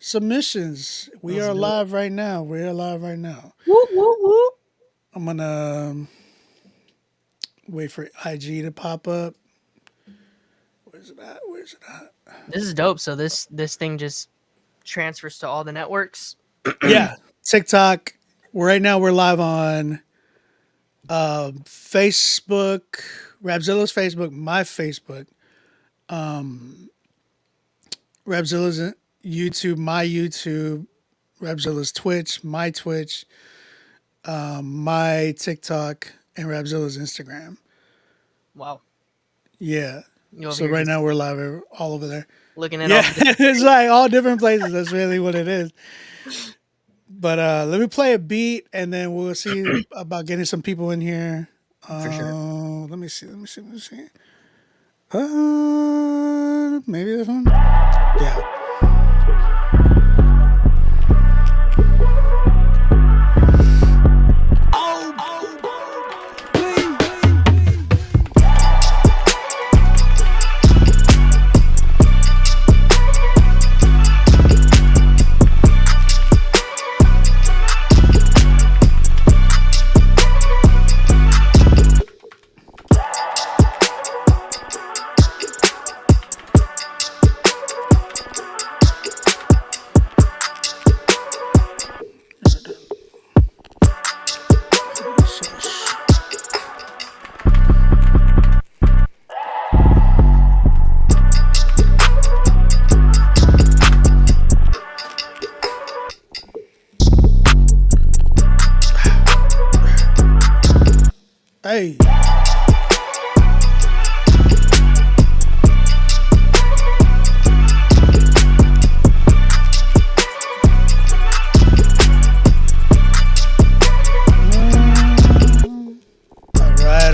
submissions. We Let's are do it. live right now. We are live right now. Whoop, whoop, whoop. I'm gonna wait for IG to pop up. Where's it at? Where's it at? This is dope. So this thing just transfers to all the networks. Yeah, TikTok. Right now we're live on Facebook, Rapzilla's Facebook, my Facebook, Rapzilla's YouTube, my YouTube, Rapzilla's Twitch, my Twitch, my TikTok, and Rapzilla's Instagram. Wow. Yeah. You over So here right just now we're live all over there. looking at Yeah, all the different it's like all different places. That's really what it is. But let me play a beat and then we'll see about getting some people in here. for sure. Let me see. Let me see. Let me see. Maybe this one. Yeah. Hey.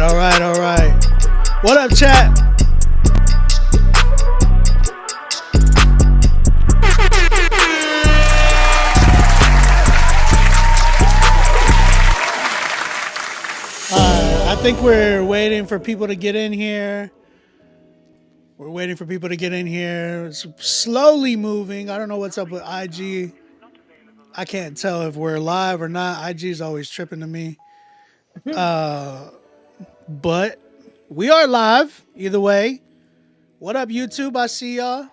All right, all right. What up, chat? I think we're waiting for people to get in here. We're waiting for people to get in here. It's slowly moving. I don't know what's up with IG. I can't tell if we're live or not. IG is always tripping to me. But we are live either way. What up, YouTube? I see y'all.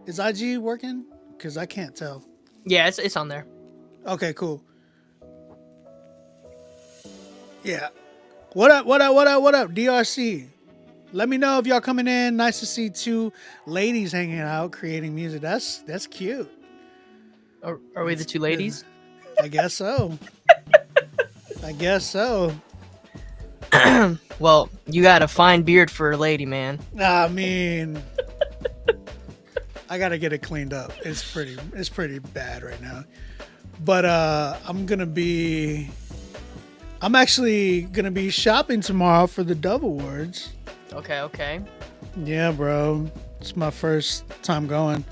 Is IG working? Because I can't tell. Yeah, it's on there. Okay, cool. Yeah. What up, what up, what up, what up, DRC? Let me know if y'all coming in. Nice to see two ladies hanging out, creating music. That's cute. Are we the two ladies? I guess so. I guess so. Well, you got a fine beard for a lady, man. I mean, I gotta get it cleaned up. It's pretty bad right now. But I'm actually gonna be shopping tomorrow for the Dove Awards. Okay. Yeah, bro. It's my first time going.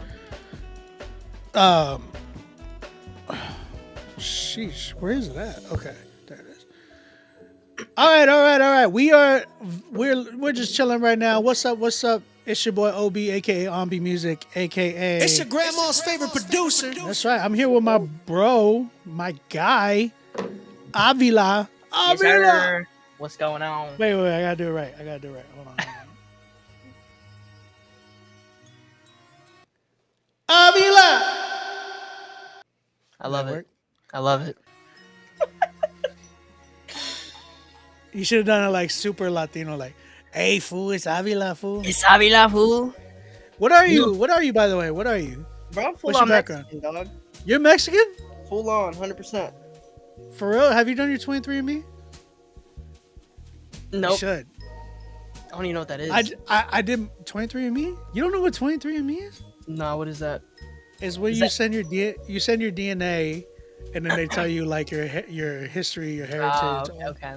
Sheesh, where is it at? Okay, there it is. All right. We're just chilling right now. What's up? It's your boy OB, aka Ombi Music, aka It's your grandma's favorite producer. That's right. I'm here with my bro, my guy, Avila. Yes, sir. What's going on? Wait, I gotta do it right. Hold on. Avila. I love it. I love it. You should have done it like super Latino, like, hey fool, it's Avila, fool. It's Avila, fool. What are you? What are you, by the way? What are you? Bro, I'm full What's on your background? Mexican, dog. You're Mexican? Full on, 100%. For real? Have you done your 23andMe? Nope. You should. I don't even know what that is. I did 23andMe. You don't know what 23andMe is? No, what is that? Is where you send your DNA, and then they tell you like your history, your heritage. Okay.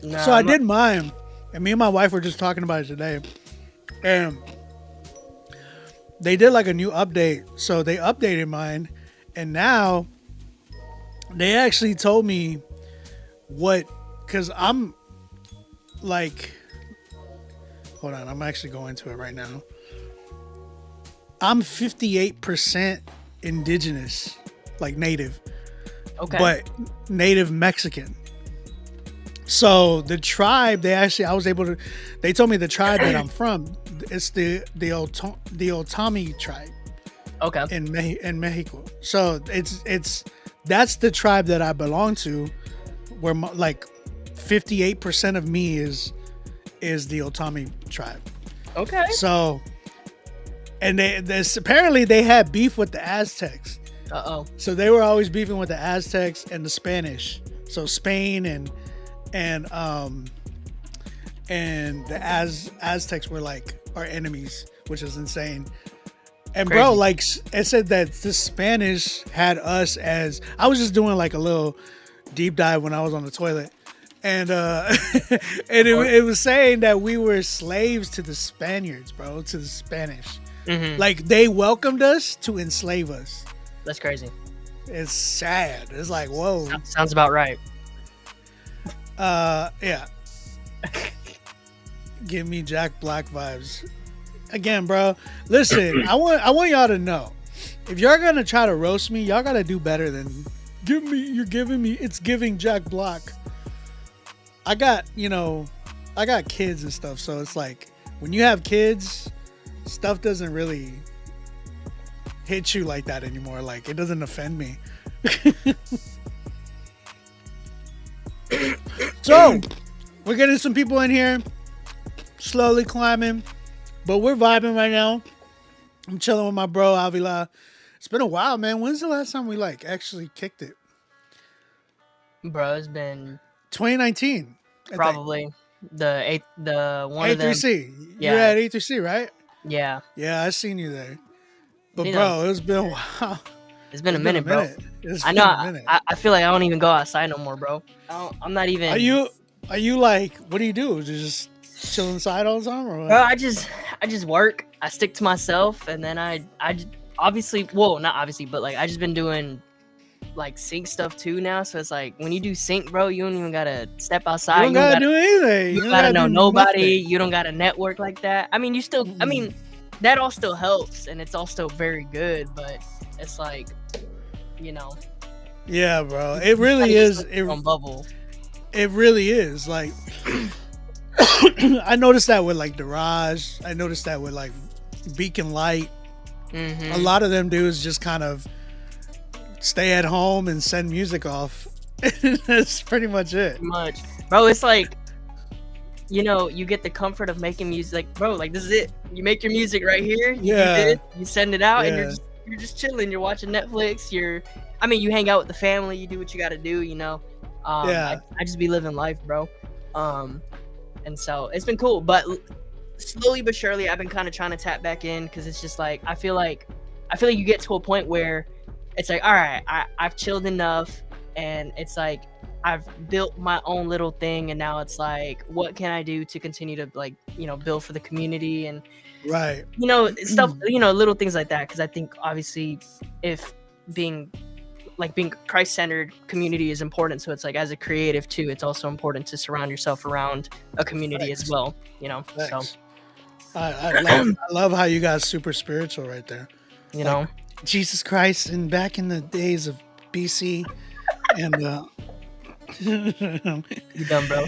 No, So I did mine, and me and my wife were just talking about it today, and they did like a new update. So they updated mine, and now they actually told me because I'm like, hold on, I'm actually going to it right now. I'm 58% indigenous, like native, Okay. but native Mexican. So the tribe, they told me the tribe that I'm from, it's the Otami tribe Okay. in Mexico. So that's the tribe that I belong to, where like 58% of me is the Otami tribe. Okay. So, and apparently they had beef with the Aztecs. So they were always beefing with the Aztecs and the Spanish. So Spain and the Aztecs were like our enemies, which is insane. And Crazy. bro, like it said that the Spanish had us as, I was just doing like a little deep dive when I was on the toilet, and and it was saying that we were slaves to the Spaniards, bro, to the Spanish. Mm-hmm. Like they welcomed us to enslave us. That's crazy. It's sad. It's like, whoa. Sounds about right. Yeah. Give me Jack Black vibes. Again, bro. Listen, I want y'all to know, if y'all gonna try to roast me, y'all gotta do better than it's giving Jack Black. I got kids and stuff, so it's like when you have kids, stuff doesn't really hit you like that anymore. Like it doesn't offend me. So we're getting some people in here, slowly climbing, but we're vibing right now. I'm chilling with my bro Avila. It's been a while, man. When's the last time we like actually kicked it? Bro, it's been 2019. probably the one of them. A3C. Yeah. You're at A3C, right? Yeah. Yeah, I seen you there. But You bro, know, it's been a while. it's been a minute, bro. It's I been know. a minute. I feel like I don't even go outside no more, bro. I'm not even. Are you like, what do you do? Just chill inside all the time, or what? Bro, I just work. I stick to myself, and then I obviously, well, not obviously, but like I just been doing like sync stuff too now. So it's like when you do sync, bro, you don't even gotta step outside. You don't gotta do anything. You don't gotta know do nobody. nothing. You don't gotta network like that. I mean, you still. I mean, that all still helps, and it's all still very good. But it's like, you know. Yeah, bro. It really is. On bubble. It really is. Like, I noticed that with like Daraj. I noticed that with like Beacon Light. Mm-hmm. A lot of them dudes just kind of stay at home and send music off. That's pretty much it. Pretty much, bro. It's like, you know, you get the comfort of making music. Like, bro, like this is it. You make your music right here. Yeah. You send it out, Yeah. and you're just chilling. You're watching Netflix. You hang out with the family. You do what you got to do. You know. Yeah. I just be living life, bro. And so it's been cool, but slowly but surely, I've been kind of trying to tap back in because it's just like I feel like you get to a point where it's like, all right, I've chilled enough, and it's like I've built my own little thing, and now it's like, what can I do to continue to like, you know, build for the community and Right. you know, stuff, you know, little things like that. Because I think obviously, if being Christ-centered community is important, so it's like as a creative too, it's also important to surround yourself around a community as well, you know. Thanks. So I love how you guys super spiritual right there. you know, Jesus Christ, and back in the days of BC, and you dumb, bro.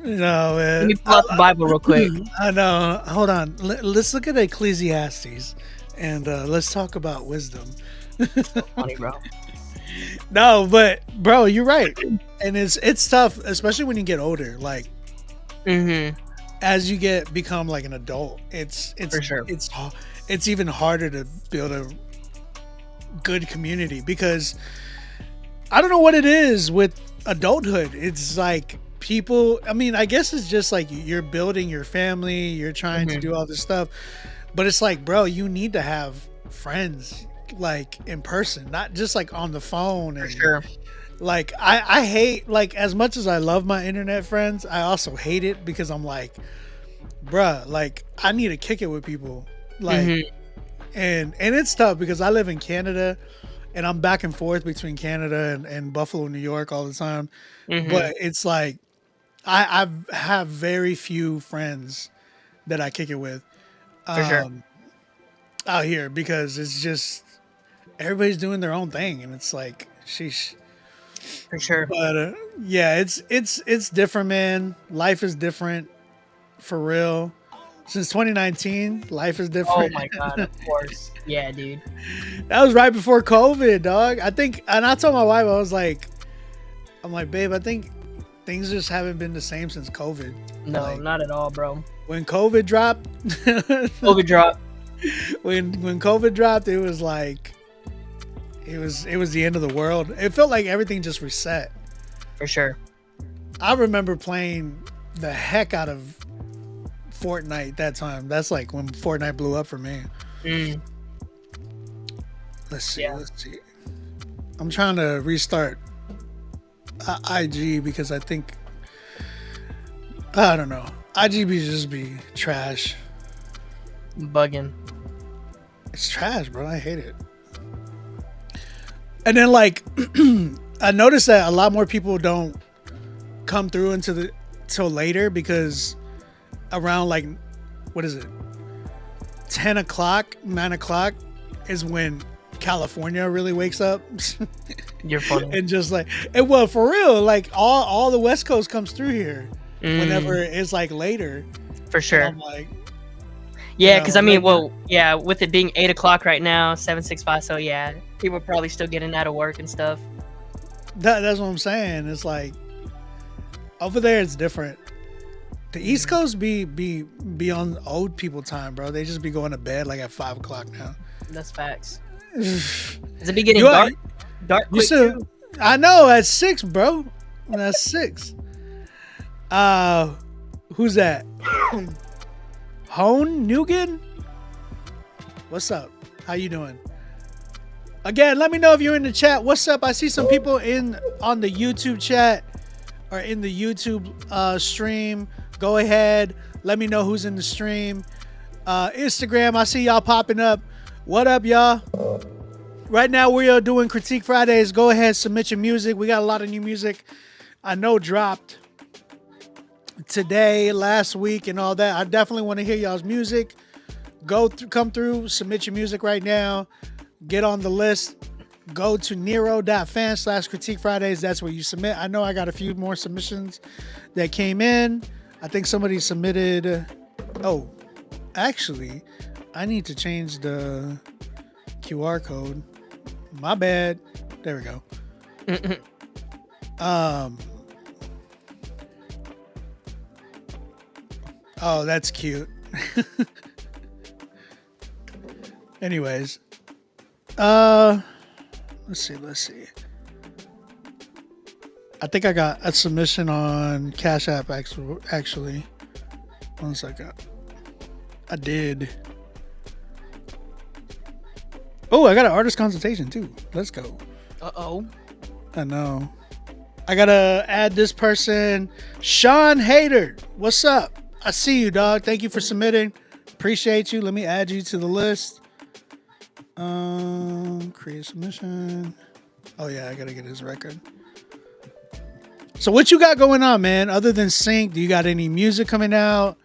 no, man. Let me pull out the Bible real quick. I know. Hold on. Let's look at Ecclesiastes, and let's talk about wisdom. Funny, bro. No, but bro, you're right, and it's tough, especially when you get older. Like, as you become like an adult, it's For sure. it's even harder to build a good community because I don't know what it is with adulthood. It's like people. I mean, I guess it's just like you're building your family, you're trying to do all this stuff, but it's like, bro, you need to have friends like in person, not just like on the phone. And For sure. like I hate, like, as much as I love my internet friends, I also hate it because I'm like, bruh, like I need to kick it with people, like, and it's tough because I live in Canada and I'm back and forth between Canada and Buffalo, New York all the time. But it's like I have very few friends that I kick it with. For sure. out here because it's just everybody's doing their own thing, and it's like sheesh. For sure. But yeah, it's different, man. Life is different for real. Since 2019, life is Oh different. my god, of course. Yeah, dude. That was right before COVID, dog. I think, and I told my wife, I'm like, babe, I think things just haven't been the same since COVID. No, Like, not at all, bro. when COVID dropped, COVID drop. when COVID dropped, it was like it was the end of the world. It felt like everything just reset. For sure. I remember playing the heck out of Fortnite that time. That's like when Fortnite blew up for me. Mm. Let's see. Yeah. Let's see. I'm trying to restart IG because I think I don't know. IG be just be trash. Bugging. It's trash, bro. I hate it. And then like I noticed that a lot more people don't come through till later because around like what is it? 10 o'clock, 9 o'clock is when California really wakes up. You're funny. And just like well for real, like all the West Coast comes through here whenever it's like later. For sure. And I'm like, yeah, because I mean, well, yeah, with it being 8 o'clock right now, 7:65, so yeah, people are probably still getting out of work and stuff. that's what I'm saying. It's like over there it's different. The East Coast be on old people time, bro. They just be going to bed like at 5 o'clock now. That's facts. Is it be getting You dark? Dark quick too? I know at 6, bro. That's 6. Who's that? Hone Nugent? What's up? How you doing? Again, let me know if you're in the chat. What's up? I see some people on the YouTube chat or in the YouTube stream. Go ahead. Let me know who's in the stream. Instagram, I see y'all popping up. What up, y'all? Right now, we are doing Critique Fridays. Go ahead, submit your music. We got a lot of new music I know dropped today, last week, and all that. I definitely want to hear y'all's music. Come through, submit your music right now. Get on the list. Go to Nero.fan/CritiqueFridays. That's where you submit. I know I got a few more submissions that came in. I think somebody submitted. Oh, actually, I need to change the QR code. My bad. There we go. Oh, that's cute. Anyways, let's see. I think I got a submission on Cash App actually. 1 second. I did. Oh, I got an artist consultation too. Let's go. Uh-oh. I know. I gotta add this person. Sean Hader. What's up? I see you, dog. Thank you for submitting. Appreciate you. Let me add you to the list. Create submission. Oh yeah, I gotta get his record. So what you got going on, man? Other than Sync, do you got any music coming out?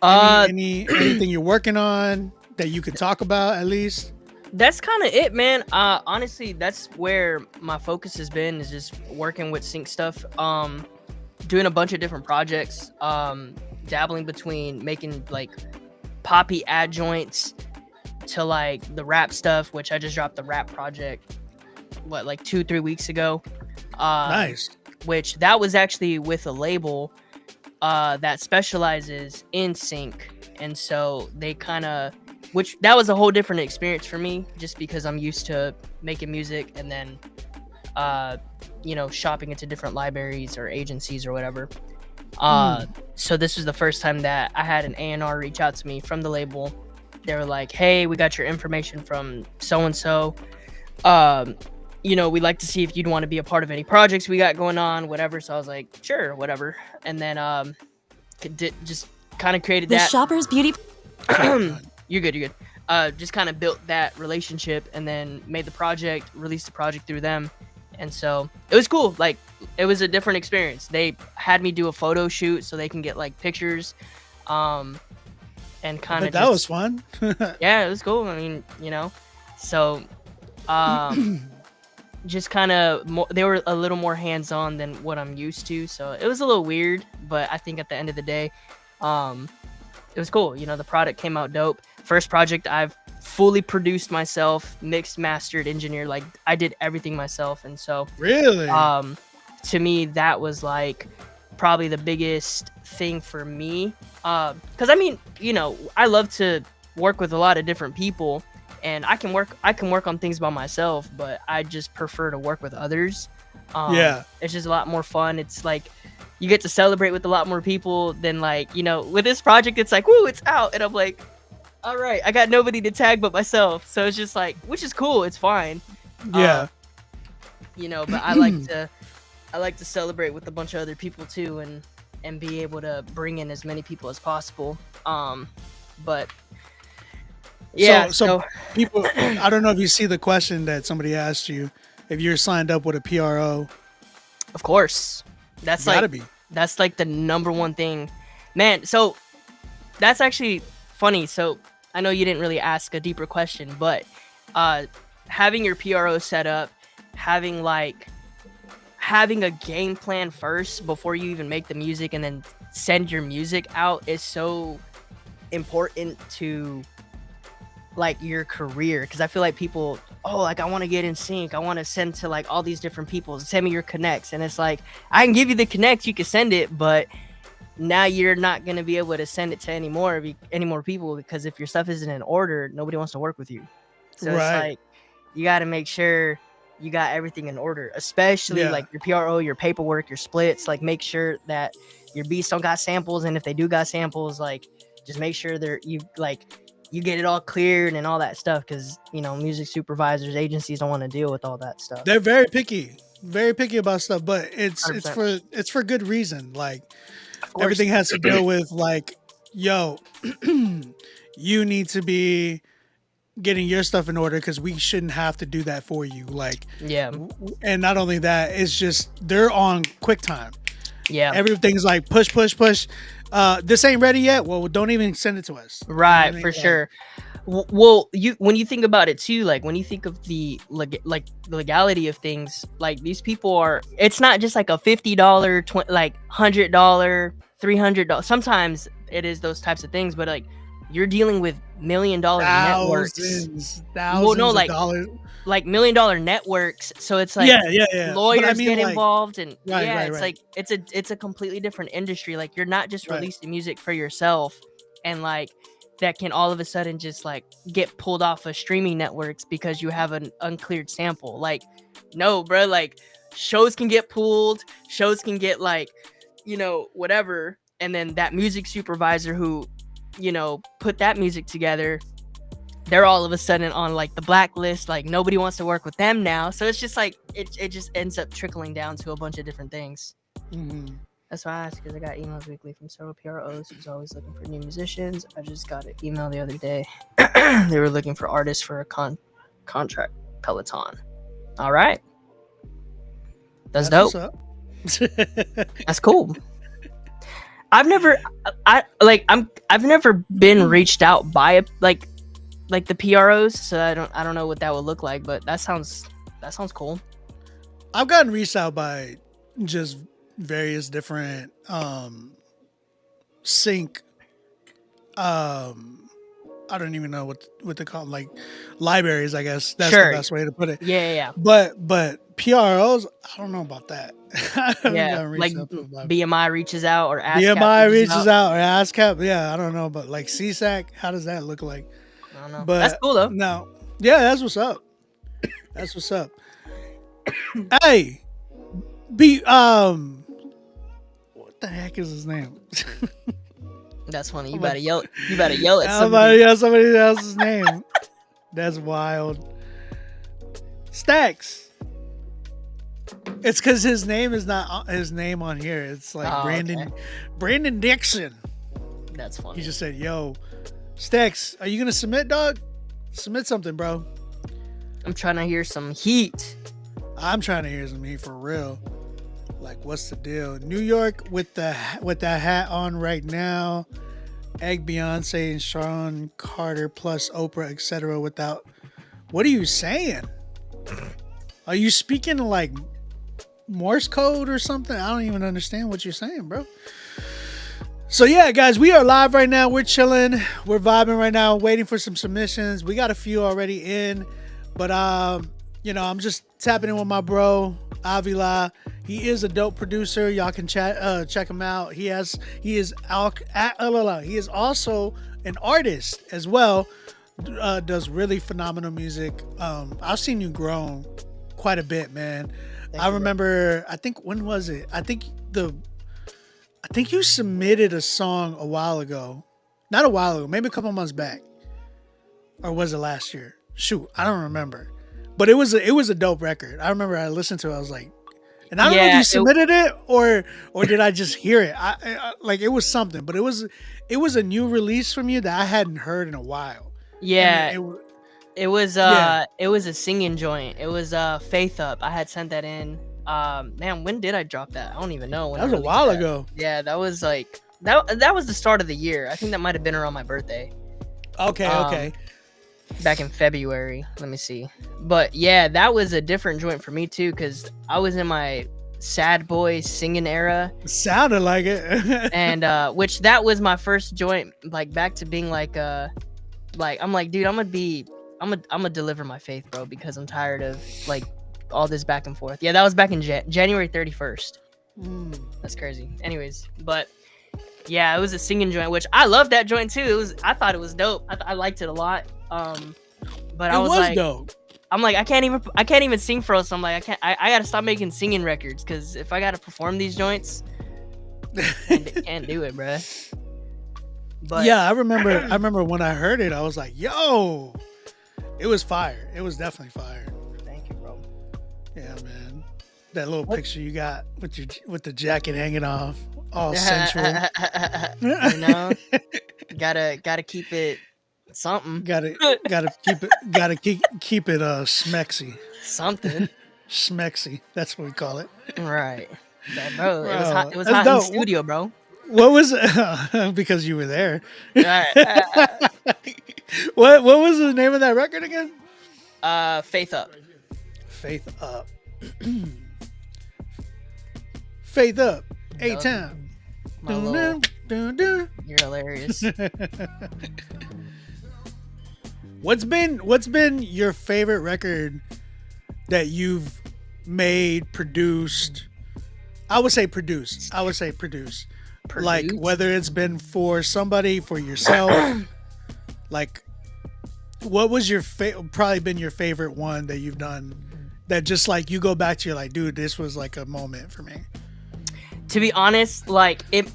Anything you're working on that you could talk about at least? That's kind of it, man. Honestly, that's where my focus has been, is just working with Sync stuff. Doing a bunch of different projects. Dabbling between making like poppy adjoints to like the rap stuff, which I just dropped the rap project, like 2-3 weeks ago. Nice. Which that was actually with a label that specializes in sync, and so they kind of, which that was a whole different experience for me, just because I'm used to making music and then shopping into different libraries or agencies or whatever. So this was the first time that I had an A&R reach out to me from the label. They were like, hey, we got your information from so-and-so. We'd like to see if you'd want to be a part of any projects we got going on, whatever. So I was like, sure, whatever. And then just kind of created that. The Shopper's Beauty. You're good. Just kind of built that relationship and then made the project, released the project through them. And so it was cool. Like, it was a different experience. They had me do a photo shoot so they can get like pictures. and kind of But that was fun. yeah, it was cool. I mean, so just kind of they were a little more hands-on than what I'm used to, so it was a little weird, but I think at the end of the day, it was cool. The product came out dope. First project I've fully produced myself, mixed, mastered, engineered. Like, I did everything myself, and so Really? to me that was like probably the biggest thing for me, because I mean, I love to work with a lot of different people, and I can work on things by myself, but I just prefer to work with others. Yeah. It's just a lot more fun. It's like you get to celebrate with a lot more people than, like, with this project, it's like, woo, it's out, and I'm like, all right, I got nobody to tag but myself, so it's just like, which is cool, it's fine. Yeah. But I like to celebrate with a bunch of other people too, and be able to bring in as many people as possible. But yeah, so people, I don't know if you see the question that somebody asked you, if you're signed up with a PRO. Of course, that's like the number one thing, man. So that's actually funny. So I know you didn't really ask a deeper question, but having your PRO set up, having a game plan first before you even make the music and then send your music out is so important to, like, your career. Because I feel like people, I want to get in sync, I want to send to, like, all these different people, send me your connects, and it's like, I can give you the connect, you can send it, but now you're not going to be able to send it to any more people, because if your stuff isn't in order, nobody wants to work with you. So It's like, you got to make sure you got everything in order, especially like your PRO, your paperwork, your splits. Like, make sure that your beats don't got samples, and if they do got samples, like, just make sure you get it all cleared and all that stuff, because music supervisors, agencies don't want to deal with all that stuff. They're very picky about stuff, but it's 100%. it's for good reason. Like, everything has to deal with, like, yo, you need to be getting your stuff in order, because we shouldn't have to do that for you. Like, and not only that, it's just they're on quick time. Everything's like push. This ain't ready yet. Well, don't even send it to us. Right, for sure. Well, when you think about it too, like, when you think of the legality of things, like, these people are, it's not just like a $50, like $100, $300. Sometimes it is those types of things, but, like, you're dealing with $1 million networks. Thousands of dollars. Like $1 million networks. So it's like, lawyers get involved, and it's like, it's a completely different industry. Like, you're not just releasing music for yourself, and, like, that can all of a sudden just, like, get pulled off of streaming networks because you have an uncleared sample. Like, no, bro. Like, shows can get pulled, shows can get, like, whatever, and then that music supervisor who put that music together, they're all of a sudden on, like, the blacklist. Like, nobody wants to work with them now. So it's just like, it just ends up trickling down to a bunch of different things. That's why I asked, because I got emails weekly from several PROs who's always looking for new musicians. I just got an email the other day. They were looking for artists for a contract Peloton. All right, that's dope. That's cool. I've never been reached out by like the PROs, so I don't know what that would look like, but that sounds cool. I've gotten reached out by just various different sync, I don't even know what to call them, like libraries, I guess that's the best way to put it. Yeah. But PROs, I don't know about that. Like BMI reaches out, or BMI reaches out, or ASCAP. Yeah, I don't know, but like CSAC, how does that look like? I don't know. But that's cool though. No, yeah, that's what's up. Hey, what the heck is his name? That's funny. You better yell at somebody. Somebody else's name. That's wild. Stacks. It's because his name is not his name on here. It's like Brandon Dixon. That's funny. He just said, "Yo, Stacks, are you gonna submit, dog? Submit something, bro." I'm trying to hear some heat. I'm trying to hear some heat for real. Like, what's the deal? New York with that hat on right now, egg Beyonce and Sean Carter plus Oprah, etc. Without, what are you saying? Are you speaking like Morse code or something? I don't even understand what you're saying, bro. So yeah, guys, we are live right now. We're chilling. We're vibing right now, waiting for some submissions. We got a few already in, but I'm just tapping in with my bro Avila. He is a dope producer. Y'all can check him out. He is also an artist as well. Does really phenomenal music. I've seen you grow quite a bit, man. I remember. I think, when was it? I think you submitted a song a while ago. Not a while ago, maybe a couple months back. Or was it last year? Shoot, I don't remember. But it was a dope record. I remember I listened to it. I was like, and I don't know if you submitted it or did I just hear it? I like, it was something, but it was a new release from you that I hadn't heard in a while. Yeah. It was a singing joint. It was Faith Up. I had sent that in. Man, when did I drop that? I don't even know. That was a while ago. Yeah, that was like that was the start of the year. I think that might have been around my birthday. Okay. Back in February. Let me see. But yeah, that was a different joint for me too, because I was in my sad boy singing era. Sounded like it. And which that was my first joint, like back to being like I'm like, dude, I'm gonna deliver my faith, bro, because I'm tired of like all this back and forth. Yeah, that was back in January 31st. That's crazy. Anyways, but yeah, it was a singing joint, which I loved that joint too. I thought it was dope. I liked it a lot. But I was like, dope. I'm like, I can't even sing for us. I'm like, I gotta stop making singing records, because if I gotta perform these joints, I can't do it, bro. But yeah, I remember when I heard it, I was like, yo, it was fire. It was definitely fire. Thank you, bro. Yeah, man. That little picture you got with the jacket hanging off, all sensual. You know, gotta keep it something. Gotta keep it smexy. Something. Smexy. That's what we call it. Right. That, bro, it was Bro, hot. It was hot in the studio, bro. What was it? Because you were there. Right. What was the name of that record again? Faith Up. Faith Up. Faith Up. A-Town. You're hilarious. What's been your favorite record that you've made, produced? I would say produce. Like, whether it's been for somebody, for yourself. Like, what was your probably been your favorite one that you've done that just like you go back to, you're like, dude, this was like a moment for me? To be honest, like it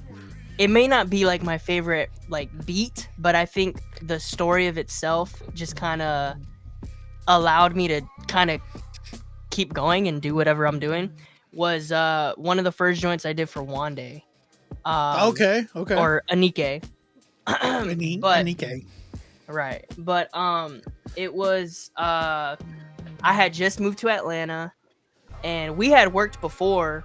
may not be like my favorite like beat, but I think the story of itself just kind of allowed me to kind of keep going and do whatever I'm doing. Was one of the first joints I did for Wande. Okay. Or Anike. Anike. Right. But it was I had just moved to Atlanta, and we had worked before,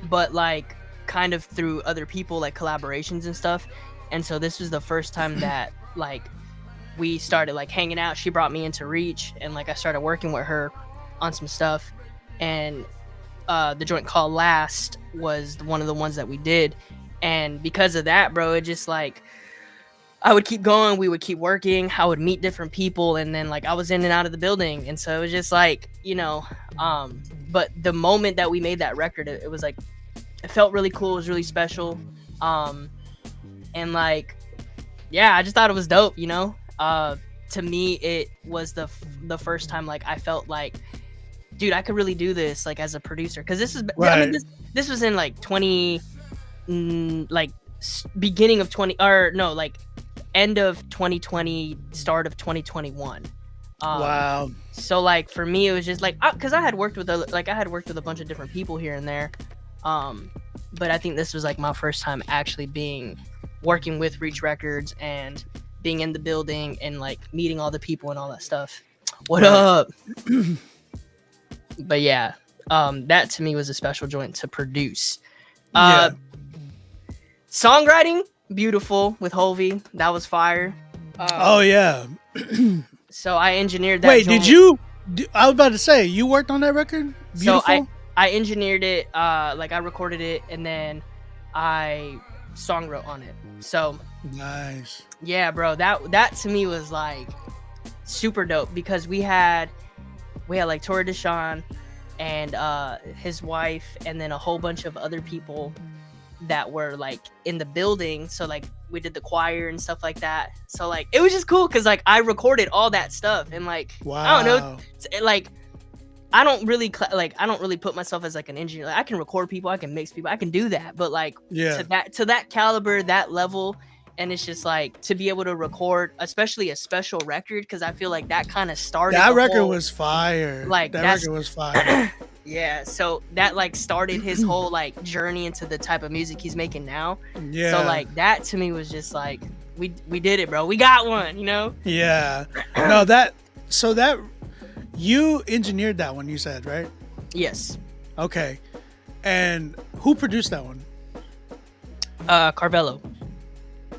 but like kind of through other people, like collaborations and stuff. And so this was the first time that like we started like hanging out. She brought me into Reach, and like I started working with her on some stuff. And the joint called Last was one of the ones that we did. And because of that, bro, it just like I would keep going, we would keep working, I would meet different people, and then like I was in and out of the building. And so it was just like, you know, but the moment that we made that record, it was like, it felt really cool, it was really special. And like, yeah, I just thought it was dope, you know. To me, it was the first time like I felt like, dude, I could really do this like as a producer, because this is right. I mean, this was in like beginning of 20, or no, like end of 2020, start of 2021. Wow. So like for me, it was just like, because I had worked with a bunch of different people here and there, but I think this was like my first time actually working with Reach Records and being in the building and like meeting all the people and all that stuff. What up? But yeah, that to me was a special joint to produce. Songwriting, Beautiful with Hovey. That was fire. Oh yeah. So I engineered that. Wait, joint. did you? I was about to say you worked on that record. So Beautiful. I engineered it. Like I recorded it and then I song wrote on it. So Nice. yeah, bro. That to me was like super dope because we had like Tori Deshawn and his wife and then a whole bunch of other people that were like in the building. So like we did the choir and stuff like that. So like it was just cool because like I recorded all that stuff and like Wow. I don't know, like I don't really put myself as like an engineer. Like, I can record people, I can mix people, I can do that. But like Yeah. to that caliber, that level, and it's just like to be able to record, especially a special record, because I feel like that kind of started. That record was fire. Like that record was fire. Yeah, so that like started his whole like journey into the type of music he's making now. Yeah. So like that to me was just like we did it, bro. We got one, you know? Yeah. No, that you engineered that one, you said, right? Yes. Okay. And who produced that one? Carvello.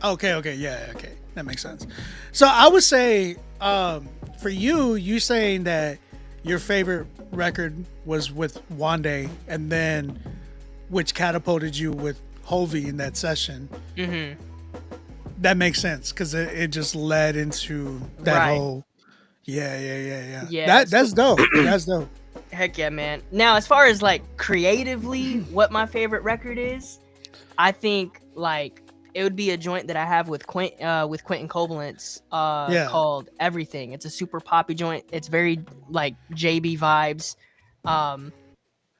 Okay, yeah, okay. That makes sense. So I would say, for you saying that your favorite record was with Wande, and then which catapulted you with Hovey in that session. Mm-hmm. That makes sense because it just led into that Right. whole. Yeah. Yeah, That's dope. That's dope. Heck yeah, man. Now, as far as like creatively, what my favorite record is, I think like it would be a joint that I have with Quentin Koblenz, called Everything. It's a super poppy joint. It's very like JB vibes,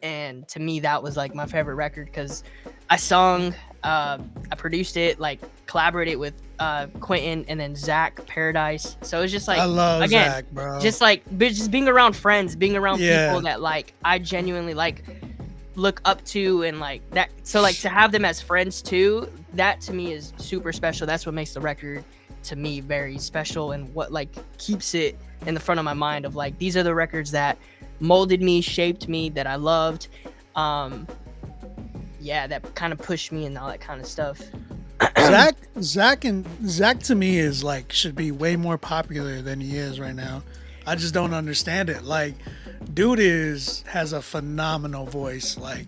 and to me that was like my favorite record because I sung, I produced it, like collaborated with Quentin and then Zach Paradise. So it's just like I love again, Zach, bro. just like just being around friends, being around Yeah. people that like I genuinely like look up to and like that. So like to have them as friends too, that to me is super special. That's what makes the record to me very special and what like keeps it in the front of my mind of like these are the records that molded me, shaped me, that I loved. Yeah, that kind of pushed me and all that kind of stuff. Zach to me is like should be way more popular than he is right now. I just don't understand it. Like, dude has a phenomenal voice. Like,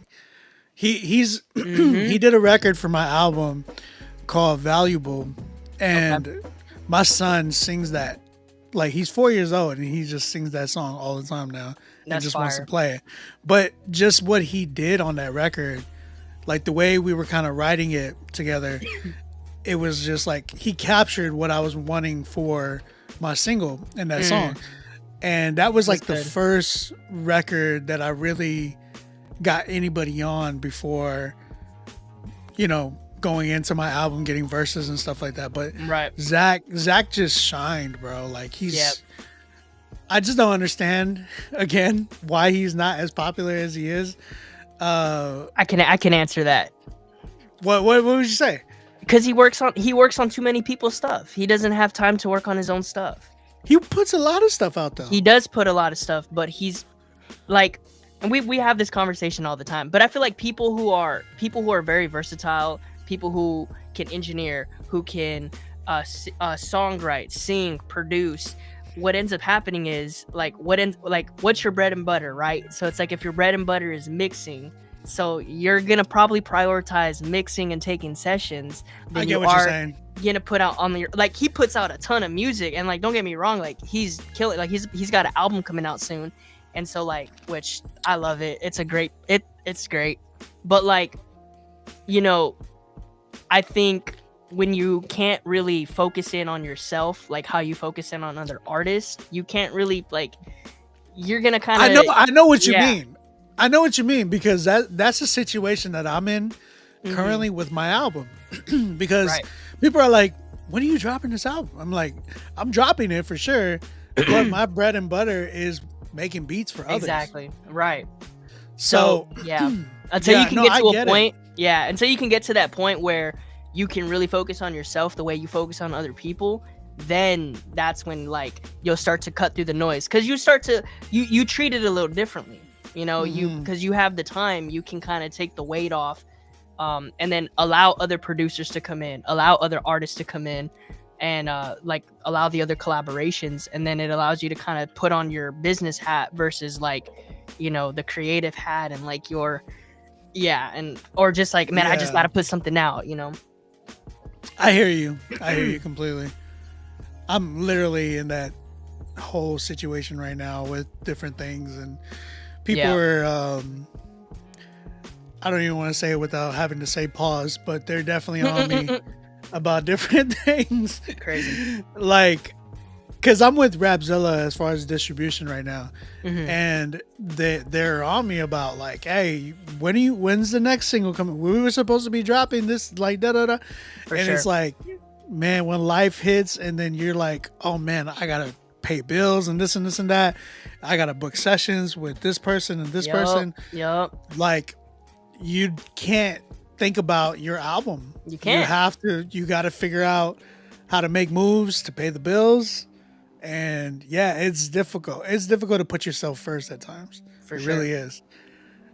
he's he did a record for my album called Valuable, and my son sings that. Like, he's 4 years old and he just sings that song all the time now. And That's just wants to fire. play it. But just what he did on that record, like the way we were kind of writing it together, it was just like he captured what I was wanting for my single in that song. And that was like That's the good. first record that I really got anybody on before, going into my album, getting verses and stuff like that. But Right. Zach just shined, bro. Like Yep. I just don't understand again why he's not as popular as he is. I can answer that. What would you say? Because he works on too many people's stuff. He doesn't have time to work on his own stuff. He puts a lot of stuff out though. He does put a lot of stuff, but he's like, and we have this conversation all the time. But I feel like people who are very versatile, people who can engineer, who can songwrite, sing, produce. What ends up happening is what's your bread and butter, right? So it's like if your bread and butter is mixing, so you're gonna probably prioritize mixing and taking sessions. I get what you're saying. Gonna put out on the like he puts out a ton of music and like don't get me wrong, like he's killing, like he's got an album coming out soon, and so like which I love it. It's great, but like I think when you can't really focus in on yourself, like how you focus in on other artists, you can't really like you're gonna kind of I know what you yeah. mean. I know what you mean because that's a situation that I'm in currently with my album because Right. people are like, when are you dropping this album? I'm like, I'm dropping it for sure, but my bread and butter is making beats for others. Exactly. Right. So yeah, until yeah, you can no, get I to a get it. point, yeah, until you can get to that point where you can really focus on yourself the way you focus on other people, then that's when like you'll start to cut through the noise because you start to you treat it a little differently, you because you have the time, you can kind of take the weight off and then allow other producers to come in, allow other artists to come in, and like allow the other collaborations, and then it allows you to kind of put on your business hat versus like, you know, the creative hat and like your and or just like, man, I just gotta put something out, you know. I hear you completely. I'm literally in that whole situation right now with different things, and people are I don't even want to say it without having to say pause, but they're definitely on me about different things. Crazy. Like, because I'm with Rapzilla as far as distribution right now, and they're on me about like, hey, when's the next single coming? We were supposed to be dropping this, like it's like, man, when life hits, and then you're like, oh man, I gotta pay bills and this and this and that. I gotta book sessions with this person and this person. Like, you can't think about your album. You can't. You gotta figure out how to make moves to pay the bills. And yeah, it's difficult. It's difficult to put yourself first at times. It really is.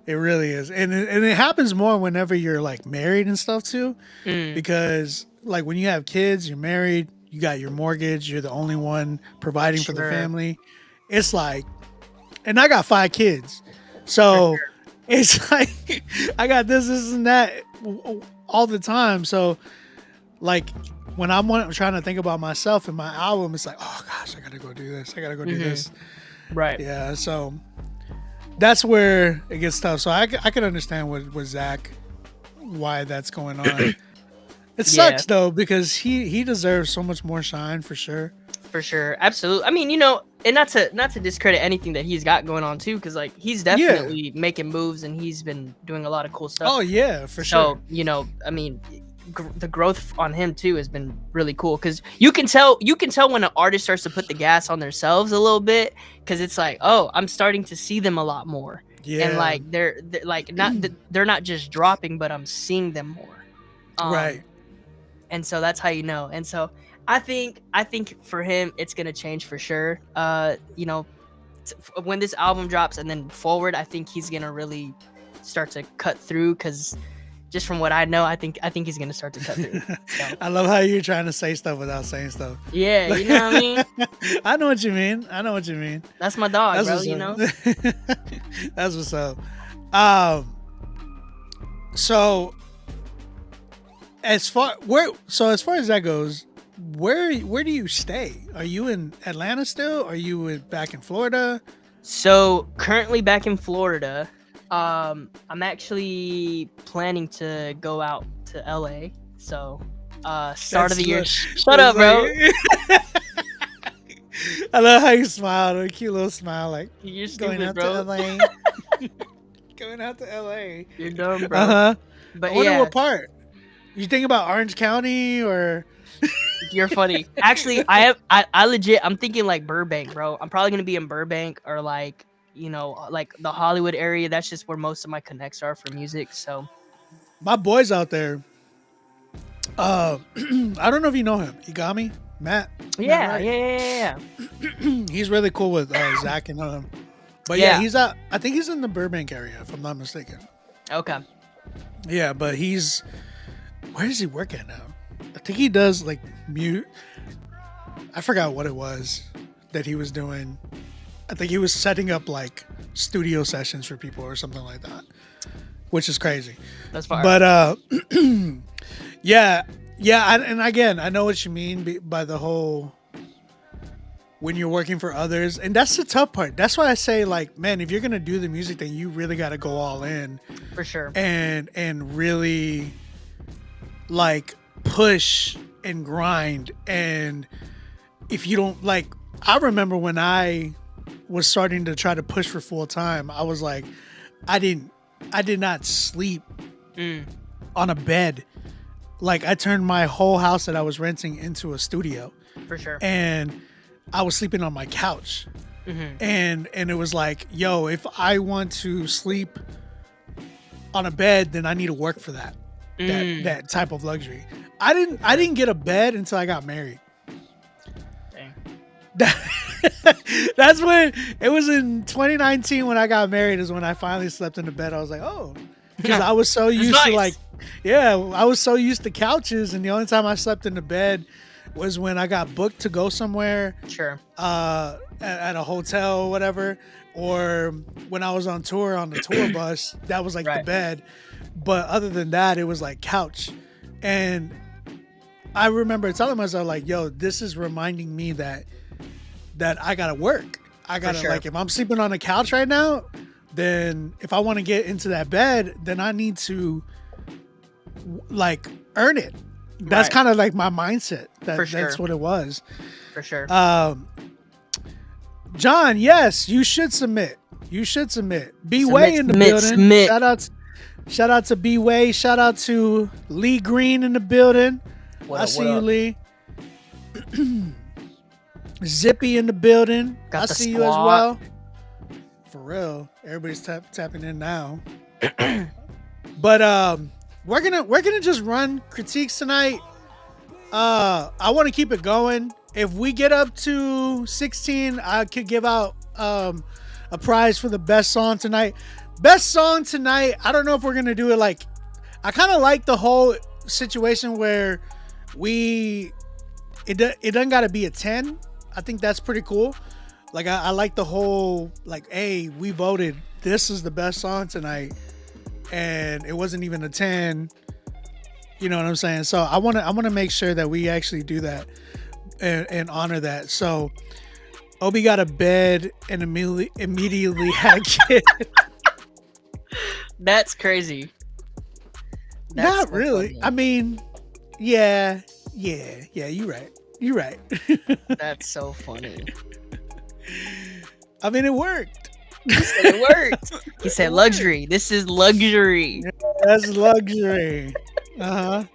It really is. And it happens more whenever you're like married and stuff too. Because like when you have kids, you're married, you got your mortgage, you're the only one providing for the family. It's like, and I got 5 kids. So it's like, I got this and that all the time. So like, when I'm trying to think about myself and my album, it's like, oh gosh, I gotta go do this. I gotta go do this. Right. Yeah. So that's where it gets tough. So I can understand with Zach why that's going on. It sucks though, because he deserves so much more shine for sure. For sure, absolutely. I mean, you know, and not to discredit anything that he's got going on too, because like he's definitely making moves and he's been doing a lot of cool stuff. Oh yeah, for sure. So you know, I mean, the growth on him too has been really cool, because you can tell when an artist starts to put the gas on themselves a little bit, because it's like, oh, I'm starting to see them a lot more. Yeah. And like they're like they're not just dropping, but I'm seeing them more. Right. And so that's how you know. And so I think for him it's gonna change for sure. You know, when this album drops and then forward, I think he's gonna really start to cut through, because just from what I know, I think he's gonna start to cut through. So. I love how you're trying to say stuff without saying stuff. Yeah, you know what I mean? I know what you mean. That's my dog, bro, you know? That's what's up. So as far as that goes, where do you stay? Are you in Atlanta still? Are you back in Florida? So currently back in Florida. I'm actually planning to go out to LA. So start of the year. Shut up, bro. I love how you smile, a cute little smile, like you're stupid, going out bro. to LA. Going out to LA. You're dumb, bro. But I wonder what part. You think about Orange County or? You're funny. Actually, I legit, I'm thinking like Burbank, bro. I'm probably gonna be in Burbank or like, you know, like the Hollywood area. That's just where most of my connects are for music. So my boy's out there. I don't know if you know him. Igami, Matt. Yeah. He's really cool with Zach and him. But yeah, he's out. I think he's in the Burbank area, if I'm not mistaken. Okay. Yeah, but where does he work at now? I think he does like mute. I forgot what it was that he was doing. I think he was setting up like studio sessions for people or something like that, which is crazy. That's fine. But yeah. And again, I know what you mean by the whole when you're working for others, and that's the tough part. That's why I say, like, man, if you're gonna do the music, then you really got to go all in for sure, and really like push and grind. And if you don't, like, I remember when I was starting to try to push for full time, I was like, I did not sleep on a bed. Like, I turned my whole house that I was renting into a studio. For sure. And I was sleeping on my couch. And it was like, yo, if I want to sleep on a bed, then I need to work for that. That type of luxury. I didn't get a bed until I got married. Dang. That's when it was in 2019 when I got married is when I finally slept in the bed. I was like, oh, because I was so used to like Yeah, I was so used to couches, and the only time I slept in the bed was when I got booked to go somewhere, Sure. at a hotel or whatever, or when I was on tour on the tour bus. That was like the Right. bed. But other than that, it was like couch. And I remember telling myself like, "Yo, this is reminding me that I gotta work. I gotta sure. like if I'm sleeping on a couch right now, then if I want to get into that bed, then I need to like earn it." That's Right. kind of like my mindset. For That's sure. what it was. For sure. John, yes, you should submit. You should submit. B Way in the Submit, building. submit. Shout out to B Way. Shout out to Lee Green in the building. What I up, see what you, up? Lee. Zippy in the building. Got I the see you as squad. well. For real, everybody's tapping in now. But we're gonna just run critiques tonight. I want to keep it going. If we get up to 16, I could give out a prize for the best song tonight. Best song tonight. I don't know if we're gonna do it like. I kind of like the whole situation where it doesn't got to be a 10. I think that's pretty cool. Like I like the whole like, hey, we voted. This is the best song tonight, and it wasn't even a 10. You know what I'm saying? So I want to make sure that we actually do that and honor that. So Obi got a bed and immediately had kids. That's crazy. That's Not so really. funny. I mean, yeah. You're right. That's so funny. I mean, it worked. It worked. He said luxury. This is luxury. That's luxury. Man,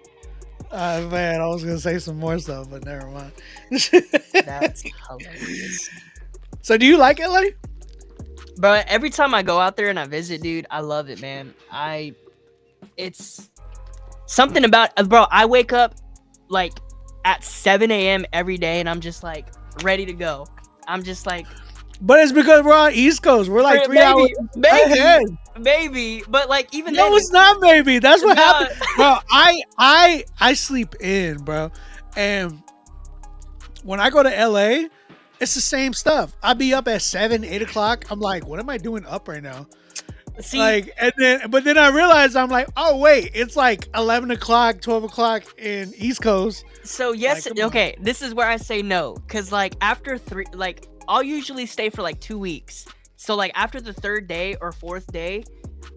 I was gonna say some more stuff, but never mind. That's hilarious. So, do you like LA? Bro, every time I go out there and I visit, dude, I love it, man. It's something about, bro, I wake up like at 7 a.m. every day and I'm just like ready to go. I'm just like, But it's because we're on East Coast. We're like 3 hours ahead. maybe, but like even No, then, it's not maybe. That's what Nah. happened, bro. I sleep in, bro, and when I go to LA, it's the same stuff. I be up at 7, 8 o'clock. I'm like, what am I doing up right now? see, Like, but then I realized I'm like, oh wait, it's like 11 o'clock, 12 o'clock in East Coast. so yes, Like, come on. okay, this is where I say no, because like after 3, like I'll usually stay for like 2 weeks. So like after the 3rd day or 4th day,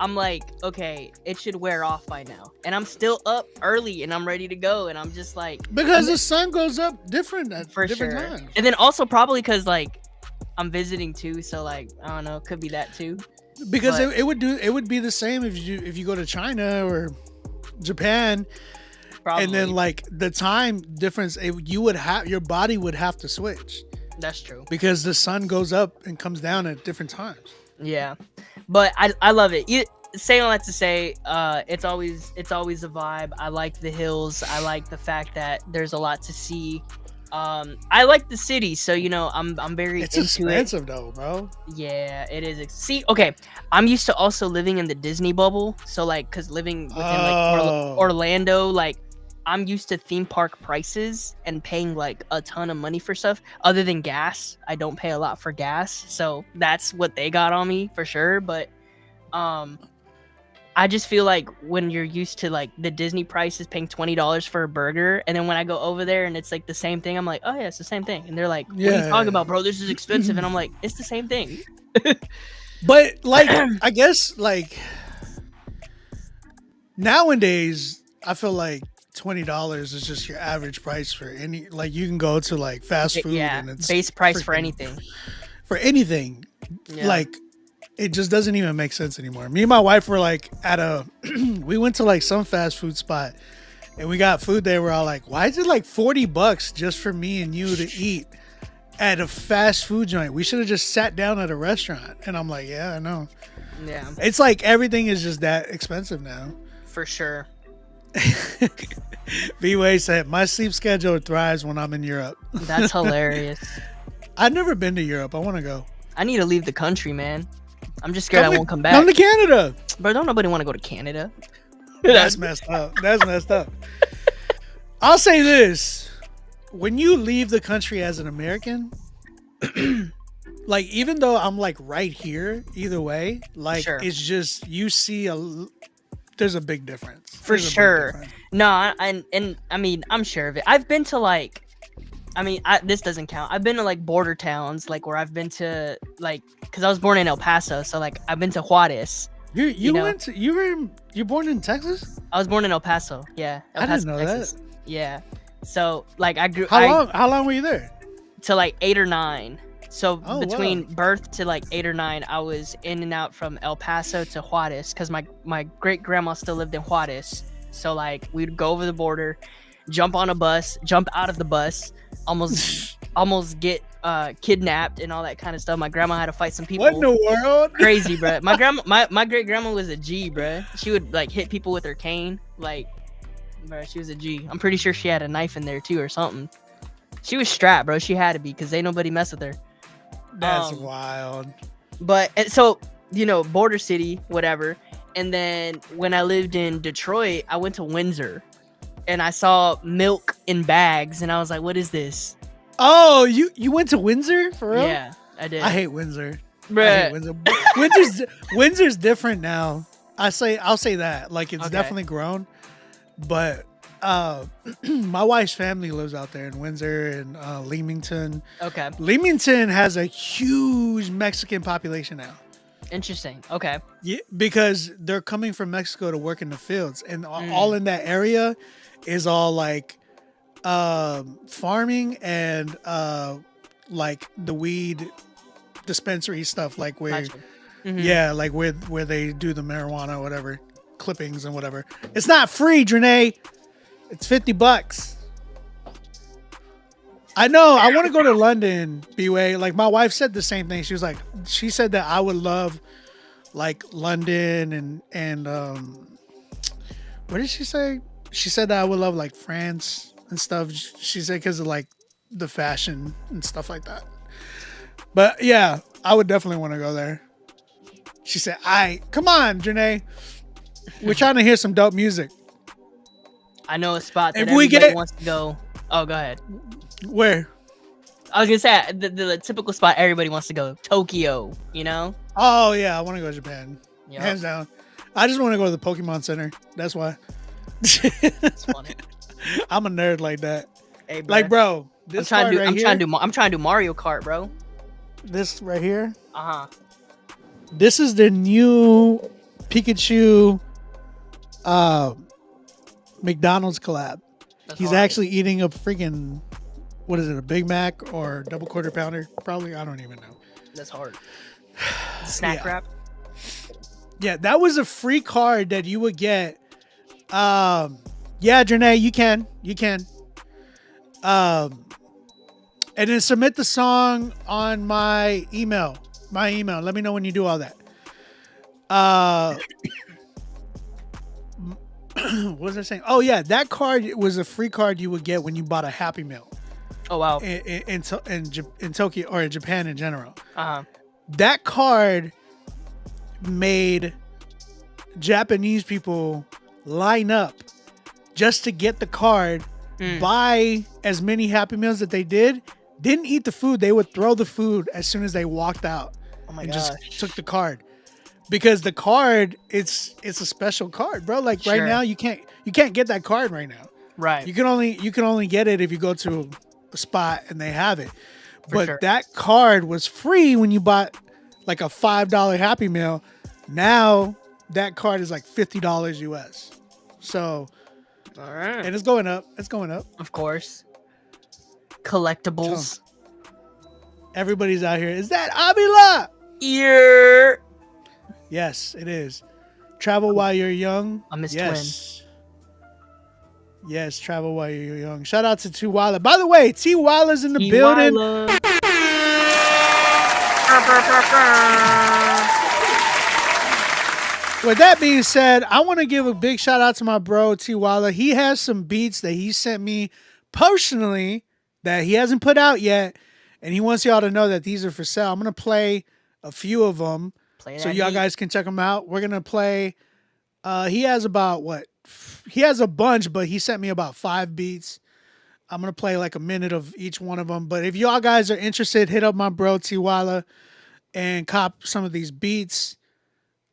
I'm like, okay, it should wear off by now. And I'm still up early and I'm ready to go. And I'm just like, Because the sun goes up different at for different sure. times. And then also probably because like I'm visiting too. So like, I don't know, could be that too. Because But- it would be the same if you go to China or Japan, Probably. and then like the time difference, your body would have to switch That's true. because the sun goes up and comes down at different times. Yeah. But I love it. Saying all that to say, it's always a vibe. I like the hills. I like the fact that there's a lot to see. I like the city, so you know I'm very It's into expensive though, bro. it. Yeah, it is. See, okay, I'm used to also living in the Disney bubble, so like, cause living within like Oh. Orlando, like I'm used to theme park prices and paying like a ton of money for stuff. Other than gas, I don't pay a lot for gas, so that's what they got on me for sure. But I just feel like when you're used to like the Disney prices, paying $20 for a burger, and then when I go over there and it's like the same thing, I'm like, oh yeah, it's the same thing. And they're like, what are Yeah. you talking about, bro? This is expensive. And I'm like, it's the same thing. But like, I guess like nowadays, I feel like $20 is just your average price for any. Like you can go to like fast food Yeah, and it's base price for freaking- anything. For anything, Yeah. like it just doesn't even make sense anymore. Me and my wife were like we went to like some fast food spot and we got food there. We're all like, why is it like $40 just for me and you to eat at a fast food joint? We should have just sat down at a restaurant. And I'm like, yeah, I know. Yeah, It's like everything is just that expensive now. for sure. B-Way said, my sleep schedule thrives when I'm in Europe. That's hilarious. I've never been to Europe. I want to go. I need to leave the country, man. I'm just scared I won't come Come back. to Canada. But don't nobody want to go to Canada. That's messed up. That's messed up. I'll say this: when you leave the country as an American, like even though I'm like right here, either way, like Sure. it's just you see there's a big difference. For There's a big sure. difference. No, and I mean, I'm sure of it. I've been to like, I mean, this doesn't count. I've been to like border towns, like where I've been to like, because I was born in El Paso, so like I've been to Juarez. You know? went to you're born in Texas? I was born in El Paso. Yeah, El I Paso, didn't know Texas. that. Yeah. So like I grew How long were you there? to like 8 or 9. So Oh, between wow. birth to like 8 or 9, I was in and out from El Paso to Juarez because my great grandma still lived in Juarez. So like we'd go over the border, jump on a bus, jump out of the bus, almost get kidnapped and all that kind of stuff. My grandma had to fight some people. What in the world? Crazy, bro. My great grandma was a G, bro. She would like hit people with her cane, like, bro. She was a G. I'm pretty sure she had a knife in there too or something. She was strapped, bro. She had to be because ain't nobody mess with her. That's wild. But and so border city, whatever. And then when I lived in Detroit, I went to Windsor, and I saw milk in bags, and I was like, "What is this?" Oh, you went to Windsor for real? Yeah, I did. I hate Windsor. Bruh. I hate Windsor. Windsor's different now. I'll say that. Like it's Okay. definitely grown. But my wife's family lives out there in Windsor and Leamington. Okay, Leamington has a huge Mexican population now. interesting. Okay, Yeah, because they're coming from Mexico to work in the fields, and all in that area is all like farming and like the weed dispensary stuff, like where gotcha. Mhm. yeah, like where they do the marijuana or whatever, clippings and whatever. It's not free, Drenay. It's $50. I know. I want to go to London, B-Way. Like my wife said the same thing. She said that I would love like London and what did she say? She said that I would love like France and stuff. She said because of like the fashion and stuff like that. But yeah, I would definitely want to go there. She said, come on, Janae. We're trying to hear some dope music. I know a spot that If we everybody get- wants to go. Oh, go ahead. Where? I was gonna say the typical spot everybody wants to go. Tokyo, Oh yeah, I want to go to Japan. Yep. Hands down. I just want to go to the Pokemon Center. That's why. It's funny. I'm a nerd like that. Hey, bro. Like, bro, this I'm card right here, I'm trying to do Mario Kart, bro. this right here, Uh-huh. this is the new Pikachu McDonald's collab. That's He's hard. actually eating a freaking, what is it, a Big Mac or double quarter pounder? Probably, I don't even know. That's hard. Snack Yeah. wrap. Yeah, that was a free card that you would get. Yeah, Janae, you can. And then submit the song on my email. Let me know when you do all that. What was I saying? Oh yeah, that card was a free card you would get when you bought a Happy Meal Oh wow. in Tokyo or in Japan in general. Uh-huh. That card made Japanese people line up just to get the card, buy as many Happy Meals that they didn't eat the food. They would throw the food as soon as they walked out Oh my and gosh. just took the card. Because the card, it's a special card, bro. Like right Sure. now, you can't get that card right now. Right. You can only get it if you go to a spot and they have it. But sure. that card was free when you bought like a $5 Happy Meal. Now that card is like $50 US. So, All right. and it's going up. It's going up. Of course. Collectibles. Everybody's out here. Is that Avila? Ear. Yes, it is. Travel while you're young. I'm his yes. Yes, travel while you're young. Shout out to T Walla. By the way, T Walla's in the building. With that being said, I want to give a big shout out to my bro T Walla. He has some beats that he sent me personally that he hasn't put out yet, and he wants y'all to know that these are for sale. I'm gonna play a few of them Play so that y'all heat. guys can check them out. We're gonna play. He has about he has a bunch, but he sent me about 5 beats. I'm gonna play like a minute of each one of them. But if y'all guys are interested, hit up my bro Tiwala and cop some of these beats.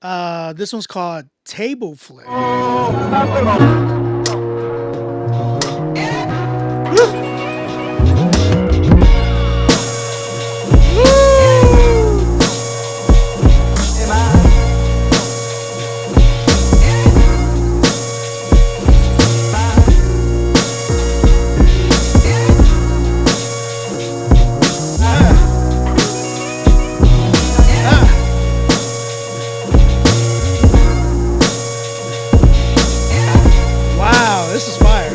This one's called Table Flip. Wow, this is fire.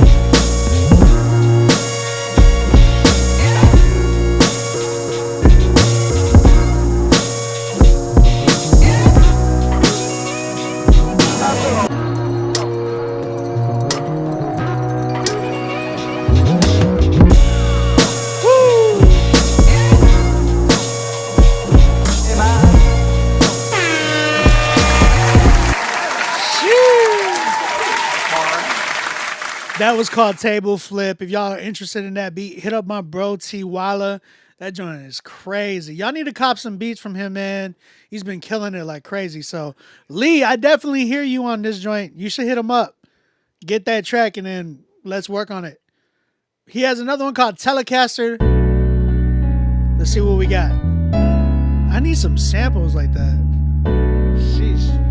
That was called Table Flip. If y'all are interested in that beat, hit up my bro Tiwala. That joint is crazy. Y'all need to cop some beats from him, man. He's been killing it like crazy. So, Lee, I definitely hear you on this joint. You should hit him up. Get that track and then let's work on it. He has another one called Telecaster. Let's see what we got. I need some samples like that. Sheesh.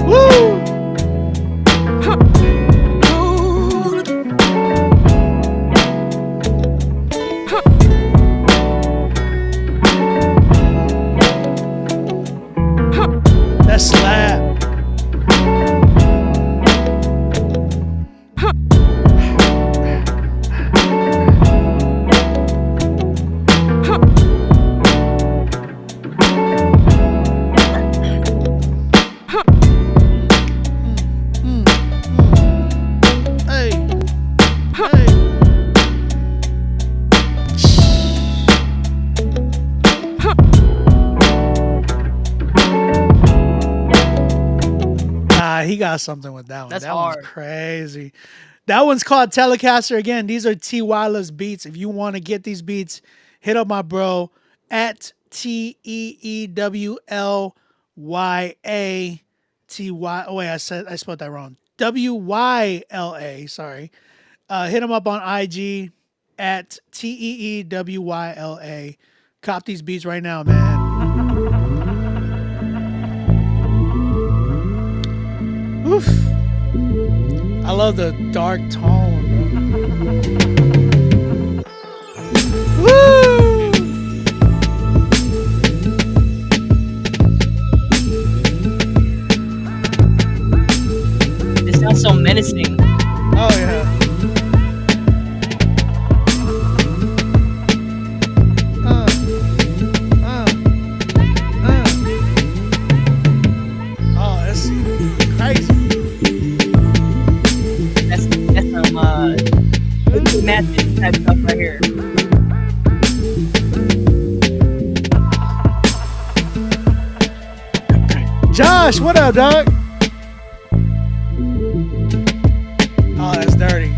Woo! That slap. Hey. Hey. He got something with that one. That's that hard. One's crazy. That one's called Telecaster. Again, these are Tiwala's beats. If you want to get these beats, hit up my bro at TEEWLYA. Oh wait, I spelled that wrong. WYLA. Sorry. Hit him up on IG at TEEWYLA. Cop these beats right now, man. Oof. I love the dark tone. Woo! It sounds so menacing. Oh yeah. Oh, that's crazy. That's some magic type stuff right here. Josh, what up, dog? Oh, that's dirty.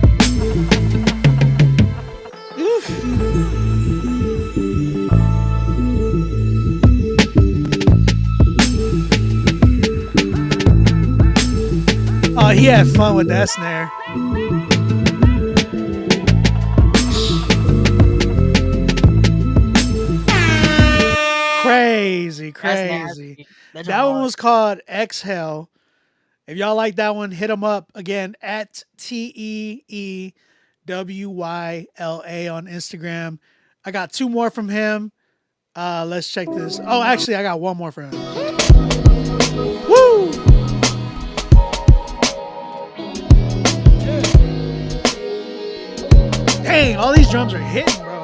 Oof. Oh, he had fun with that snare. Crazy. That one was called Exhale. If y'all like that one, hit him up again at TEEWYLA on Instagram. I got 2 more from him. Let's check this. Oh, actually, I got 1 more from him. Woo! Dang, all these drums are hitting, bro.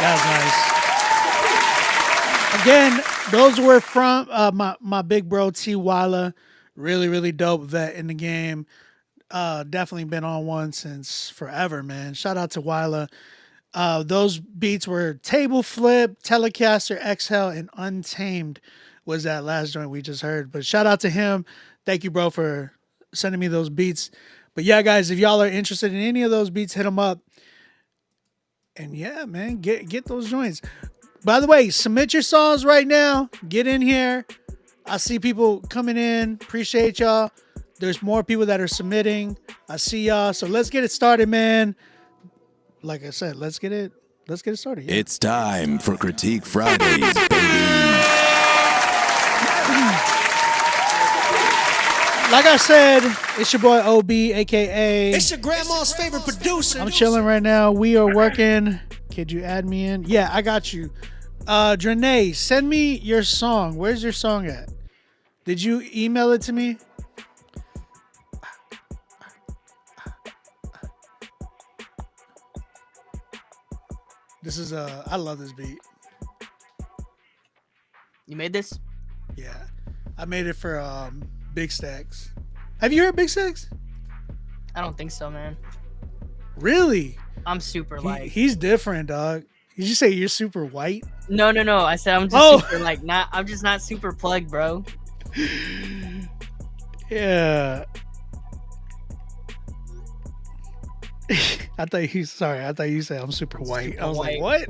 That was nice. Again, those were from my big bro T Walla. Really, really dope vet in the game. Definitely been on one since forever, man. Shout out to Willa. Those beats were Table Flip, Telecaster, Exhale, and Untamed was that last joint we just heard. But shout out to him. Thank you, bro, for sending me those beats. But yeah, guys, if y'all are interested in any of those beats, hit them up. And yeah, man, get those joints. By the way, submit your songs right now. Get in here. I see people coming in. Appreciate y'all. There's more people that are submitting. I see y'all. So let's get it started, man. Like I said, let's get it started. Yeah. It's time for Critique Fridays, baby. Like I said, it's your boy OB, aka It's your grandma's favorite producer. I'm chilling right now. We are working. Could you add me in? Yeah, I got you. Drene, send me your song. Where's your song at? Did you email it to me? This is I love this beat. You made this? Yeah. I made it for Big Stacks. Have you heard Big Stacks? I don't think so, man. Really? I'm super light. He's different, dog. Did you say you're super white? No. I said I'm just super I'm just not super plugged, bro. Yeah. I thought you said I'm super white. I was like, what?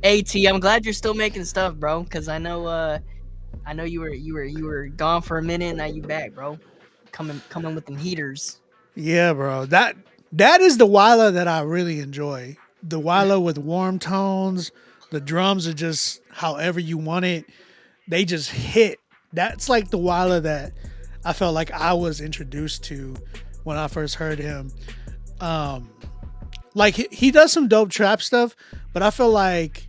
Hey T, I'm glad you're still making stuff, bro. Cause I know you were gone for a minute. Now you back, bro. Coming with them heaters. Yeah, bro. That is the Willa that I really enjoy. The Willa with warm tones. The drums are just however you want it. They just hit. That's like the Willa that I felt like I was introduced to when I first heard him. Like he does some dope trap stuff, but I feel like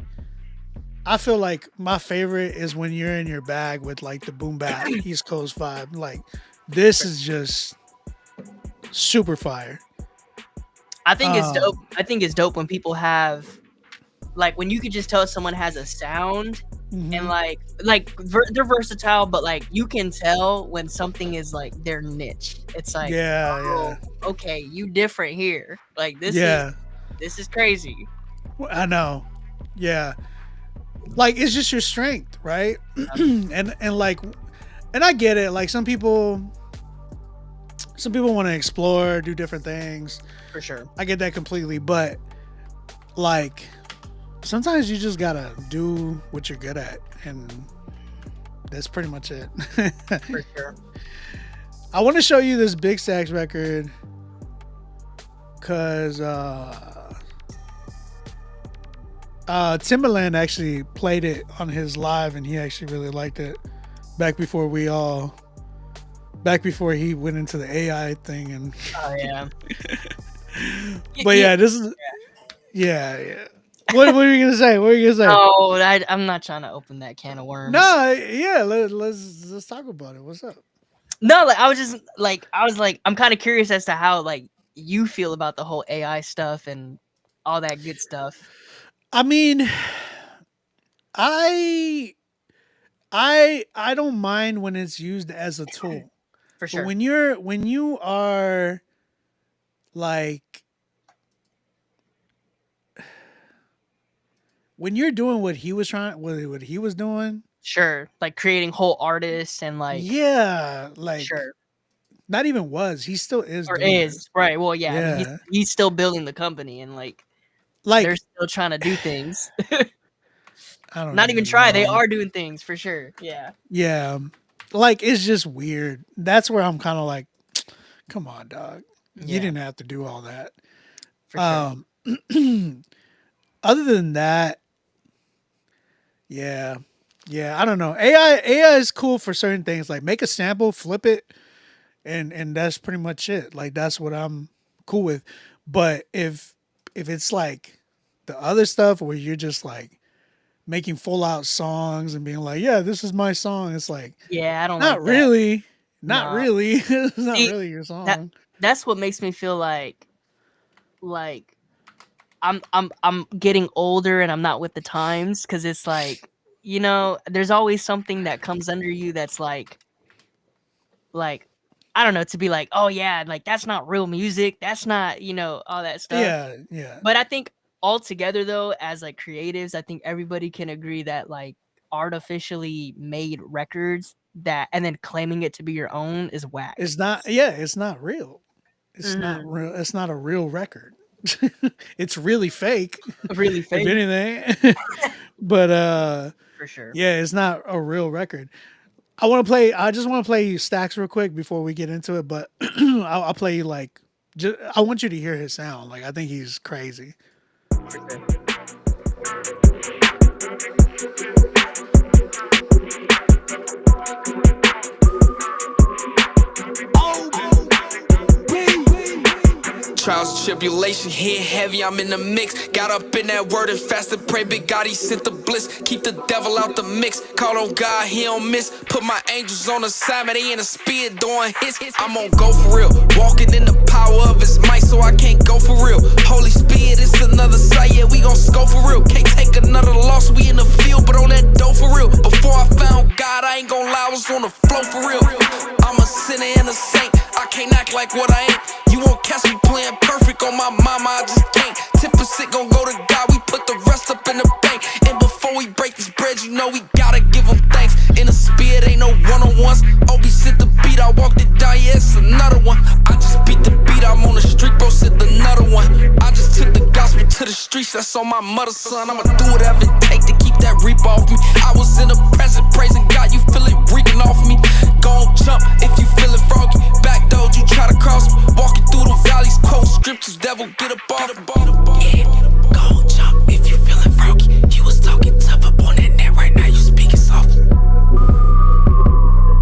my favorite is when you're in your bag with like the boom bap East Coast vibe. Like this is just super fire. I think it's dope. I think it's dope when people have, like, when you could just tell someone has a sound and they're versatile, but like you can tell when something is like their niche. It's like, okay, you different here. Like this is crazy. I know. Yeah. Like it's just your strength, right? and I get it. Like some people want to explore, do different things. For sure. I get that completely, but like sometimes you just gotta do what you're good at, and that's pretty much it. For sure. I want to show you this Big Stacks record because Timbaland actually played it on his live, and he actually really liked it back before he went into the AI thing. And oh yeah. But yeah, this is yeah. What are you gonna say? Oh, I'm not trying to open that can of worms. No, yeah. Let's talk about it. What's up? No, like I was I'm kind of curious as to how like you feel about the whole AI stuff and all that good stuff. I mean, I don't mind when it's used as a tool. For sure. But when you are like when you're doing what he was doing, sure, like creating whole artists and like sure, not even he still is, or doing is it. Right. Well, yeah, I mean, he's still building the company and like they're still trying to do things. I don't not even try. They are doing things for sure. Yeah. Like it's just weird. That's where I'm kind of like, come on, dog. You didn't have to do all that. For sure. Other than that, yeah, I don't know. AI is cool for certain things. Like make a sample, flip it, and that's pretty much it. Like that's what I'm cool with. But if it's like the other stuff where you're just like making full out songs and being like, yeah, this is my song, it's like, yeah, I don't not like really, that. not really. It's not really your song. That's what makes me feel like I'm getting older and I'm not with the times because it's like, there's always something that comes under you that's like I don't know, to be like, oh yeah, like that's not real music, that's not, all that stuff. Yeah. But I think altogether though, as like creatives, I think everybody can agree that like artificially made records that and then claiming it to be your own is whack. It's not. Yeah, it's not real. It's not Mhm. real. It's not a real record. It's really fake, Really if fake anything. But for sure. yeah, it's not a real record. I just want to play Stacks real quick before we get into it. But I'll play like. I want you to hear his sound. Like I think he's crazy. For sure. Trials and tribulation, hit heavy, I'm in the mix. Got up in that word and fasted, pray, big God, he sent the bliss. Keep the devil out the mix, call on God, he don't miss. Put my angels on assignment, they in a speed doing hits. I'm on go for real, walking in the power of his might, so I can't go for real. Holy Spirit, it's another sight, yeah, we gon' scope for real. Can't take another loss, we in the field, but on that dough for real. Before I found God, I ain't gon' lie, I was on the flow for real. I'm a sinner and a saint, I can't act like what I ain't. You won't catch me playing perfect on my mama, I just can't. 10% gon' go to God, we put the rest up in the bank. And before we break this bread, you know we gotta give him thanks. In the spirit, ain't no one-on-ones. Obi sent the beat, I walked it down, yeah, it's another one. I just beat the beat, I'm on the street, bro, said another one. I just took the gospel to the streets, that's on my mother's son. I'ma do whatever it take to keep that reap off me. I was in the present, praising God, you feel it reeking off me. Gon' jump if you feelin' froggy. Back door, you try to cross me. Walking through the valleys, quote scriptures, devil, get up off. Yeah, gon' jump if you feelin' froggy. You was talking tough up on that net, right now you speaking soft.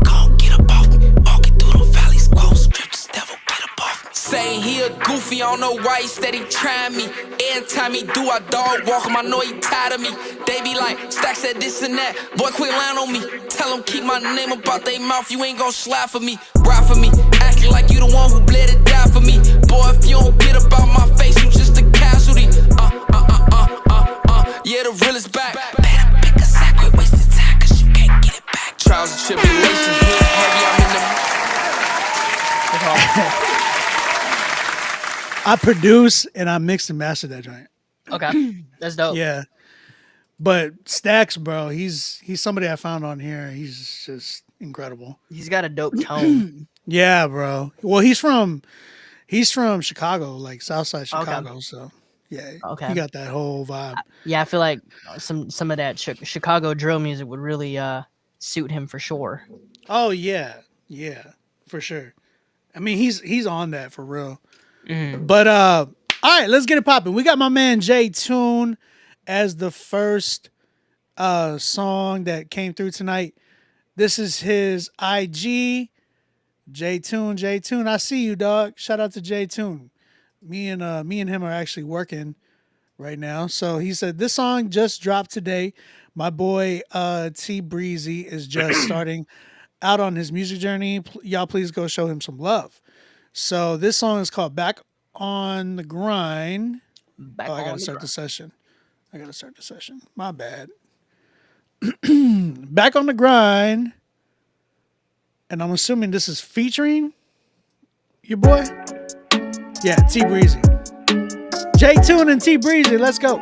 Gon' get up off me. Walking through the valleys, quote scriptures, devil, get up off me. Saying he a goofy, I don't know why he steady trying me. Every time he do, I dog walk him, I know he tired of me. They be like, Stack said this and that, boy quit lying on me. Tell him keep my name about they mouth, you ain't gon' slide for me. Ride for me, acting like you the one who bled and died for me. Boy, if you don't get about my face, you just a casualty. Yeah, the real is back. Better pick a sack, quit wasting time, cause you can't get it back. Trials and tribulations, hit heavy, I'm in the... I produce and I mixed and mastered that joint. Okay, that's dope. Yeah. But Stacks, bro, he's somebody I found on here. He's just incredible. He's got a dope tone. Yeah, bro. Well, he's from Chicago, like Southside Chicago. Okay. So yeah, Okay. he got that whole vibe. Yeah, I feel like some of that Chicago drill music would really suit him for sure. Oh yeah, for sure. I mean, he's on that for real. Mm-hmm. But all right, let's get it popping. We got my man J Tune as the first song that came through tonight. This is his IG. J Tune. I see you, dog. Shout out to J Tune. Me and him are actually working right now. So he said this song just dropped today. My boy T Breezy is just starting out on his music journey. Y'all please go show him some love. So this song is called Back on the Grind. I gotta start the session. My bad. Back on the Grind. And I'm assuming this is featuring your boy? Yeah, T Breezy. J Tune and T Breezy, let's go.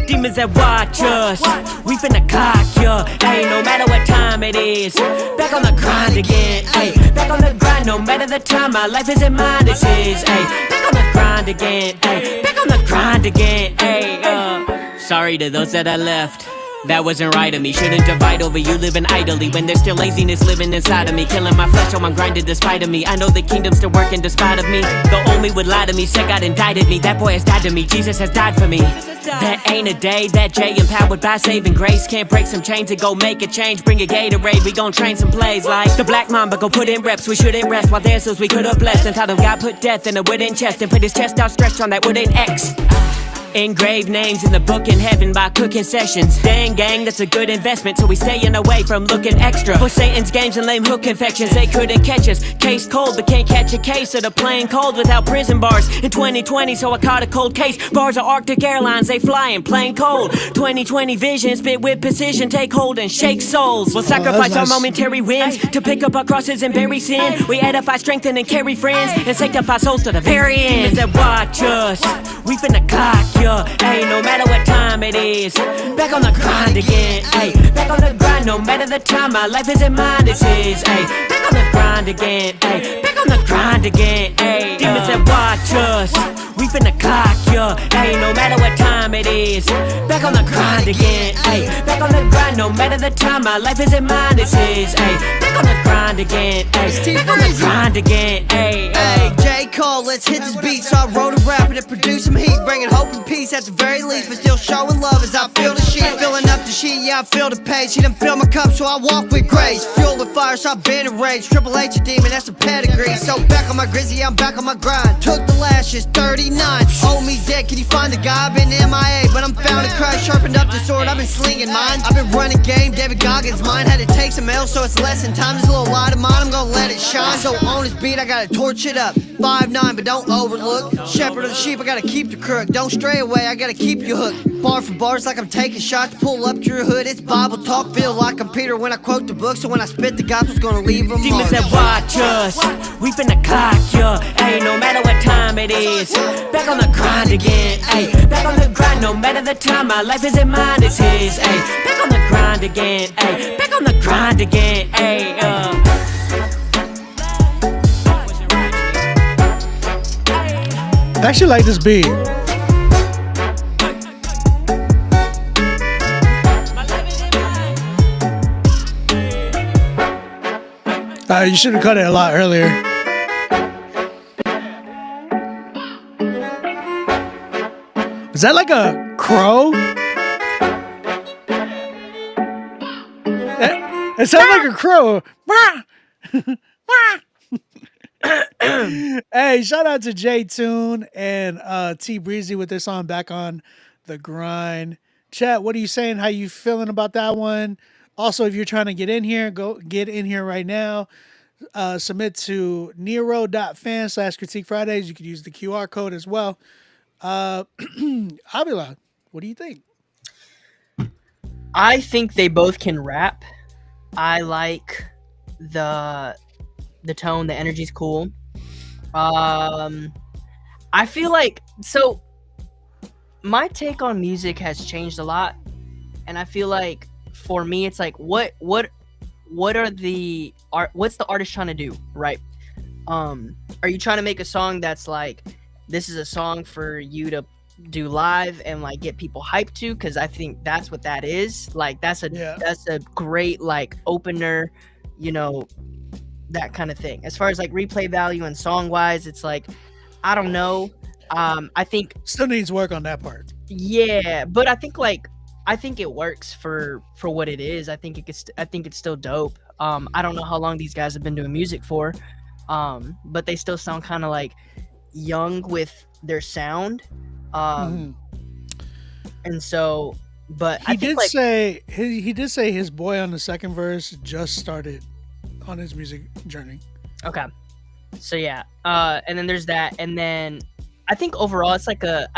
Demons that watch us, we finna cock ya. Hey, no matter what time it is, back on the grind again. Hey, back on the grind, no matter the time. My life isn't mine, it's his. Hey, back on the grind again. Hey, back on the grind again. Hey, sorry to those that I left. That wasn't right of me. Shouldn't divide over you living idly when there's still laziness living inside of me, killing my flesh on my grind despite of me. I know the kingdom's still working despite of me. The old me would lie to me, said God indicted me. That boy has died to me, Jesus has died for me. There ain't a day that Jay empowered by saving grace can't break some chains and go make a change. Bring a Gatorade, we gon' train some plays like the Black Mamba. Go put in reps, we shouldn't rest while there's those we could've blessed. And thought of God put death in a wooden chest and put his chest out stretched on that wooden X. Engraved names in the book in heaven by cooking sessions. Dang gang, that's a good investment, so we staying away from looking extra. For Satan's games and lame hook confections, they couldn't catch us. Case cold, but can't catch a case of the plain cold without prison bars. In 2020, so I caught a cold case. Bars are Arctic Airlines, they flying plain cold. 2020 vision, spit with precision, take hold and shake souls. We'll sacrifice our nice. momentary wins to pick up our crosses and bury sin. We edify, strengthen, and carry friends and sanctify souls to the very end. Demons that watch us, we finna clock ya. Hey, no matter what time it is, back on the grind again. Hey, back on the grind, no matter the time. My life isn't mine, it's his. Hey, back on the grind again. Hey, back on the grind again. Hey, demons that watch us, we finna clock ya. Hey, no matter what time it is, back on the grind again. Hey, back on the grind, no matter the time. My life isn't mine, it's his. Hey, back on the grind again. Hey, back on the grind again. Hey, Hey, J. Cole, let's hit this beat. So I wrote a rap and it produced some heat, bringing hope and peace at the very least, but still showing love as I feel the sheet. Filling up the sheet, yeah, I feel the page. She done fill my cup, so I walk with grace. Fuel with fire, so I've been enraged. Triple H a demon, that's a pedigree. So back on my grizzy, yeah, I'm back on my grind. Took the lashes, 39. Oh, me dead, can you find the guy? I've been MIA, but I'm found in Christ. Sharpened up the sword, I've been slinging mine. I've been running game, David Goggins mine. Had to take some L, so it's less than time. This little light of mine, I'm gonna let it shine. So on this beat, I gotta torch it up. 5'9", but don't overlook. Shepherd of the sheep, I gotta keep the crook. Don't stray away, I gotta keep you hooked. Bar for bars like I'm taking shots. Pull up to your hood, it's Bible talk. Feel like I'm Peter when I quote the book. So when I spit the gospel's gonna leave them demons that watch us, we finna clock ya. Hey, no matter what time it is, back on the grind again. Hey, back on the grind, no matter the time. My life isn't mine, it's his. Hey, back on the grind again. Hey, back on the grind again. Hey, I actually like this beat. You should have cut it a lot earlier. Is that like a crow? It sounds like a crow. Hey, shout out to J Tune and T Breezy with their song Back on the Grind. Chat, what are you saying? How you feeling about that one? Also, if you're trying to get in here, go get in here right now. Submit to Nero.fan/CritiqueFridays. You could use the QR code as well. Avila, what do you think? I think they both can rap. I like the tone, the energy's cool. I feel like, so my take on music has changed a lot, and I feel like for me it's like what's the artist trying to do, right? Are you trying to make a song that's like, this is a song for you to do live and like get people hyped to? Because I think that's what that is. Like that's a great like opener, you know, that kind of thing. As far as like replay value and song wise, it's like, I don't know. I think still needs work on that part. Yeah, but I think it works for what it is. I think it's still dope. I don't know how long these guys have been doing music for, but they still sound kind of like young with their sound. And so, but he did say his boy on the second verse just started on his music journey. Okay, so yeah, and then there's that, and then I think overall it's like a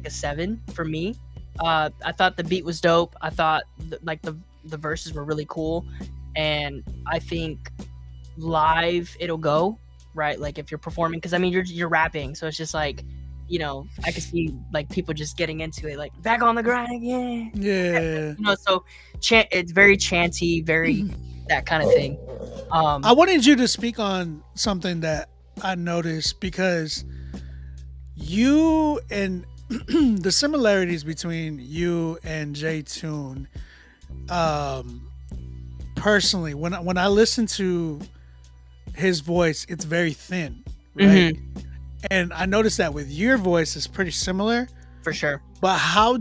7 for me. I thought the beat was dope. I thought the verses were really cool, and I think live it'll go right. Like if you're performing, because I mean you're rapping, so it's just like, you know, I could see like people just getting into it, like back on the grind again. Yeah. You know, so it's very chanty, very that kind of thing. I wanted you to speak on something that I noticed, because you and the similarities between you and J Tune, personally, when I listen to his voice, it's very thin, right? Mm-hmm. And I noticed that with your voice is pretty similar. For sure. But how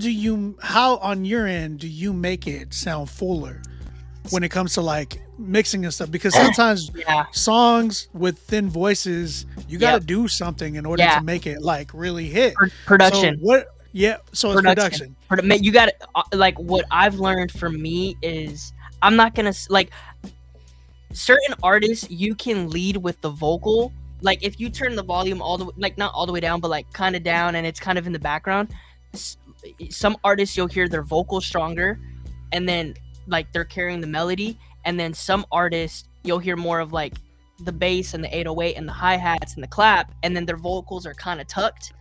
on your end do you make it sound fuller when it comes to like mixing and stuff? Because sometimes songs with thin voices, you got to do something in order to make it like really hit. Production. So Yeah, so it's production. You got like what I've learned from me is I'm not gonna like certain artists. You can lead with the vocal. Like if you turn the volume all the like not all the way down, but like kind of down, and it's kind of in the background. Some artists you'll hear their vocal stronger, and then like they're carrying the melody, and then some artists you'll hear more of like the bass and the 808 and the hi-hats and the clap, and then their vocals are kind of tucked.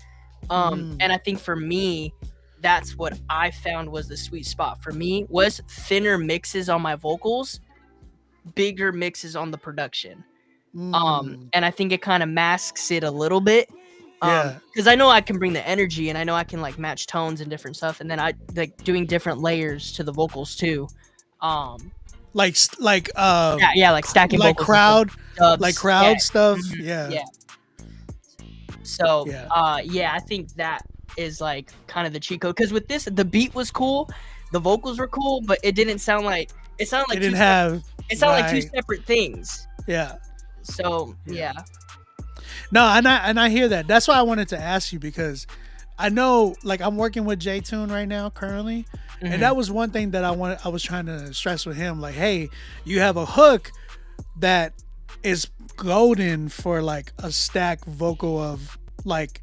And I think for me, that's what I found was the sweet spot for me was thinner mixes on my vocals, bigger mixes on the production. And I think it kind of masks it a little bit. Because I know I can bring the energy, and I know I can like match tones and different stuff, and then I like doing different layers to the vocals too. Like like stacking like vocals crowd, dubs. like crowd stuff. Mhm. Yeah. So I think that is like kind of the cheat code. Because with this, the beat was cool, the vocals were cool, but it didn't sound like it sounded like It didn't have. it sounded like two separate things. Yeah. So yeah. No, and I hear that. That's why I wanted to ask you, because I know, like, I'm working with J-Tune right now currently, and that was one thing that I was trying to stress with him. Like, hey, you have a hook that is golden for like a stack vocal of like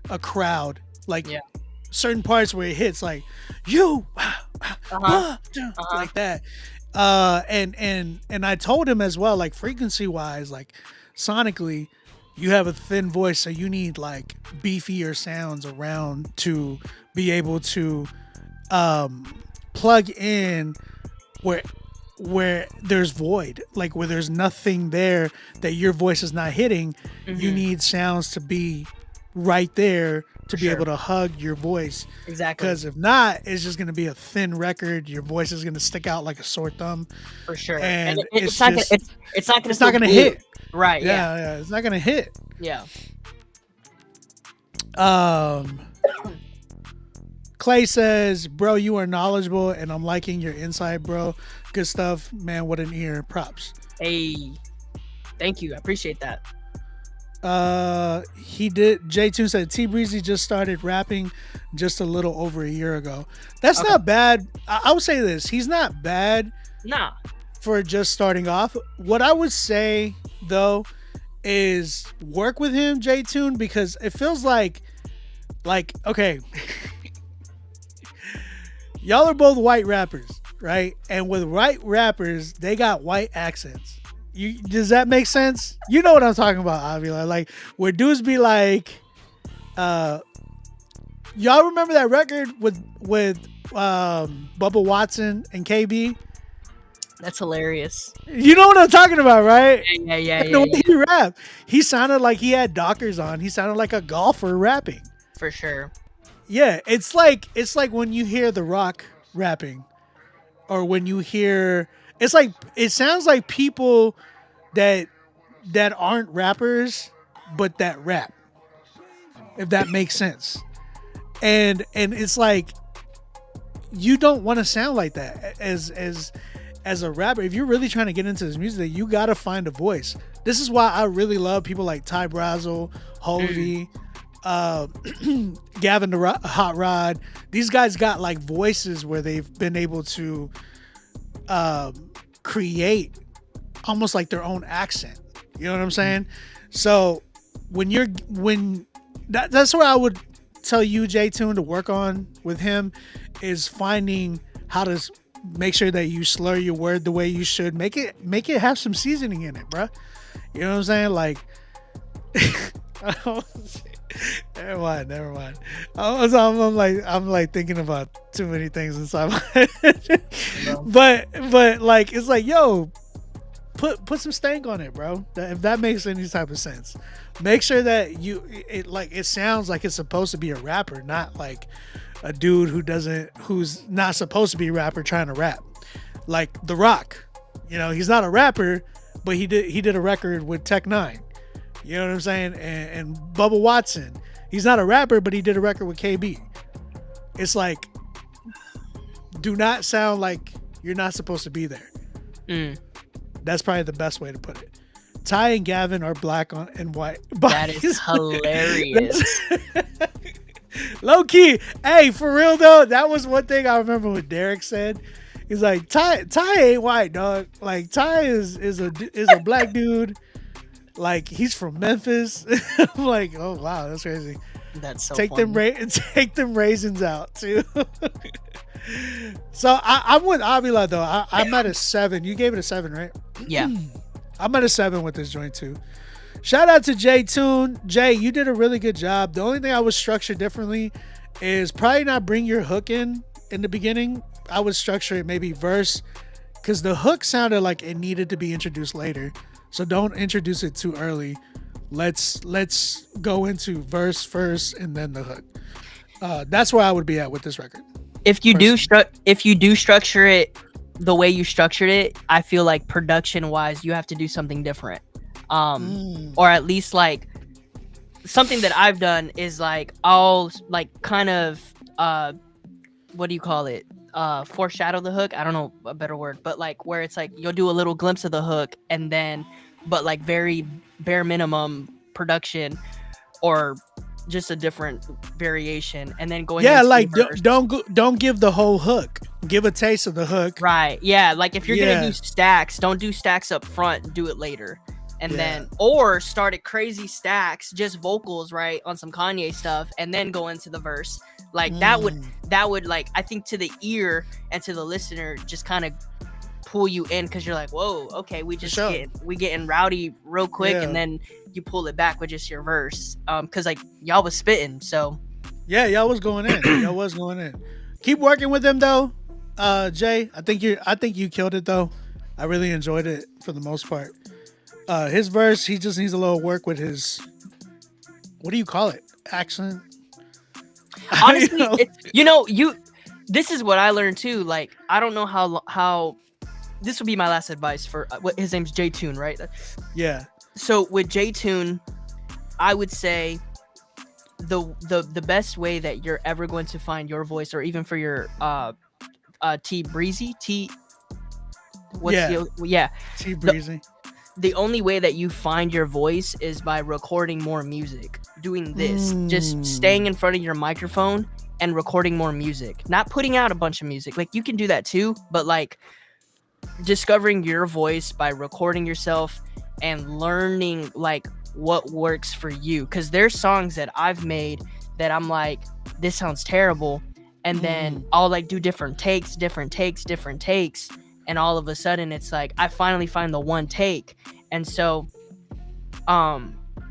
a crowd, like certain parts where it hits like you like that. And I told him as well, like frequency wise, like sonically, you have a thin voice, so you need like beefier sounds around to be able to plug in where there's void, like where there's nothing there that your voice is not hitting. You need sounds to be right there to be able to hug your voice. Exactly. Because if not, it's just going to be a thin record. Your voice is going to stick out like a sore thumb. For sure. And it's not gonna hit. Right. Yeah. It's not going to hit. Yeah. Clay says, bro, you are knowledgeable and I'm liking your insight, bro. Good stuff, man. What an ear. Props. Hey, thank you. I appreciate that. J-Tune said T Breezy just started rapping just a little over a year ago. That's not bad. I would say this. He's not bad. Nah. For just starting off. What I would say though is work with him, J-Tune, because it feels like okay. Y'all are both white rappers, right? And with white rappers, they got white accents. Does that make sense? You know what I'm talking about, Avila. Like where dudes be like, y'all remember that record with Bubba Watson and KB? That's hilarious. You know what I'm talking about, right? Yeah. The way he rap, he sounded like he had Dockers on. He sounded like a golfer rapping. For sure. Yeah, it's like when you hear The Rock rapping, or when you hear, it's like it sounds like people that aren't rappers but that rap, if that makes sense. And it's like you don't want to sound like that as a rapper. If you're really trying to get into this music, you gotta find a voice. This is why I really love people like Ty Brazzle, Hovey, Gavin the Hot Rod. These guys got like voices where they've been able to create almost like their own accent. You know what I'm saying? So that's what I would tell you, J-Tune, to work on with him, is finding how to make sure that you slur your word the way you should. Make it have some seasoning in it, bruh. You know what I'm saying? Like, never mind. I'm like thinking about too many things inside my head. But like, it's like, yo, put some stank on it, bro. If that makes any type of sense, make sure that it sounds like it's supposed to be a rapper, not like a dude who's not supposed to be a rapper trying to rap. Like The Rock, you know, he's not a rapper, but he did a record with Tech Nine. You know what I'm saying? And Bubba Watson, he's not a rapper, but he did a record with KB. It's like, do not sound like you're not supposed to be there. That's probably the best way to put it. Ty and Gavin are black and white. That is hilarious. Low key. Hey, for real though, that was one thing I remember what Derek said. He's like, Ty ain't white, dog. Like Ty is a black dude. Like he's from Memphis. I'm like, oh wow, that's crazy. That's so Take funny. take them raisins out too. So I'm with Avila though. I'm at a 7. You gave it a 7, right? Yeah. I'm at a 7 with this joint too. Shout out to Jay Toon. Jay, you did a really good job. The only thing I would structure differently is probably not bring your hook in the beginning. I would structure it maybe verse, because the hook sounded like it needed to be introduced later. So don't introduce it too early. Let's go into verse first and then the hook. That's where I would be at with this record. If you do structure it the way you structured it, I feel like production wise you have to do something different. Or at least like something that I've done is like I'll like kind of what do you call it? Foreshadow the hook. I don't know a better word, but like where it's like you'll do a little glimpse of the hook and then but like very bare minimum production or just a different variation and then going into like the verse. don't give the whole hook. Give a taste of the hook. Right. Yeah, like if you're gonna do stacks, don't do stacks up front, do it later. And then or start at crazy stacks, just vocals, right, on some Kanye stuff, and then go into the verse. Like that would like I think to the ear and to the listener just kind of pull you in because you're like, whoa, okay, we getting rowdy real quick, and then you pull it back with just your verse. Because like y'all was spitting, so y'all was going in. Keep working with them though, Jay. I think you killed it though. I really enjoyed it for the most part. His verse, he just needs a little work with his, what do you call it? Accent. Honestly, this is what I learned too. Like, I don't know how this would be my last advice for his name's J Tune, right? Yeah. So with J Tune, I would say the best way that you're ever going to find your voice, or even for your T Breezy T Breezy. The only way that you find your voice is by recording more music. Doing this, just staying in front of your microphone and recording more music. Not putting out a bunch of music. Like you can do that too, but like discovering your voice by recording yourself and learning like what works for you. Because there's songs that I've made that I'm like, this sounds terrible, and then I'll like do different takes, and all of a sudden it's like I finally find the one take. And so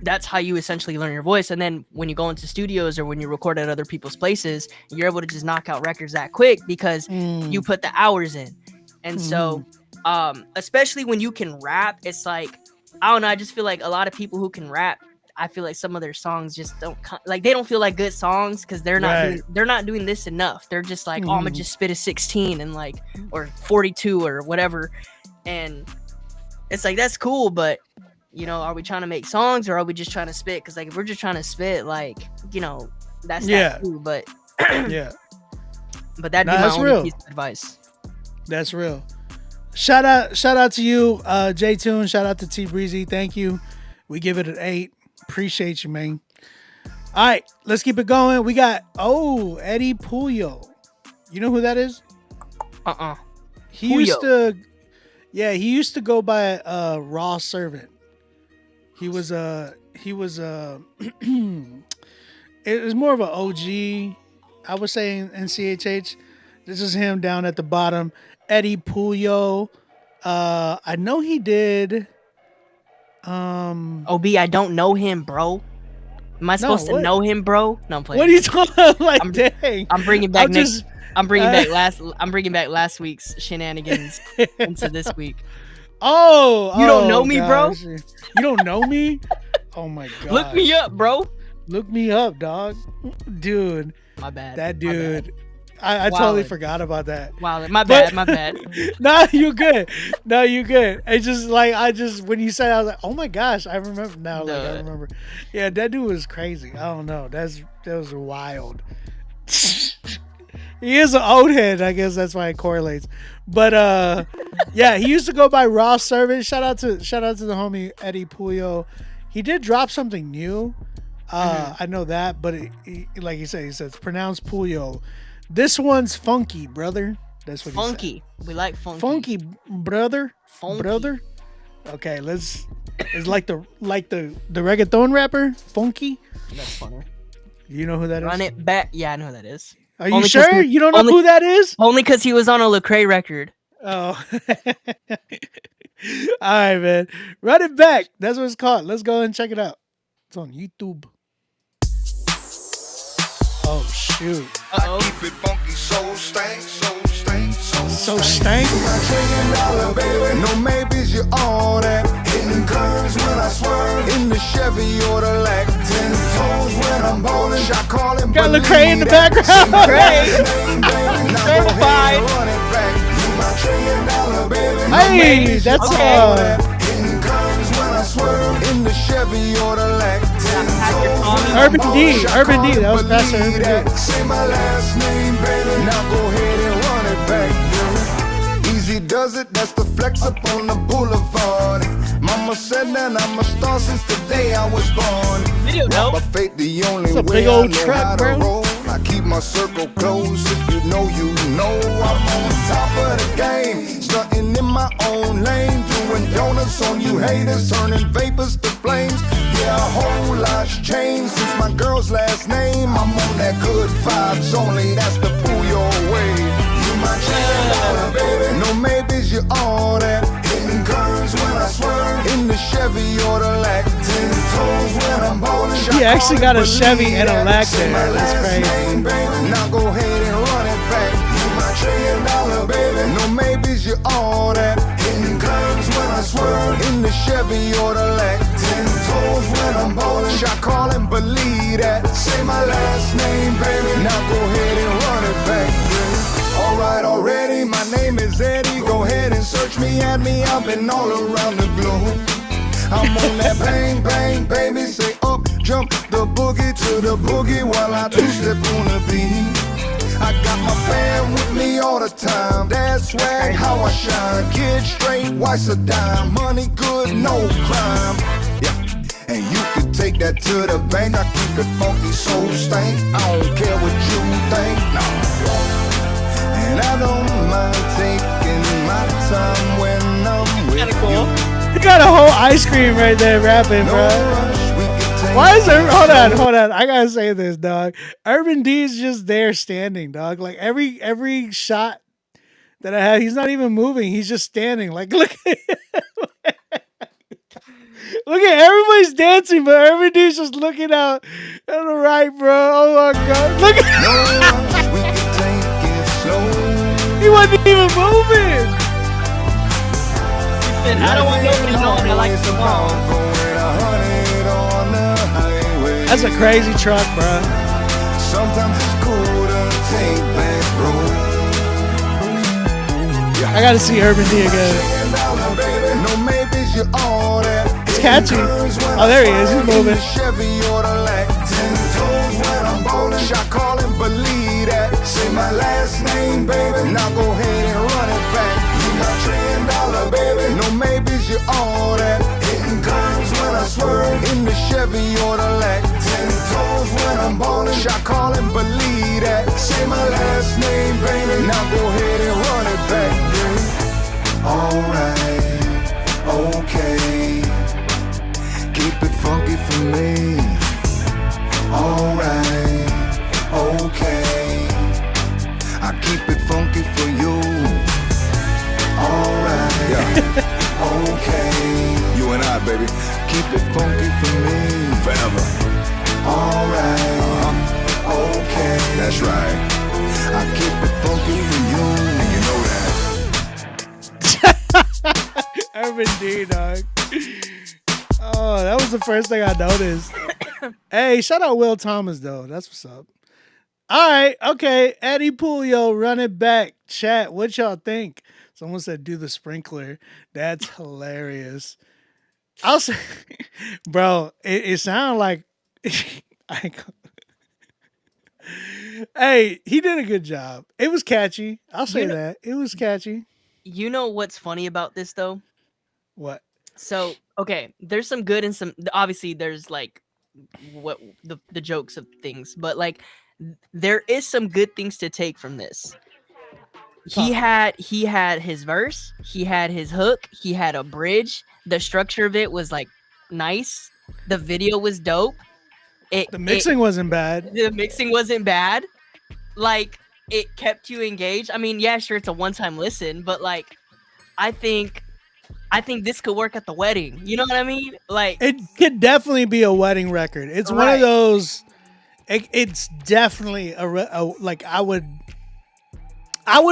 that's how you essentially learn your voice. And then when you go into studios or when you record at other people's places, you're able to just knock out records that quick because you put the hours in. And so especially when you can rap, it's like, I don't know, I just feel like a lot of people who can rap, I feel like some of their songs just don't like, they don't feel like good songs because they're not doing this enough. They're just like, oh, I'm gonna just spit a 16 and like, or 42 or whatever. And it's like, that's cool, but you know, are we trying to make songs or are we just trying to spit? Because like if we're just trying to spit, like, you know, that's not cool. But but that'd be my only piece of advice. That's real. Shout out to you, J Tune. Shout out to T Breezy. Thank you. We give it an 8. Appreciate you, man. All right, let's keep it going. We got Eddie Puyo. You know who that is? He Puyo. used to go by Raw Servant. It was more of an OG, I would say, in CHH. This is him down at the bottom. Eddie Puyo. I know he did. OB, I don't know him, bro. Am I supposed to know him, bro? No, I'm playing. What are you talking about? Like, dang. I'm bringing back I'm bringing back last week's shenanigans into this week. You don't know me, bro? You don't know me? Oh my god. Look me up, bro. Look me up, dog. Dude. My bad. That dude. I totally forgot about that. Wow, my bad. No, you good. It's just like when you said, I was like, oh my gosh, I remember now. Like I remember. Yeah, that dude was crazy. I don't know. That was wild. He is an old head. I guess that's why it correlates. But yeah, he used to go by Raw Servant. Shout out to the homie Eddie Puyo. He did drop something new. I know that, but like you said, he says pronounced Puyo. This one's funky, brother. That's what Funky. We like he said. funky. Funky, brother. Funky. Brother. Okay, let's. It's like the reggaeton rapper, Funky. That's funny. You know who that is? Run it back. Yeah, I know who that is. Are you Only 'cause sure? he- You don't know only- who that is? Only because he was on a Lecrae record. Oh. All right, man. Run it back. That's what it's called. Let's go and check it out. It's on YouTube. Oh shoot. Uh-oh. Keep it funky, so stank, so stank, So stank. $1 baby. No maybes, you all that. Hitting curves when I swerve. In the Chevy or the Lac. 10 toes when I'm bowling. Shot calling. Got Lecrae in the background. Certified. Hey, that's Hitting curves when I swerve. In the Chevy or the Lac. 10 toes when I'm Urban D. Urban D. That was Pastor Urban D. Say my last name, baby. Now go ahead and run it back, baby. Easy does it, that's the flex up on the boulevard. Mama said that I'm a star since the day I was born. Video dope. My faith the only It's a way big old I know truck, how to bro. roll. I keep my circle close. If you know, you know. I'm on top of the game. Stunting in my own lane. Doing donuts on you haters. Turning vapors to flames. Yeah, a whole lot's changed since my girl's last name. I'm on that good vibes only. That's the pull your way. You my $1 baby. No maybes, you all that. Hitting curves when I swerve. In the Chevy or the Lac. 10 toes when I'm bowling. He actually got a Chevy and a Lac there. That's crazy. Now go ahead and run it back. You my $1 baby. No maybes, you all that. Hitting curves when I swerve. In the Chevy or the Lac. 10 toes when I'm bowling. Shot calling, believe that. Say my last name, baby. Now go ahead and run it back, baby. Alright, already, my name is Eddie. Go ahead and search me, add me. I've been all around the globe. I'm on that bang, bang, baby. Say up, jump the boogie to the boogie while I two-step on the beat. I got my fam with me all the time. That's swag, how I shine. Kids straight, white's a dime. Money good, no crime. Yeah, and you can take that to the bank. I keep it funky, so stank. I don't care what you think, no. And I don't mind taking my time when I'm with Kinda cool. you. He got a whole ice cream right there rapping, No bro. rush, we can take Why is there? Hold on. I gotta say this, dog. Urban D is just there standing, dog. Like every shot that I have, he's not even moving. He's just standing. Like look at look at everybody's dancing, but Urban D's just looking out on the right, bro. Oh my god, look at No rush, we can take it slow. he wasn't even moving. I don't want nobody knowing I like the song. That's a crazy truck, bro. Sometimes it's cool to take back road. I gotta see Urban D again. No maybes, you all that. It's catchy. Oh, there he is. He's moving. Chevy or the Lac. 10 toes when I'm bowling. Shot calling, believe that. Say my last name, baby. Now go ahead and run it back. You my $1 baby. No maybes, you all that. Hitting curves when I swerve. In the Chevy or the Lac. 10 toes when I'm bowling. Shot calling, believe that. Say my last name, baby. Now go ahead and run it back, baby. Alright, okay. Keep it funky for me. Alright, okay. I keep it funky for you. Alright, okay. You and I, baby. Keep it funky for me. Forever. Alright, okay. That's right. I keep it funky for you. And you know that. Urban D, dog. Oh, that was the first thing I noticed. Hey, shout out Will Thomas, though. That's what's up. All right, okay. Eddie Pulio, run it back. Chat, what y'all think? Someone said do the sprinkler. That's hilarious. I'll say, bro, it sounded like. Hey, he did a good job. It was catchy. I'll say that. It was catchy. You know what's funny about this though? What? So, okay, there's some good and some obviously there's like what the jokes of things, but like there is some good things to take from this. He had his verse, he had his hook, he had a bridge. The structure of it was like nice. The video was dope. The mixing wasn't bad. The mixing wasn't bad. Like it kept you engaged. I mean, yeah, sure, it's a one-time listen, but like I think this could work at the wedding. You know what I mean? Like it could definitely be a wedding record. It's one of those. It's definitely like I would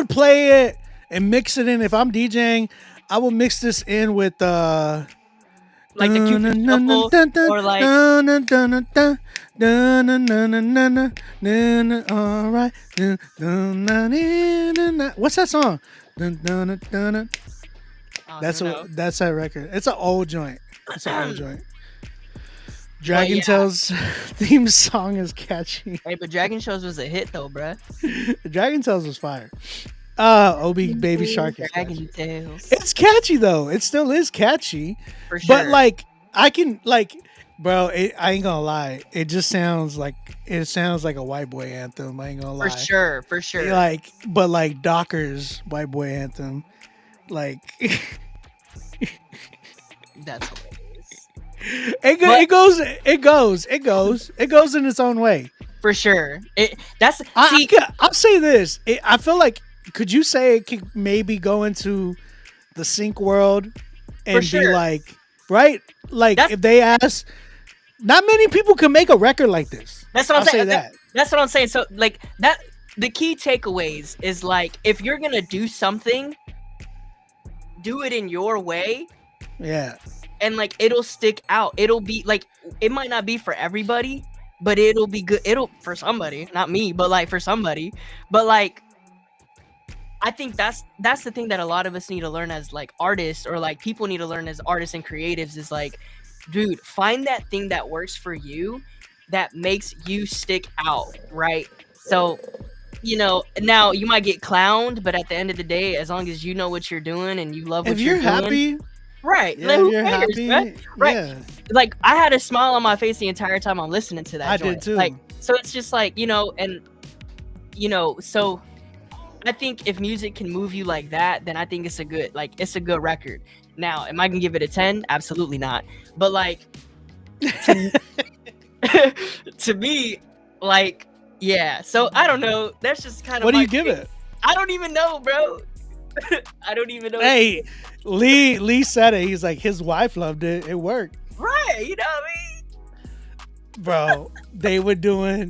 play it and mix it in if I'm DJing. I will mix this in with like the Cupid Shuffle or like all right. What's that song? That's that record. It's an old joint. Dragon Tales theme song is catchy. Hey, but Dragon Tales was a hit though, bruh. Dragon Tales was fire. Obi Baby Shark is Dragon Tales. It's catchy though. It still is catchy. For sure. But like I can like, bro. I ain't gonna lie. It just sounds like a white boy anthem. I ain't gonna lie. For sure. Like, but like Docker's white boy anthem. Like, that's hilarious. It goes in its own way. For sure. I'll say this. I feel like, could you say it could maybe go into the sync world and be like, right? Like if they ask, not many people can make a record like this. That's what I'm saying. That. That's what I'm saying. So like that, the key takeaways is like, if you're going to do something, do it in your way. Yeah. And like, it'll stick out. It'll be like, it might not be for everybody, but it'll be good. It'll for somebody, not me, but like for somebody. But like, I think that's the thing that a lot of us need to learn as like artists, or like people need to learn as artists and creatives, is like, dude, find that thing that works for you, that makes you stick out, right? So, you know, now you might get clowned, but at the end of the day, as long as you know what you're doing and you love what you're doing, happy, right? Yeah, like, who you're cares, happy, right? Yeah. Like I had a smile on my face the entire time I'm listening to that. I joint. did too. Like, so it's just like, you know, and you know, so I think if music can move you like that, then I think it's a good record. Now, am I gonna give it a 10? Absolutely not. But like, to me, like, yeah. So I don't know. That's just kind of what do you give it? I don't even know, bro. I don't even know. Hey, Lee said it. He's like, his wife loved it. It worked. Right. You know what I mean? Bro,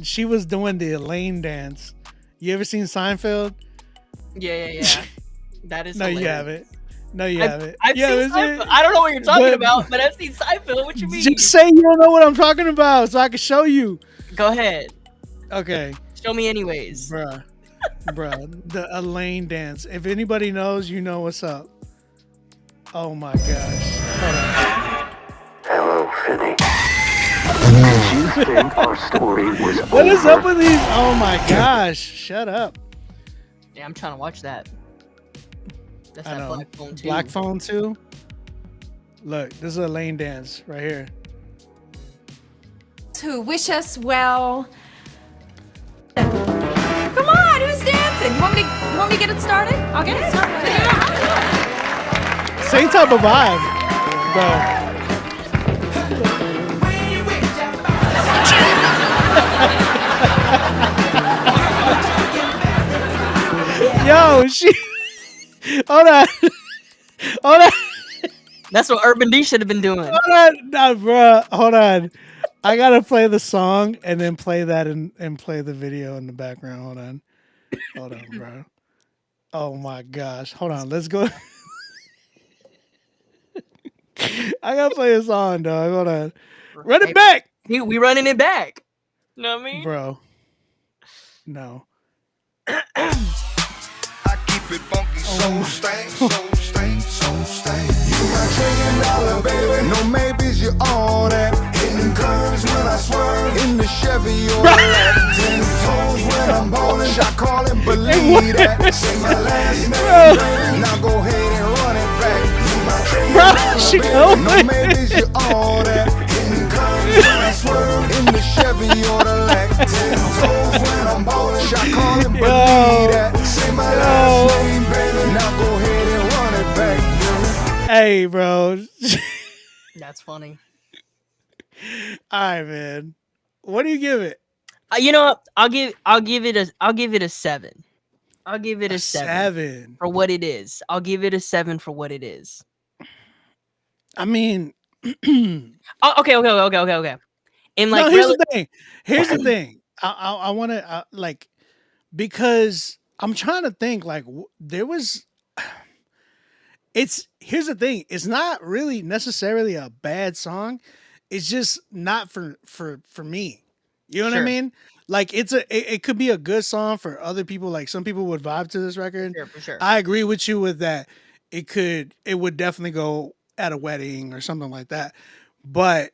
she was doing the Elaine dance. You ever seen Seinfeld? Yeah. That is No, hilarious. you haven't. No, you haven't. I've seen Seinfeld. I don't know what you're talking about, but I've seen Seinfeld. What you mean? Just say you don't know what I'm talking about so I can show you. Go ahead. Okay. Show me anyways. Bruh, the Elaine dance. If anybody knows, you know what's up. Oh my gosh. Hold on. Hello, Finny. Did you think our story was What is up with these? Oh my gosh. Shut up. Yeah, I'm trying to watch that. That's I that know. Black Phone 2. Black Phone 2? Look, this is a Elaine dance right here. Who wish us well. Come on, who's dancing? You want me to get it started? I'll get it started. Same type of vibe, bro. Yo, hold on. That's what Urban D should have been doing. Hold on, nah, bro. Hold on. I gotta play the song and then play that and play the video in the background. Hold on, bro. Oh my gosh. Hold on. Let's go. I gotta play a song, dog. Hold on. Run it back. We running it back. You know what I mean? Bro. No. I keep it funky, so stay. You my $1 trillion, baby. No maybes, you all that. Hitting curves when I swerve in the Chevy or that. 10 toes when I'm bowling. Shot calling, believe that. Say my last name, baby. Now go ahead and run it back. You my $1 trillion, baby. No maybes, you all that. Hitting curves when I swerve believe that. Say my last name, baby. Now go ahead and run it back, baby. Hey, bro. That's funny. All right, man. What do you give it? You know what? I'll give it a 7. I'll give it a 7 for what it is. I'll give it a 7 for what it is. I mean, oh, okay. And like, no, here's the thing. I want to like, because I'm trying to think like there was. Here's the thing. It's not really necessarily a bad song. It's just not for me. You know what I mean? Like it could be a good song for other people. Like some people would vibe to this record. For sure. I agree with you with that. It would definitely go at a wedding or something like that. But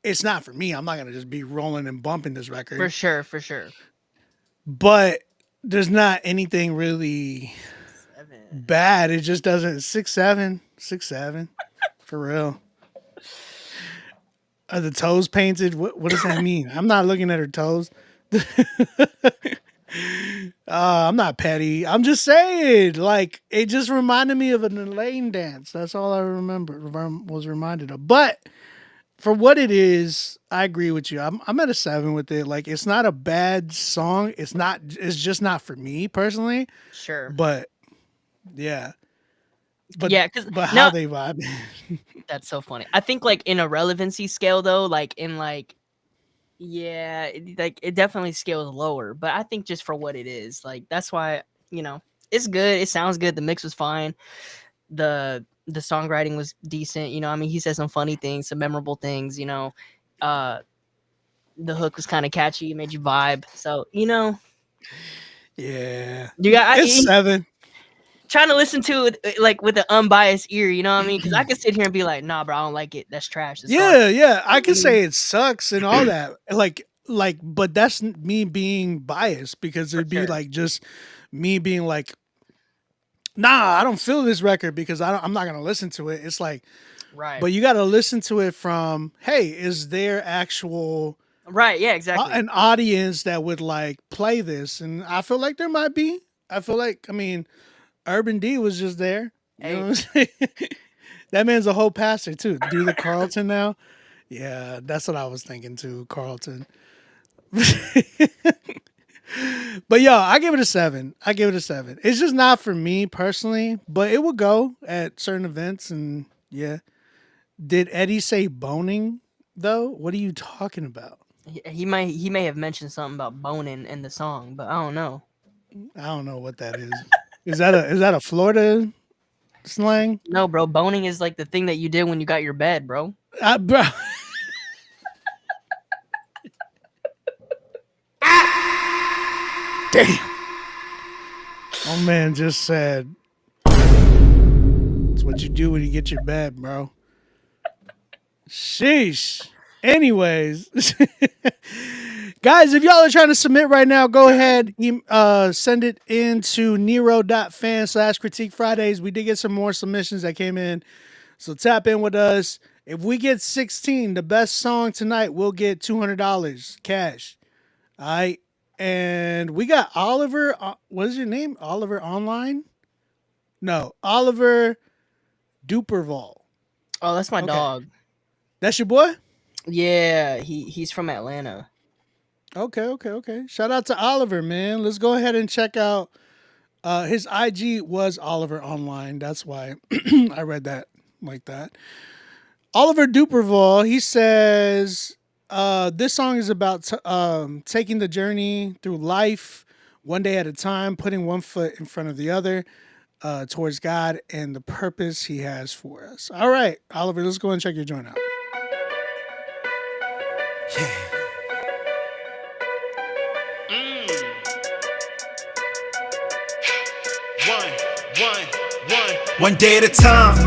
it's not for me. I'm not gonna just be rolling and bumping this record. For sure. But there's not anything really bad. It just doesn't 6-7 for real. Are the toes painted? What does that mean? I'm not looking at her toes. I'm not petty. I'm just saying, like, it just reminded me of an Elaine dance. That's all I was reminded of. But for what it is, I agree with you. I'm at a 7 with it. Like, it's not a bad song. It's just not for me personally. Sure. But yeah. But but how they vibe. That's so funny. I think like in a relevancy scale though, like in like, yeah, it definitely scales lower. But I think just for what it is, like that's why, you know, it's good. It sounds good. The mix was fine. The songwriting was decent. You know, I mean, he said some funny things, some memorable things. You know, the hook was kind of catchy, made you vibe. So you know, yeah, it's 7. Trying to listen to it like with an unbiased ear, you know what I mean? Because I can sit here and be like, "Nah, bro, I don't like it. That's trash." Yeah, I can say it sucks and all that. Like, but that's me being biased because it'd be like just me being like, "Nah, I don't feel this record because I'm not gonna listen to it." It's like, right? But you got to listen to it from, hey, is there actual right? Yeah, exactly. An audience that would like play this, and I feel like there might be. I feel like, I mean. Urban D was just there. You know what I'm saying? That man's a whole pastor too. Do the Carlton now? Yeah, that's what I was thinking too, Carlton. But yo, I give it a 7. It's just not for me personally, but it would go at certain events. And yeah, did Eddie say boning though? What are you talking about? He may have mentioned something about boning in the song, but I don't know. I don't know what that is. Is that a Florida slang? No, bro. Boning is like the thing that you did when you got your bed, bro. Bro. Damn. Oh man just said it's what you do when you get your bed, bro. Sheesh. Anyways. Guys, if y'all are trying to submit right now, go ahead, send it into Nero.fan/CritiqueFridays. We did get some more submissions that came in, so tap in with us. If we get 16, the best song tonight, we'll get $200 cash. All right, and we got Oliver. What is your name? Oliver Online? No, Oliver Duperval. Oh, that's my dog. That's your boy? Yeah, he's from Atlanta. Okay. Shout out to Oliver, man. Let's go ahead and check out his IG was Oliver Online. That's why I read that like that. Oliver Duperval, he says this song is about taking the journey through life one day at a time, putting one foot in front of the other towards God and the purpose he has for us. All right, Oliver, let's go and check your joint out. Yeah. One day at a time,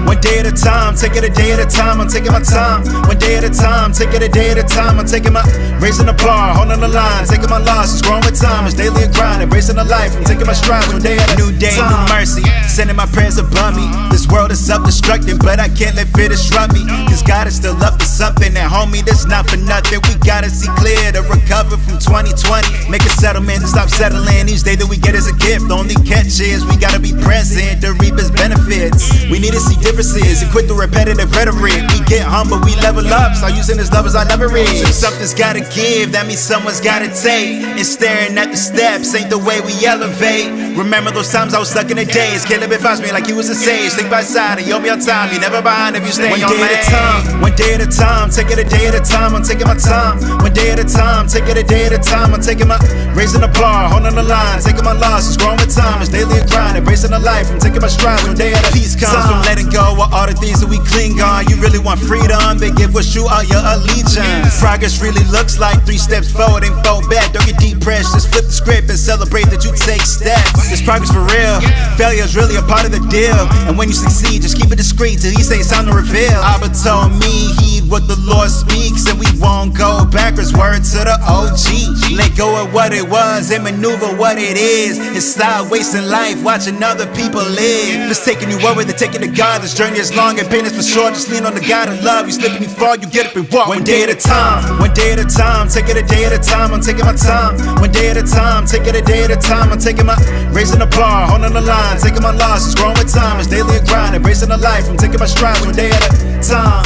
take it a day at a time, I'm taking my time. One day at a time, take it a day at a time, I'm taking my, raising the bar, holding the line, taking my losses, growing with time, it's daily a grind, embracing the life, I'm taking my strides, one day at a new day, new mercy, sending my prayers above me, this world is self-destructing, but I can't let fear disrupt me, cause God is still up to something. And homie, that's not for nothing. We gotta see clear to recover from 2020. Make a settlement and stop settling. Each day that we get is a gift. The only catch is we gotta be present to reap its benefits. We need to see differences and quit the repetitive rhetoric. We get humble, we level up. Start using this love as our leverage. If something's gotta give, that means someone's gotta take. And staring at the steps ain't the way we elevate. Remember those times I was stuck in the days. Caleb advised me like he was a sage. Think by side and you'll be on time. You're never behind if you stay on lane. One day at a time, one day at a time. Take it a day at a time, I'm taking my time. One day at a time, take it a day at a time. I'm taking my, raising the bar, holding the line. Taking my losses, growing with time. It's daily a grind, embracing the life. I'm taking my strides, one day at a peace comes from letting go of all the things that we cling on. You really want freedom, they give what you are your allegiance. Progress really looks like 3 steps forward and 4 back. Don't get depressed, just flip the script and celebrate that you take steps. This progress for real, failure's really a part of the deal. And when you succeed, just keep it discreet till he say it's time to reveal. Abba told me heed what the Lord speaks, and we won't go backwards. Word to the OG. Let go of what it was and maneuver what it is. And stop wasting life watching other people live. If it's taking you over, then take it to God. This journey is long and pain is for sure. Just lean on the God of love. You slip and you fall, you get up and walk. One day at a time, one day at a time. Take it a day at a time, I'm taking my time. One day at a time, take it a day at a time. I'm taking my, raising the bar, holding the line. Taking my losses, growing with time. It's daily a grind, embracing the life. I'm taking my strides one day at a time.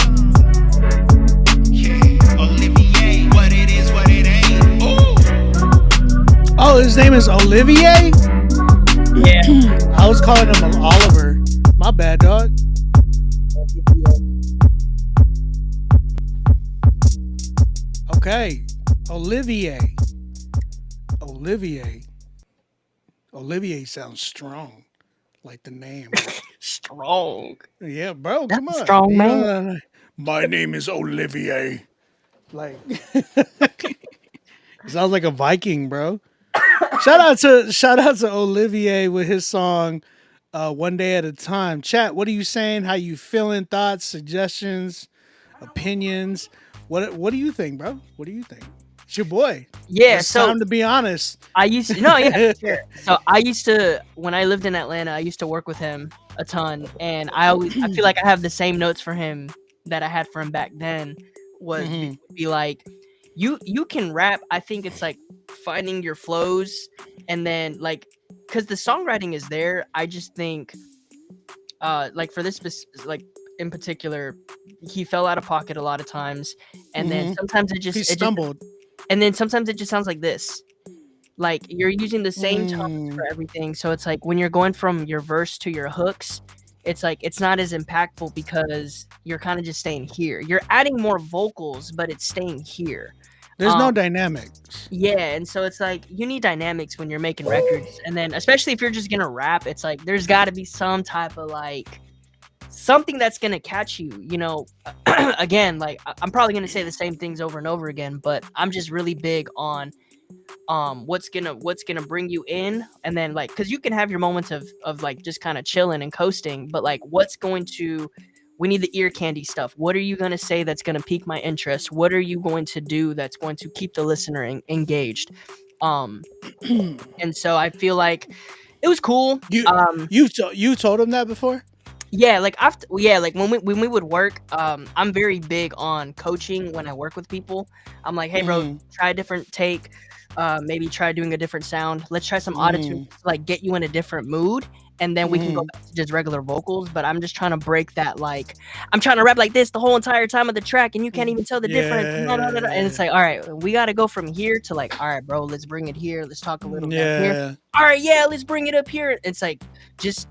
Oh, his name is Olivier? Yeah. I was calling him Oliver. My bad, dog. Okay. Olivier. Olivier sounds strong. Like the name. Strong. Yeah, bro, That's come on. strong, man. My name is Olivier. Like, sounds like a Viking, bro. Shout out to Olivier with his song One Day at a Time. Chat, what are you saying? How you feeling? Thoughts, suggestions, opinions? What do you think, bro? What do you think? It's your boy. Yeah, it's so time to be honest. I used to sure. So I used to, when I lived in Atlanta, I used to work with him a ton, and I feel like I have the same notes for him that I had for him back then. Was be like, you can rap. I think it's like finding your flows, and then like, because the songwriting is there. I just think, like for this like in particular, he fell out of pocket a lot of times, and then sometimes he stumbled. And then sometimes it just sounds like this. Like you're using the same tones for everything. So it's like when you're going from your verse to your hooks, it's like it's not as impactful because you're kind of just staying here. You're adding more vocals, but it's staying here. There's no dynamics. Yeah, and so it's like you need dynamics when you're making records. And then especially if you're just gonna rap, it's like there's gotta be some type of like something that's gonna catch you, you know. Again, like I'm probably gonna say the same things over and over again, but I'm just really big on what's gonna bring you in, and then like because you can have your moments of like just kind of chilling and coasting, but like we need the ear candy stuff. What are you gonna say that's gonna pique my interest? What are you going to do that's going to keep the listener engaged? And so I feel like it was cool. You told him that before? Yeah, like like when we would work, I'm very big on coaching when I work with people. I'm like, hey bro, try a different take, maybe try doing a different sound. Let's try some autotune to like get you in a different mood, and then we can go back to just regular vocals. But I'm just trying to break that, like I'm trying to rap like this the whole entire time of the track, and you can't even tell the difference. And it's like, all right, we got to go from here to like, all right, bro, let's bring it here. Let's talk a little bit here. All right, yeah, let's bring it up here. It's like just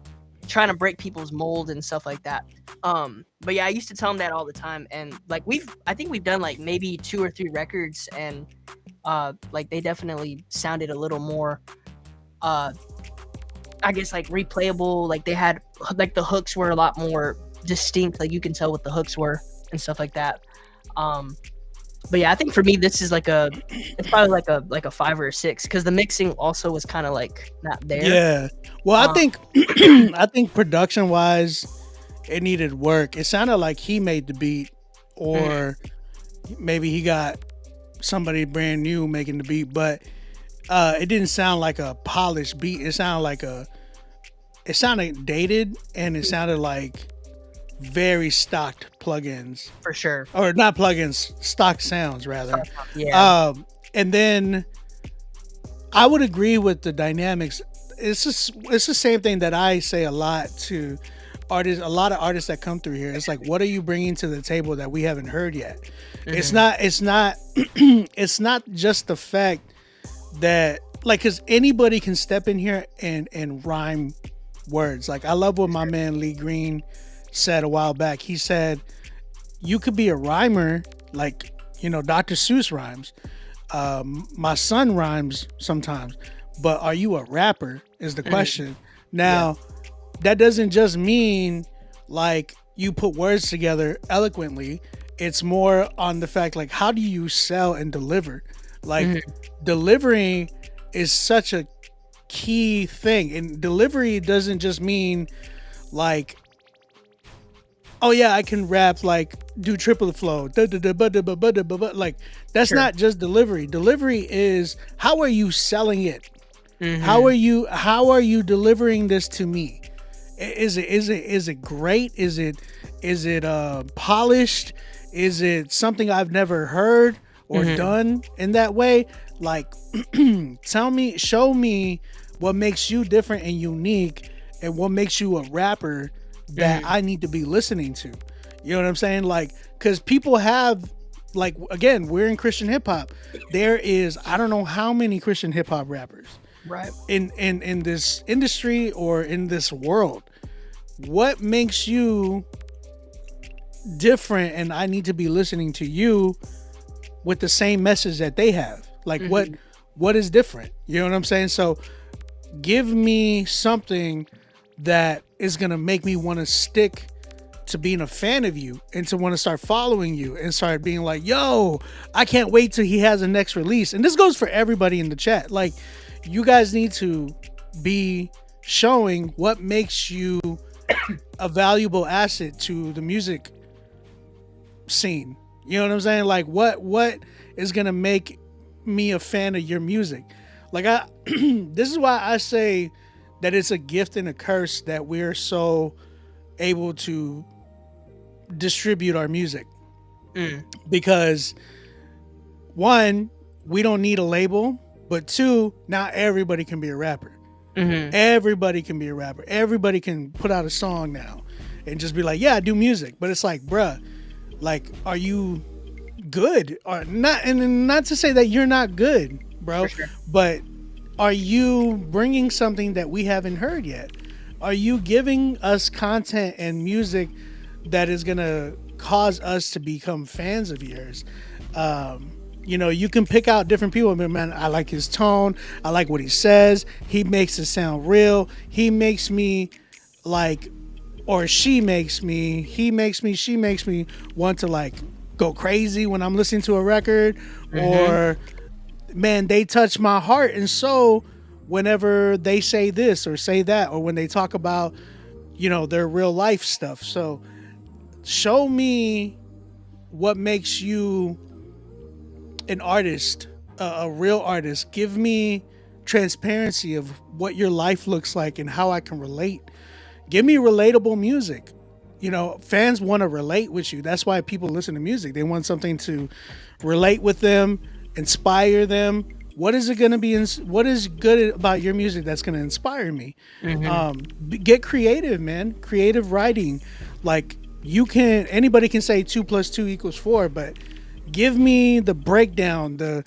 trying to break people's mold and stuff like that. But yeah, I used to tell him that all the time, and like I think we've done like maybe 2 or 3 records, and like they definitely sounded a little more I guess like replayable. Like they had like the hooks were a lot more distinct, like you can tell what the hooks were and stuff like that. But yeah, I think for me this is like it's probably like a 5 or a 6, because the mixing also was kind of like not there. Yeah. Well, I think I think production wise it needed work. It sounded like he made the beat, or maybe he got somebody brand new making the beat, but it didn't sound like a polished beat. It sounded dated, and it sounded like very stocked plugins. For sure. Or not plugins, stock sounds rather. Yeah. And then I would agree with the dynamics. It's the same thing that I say a lot to artists. A lot of artists that come through here. It's like, what are you bringing to the table that we haven't heard yet? It's not it's not just the fact that, like, because anybody can step in here and rhyme words. Like, I love what my man Lee Green said a while back. He said, you could be a rhymer, like, Dr. Seuss rhymes. My son rhymes sometimes, but are you a rapper is the question. Now, that doesn't just mean like you put words together eloquently. It's more on the fact, like, how do you sell and deliver? Like, delivering is such a key thing. And delivery doesn't just mean like, oh yeah, I can rap, like, do triple the flow. Like, that's not just delivery. Delivery is, how are you selling it? How are you delivering this to me? Is it great? Is it polished? Is it something I've never heard or done in that way? Like, show me what makes you different and unique, and what makes you a rapper that I need to be listening to. You know what I'm saying? Like, because people have, like, again, we're in Christian hip hop. There is, I don't know how many Christian hip hop rappers in this industry or in this world. What makes you different, and I need to be listening to you with the same message that they have? Like, what is different? You know what I'm saying? So give me something that is gonna make me want to stick to being a fan of you, and to want to start following you, and start being like, yo, I can't wait till he has a next release. And this goes for everybody in the chat. Like, you guys need to be showing what makes you a valuable asset to the music scene. You know what I'm saying? Like, what is gonna make me a fan of your music? Like, this is why I say that it's a gift and a curse that we're so able to distribute our music. Because one, we don't need a label, but two, now everybody can be a rapper. Everybody can be a rapper. Everybody can put out a song now and just be like, yeah, I do music. But it's like, bruh, like, are you good or not? And not to say that you're not good, bro, but are you bringing something that we haven't heard yet? Are you giving us content and music that is gonna cause us to become fans of yours? You can pick out different people. Man, I like his tone. I like what he says. He makes it sound real. He makes me like, or she makes me want to, like, go crazy when I'm listening to a record. Or, man, they touch my heart and soul whenever they say this or say that, or when they talk about, their real life stuff. So show me what makes you an artist, a real artist. Give me transparency of what your life looks like and how I can relate. Give me relatable music. Fans want to relate with you. That's why people listen to music. They want something to relate with them, inspire them. What is it going to be? What is good about your music that's going to inspire me? Get creative, man. Creative writing. Like, anybody can say 2 + 2 = 4, but give me the breakdown, the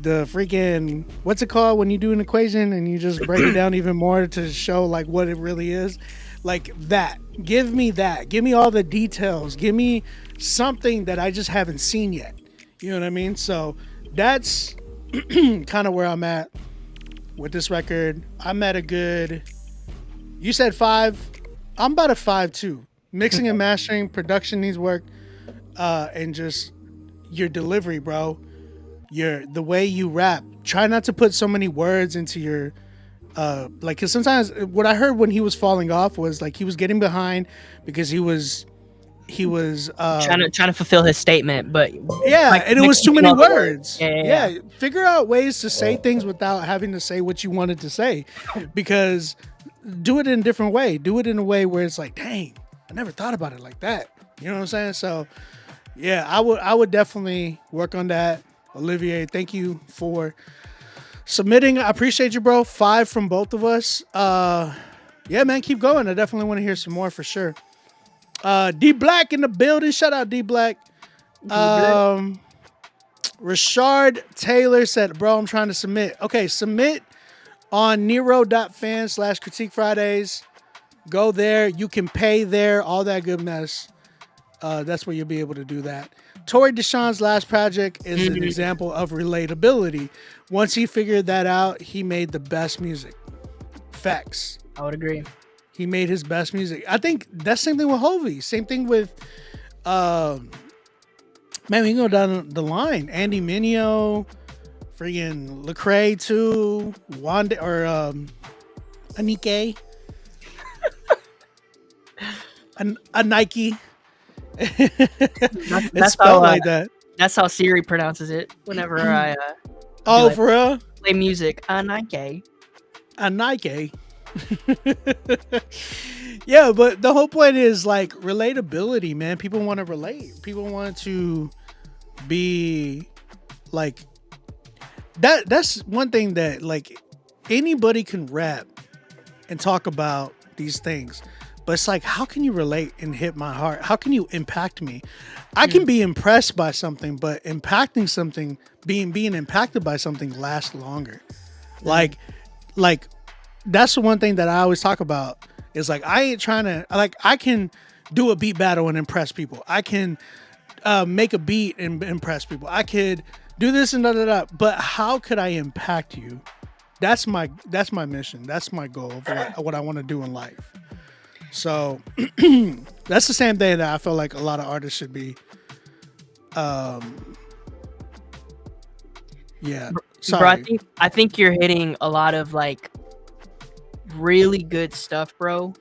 freaking, what's it called when you do an equation and you just break it down even more to show, like, what it really is. Like that. Give me that. Give me all the details. Give me something that I just haven't seen yet. You know what I mean? So that's kind of where I'm at with this record. I'm at a good, you said 5. I'm about a 5 too. Mixing and mastering, production needs work, and just your delivery, bro. The way you rap. Try not to put so many words into your like, because sometimes what I heard when he was falling off was, like, he was getting behind because he was trying to fulfill his statement, but and it was too many words. Yeah. Figure out ways to say things without having to say what you wanted to say, because do it in a different way. Do it in a way where it's like, dang, I never thought about it like that. You know what I'm saying? So yeah, I would definitely work on that. Olivier, thank you for submitting. I appreciate you, bro. 5 from both of us. Yeah, man, keep going. I definitely want to hear some more for sure. D Black in the building. Shout out D Black. Rashard Taylor said, bro, I'm trying to submit. Okay, submit on Nero.fan /CritiqueFridays. Go there. You can pay there. All that good mess. That's where you'll be able to do that. Tori Deshawn's last project is an example of relatability. Once he figured that out, he made the best music. Facts. I would agree. He made his best music. I think that's the same thing with Hovey. Same thing with, man, we can go down the line. Andy Mineo, friggin' Lecrae too, Wanda or Anike, a Nike. It's spelled like that. That's how Siri pronounces it. Whenever I oh, for real? Play music, a Nike. Yeah, but the whole point is like relatability, man. People want to relate. People want to be like that. That's one thing that like anybody can rap and talk about these things. But it's like, how can you relate and hit my heart? How can you impact me? I can be impressed by something, but impacting something, being impacted by something lasts longer. Like that's the one thing that I always talk about is like, I ain't trying to, like, I can do a beat battle and impress people. I can make a beat and impress people. I could do this and da. But how could I impact you? That's my mission. That's my goal of what I want to do in life. So that's the same thing that I feel like a lot of artists should be. Yeah. Sorry. Bro, I think you're hitting a lot of like really good stuff, bro.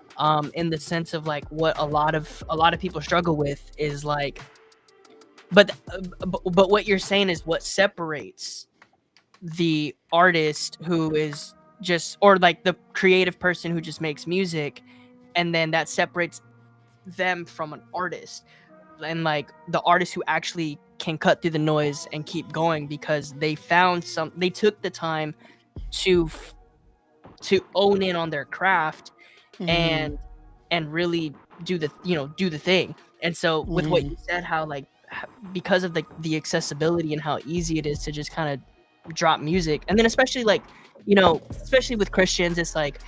In the sense of like what a lot of people struggle with is like, but what you're saying is what separates the artist who is just, or like the creative person who just makes music, and then that separates them from an artist, and like the artist who actually can cut through the noise and keep going because they took the time to own in on their craft and really do the thing. And so with what you said, how like because of the accessibility and how easy it is to just kind of drop music, and then especially like, especially with Christians, it's like,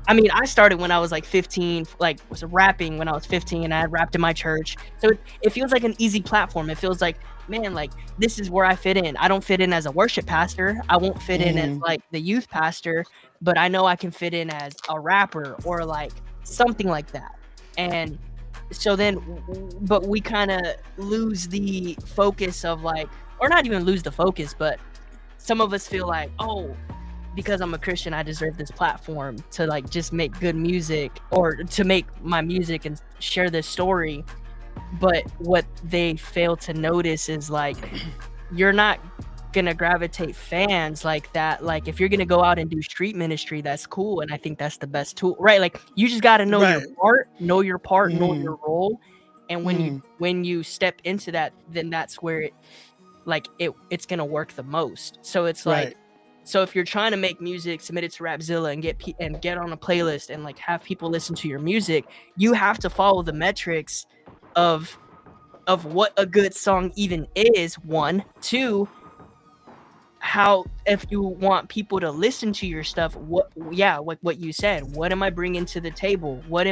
I mean, I started when I was like 15, like was rapping when I was 15, and I had rapped in my church. So it feels like an easy platform. It feels like, man, like this is where I fit in. I don't fit in as a worship pastor. I won't fit in as like the youth pastor, but I know I can fit in as a rapper or like something like that. And so then, but we kind of lose the focus of like, or not even lose the focus, but some of us feel like, oh, because I'm a Christian, I deserve this platform to like just make good music or to make my music and share this story. But what they fail to notice is like, you're not gonna gravitate fans like that. Like if you're gonna go out and do street ministry, that's cool, and I think that's the best tool, right? Like you just gotta know know your part, know your role, and when you step into that, then that's where it's gonna work the most. So it's like. So if you're trying to make music, submit it to Rapzilla and get on a playlist and like have people listen to your music, you have to follow the metrics of what a good song even is. 1, 2, how, if you want people to listen to your stuff, like what you said, what am I bringing to the table? What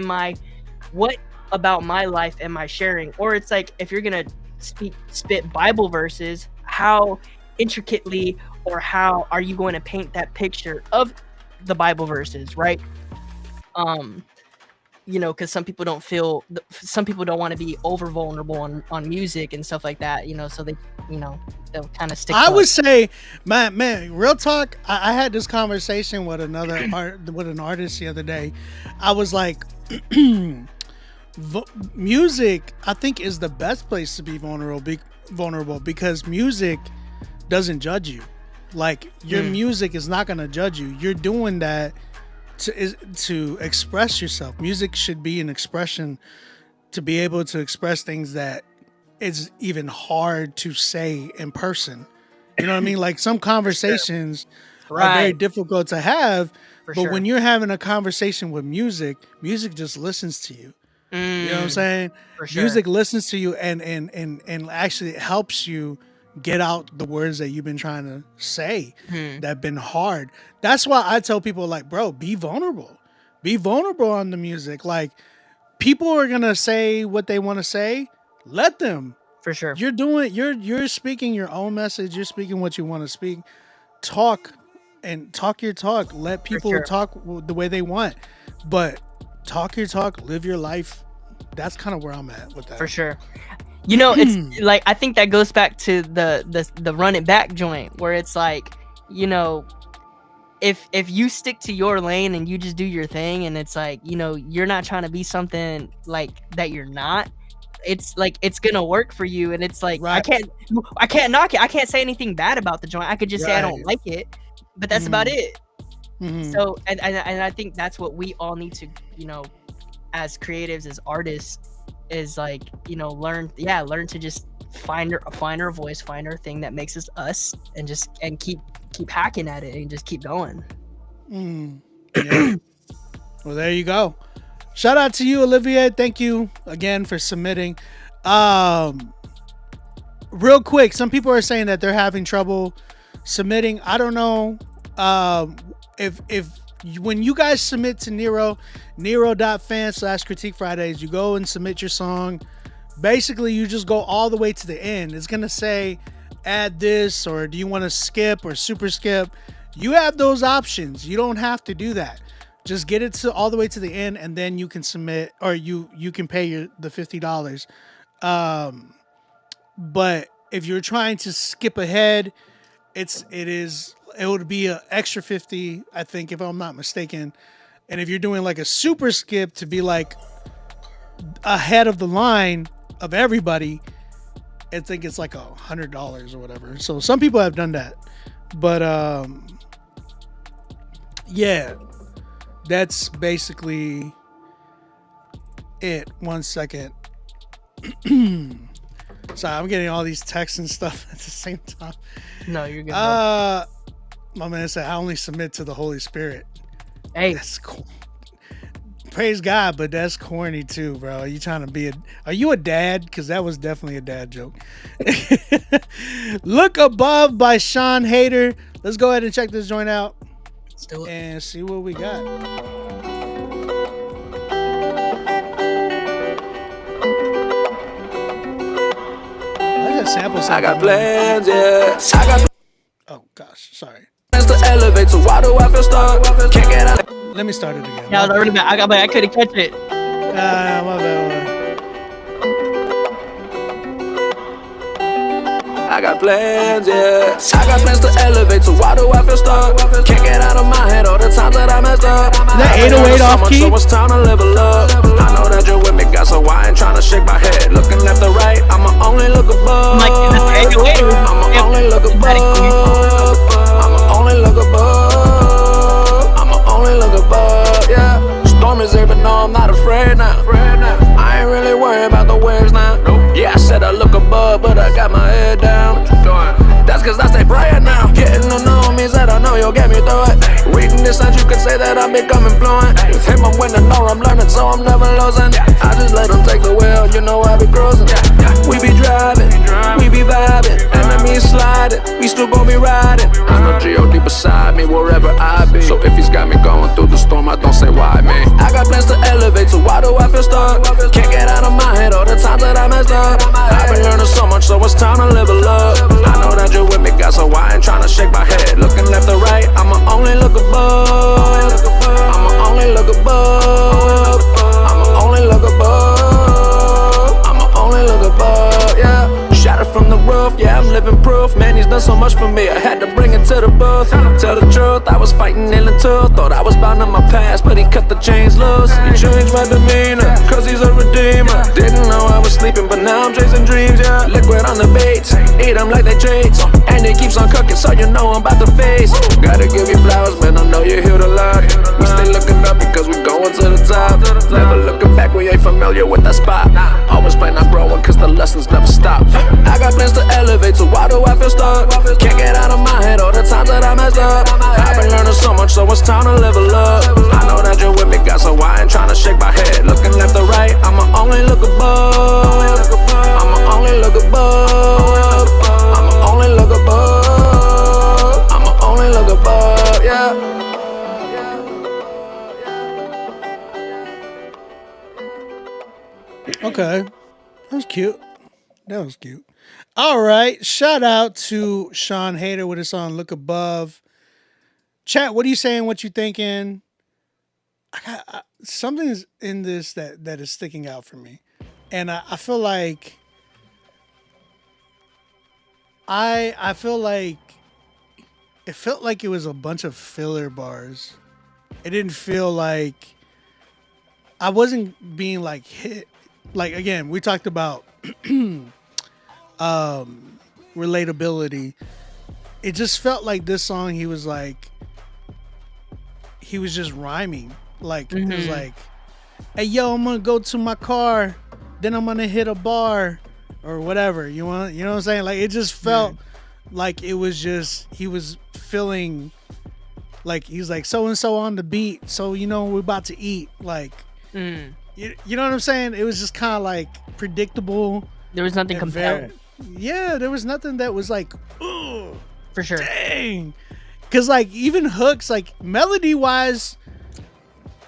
about my life am I sharing? Or it's like, if you're gonna spit Bible verses, how intricately or how are you going to paint that picture of the Bible verses, right? Because some people don't want to be over vulnerable on music and stuff like that, so they, they'll kind of stick. I would say, man, real talk. I had this conversation with an artist the other day. I was like, music, I think, is the best place to be vulnerable because music doesn't judge you. Like your music is not going to judge you. You're doing that to express yourself. Music should be an expression, to be able to express things that it's even hard to say in person. You know what I mean? Like some conversations are very difficult to have, but when you're having a conversation with music just listens to you. You know what I'm saying? Music listens to you and actually helps you get out the words that you've been trying to say that have been hard. That's why I tell people, like, bro, be vulnerable. Be vulnerable on the music. Like, people are gonna say what they want to say. Let them. For sure. You're speaking your own message. You're speaking what you want to speak. Talk your talk. Let people talk the way they want. But talk your talk. Live your life. That's kind of where I'm at with that. For sure. You know, it's like, I think that goes back to the run it back joint, where it's like, you know, if you stick to your lane and you just do your thing, and it's like, you know, you're not trying to be something like that you're not, it's like, it's gonna work for you. And it's like, I can't knock it. I can't say anything bad about the joint. I could just say I don't like it, but that's about it. So and I think that's what we all need to, you know, as creatives, as artists, is like, you know, learn to just find our voice, find our thing that makes us, and keep hacking at it and just keep going. Yeah. Well, there you go. Shout out to you, Olivier. Thank you again for submitting. Real quick, some people are saying that they're having trouble submitting. I don't know if when you guys submit to Nero.fan/CritiqueFridays, you go and submit your song. Basically, you just go all the way to the end. It's going to say, add this, or do you want to skip or super skip? You have those options. You don't have to do that. Just get it to all the way to the end, and then you can submit, or you can pay the $50. But if you're trying to skip ahead, it would be an extra $50, I think, if I'm not mistaken. And if you're doing like a super skip to be like ahead of the line of everybody, I think it's like $100 or whatever. So some people have done that, but yeah, that's basically it. 1 second. Sorry, I'm getting all these texts and stuff at the same time. No, you're good. My man said, I only submit to the Holy Spirit. Hey, that's cool. Praise God, but that's corny too, bro. Are you trying to are you a dad? Because that was definitely a dad joke. Look Above by Sean Hader. Let's go ahead and check this joint out. Let's do it. And see what we got. Samples. I got plans, yeah. Oh gosh, sorry. The elevator, why do I feel stuck? Can't get out. Let me start it again. Yeah, I couldn't catch it. My bad. I got plans, yeah. I got plans to elevate, so why do I feel stuck? Can't get out of my head all the times that I messed up. That 808 off key? So it's time to level up. I know that you're with me, God, so I ain't trying to shake my head. Looking left or right, I'ma only look above. I'ma only look above. I'ma only look above. I'ma only look above, yeah. Storm is here, but no, I'm not afraid now. I ain't really worried about the waves now. Yeah, I said I look above, but I got my head down. That's cause I stay praying now. Getting to know means that I know you'll get me through it. Reading this signs, you could say that I'm becoming fluent. With him, I'm winning, or I'm learning, so I'm never losing. I just let him take the wheel, you know I be cruising. We be driving, we be vibing. Enemies sliding, we still gon' be riding. I know G.O.D. beside me, wherever I be. So if he's got me going through the storm, I don't say why me. I got plans to elevate, so why do I feel stuck? Can't get out of my head all the times that I messed up. I've been learning so much, so it's time to level up. I know that you're with me, God, so I ain't tryna shake my head. Looking left or right, I'ma only look above. I'ma only look above. I'ma only look above. I'ma only look above, yeah. Shot it from the roof, yeah, I'm living proof. Man, he's done so much for me, I had to bring it to the booth. Tell the truth, I was fighting ill and tooth. Thought I was bound in my past, but he cut the chains loose. He changed my demeanor, cause he's a redeemer. Didn't know I was sleeping, but now I'm chasing dreams, yeah. Liquid on the baits, eat them like they treats. And it keeps on cooking, so you know I'm about to face. Gotta give you flowers, man, I know you're here to love. We stay looking up because we going to the top. Never looking back, we ain't familiar with that spot. Always plan on growing cause the lessons never stop. I got plans to elevate, so why do I feel stuck? Can't get out of my head all the times that I messed up. I've been learning so much, so it's time to level up. I know that you're with me, God, so I ain't trying to shake my head. Looking left or right, I'ma only look above. I'ma only look above. I'ma only look above. I'ma only look above, yeah. Okay, that was cute. That was cute. All right, shout out to Sean Hader with his song "Look Above." Chat, what are you saying? What you thinking? Something's in this that is sticking out for me, and I feel like I feel like it felt like it was a bunch of filler bars. It didn't feel like I wasn't being like hit. Like again, we talked about relatability. It just felt like this song he was just rhyming. Like it was like, hey yo, I'm gonna go to my car, then I'm gonna hit a bar or whatever. You know what I'm saying? Like it just felt like it was just he was feeling like he's like so and so on the beat, so you know we're about to eat. Like you know what I'm saying? It was just kind of like predictable. There was nothing compelling. There was nothing that was like, ooh, for sure. Dang. Because like even hooks, like melody wise,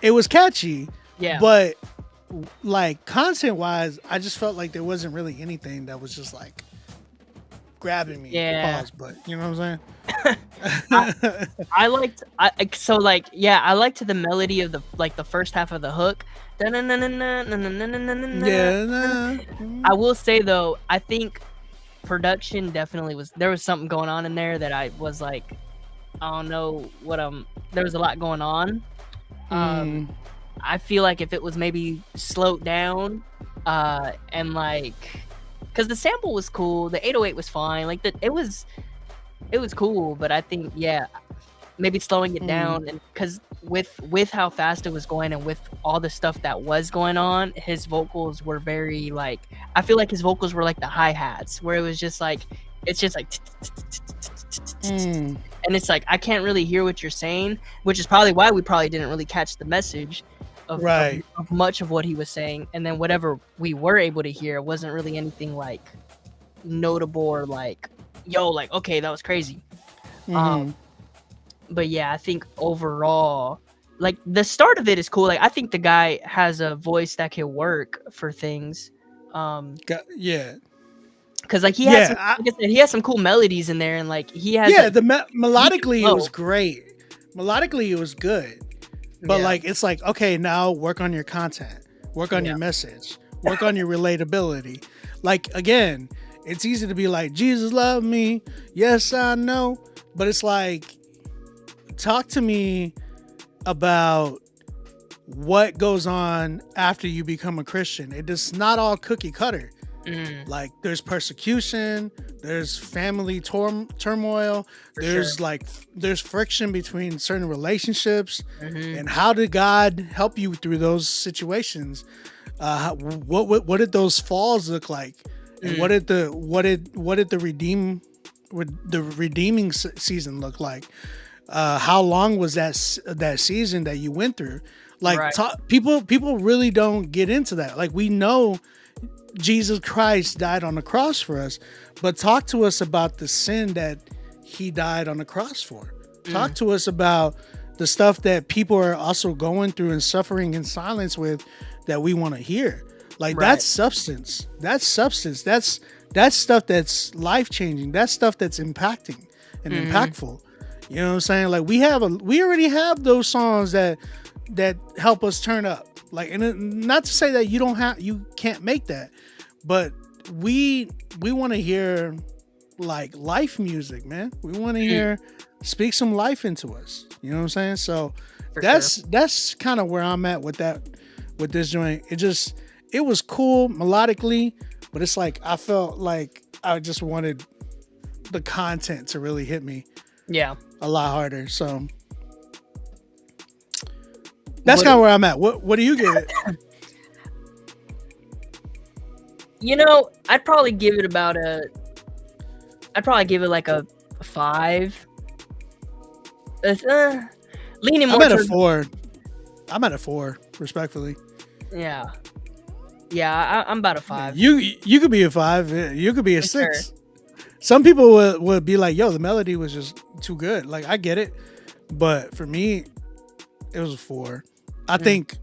it was catchy. Yeah. But like content wise, I just felt like there wasn't really anything that was just like grabbing me. Yeah. Pause, but you know what I'm saying? I liked the melody of the first half of the hook. Yeah. I will say though, I think production definitely there was something going on in there that I was like, I don't know what there was a lot going on. I feel like if it was maybe slowed down, and like, cause the sample was cool, the 808 was fine, like it was cool, but I think maybe slowing it down, and cause with how fast it was going and with all the stuff that was going on, his vocals were very like, I feel like his vocals were like the hi-hats, where it was just like, it's just like, and it's like I can't really hear what you're saying, which is probably why we probably didn't really catch the message of much of what he was saying, and then whatever we were able to hear wasn't really anything like notable or like, yo, like okay, that was crazy. But yeah, I think overall, like the start of it is cool. Like I think the guy has a voice that can work for things. Yeah. Because like he has, like I said, he has some cool melodies in there, and like he has. Yeah, melodically it was great. Melodically it was good, but like it's like, okay, now work on your content, work on your message, work on your relatability. Like again, it's easy to be like, Jesus loved me, yes I know, but it's like, talk to me about what goes on after you become a Christian. It is not all cookie cutter. Like there's persecution, there's family turmoil, there's friction between certain relationships, and how did God help you through those situations? What did those falls look like? And what did the redeeming season look like? How long was that season that you went through? Like people really don't get into that. Like we know Jesus Christ died on the cross for us, but talk to us about the sin that he died on the cross for. Talk to us about the stuff that people are also going through and suffering in silence with that we want to hear. Like that's substance. That's substance. That's stuff that's life-changing. That's stuff that's impacting and impactful. You know what I'm saying? Like we already have those songs that help us turn up. Like, and not to say that you can't make that, but we want to hear like life music, man. We want to hear speak some life into us. You know what I'm saying? So that's kind of where I'm at with this joint. It was cool melodically, but it's like I felt like I just wanted the content to really hit me a lot harder. So that's kind of where I'm at. What do you give it? You know, I'd probably give it like a 5. It's leaning more. I'm at a 4. I'm at a 4, respectfully. Yeah, I'm about a 5. You could be a 5. You could be a 6. Sure. Some people would be like, "Yo, the melody was just too good." Like, I get it, but for me, it was a 4. I think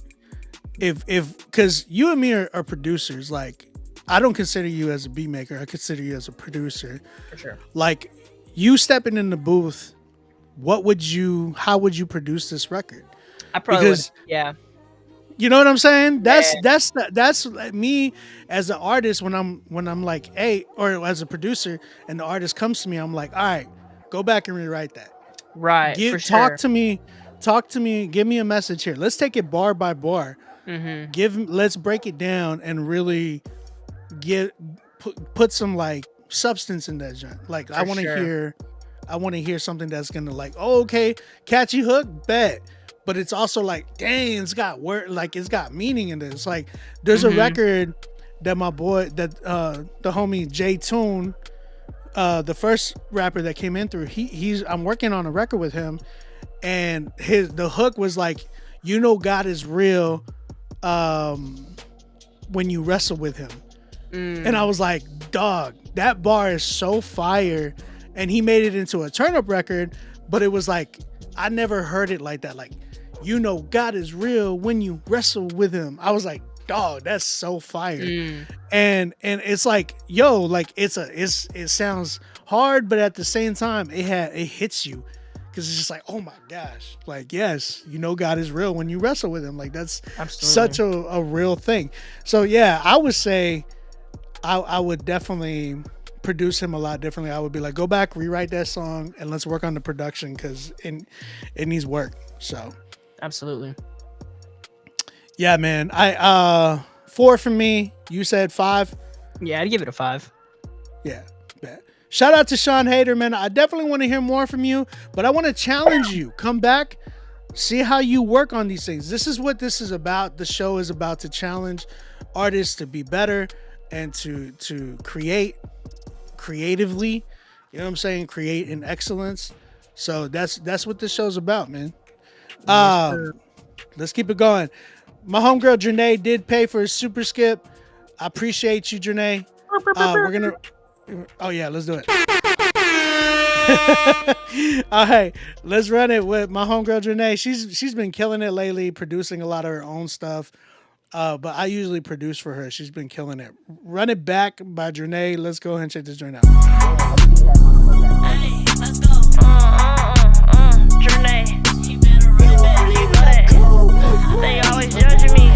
if because you and me are producers, like I don't consider you as a beat maker. I consider you as a producer. For sure. Like you stepping in the booth, how would you produce this record? I probably would. Yeah. You know what I'm saying? That's me as an artist when I'm like, hey, or as a producer and the artist comes to me, I'm like, all right, go back and rewrite that. Right. Talk to me, give me a message here. Let's take it bar by bar. Let's break it down and really put some like substance in that joint. Like I want to hear something that's gonna like, oh, okay, catchy hook, bet. But it's also like, dang, it's got word, like it's got meaning in this. Like there's a record that my boy, the homie J Tune, the first rapper that came in through, I'm working on a record with him, and the hook was like, you know, God is real when you wrestle with him. And I was like, dog, that bar is so fire. And he made it into a turn up record, but it was like, I never heard it like that. Like, you know, God is real when you wrestle with him. I was like, dog, that's so fire. And it's like, yo, like it sounds hard, but at the same time, it hits you. Cause it's just like, oh my gosh, like, yes, you know, God is real when you wrestle with him. Like that's such a real thing. So yeah, I would say I would definitely produce him a lot differently. I would be like, go back, rewrite that song, and let's work on the production because it needs work. So absolutely. Yeah, man. 4 for me. You said 5. Yeah, I'd give it a 5. Yeah, bet. Shout out to Sean Hader, man. I definitely want to hear more from you, but I want to challenge you. Come back, see how you work on these things. This is what this is about. The show is about to challenge artists to be better and to create creatively. You know what I'm saying? Create in excellence. So that's what this show's about, man. Let's keep it going. My homegirl Janae did pay for a super skip. I appreciate you, Janae. We're gonna. Oh yeah, let's do it. All right, let's run it with my homegirl Janae. She's been killing it lately, producing a lot of her own stuff. But I usually produce for her. She's been killing it. Run It Back by Janae. Let's go ahead and check this joint out. Hey, let's go. Janae. You better run it. They always judging me.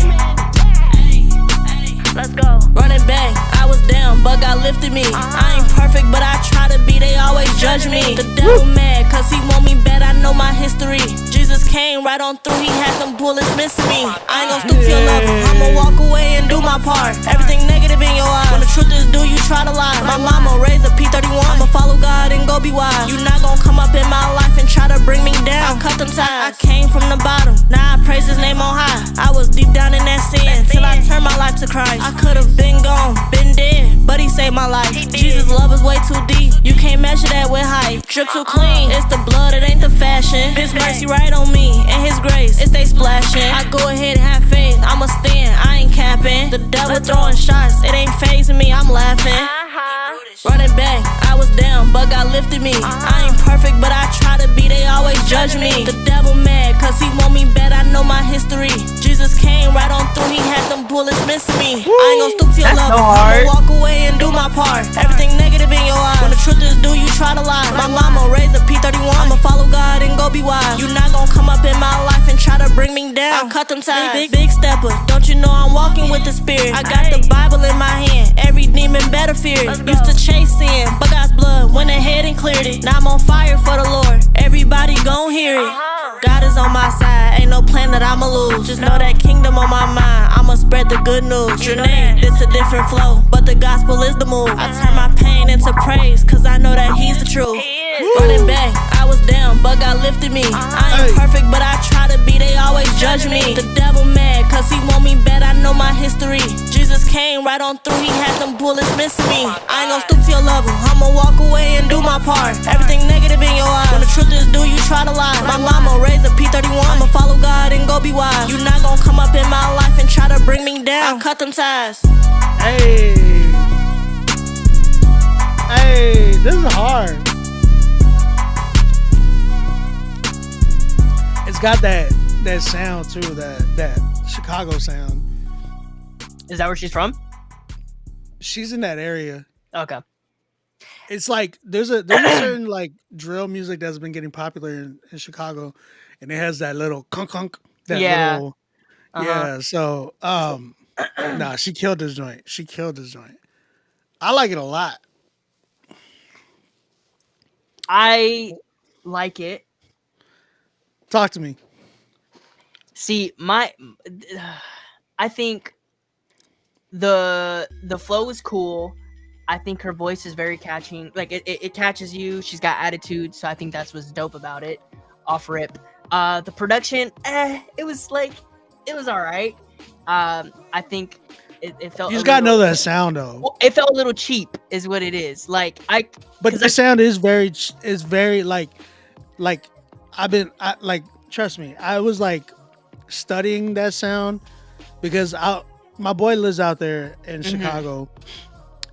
Let's go. Running back, I was down, but God lifted me. I ain't perfect, but I try to be. They always judge me. The devil mad, cause he want me bad. I know my history. Jesus came right on through. He had them bullets missing me. I ain't gon' stoop to your level. I'ma walk away and do my part. Everything negative in your eyes. When the truth is due, you try to lie. My mama raised a P31. I'ma follow God and go be wise. You not gon' come up in my life and try to bring me down. I cut them ties. I came from the bottom. Now I praise his name on high. I was deep down in that sin till I turned my life to Christ. I could've been gone, been dead, but he saved my life. Jesus' love is way too deep. You can't measure that with hype. Drip too clean. It's the blood, it ain't the fashion. His mercy right on me, and his grace, it stay splashing. I go ahead and have faith. I'ma stand, I ain't capping. The devil throwing shots, it ain't phasing me, I'm laughing. Running back, I was down, but God lifted me. I ain't perfect, but I try to be. They always judge me. The devil mad, cause he want me bad. I know my history. Jesus came right on through. He had them bullets missing me. I ain't gon' stoop to your level. I'ma walk away and do my part. Everything negative in your eyes. When the truth is due, you try to lie. My mama raised a P31. I'ma follow God and go be wise. You not gon' come up in my life and try to bring me down. I cut them ties. Big stepper. Don't you know I'm walking with the spirit? I got the Bible in my hand. Every demon better fear it. Used to chase sin, but God's blood went ahead and cleared it. Now I'm on fire for the Lord. Everybody gon' hear it. God is on my side, ain't no plan that I'ma lose. Just know that kingdom on my mind, I'ma spread the good news. Trinae, it's a different flow, but the gospel is the move. I turn my pain into praise, cause I know that he's the truth. Running back, I was down, but God lifted me. I ain't perfect, but I try to be, they always judge me. The devil mad, cause he want me bad, I know my history. Jesus came right on through, he had them bullets missing me. I ain't gon' stoop to your level, I'ma walk away and do my part. Everything negative in your eyes, when the truth is due, you try to lie. My mama raised a P31, I'ma follow God and go be wise. You not gon' come up in my life and try to bring me down, cut them ties. Hey, this is hard. It's got that sound too, that Chicago sound. Is that where she's from? She's in that area. Okay. It's like there's a certain like drill music that's been getting popular in Chicago, and it has that little kunk kunk. That little, yeah. So nah, she killed this joint. I like it a lot. I like it. Talk to me. See, I think the flow is cool. I think her voice is very catching. Like it catches you. She's got attitude, so I think that's what's dope about it. Off rip. The production, it was all right. I think it felt. You just gotta know that sound though. It felt a little cheap, is what it is. But the sound is very like trust me, I was like studying that sound because my boy lives out there in Chicago,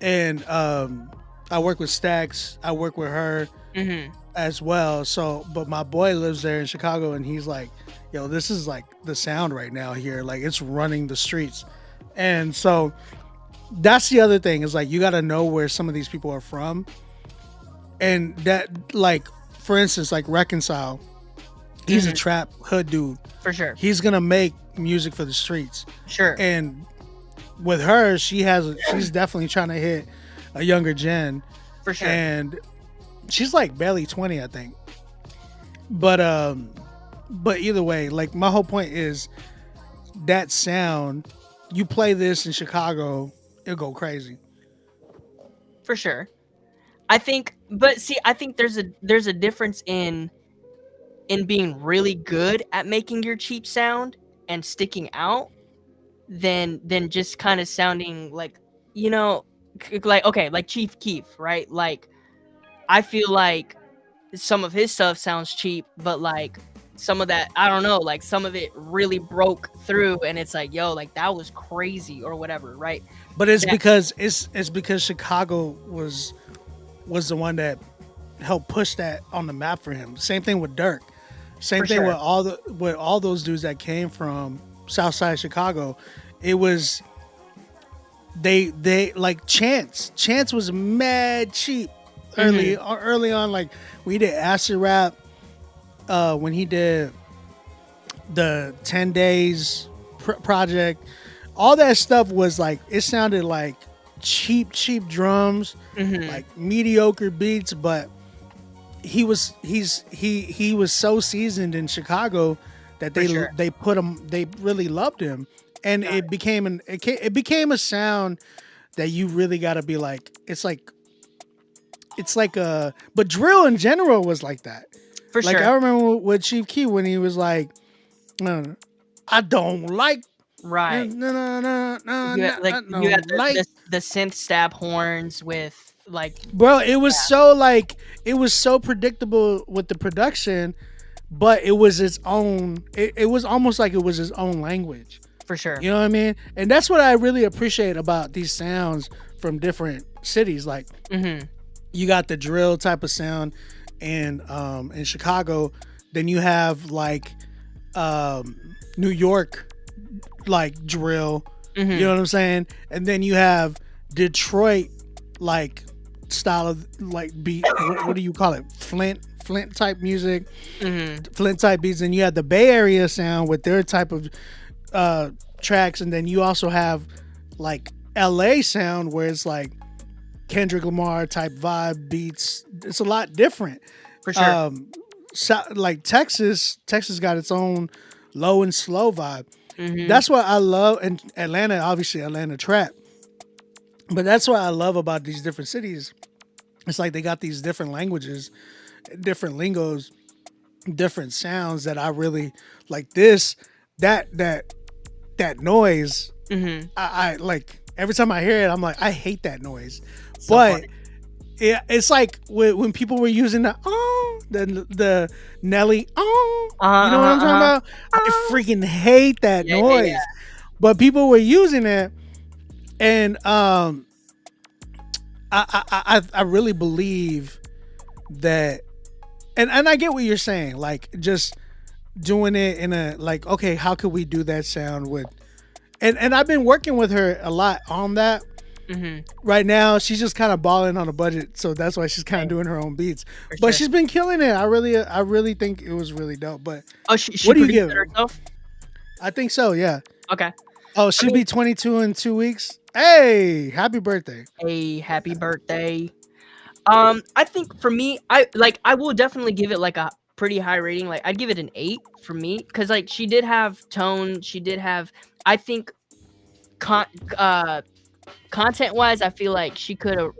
and I work with Stax. I work with her as well. So, but my boy lives there in Chicago, and he's like, "Yo, this is like the sound right now here. Like it's running the streets." And so that's the other thing is like you got to know where some of these people are from, and that like for instance like Reconcile, he's a trap hood dude for sure. He's gonna make music for the streets, sure. And with her, she's definitely trying to hit a younger gen for sure, and she's like barely 20, I think. But either way, like my whole point is that sound. You play this in Chicago, it'll go crazy. For sure. I think there's a difference in being really good at making your cheap sound and sticking out than just kind of sounding like, you know, like Chief Keef, right? Like I feel like some of his stuff sounds cheap, but like some of that, I don't know, like some of it really broke through and it's like, yo, like that was crazy or whatever, right? But it's because Chicago was the one that helped push that on the map for him. Same thing with Dirk. Same thing with all those dudes that came from Southside Chicago. It was they like Chance. Chance was mad cheap early on. Like we did acid rap. When he did the 10 Days project, all that stuff was like, it sounded like cheap drums, like mediocre beats, but he was so seasoned in Chicago that they put him, they really loved him, and it became a sound that you really got to be like, it's like but drill in general was like that. For like, sure. I remember with Chief Keef when he was like, I don't like. Right. You had the synth stab horns with like. Bro, it was so predictable with the production, but it was its own. It was almost like it was his own language. For sure. You know what I mean? And that's what I really appreciate about these sounds from different cities. Like, you got the drill type of sound. And in Chicago, then you have like New York like drill, you know what I'm saying? And then you have Detroit like style of like beat. What do you call it? Flint type music, Flint type beats. And you have the Bay Area sound with their type of tracks, and then you also have like LA sound where it's like Kendrick Lamar type vibe beats. It's a lot different. For sure. Like Texas got its own low and slow vibe. Mhm. That's what I love. And Atlanta, obviously Atlanta trap. But that's what I love about these different cities. It's like they got these different languages, different lingos, different sounds that I really like. That noise. Mhm. I like every time I hear it, I'm like, I hate that noise. So but funny. it's like when people were using the Nelly, you know what I'm talking about? I freaking hate that noise. Yeah. But people were using it, and I really believe that, and I get what you're saying, like just doing it in a like, okay, how could we do that sound with, and I've been working with her a lot on that. Mhm. Right now, she's just kind of balling on a budget, so that's why she's kind of doing her own beats. But she's been killing it. I really think it was really dope. But she what do you produced give it it? herself? I think so. Yeah. Okay. Oh, she'll be 22 in 2 weeks. Hey, happy birthday! Hey, happy birthday. I think for me, I will definitely give it like a pretty high rating. Like I'd give it an 8 for me, because like she did have tone. She did have. I think, content wise, I feel like she could have.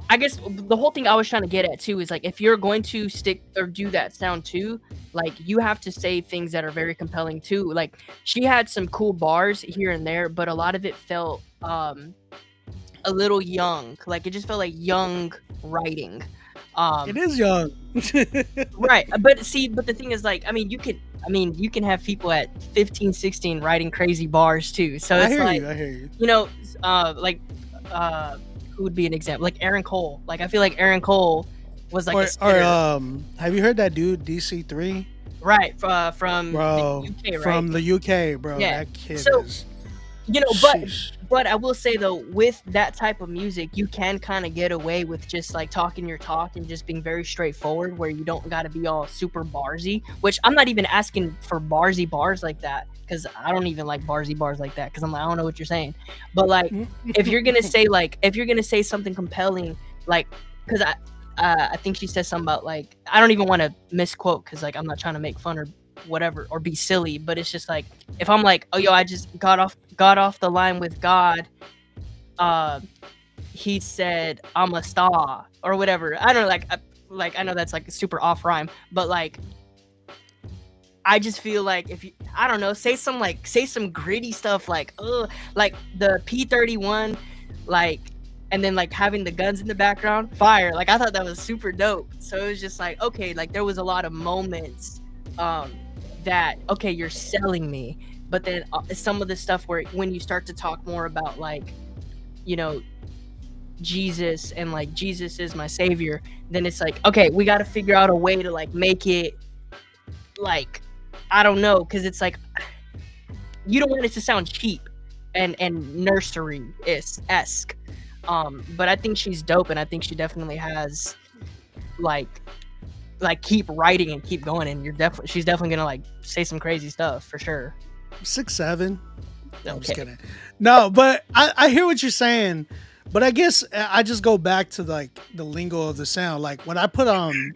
I guess the whole thing I was trying to get at too is like, if you're going to stick or do that sound too, like you have to say things that are very compelling too. Like she had some cool bars here and there, but a lot of it felt a little young. Like it just felt like young writing. It is young. Right. But the thing is, like, I mean, you can have people at 15, 16 writing crazy bars too. So I it's hear like, you. I hear you. you know, who would be an example? Like Aaron Cole. Like I feel like Aaron Cole was like a spitter. Have you heard that dude DC3? Right, from Bro, the UK, right? from the UK, bro. Yeah. That kid So, is. but I will say though, with that type of music, you can kind of get away with just like talking your talk and just being very straightforward, where you don't got to be all super barsy. Which I'm not even asking for barsy bars like that, because I don't even like barsy bars like that, because I'm like, I don't know what you're saying. But like, if you're gonna say something compelling, like, because I think she says something about like, I don't even want to misquote, because like I'm not trying to make fun or whatever or be silly, but it's just like, if I'm like, oh yo, I just got off the line with God, he said I'm a star or whatever. I don't know, like I know that's like a super off rhyme, but like I just feel like if you, I don't know, say some gritty stuff like the P-31, like, and then like having the guns in the background, fire. Like I thought that was super dope. So it was just like, okay, like there was a lot of moments that, okay, you're selling me. But then some of the stuff where when you start to talk more about like, you know, Jesus and like Jesus is my savior, then it's like, okay, we got to figure out a way to like make it like, I don't know, because it's like, you don't want it to sound cheap and nursery-esque. But I think she's dope, and I think she definitely has like keep writing and keep going, and she's definitely gonna like say some crazy stuff for sure. 6'7". Okay. I'm just kidding. No, but I hear what you're saying, but I guess I just go back to like the lingo of the sound. Like when I put on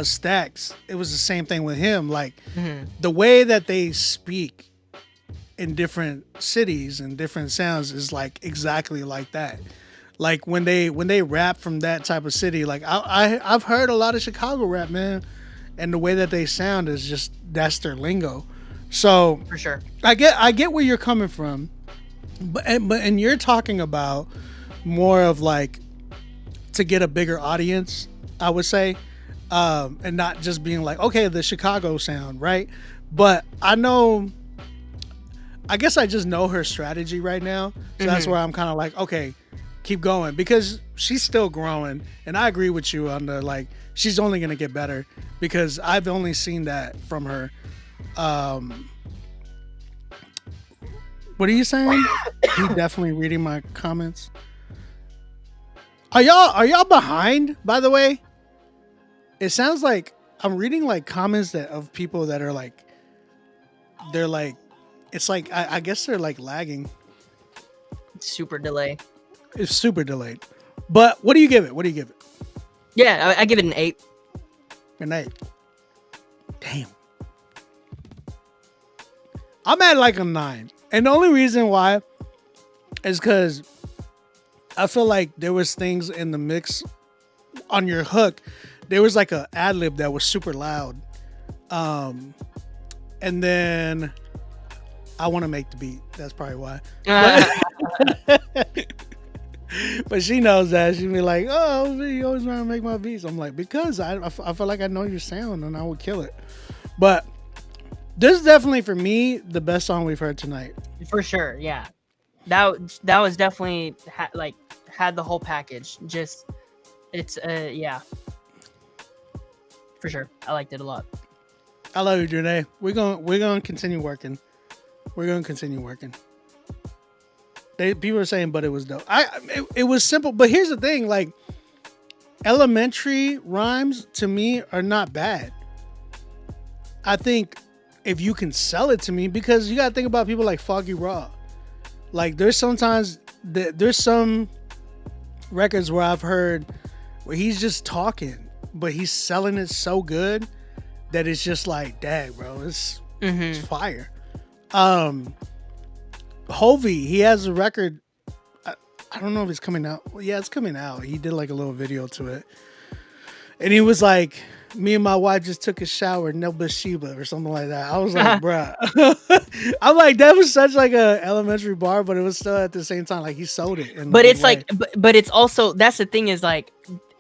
Stacks, it was the same thing with him. Like the way that they speak in different cities and different sounds is like exactly like that. Like when they rap from that type of city, like I've heard a lot of Chicago rap, man, and the way that they sound is just, that's their lingo. So for sure, I get where you're coming from, but you're talking about more of like to get a bigger audience, I would say, and not just being like, okay, the Chicago sound, right? But I guess I just know her strategy right now, so that's where I'm kind of like, okay, keep going, because she's still growing, and I agree with you on the like, she's only gonna get better, because I've only seen that from her. What are you saying? You definitely reading my comments. Are y'all behind, by the way? It sounds like I'm reading like comments of people that are like, they're like, it's like I guess they're like lagging. Super delay. It's super delayed. But what do you give it? What do you give it? Yeah, I give it an 8. An 8. Damn. I'm at like a 9. And the only reason why is because I feel like there was things in the mix on your hook. There was like a ad lib that was super loud. And then I want to make the beat. That's probably why. But she knows that. She'd be like, oh, you always want to make my beats. I'm like, because I feel like I know your sound and I would kill it. But this is definitely, for me, the best song we've heard tonight. For sure, yeah. That was definitely had the whole package. Just it's yeah. For sure, I liked it a lot. I love you, Janae. We're gonna continue working. We're gonna continue working. People are saying, but it was dope. It was simple, but here's the thing: like, elementary rhymes to me are not bad. I think if you can sell it to me, because you gotta think about people like Foggy Raw. Like, there's sometimes there's some records where I've heard where he's just talking, but he's selling it so good that it's just like, dang, bro, it's fire. Hovey, he has a record. I don't know if it's coming out. Well, yeah, it's coming out. He did like a little video to it, and he was like, "Me and my wife just took a shower, no Bathsheba," or something like that. I was like, bruh. I'm like, that was such like a elementary bar, but it was still at the same time like he sold it. But it's like, but it's also, that's the thing, is like,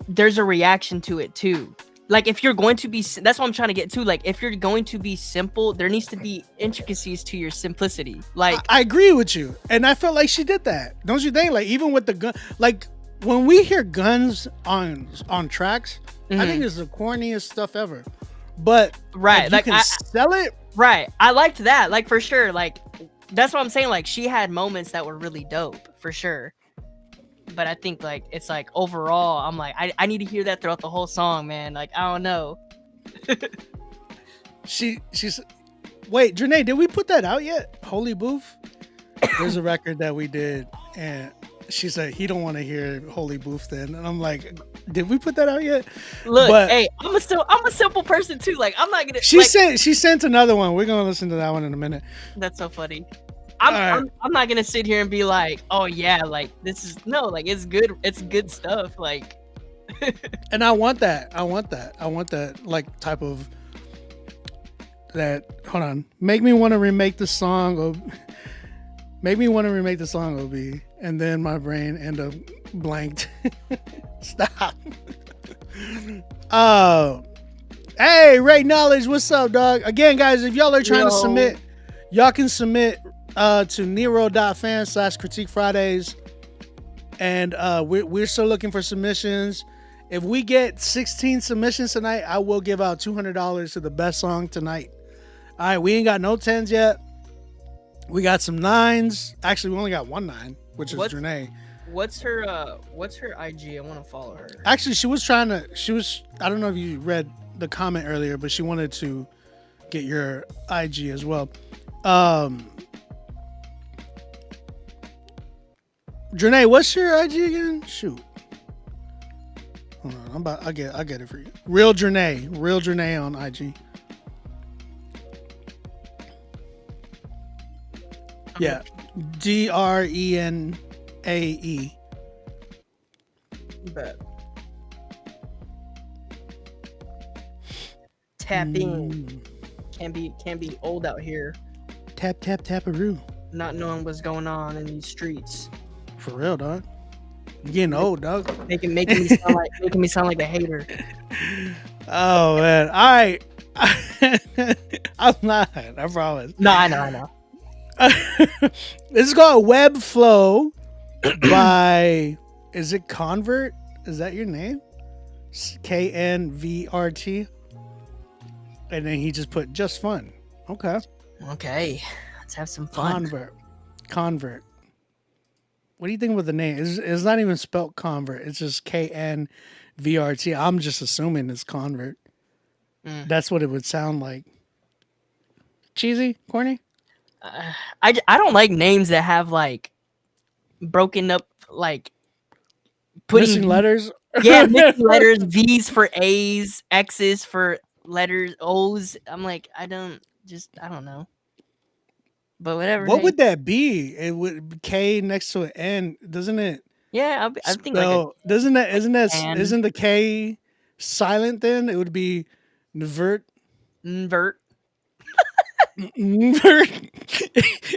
there's a reaction to it too. Like, if you're going to be, that's what I'm trying to get to. Like, if you're going to be simple, there needs to be intricacies to your simplicity. Like, I agree with you, and I felt like she did that. Don't you think? Like, even with the gun, like when we hear guns on tracks, I think it's the corniest stuff ever. But right, like, you can sell it. Right, I liked that. Like, for sure. Like, that's what I'm saying. Like, she had moments that were really dope, for sure. But I think, like, it's like, overall, I'm like, I need to hear that throughout the whole song, man. Like, I don't know. She's wait, Janae, did we put that out yet? Holy Booth? There's a record that we did, and she said he don't want to hear Holy Booth then. And I'm like, did we put that out yet? Look, hey, I'm a simple person too. Like, I'm not gonna. She sent another one. We're gonna listen to that one in a minute. That's so funny. I'm not gonna sit here and be like, oh yeah, like, this is like, it's good stuff, like. And I want that like type of that. Hold on, make me want to remake the song, OB, and then my brain end up blanked. Stop. Hey, Ray Knowledge, what's up, dog? Again, guys, if y'all are trying to submit, y'all can submit to Nero.fan /CritiqueFridays, and we're still looking for submissions. If we get 16 submissions tonight, I will give out $200 to the best song tonight. All right, we ain't got no 10s yet. We got some 9s. Actually, we only got one 9, which is Janae. What's her IG? I want to follow her. Actually, I don't know if you read the comment earlier, but she wanted to get your IG as well. Janae, what's your IG again? Shoot. Hold on, I'll get it for you. Real Janae on IG. Yeah, DRENAE. Bet. Tap in. Can't be old out here. Taparoo. Not knowing what's going on in these streets. For real, dog. You're getting old, dog. Making me sound like a hater. Oh man. All right. I'm not. I promise. No, I know. This is called Webflow by, is it Convert? Is that your name? KNVRT. And then he just put just fun. Okay. Let's have some fun. Convert. What do you think about the name? It's not even spelled convert. It's just KNVRT. I'm just assuming it's convert. That's what it would sound like. Cheesy? Corny? I don't like names that have like broken up like putting Missing letters. yeah, missing letters, V's for A's, X's for letters, O's. I'm like, I don't know. But whatever. What Hey, would that be? It would K next to an N, doesn't it? yeah, I think like a Spell doesn't that and isn't the K silent then? It would be invert invert. invert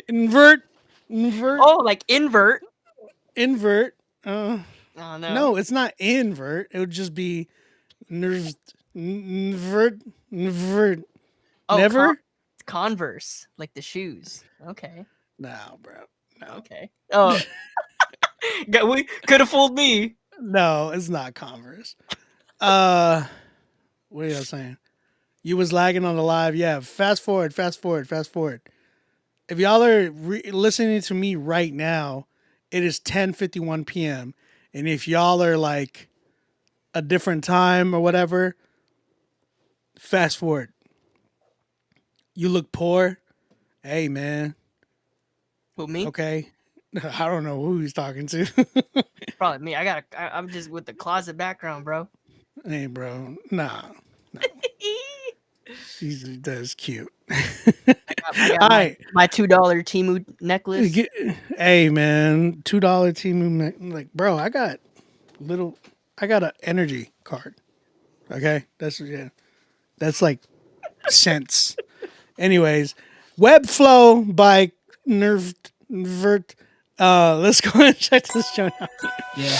invert invert Oh, like invert. invert. Oh no. No, it's not invert. It would just be nerved invert invert. Oh, Never? Converse, like the shoes. Okay. No, bro. No. Okay. Oh, we could have fooled me. No, it's not Converse. What are you saying? You was lagging on the live. Yeah, fast forward. If y'all are listening to me right now, it is 10:51 p.m. And if y'all are like a different time or whatever, fast forward. You look poor. Hey, man. Who, me? Okay. I don't know who he's talking to. Probably me. I'm just with the closet background, bro. Hey, bro. Nah. No. That's cute. I got All right. my $2 Temu necklace. Hey, man. $2 Temu. Like, bro, I got an energy card. Okay. That's like cents. Anyways, Webflow by Nervert. Let's go and check this show out. Yeah.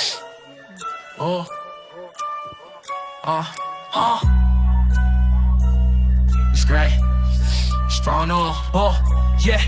It's great. Strong on. Yeah.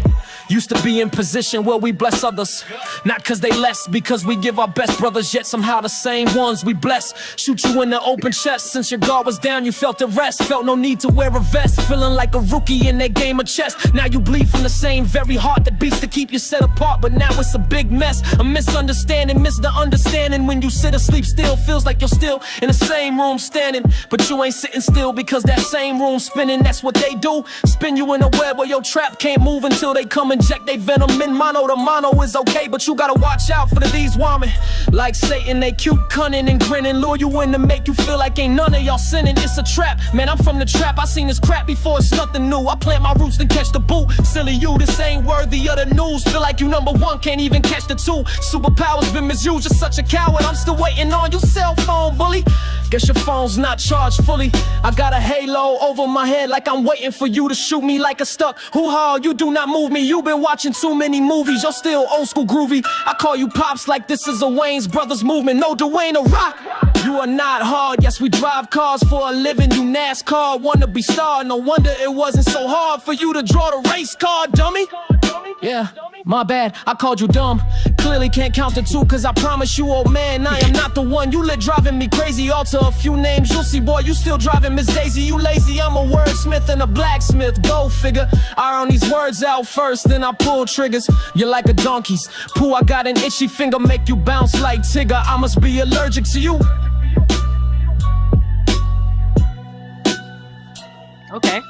Used to be in position where we bless others. Not cause they less, because we give our best, brothers. Yet somehow the same ones we bless. Shoot you in the open chest. Since your guard was down, you felt the rest. Felt no need to wear a vest. Feeling like a rookie in that game of chess. Now you bleed from the same very heart that beats to keep you set apart. But now it's a big mess. A misunderstanding, miss the understanding. When you sit asleep still, feels like you're still in the same room standing. But you ain't sitting still because that same room spinning. That's what they do. Spin you in a web where your trap can't move until they come inject they venom in mono. The mono is okay, but you gotta watch out for these women. Like Satan, they cute, cunning and grinning. Lure you in to make you feel like ain't none of y'all sinning. It's a trap, man, I'm from the trap. I seen this crap before, it's nothing new. I plant my roots then catch the boot. Silly you, this ain't worthy of the news. Feel like you number one, can't even catch the two. Superpowers been misused, you're such a coward. I'm still waiting on you, cell phone bully. Guess your phone's not charged fully. I got a halo over my head like I'm waiting for you to shoot me like a stuck. Hoo-ha, you do not move me. You been watching too many movies. You're still old school groovy. I call you pops like this is a Wayne's Brothers movement. No, Dwayne a rock. You are not hard. Yes, we drive cars for a living. You NASCAR wanna be star. No wonder it wasn't so hard for you to draw the race card, dummy. Yeah, my bad, I called you dumb. Clearly can't count to two, cause I promise you, old man, I am not the one. You lit driving me crazy, alter a few names. You'll see, boy, you still driving Miss Daisy. You lazy, I'm a wordsmith and a blacksmith. Go figure, I earn these words out first, then I pull triggers. You're like a donkey's poo, I got an itchy finger, make you bounce like Tigger. I must be allergic to you. Okay.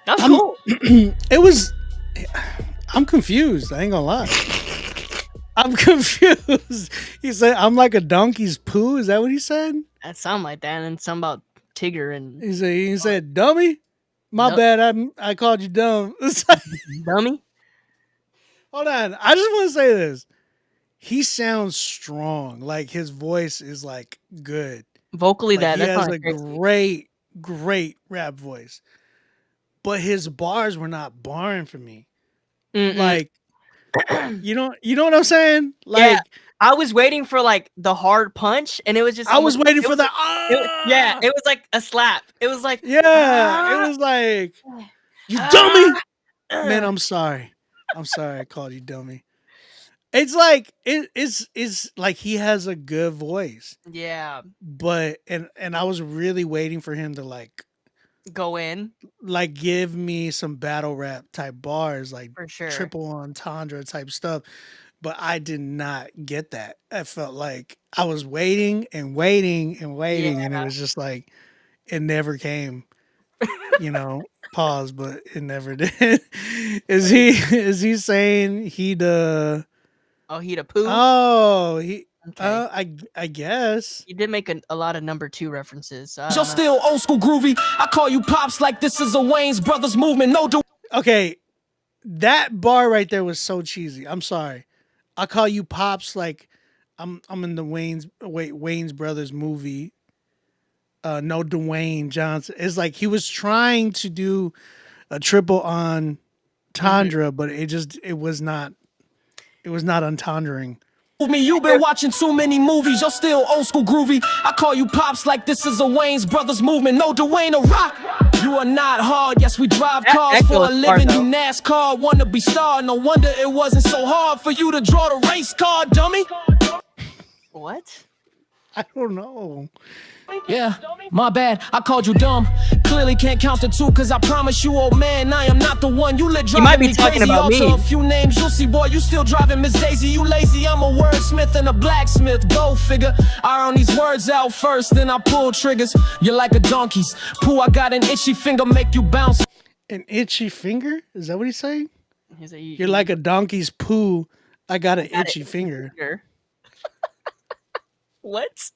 That's cool. It was. I'm confused. I ain't gonna lie. I'm confused. He said, "I'm like a donkey's poo." Is that what he said? That sound like that, and some about Tigger and He said, "Dummy." My bad. I called you dumb. dummy. Hold on. I just want to say this. He sounds strong. Like his voice is like good. Vocally, Like, he that has sounds a great rap voice. But his bars were not barring for me. Like, you know what I'm saying? Like, yeah, I was waiting for like the hard punch, and it was just. I was waiting for the. Yeah, it was like a slap. It was like. Yeah, it was like, you dummy. Man, I'm sorry. I called you dummy. It's like it's like he has a good voice. Yeah. But and I was really waiting for him to like go in, like give me some battle rap type bars, like for sure, triple entendre type stuff. But I did not get that. I felt like I was waiting and waiting and waiting, and it was just like it never came. you know, pause, but it never did. Is he saying he the? Oh, he the poo. Oh, he. Okay. I guess. You did make a lot of number 2 references. So You're still old school groovy. I call you pops like this is a Wayne's Brothers movement. No, Okay, that bar right there was so cheesy. I'm sorry. I call you pops like I'm in the Wayne's Brothers movie. No, Dwayne Johnson. It's like he was trying to do a triple on Tundra, but it was not entendring. me, you've been watching too many movies. You're still old school groovy. I call you pops like this is a Wayne's Brothers movement. No, Dwayne a rock. You are not hard. Yes, we drive cars for a living. You NASCAR wanna be star. No wonder it wasn't so hard for you to draw the race car, dummy. What? I don't know. Yeah, my bad, I called you dumb. Clearly can't count to 2, cause I promise you, old man, I am not the one. You let driving might be me talking crazy. about Also me. a few names you'll see, boy, you still driving Miss Daisy. You lazy, I'm a wordsmith and a blacksmith. Go figure, I earn these words out first, then I pull triggers. You're like a donkey's poo, I got an itchy finger, make you bounce. An itchy finger? Is that what he's saying? He's like, You're like a donkey's poo. I got an itchy finger. What?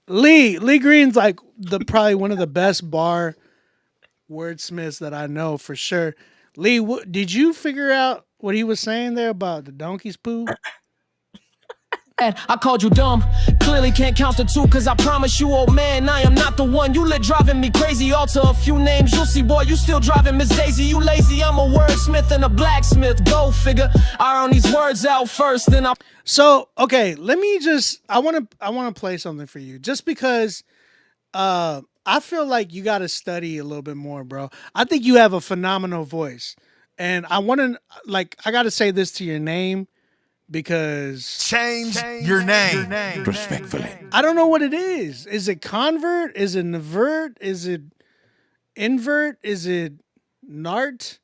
Lee Green's like probably one of the best bar wordsmiths that I know for sure. Lee, did you figure out what he was saying there about the donkey's poo? I called you dumb. Clearly can't count to 2, cause I promise you, old man, I am not the one. You let driving me crazy. Alter a few names, you'll see, boy, you still driving Miss Daisy. You lazy, I'm a wordsmith and a blacksmith. Go figure, I earn these words out first, then I. So, okay, let me I wanna play something for you. Just because I feel like you gotta study a little bit more, bro. I think you have a phenomenal voice. And I gotta say this to your name. Because change your name. Respectfully. I don't know what it is. Is it convert? Is it navert? Is it invert? Is it nart?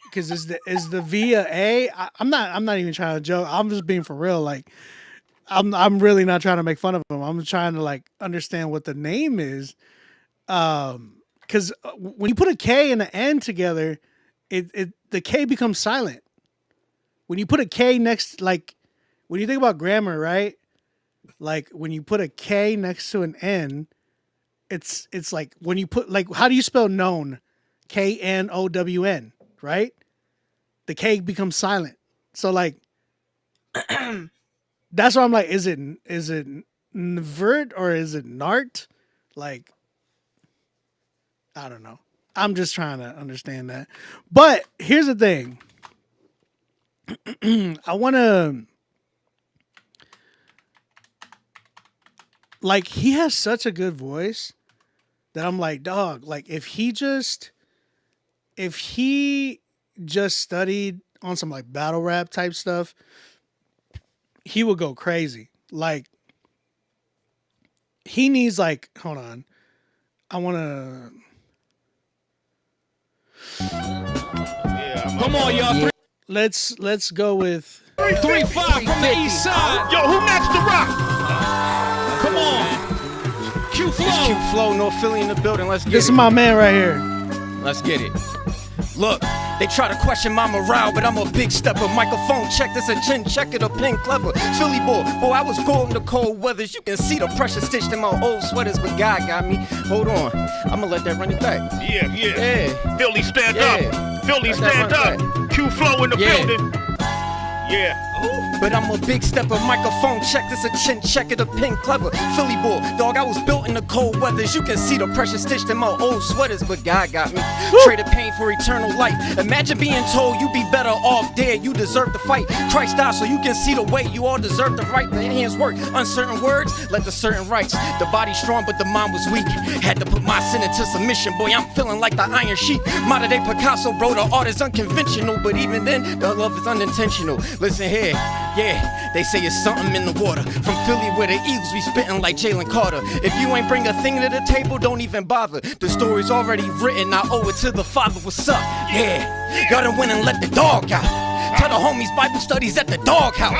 Because is the via a? I'm not even trying to joke. I'm just being for real. Like I'm really not trying to make fun of him. I'm trying to like understand what the name is. Because when you put a K and an N together, the K becomes silent. When you put a K next, like, when you think about grammar, right? Like, when you put a K next to an N, it's like, when you put, like, how do you spell known? Known, right? The K becomes silent. So, like, that's why I'm like, is it nvert or is it nart? Like, I don't know. I'm just trying to understand that. But here's the thing. I want to, like, he has such a good voice that I'm like, dog, like if he just studied on some like battle rap type stuff, he would go crazy. Like he needs like, hold on. I want to. Come on, y'all. Let's go with 3-5 from the east side. Yo, who next to rock? Come on. Q Flow. It's Q Flow, North Philly in the building. Let's get it. This is my man right here. Let's get it. Look, they try to question my morale, but I'm a big stepper. Microphone check, this a chin checker, the pen clever. Philly boy, I was caught in the cold weathers. You can see the pressure stitched in my old sweaters, but God got me. Hold on, I'ma let that run it back. Yeah. Philly stand up. Philly stand up. Q Flow in the building. Yeah. But I'm a big stepper, microphone check, this a chin checker, the pen clever. Philly boy, dog, I was built in the cold weathers. You can see the pressure stitched in my old sweaters, but God got me. Traded pain for eternal life. Imagine being told you be better off dead. You deserve to fight. Christ died so you can see the way you all deserve the right. The hands work, uncertain words, let the certain rights. The body strong, but the mind was weak. Had to put my sin into submission. Boy, I'm feeling like the iron sheet. Modern day Picasso, bro, the art is unconventional, but even then, the love is unintentional. Listen here. Yeah, they say it's something in the water. From Philly where the Eagles be spitting like Jalen Carter. If you ain't bring a thing to the table, don't even bother. The story's already written, I owe it to the Father. What's up? Yeah, y'all done went and let the dog out. Tell the homies Bible studies at the doghouse.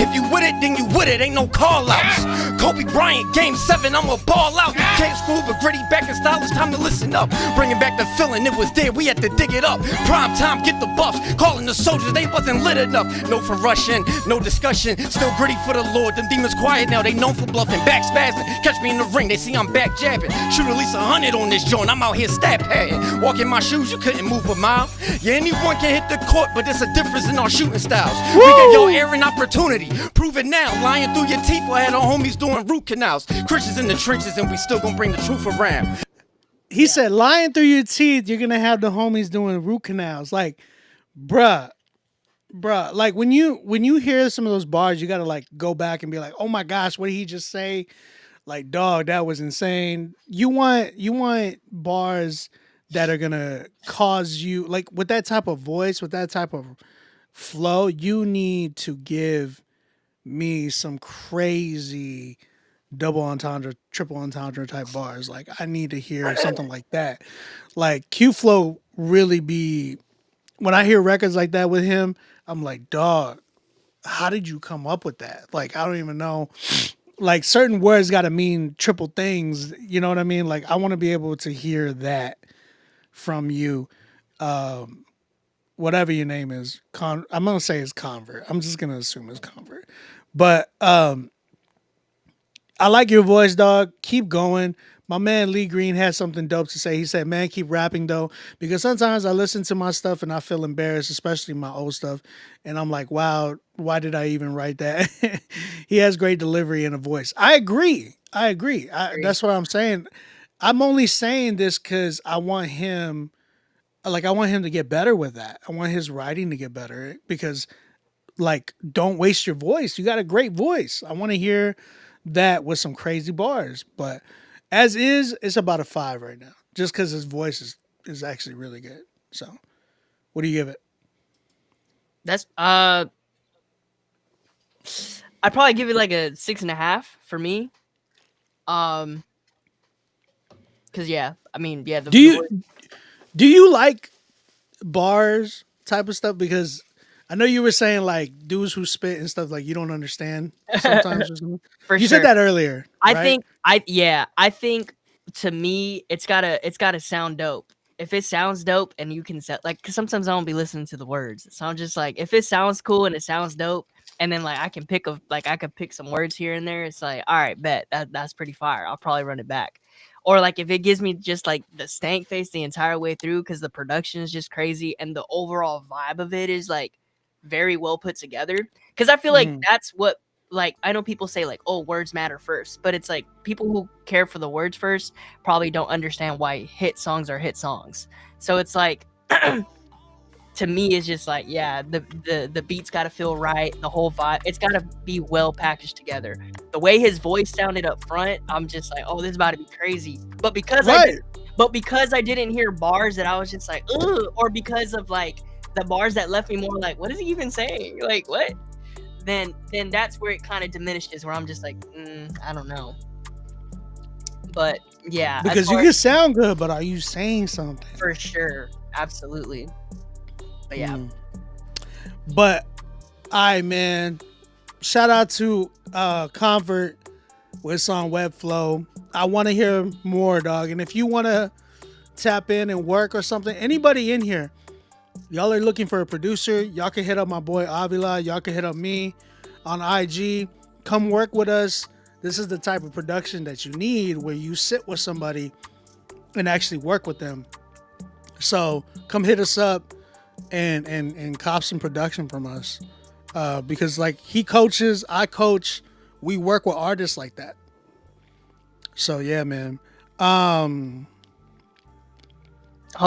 If you with it, then you with it, ain't no call outs. Kobe Bryant, game 7, I'ma ball out. Came school, but gritty back in style, it's time to listen up. Bringing back the feeling, it was there, we had to dig it up. Prime time, get the buffs. Calling the soldiers, they wasn't lit enough. No for rushing, no discussion. Still gritty for the Lord. Them demons quiet now, they known for bluffing, back spazzing. Catch me in the ring, they see I'm back jabbing. Shoot at least 100 on this joint, I'm out here stat padding. Walk in my shoes, you couldn't move a mile. Yeah, anyone can hit the court, but there's a difference in our shooting styles. We give your air an opportunity. Prove it now. Lying through your teeth while I had our homies doing root canals. Christians in the trenches, and we still gonna bring the truth around. He said, lying through your teeth, you're gonna have the homies doing root canals. Like, bruh. Like when you hear some of those bars, you gotta like go back and be like, oh my gosh, what did he just say? Like, dog, that was insane. You want bars that are gonna cause you, like, with that type of voice, with that type of flow, you need to give me some crazy double entendre, triple entendre type bars. Like, I need to hear something like that. Like, Q Flow really be, when I hear records like that with him, I'm like, dog, how did you come up with that? Like, I don't even know. Like, certain words got to mean triple things. You know what I mean? Like, I want to be able to hear that from you. Whatever your name is. I'm going to say it's Convert. I'm just going to assume it's Convert. But I like your voice, dog. Keep going. My man Lee Green had something dope to say. He said, man, keep rapping, though, because sometimes I listen to my stuff and I feel embarrassed, especially my old stuff. And I'm like, wow, why did I even write that? He has great delivery and a voice. I agree. That's what I'm saying. I'm only saying this because I want him to get better with that. I want his writing to get better because, like, don't waste your voice. You got a great voice. I want to hear that with some crazy bars. But as is, it's about a 5 right now, just because his voice is actually really good. So, what do you give it? That's I'd probably give it like a 6.5 for me. Cause yeah, I mean, yeah. Do you like bars type of stuff? Because I know you were saying like dudes who spit and stuff like you don't understand sometimes. Or something. For you sure. said that earlier. I right? think to me it's gotta sound dope. If it sounds dope and you can set like, cause sometimes I don't be listening to the words, so I'm just like, if it sounds cool and it sounds dope, and then like I can pick some words here and there, it's like, all right, bet that's pretty fire. I'll probably run it back. Or like if it gives me just like the stank face the entire way through because the production is just crazy and the overall vibe of it is like very well put together. Because I feel like that's what, like, I know people say like, oh, words matter first, but it's like people who care for the words first probably don't understand why hit songs are hit songs. So it's like, to me, it's just like, yeah, the beat's got to feel right, the whole vibe, it's got to be well packaged together. The way his voice sounded up front, I'm just like, oh, this is about to be crazy. But because I didn't hear bars that I was just like, ugh, or because of like the bars that left me more like, what is he even saying? Like, what? Then that's where it kind of diminishes, where I'm just like, I don't know. But yeah, because you can sound good, but are you saying something? For sure, absolutely. But yeah. But man, shout out to Convert with song Webflow. I want to hear more, dog. And if you want to tap in and work or something, anybody in here, y'all are looking for a producer, y'all can hit up my boy Avila. Y'all can hit up me on IG. Come work with us. This is the type of production that you need, where you sit with somebody and actually work with them. So come hit us up and cop some production from us. Because like he coaches, I coach, we work with artists like that. So yeah, man. Hold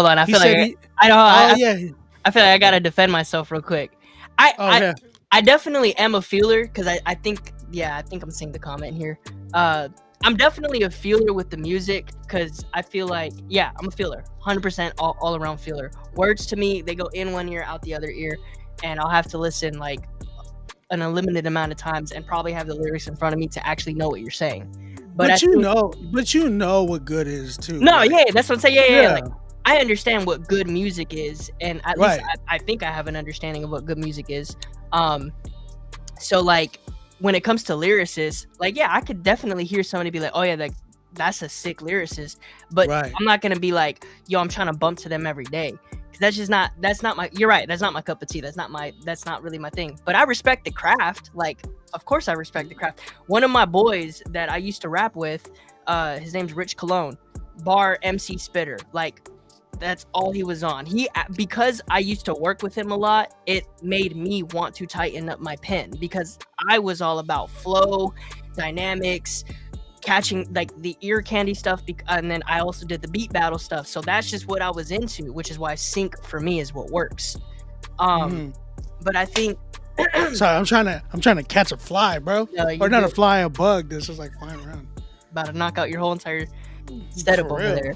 on, I feel like I gotta defend myself real quick. I definitely am a feeler, because I think I'm seeing the comment here. I'm definitely a feeler with the music, because I feel like, yeah, I'm a feeler, 100% all around feeler. Words to me, they go in one ear, out the other ear, and I'll have to listen like an unlimited amount of times and probably have the lyrics in front of me to actually know what you're saying. But you know what good is too. No, right? yeah, that's what I'm saying. Yeah. Like, I understand what good music is, and at least I think I have an understanding of what good music is. So like when it comes to lyricists, like yeah, I could definitely hear somebody be like, oh yeah, like that's a sick lyricist, but I'm not gonna be like, yo, I'm trying to bump to them every day. That's not my, you're right, that's not my cup of tea. That's not really my thing. But I respect the craft. Like, of course I respect the craft. One of my boys that I used to rap with, his name's Rich Cologne, bar MC Spitter. Like, that's all he was on. Because I used to work with him a lot, it made me want to tighten up my pen because I was all about flow, dynamics, catching like the ear candy stuff, and then I also did the beat battle stuff. So that's just what I was into, which is why sync for me is what works. But I think sorry, I'm trying to catch a fly, bro. No, or not a fly, a bug. This is like flying around. About to knock out your whole entire setup over there.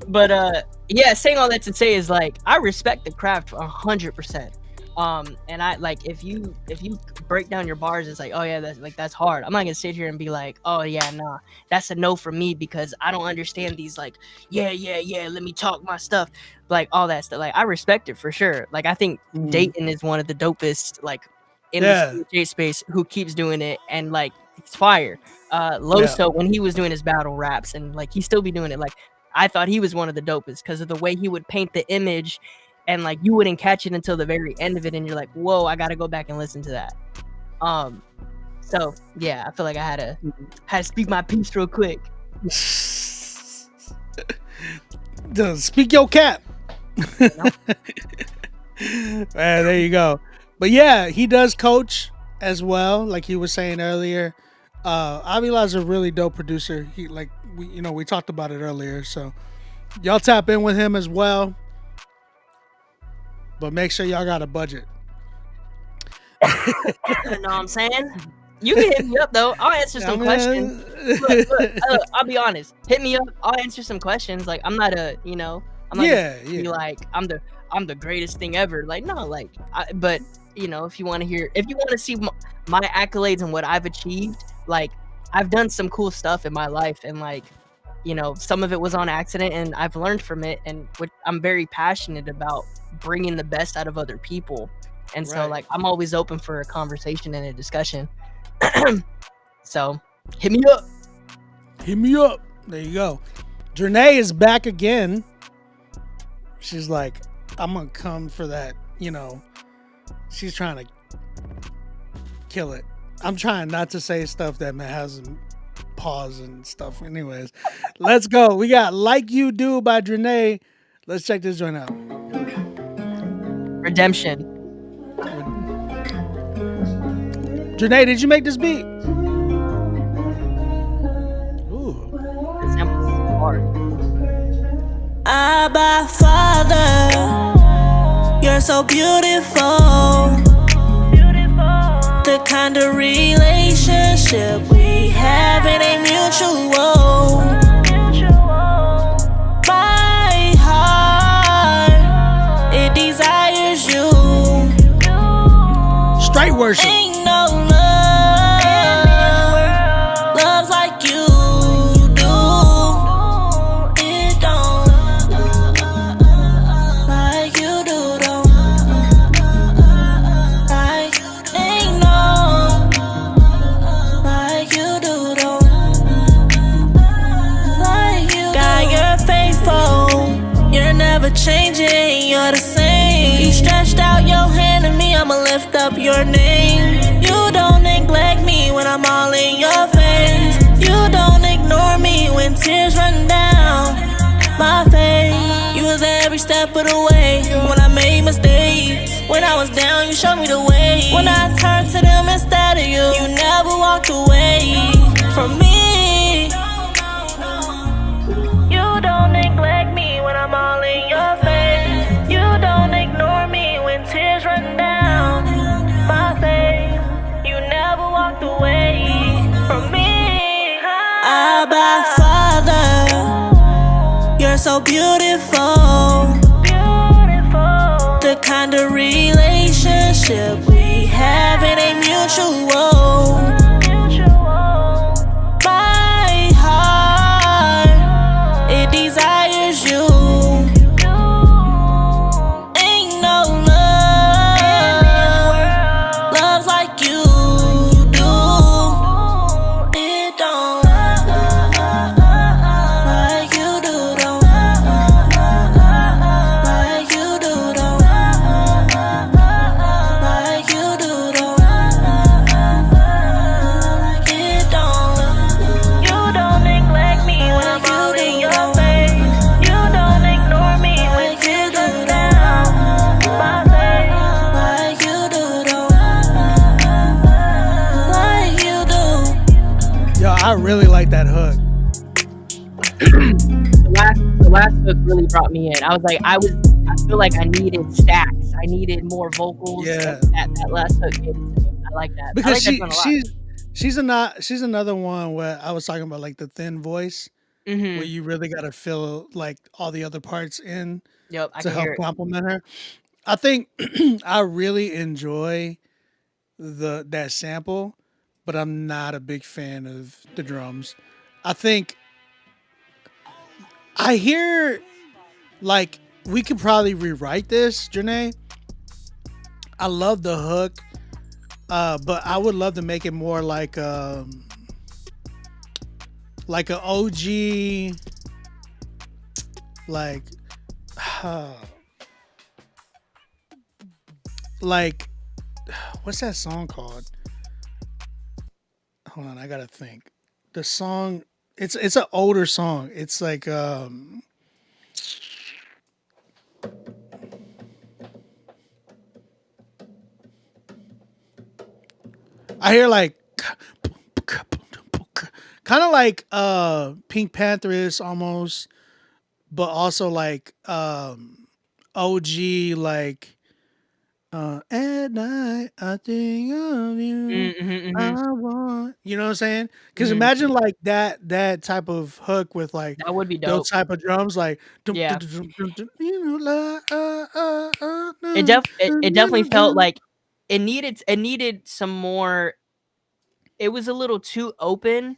But yeah, saying all that to say is like I respect the craft 100%. And I like if you break down your bars, it's like, oh yeah, that's hard. I'm not gonna sit here and be like, oh yeah, nah, that's a no for me because I don't understand these like yeah, let me talk my stuff, like all that stuff. Like I respect it for sure. Like I think Dayton is one of the dopest like in the CJ space who keeps doing it, and like he's fire. Loso when he was doing his battle raps and like he still be doing it, like I thought he was one of the dopest because of the way he would paint the image. And like you wouldn't catch it until the very end of it, and you're like, "Whoa, I gotta go back and listen to that." So yeah, I feel like I had to speak my piece real quick. Speak your cap. There you go. But yeah, he does coach as well, like he was saying earlier. Avila's a really dope producer. He like we talked about it earlier, so y'all tap in with him as well. But make sure y'all got a budget. You know what I'm saying? You can hit me up though. I'll answer some questions. Look, I'll be honest. Hit me up. I'll answer some questions. Like I'm not I'm not be like I'm the greatest thing ever. Like no, like but if you want to see my accolades and what I've achieved, like I've done some cool stuff in my life, and like some of it was on accident, and I've learned from it, and I'm very passionate about bringing the best out of other people. And so like I'm always open for a conversation and a discussion. So hit me up. There you go. Janae is back again. She's like, I'm gonna come for that. She's trying to kill it. I'm trying not to say stuff that has pause and stuff. Anyways, let's go. We got Like You Do by Janae. Let's check this joint out. Redemption. Janae, did you make this beat? Ooh. Hard. Abba Father, you're so beautiful. The kind of relationship we have, it ain't mutual. My heart, it desires you. Straight worship. Ain't no love loves like you do. It don't like you do, don't. Like ain't no like you do, don't. Like you do. God, you're faithful. You're never changing. You're the same. You stretched out your hand to me. I'ma lift up your name. You don't neglect me when I'm all in your face. You don't ignore me when tears run down my face. You was there every step of the way when I made mistakes. When I was down, you showed me the way. When I turned to them instead of you, you never walked away from me. You don't neglect me when I'm all in your face. You don't ignore me when tears run down my face. You never walked away from me. Abba Father, you're so beautiful. The kind of relationship we have, it ain't mutual. My heart, it desires you. really like that hook. The last hook really brought me in. I feel like I needed stacks. I needed more vocals. Yeah. That last hook gave it to me. I like that. Because I like that joint a lot. she's another one where I was talking about like the thin voice, where you really got to fill like all the other parts in Yep, I to can help hear it. complement her. I think I really enjoy that sample, but I'm not a big fan of the drums. I think I hear like we could probably rewrite this, Janae. I love the hook, but I would love to make it more like an OG, like like what's that song called? Hold on, I gotta think. The song, it's an older song. It's like I hear like kind of like Pink Panthers almost, but also like OG like at night I think of you. I want, you know what I'm saying? Because imagine like that type of hook with like That would be dope. those type of drums, like Yeah. you know, It definitely felt like it needed some more. It was a little too open.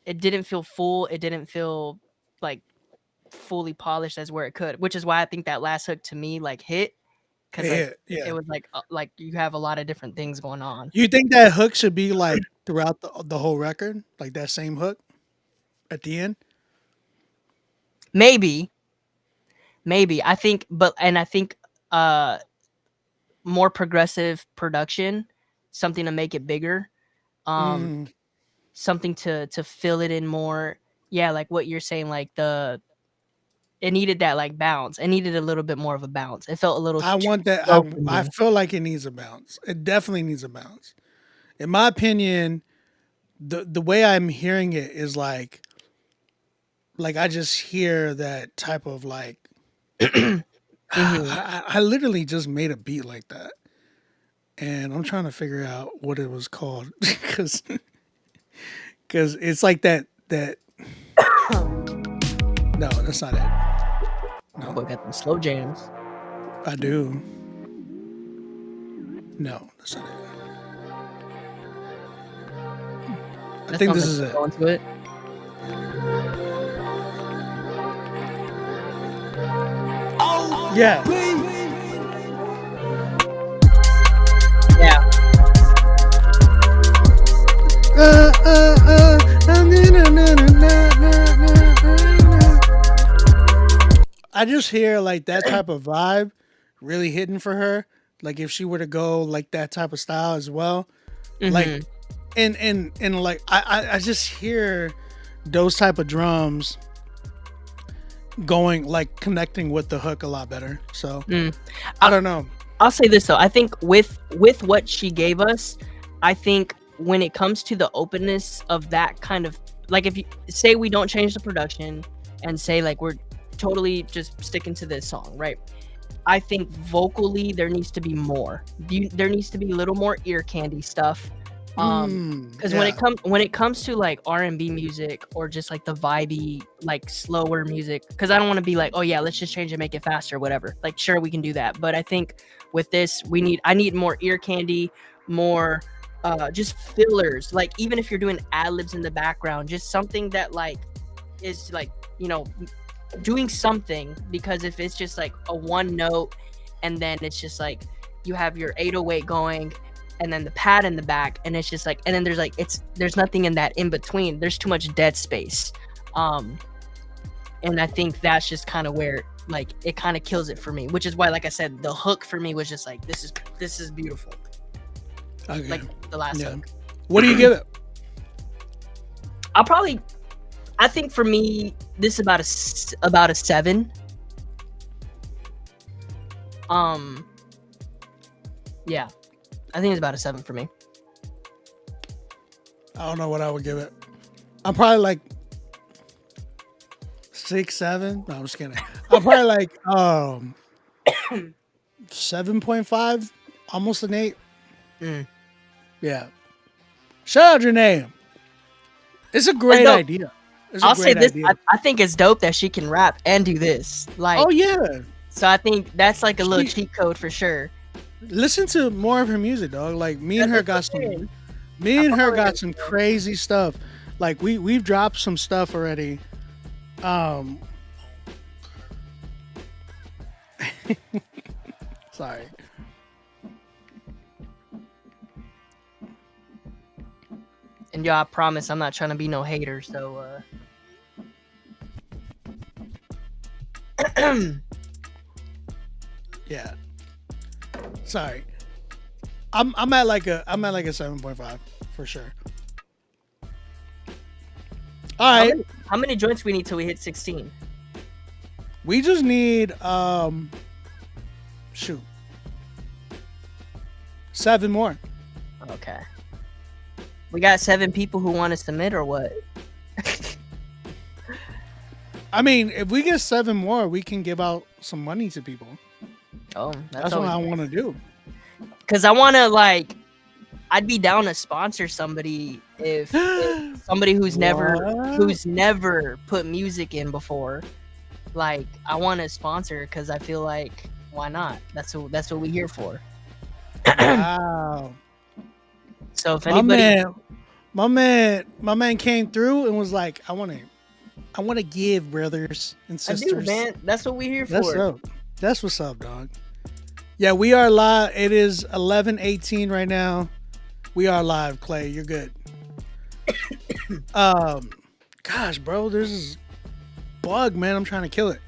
It didn't feel full. It didn't feel like fully polished as where it could, which is why I think that last hook to me like hit, because it was like you have a lot of different things going on. You think that hook should be like throughout the whole record, like that same hook at the end? Maybe I think, I think more progressive production, something to make it bigger, something to fill it in more. Yeah, like what you're saying, like it needed that like bounce. It needed a little bit more of a bounce. It felt a little. I want that. I feel like it needs a bounce. It definitely needs a bounce. In my opinion, the way I'm hearing it is like I just hear that type of like. I literally just made a beat like that, and I'm trying to figure out what it was called because it's like that. No, that's not it. No, we got them slow jams. I do. No, that's not it. I think this is it. Onto it. Oh, yeah. Yeah. I just hear like that type of vibe really hitting for her. Like if she were to go like that type of style as well, like and like I just hear those type of drums going like connecting with the hook a lot better. So I don't know. I'll say this though. I think with what she gave us, I think when it comes to the openness of that kind of like, if you say we don't change the production and say like we're totally just sticking to this song, right? I think vocally there needs to be more. There needs to be a little more ear candy stuff. Because when it comes to like R&B music or just like the vibey like slower music, because I don't want to be like, oh yeah, let's just change it, make it faster, whatever. Like sure we can do that, but I think with this I need more ear candy, more just fillers. Like even if you're doing ad libs in the background, just something that like is like, you know, doing something. Because if it's just like a one note and then it's just like you have your 808 going and then the pad in the back and it's just like, and then there's like there's nothing in that in between. There's too much dead space, and I think that's just kind of where like it kind of kills it for me, which is why, like I said, the hook for me was just like this is beautiful. Okay. Like the last hook. What do you give it? I think for me this is about a 7. Yeah, I think it's about a 7 for me. I don't know what I would give it. I'm probably like 6, 7. No, I'm just kidding. I'm probably like 7.5, almost an 8. Yeah. Shout out your name. It's a great idea. I'll say this. I think it's dope that she can rap and do this. Like, oh yeah. So I think that's like a little cheat code for sure. Listen to more of her music, dog. Like me and her got some. Me and her got some crazy stuff. Like we've dropped some stuff already. Sorry. And y'all, I promise I'm not trying to be no hater, so yeah. Sorry. I'm at like a 7.5 for sure. All right. How many joints we need till we hit 16? We just need 7 more. Okay. We got 7 people who want to submit or what? I mean, if we get 7 more, we can give out some money to people. Oh, that's what I want to do. Cause I want to like, I'd be down to sponsor somebody if somebody who's never put music in before. Like, I want to sponsor because I feel like why not? That's what we're here for. Wow. So if anybody, my man came through and was like, I want to give brothers and sisters. I do, man. That's what we're here for. That's what's up, dog. Yeah, we are live. It is 11:18 right now. We are live, Clay. You're good. Gosh, bro, there's this bug, man. I'm trying to kill it.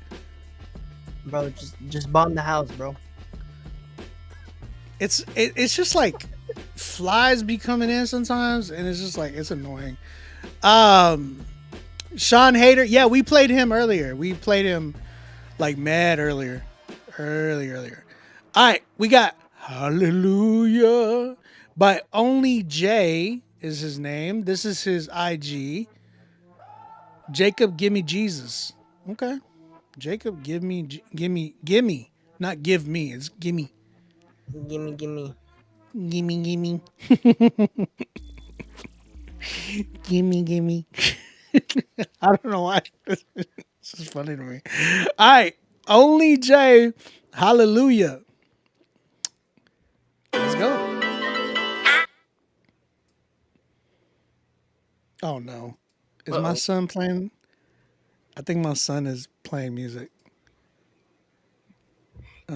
Bro, just bomb the house, bro. It's just like flies be coming in sometimes, and it's just like it's annoying. Sean Hader, yeah, we played him earlier. We played him like mad earlier. All right, we got Hallelujah by Only J is his name. This is his IG. Jacob, give me Jesus. Okay, Jacob, give me, not give me. It's gimme. Gimme. Gimme. Gimme. I don't know why. This is funny to me. All right. Only J. Hallelujah. Let's go. Oh, no. Is my son playing? I think my son is playing music.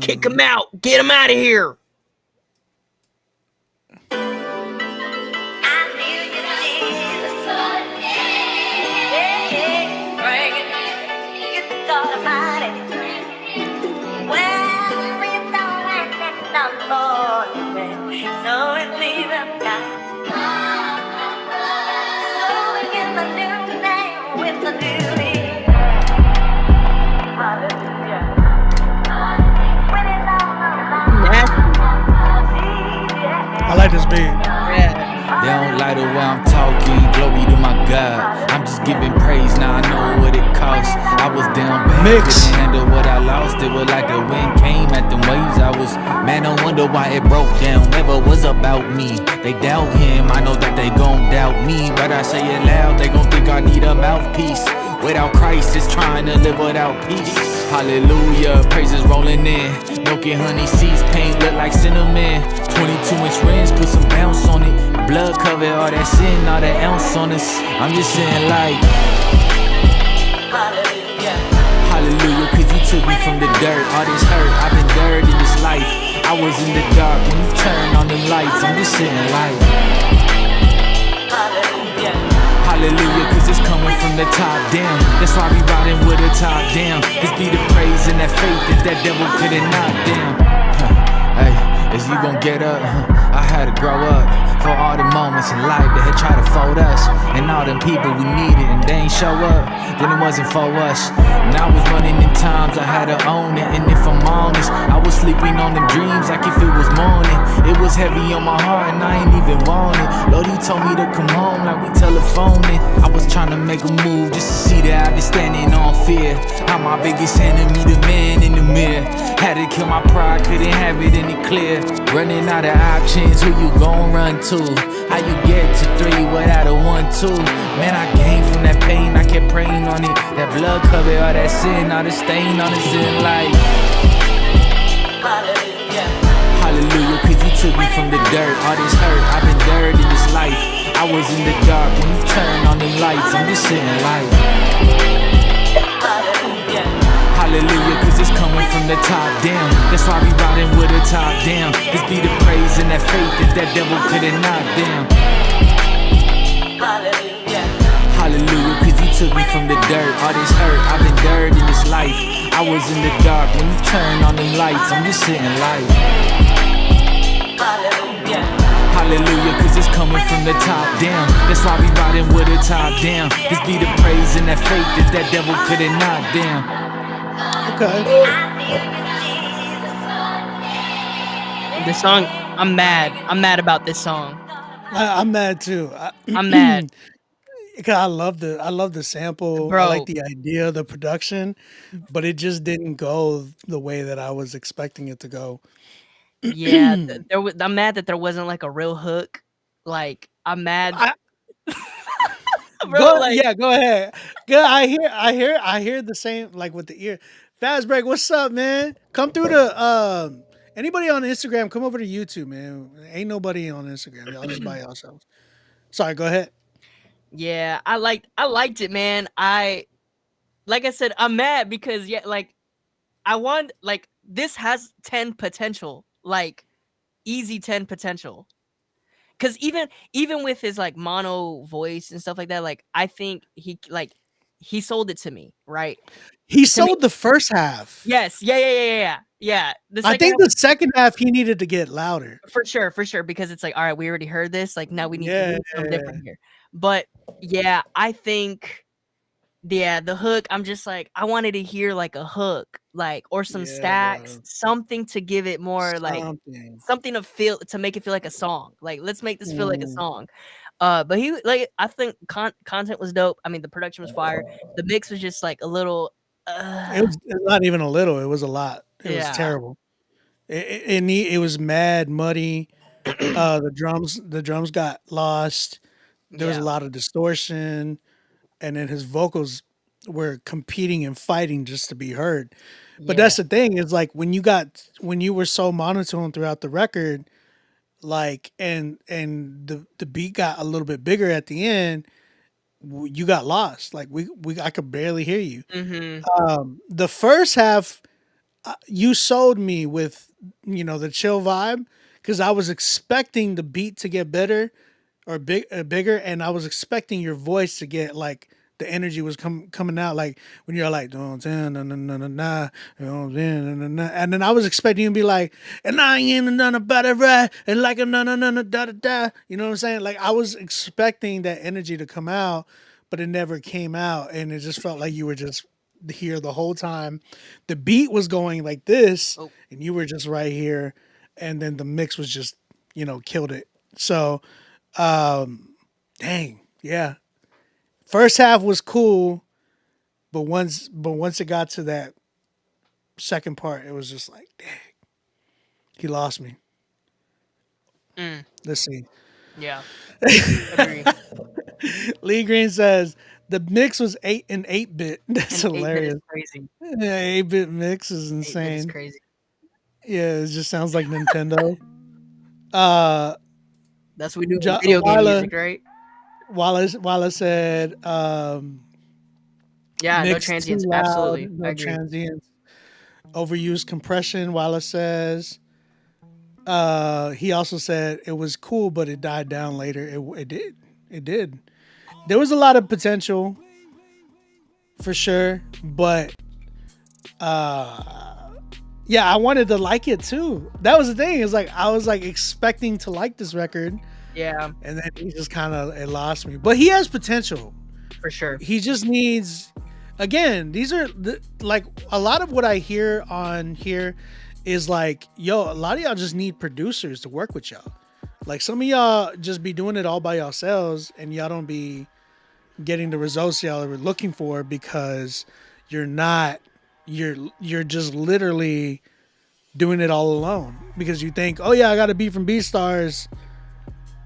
Kick him out. Get him out of here. I like this beat. They don't like the way I'm talking, glory to my God. I'm just giving praise, now I know what it costs. I was down bad, couldn't handle what I lost. It was like the wind came at the waves. I was, man, no wonder why it broke down. Never was about me. They doubt him, I know that they gon' doubt me. But I say it loud, they gon' think I need a mouthpiece. Without Christ, it's trying to live without peace. Hallelujah, praises rolling in. Milk and honey seeds, paint look like cinnamon. 22-inch rims, put some bounce on it. Blood cover all that sin, all that ounce on us. I'm just saying like Hallelujah, cause you took me from the dirt. All this hurt, I've been dirt in this life. I was in the dark when you turned on the lights. I'm just saying like Hallelujah, cause it's coming from the top down. That's why we riding with the top down. This be the praise and that faith that devil couldn't knock down. Hey, is you gon' get up? I had to grow up for all the moments in life that had tried to fold us. And all them people we needed and they ain't show up. Then it wasn't for us. And I was running in times I had to own it. And if I'm honest, I was sleeping on them dreams like if it was morning. It was heavy on my heart and I ain't even want it. Lord, he told me to come home like we telephoning. I was trying to make a move just to see that I've been standing on fear. I'm my biggest enemy, the man in the mirror. Had to kill my pride, couldn't have it any clear. Running out of options, who you gon' run to? How you get to 3 without a 1-2? Man, I came from that pain, I kept praying on it. That blood covered all that sin, all the stain on the sin light. Hallelujah, cause you took me from the dirt. All this hurt, I've been dirt in this life. I was in the dark when you turned on the lights. I'm just sitting like hallelujah, cause it's coming from the top down. That's why we riding with the top down. This be the praise and that faith that devil couldn't knock down. Hallelujah, cause you took me from the dirt. All this hurt, I've been dirt in this life. I was in the dark when you turned on the lights. I'm just sitting like hallelujah, cause it's coming from the top down. That's why we riding with the top down. This be the praise and that faith that devil couldn't knock down. Okay. This song, I'm mad. I'm mad about this song. I'm mad too. I'm mad. Cause I love the sample. Bro. I like the idea, the production, but it just didn't go the way that I was expecting it to go. Yeah, I'm mad that there wasn't like a real hook. Like, I'm mad. Bro, Yeah, go ahead. Good. I hear the same, like with the ear. Fast break. What's up, man? Come through to anybody on Instagram. Come over to YouTube, man. Ain't nobody on Instagram. Y'all just by yourselves. Sorry. Go ahead. Yeah, I liked it, man. Like I said, I'm mad because I want, like, this has 10 potential, like easy 10 potential. Cause even with his like mono voice and stuff like that, like I think he sold it to me, right? He sold the first half. Yes, yeah. I think the second half he needed to get louder. For sure, because it's like, all right, we already heard this, like now we need something different here. But yeah, I think the hook, I'm just like, I wanted to hear like a hook, like, or some stacks, something to give it more like something to make it feel like a song. Like, let's make this feel like a song. But he, like, I think content was dope. I mean, the production was fire. The mix was just like a little. It was not even a little. It was a lot. It was terrible. It was mad muddy. The drums got lost. There was a lot of distortion, and then his vocals were competing and fighting just to be heard. But that's the thing, is like when you were so monotone throughout the record, like and the beat got a little bit bigger at the end, you got lost. Like I could barely hear you. The first half, you sold me with the chill vibe, because I was expecting the beat to get better or bigger, and I was expecting your voice to get like the energy was coming out, like when you're like and then I was expecting you to be like, and I ain't none about it right, and like a da da da. You know what I'm saying? Like I was expecting that energy to come out, but it never came out, and it just felt like you were just here the whole time. The beat was going like this, and you were just right here, and then the mix was just killed it. So dang, yeah. First half was cool, but once it got to that second part, it was just like, dang, he lost me. Let's see. Yeah. Agree. Lee Green says the mix was 8-bit. That's hilarious. 8-bit is crazy. Yeah, 8-bit mix is insane. 8-bit is crazy. Yeah, it just sounds like Nintendo. That's what we do with video game music, right? Wallace said, yeah, no transients. Loud, Absolutely. No transients. Overused compression, Wallace says. He also said it was cool, but it died down later. It did. There was a lot of potential for sure, but yeah, I wanted to like it too. That was the thing. It's like I was like expecting to like this record. Yeah. And then he just kind of lost me. But he has potential. For sure. He just needs, again, these are like a lot of what I hear on here is like, yo, a lot of y'all just need producers to work with y'all. Like some of y'all just be doing it all by yourselves and y'all don't be getting the results y'all are looking for because you're just literally doing it all alone because you think, oh yeah, I got a beat from BeatStars,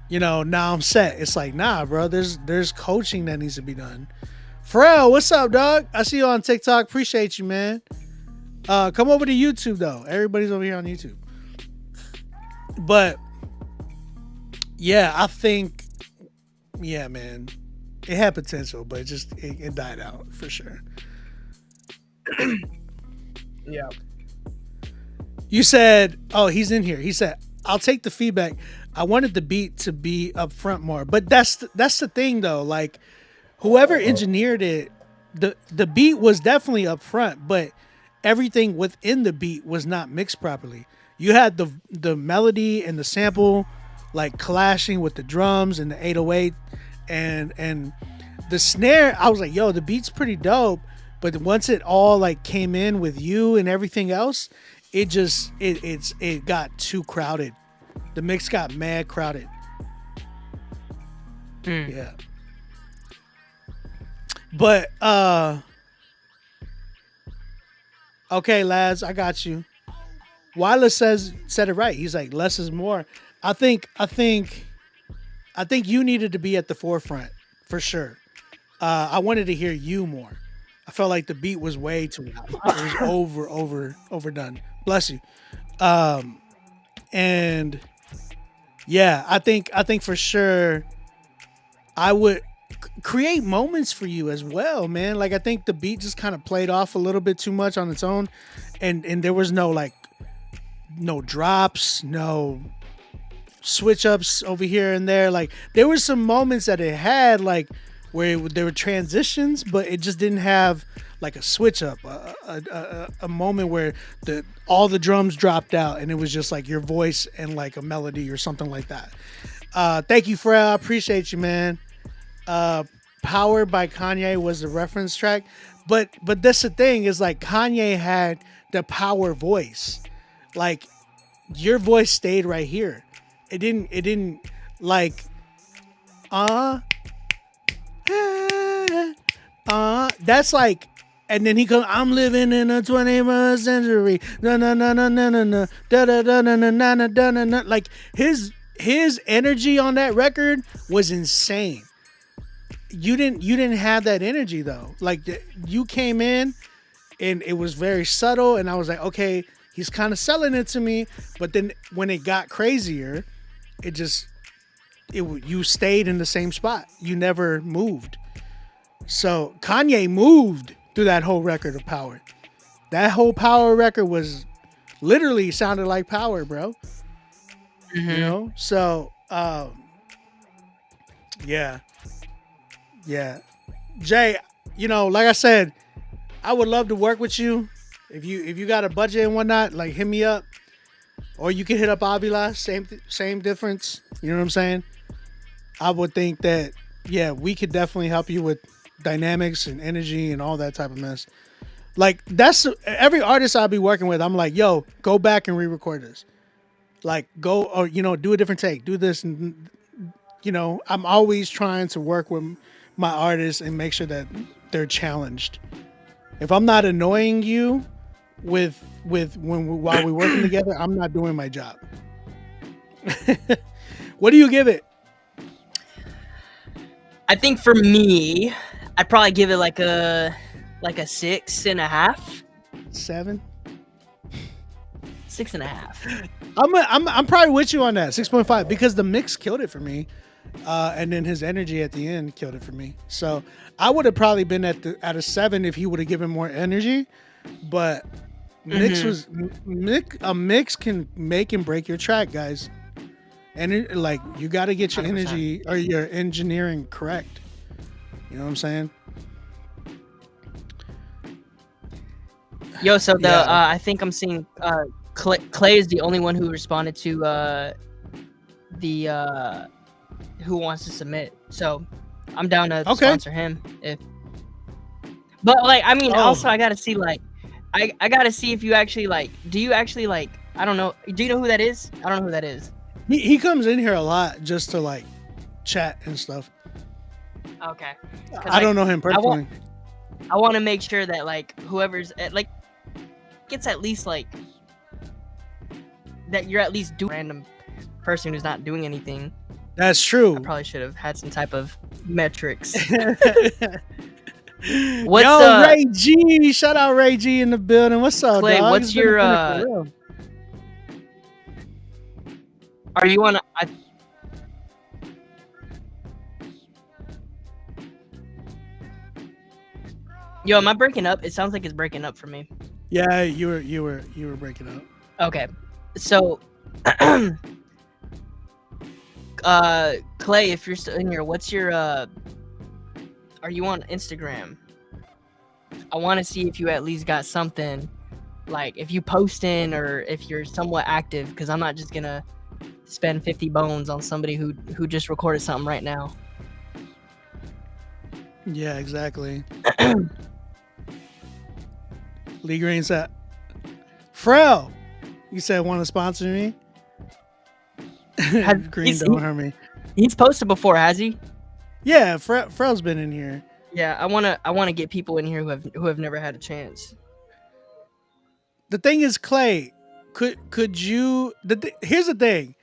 now I'm set. It's like, nah, bro, there's coaching that needs to be done. Pharrell, what's up, dog? I see you on TikTok. Appreciate you, man. Come over to YouTube though. Everybody's over here on YouTube. But yeah, I think, yeah, man, it had potential, but it died out for sure. Yeah. You said, oh, he's in here. He said, I'll take the feedback. I wanted the beat to be up front more, but that's the thing though. Like whoever engineered it, the beat was definitely up front, but everything within the beat was not mixed properly. You had the melody and the sample like clashing with the drums and the 808 and the snare. I was like, yo, the beat's pretty dope, but once it all like came in with you and everything else, it got too crowded. The mix got mad crowded. Yeah. But okay, lads, I got you. Wyler said it right. He's like, less is more. I think you needed to be at the forefront for sure. I wanted to hear you more. I felt like the beat was way too loud. It was overdone. Bless you. And yeah, I think for sure I would create moments for you as well, man. Like I think the beat just kind of played off a little bit too much on its own, and there was no drops, no switch ups over here and there. Like there were some moments that it had like where there were transitions, but it just didn't have like a switch up, a moment where all the drums dropped out and it was just like your voice and like a melody or something like that. Thank you, Pharrell. I appreciate you, man. Power by Kanye was the reference track, but that's the thing is like Kanye had the power voice. Like your voice stayed right here. It didn't like that's like, and then he goes, I'm living in the 21st century. No, like his energy on that record was insane. You didn't have that energy though. Like you came in and it was very subtle and I was like, okay, he's kind of selling it to me. But then when it got crazier, you stayed in the same spot. You never moved. So Kanye moved through that whole record of Power. That whole Power record was literally sounded like Power, bro. Mm-hmm. So yeah. Jay, like I said, I would love to work with you. If you got a budget and whatnot, like hit me up. Or you can hit up Avila, same difference. You know what I'm saying? I would think that, yeah, we could definitely help you with dynamics and energy and all that type of mess. Like that's every artist I'll be working with. I'm like, yo, go back and re-record this. Like go or do a different take, do this, and I'm always trying to work with my artists and make sure that they're challenged. If I'm not annoying you while we're working together, I'm not doing my job. What do you give it? I think for me, I'd probably give it like a 6.5. 7? 6.5. I'm probably with you on that 6.5 because the mix killed it for me, and then his energy at the end killed it for me. So I would have probably been at a 7 if he would have given more energy, but a mix can make and break your track, guys. And you got to get your 100%. Energy or your engineering correct. You know what I'm saying? Yo, so I think I'm seeing Clay is the only one who responded to the who wants to submit. So I'm down to sponsor him. But also I gotta see I gotta see if you actually like. Do you actually like? I don't know. Do you know who that is? I don't know who that is. He comes in here a lot just to like chat and stuff. Okay. I don't know him personally. I want to make sure that like whoever's at, like gets at least like that you're at least doing random person who's not doing anything. That's true. I probably should have had some type of metrics. What's Yo, Ray G? Shout out Ray G in the building. What's up, Clay? dog? What's your Are you on? Yo, am I breaking up? It sounds like it's breaking up for me. Yeah, you were breaking up. Okay, so, Clay, if you're still in here, what's your Are you on Instagram? I want to see if you at least got something, like if you posting or if you're somewhat active, because I'm not just gonna spend 50 bones on somebody who just recorded something right now. Yeah, exactly. Lee Green said, Frel, you said want to sponsor me? Green don't hurt me. He's posted before, has he? Yeah, Frel's been in here. Yeah, I wanna get people in here who have never had a chance. The thing is, Clay, could you? Here's the thing.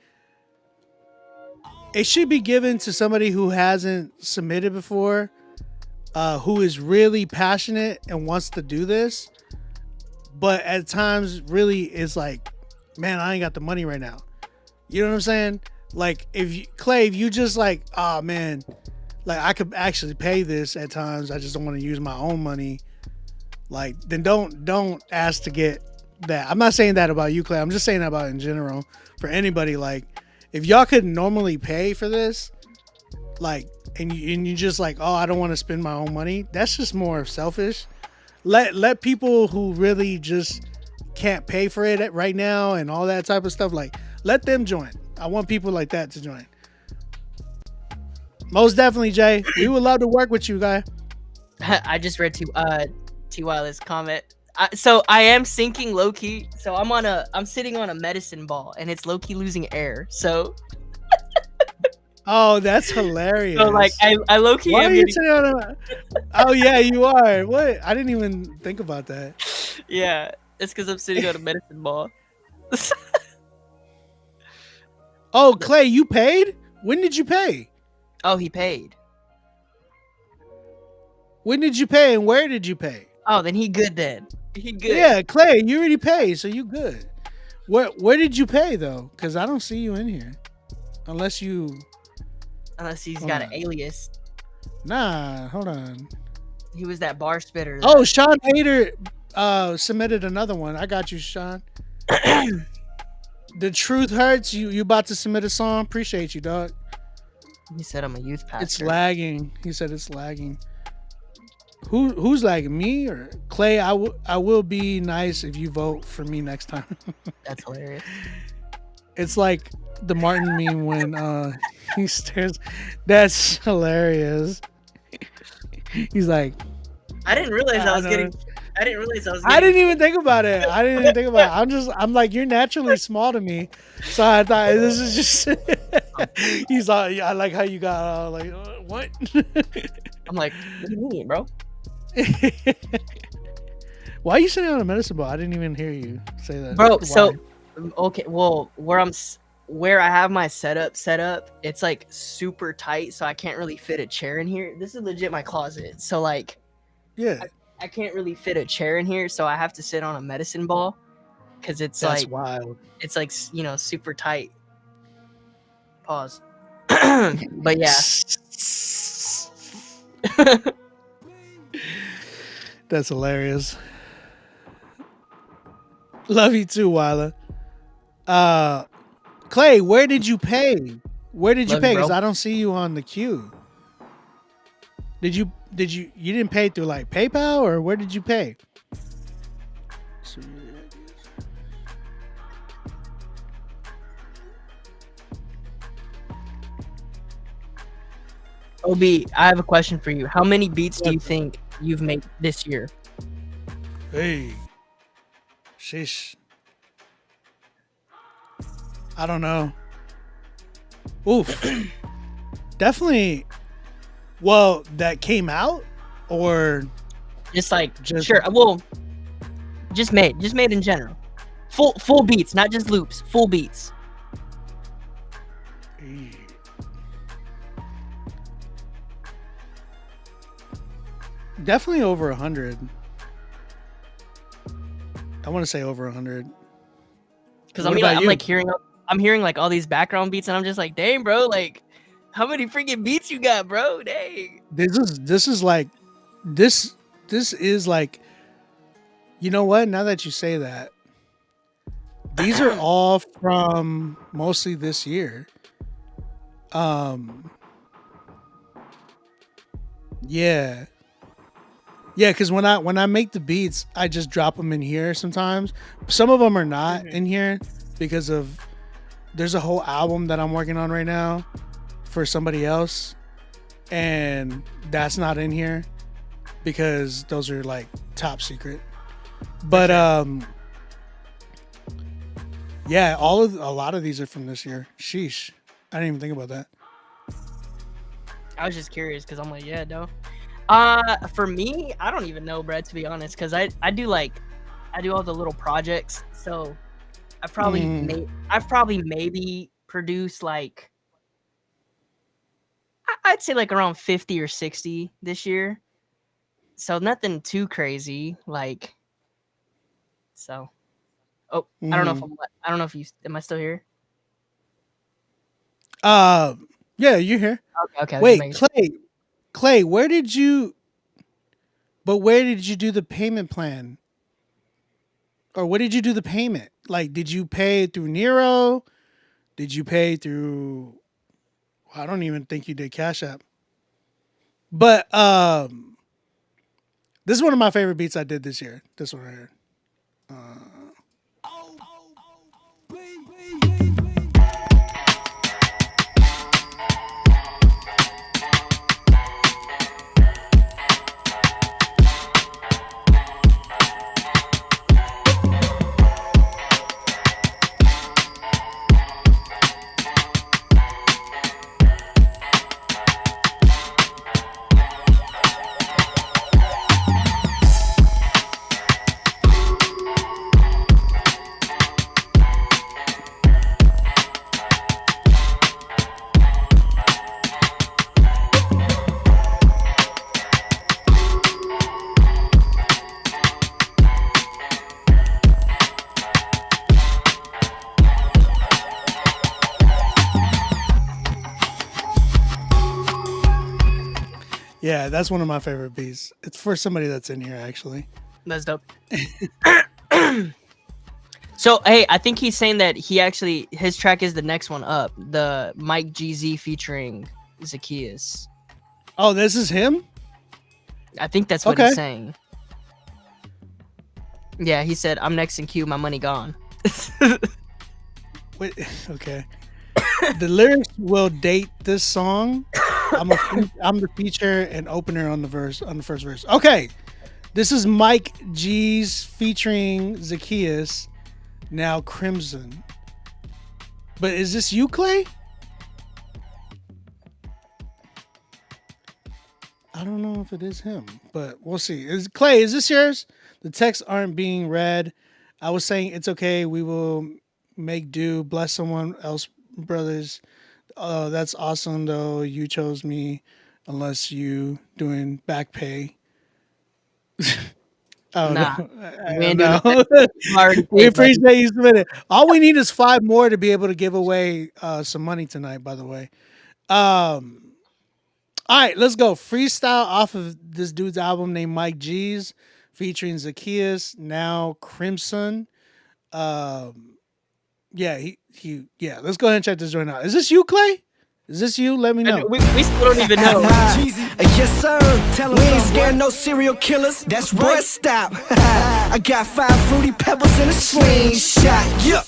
It should be given to somebody who hasn't submitted before, who is really passionate and wants to do this, but at times really is like, man, I ain't got the money right now. You know what I'm saying? Like if you just like, oh man, like I could actually pay this at times. I just don't want to use my own money. Like then don't ask to get that. I'm not saying that about you, Clay. I'm just saying that about in general for anybody. Like if y'all could normally pay for this, like, and you just like, oh, I don't want to spend my own money. That's just more selfish. Let people who really just can't pay for it right now and all that type of stuff, like let them join. I want people like that to join. Most definitely, Jay. We would love to work with you, guy. I just read T Wiley's comment. So I am sinking low key. So I'm sitting on a medicine ball and it's low key losing air. So. Oh, that's hilarious. So like I low key. Why are you sitting on a... Oh yeah, you are. What? I didn't even think about that. Yeah, it's because I'm sitting on a medicine ball. Oh, Clay, you paid? When did you pay? Oh, he paid. When did you pay and where did you pay? Oh, then he good then. He good. Yeah, Clay, you already paid, so you good. Where did you pay though? Because I don't see you in here. Unless he's got an alias. Nah, hold on. He was that bar spitter. Oh, Sean Hader submitted another one. I got you, Sean. The Truth Hurts. You about to submit a song? Appreciate you, dog. He said I'm a youth pastor. It's lagging. He said it's lagging. Who's lagging, me or Clay? I will be nice if you vote for me next time. That's hilarious. It's like the Martin meme when he stares. That's hilarious. He's like, I didn't realize I didn't even think about it. I'm like, you're naturally small to me, so I thought this is just. He's like, yeah, I like how you got like what? I'm like, what do you mean, bro? Why are you sitting on a medicine ball? I didn't even hear you say that, bro. Why? So, okay, well, where I have my setup set up, it's like super tight, so I can't really fit a chair in here. This is legit my closet, so like, yeah, I can't really fit a chair in here, so I have to sit on a medicine ball because that's like wild. It's like super tight. Pause. But yeah. That's hilarious. Love you too, Wyla. Clay, where did you pay? Where did you pay? Because I don't see you on the queue. You didn't pay through like PayPal or where did you pay? OB, I have a question for you. How many beats do you think you've made this year? Hey, Sheesh. I don't know. Oof. Definitely. Well, that came out, or just sure. Well, just made in general. Full beats, not just loops. Full beats. Definitely over 100. I want to say over 100. Because I'm like hearing like all these background beats, and I'm just like, dang, bro, like, how many freaking beats you got, bro? Dang. This is like, you know what? Now that you say that, these are all from mostly this year. Yeah. Yeah, because when I make the beats, I just drop them in here sometimes. Some of them are not in here because of there's a whole album that I'm working on right now for somebody else, and that's not in here because those are like top secret. But yeah, a lot of these are from this year. Sheesh, I didn't even think about that. I was just curious because I'm like, yeah, no. For me, I don't even know, Brett, to be honest, because I do all the little projects, so I've probably maybe produced like I'd say like around 50 or 60 this year, so nothing too crazy, like. So, I don't know if you am I still here? Yeah, you're here. Okay. Wait, Clay, where did you do the payment plan? Or what did you do the payment? Like, did you pay through Nero? Did you pay through, I don't even think you did Cash App. But this is one of my favorite beats I did this year. This one right here. Yeah, that's one of my favorite beats. It's for somebody that's in here, actually. That's dope. So, hey, I think he's saying that his track is the next one up. The Mike GZ featuring Zacchaeus. Oh, this is him? I think that's what he's saying. Yeah, he said, I'm next in queue, my money gone. Wait, okay. The lyrics will date this song. I'm the feature and opener on the first verse. Okay, this is Mike G's featuring Zacchaeus, now Crimson. But is this you, Clay? I don't know if it is him, but we'll see. Clay, is this yours? The texts aren't being read. I was saying it's okay. We will make do. Bless someone else, brothers. Oh, that's awesome, though. You chose me, unless you doing back pay. Oh, nah, no. We appreciate you submitting. All we need is 5 more to be able to give away some money tonight, by the way. All right, let's go. Freestyle off of this dude's album named Mike G's, featuring Zacchaeus, now Crimson. Yeah, let's go ahead and check this joint out. Is this you, Clay? Is this you? Let me know. We still don't even know. Yes, sir. We ain't scared no serial killers. That's right. Stop. I got 5 fruity pebbles in a slingshot. Yeah.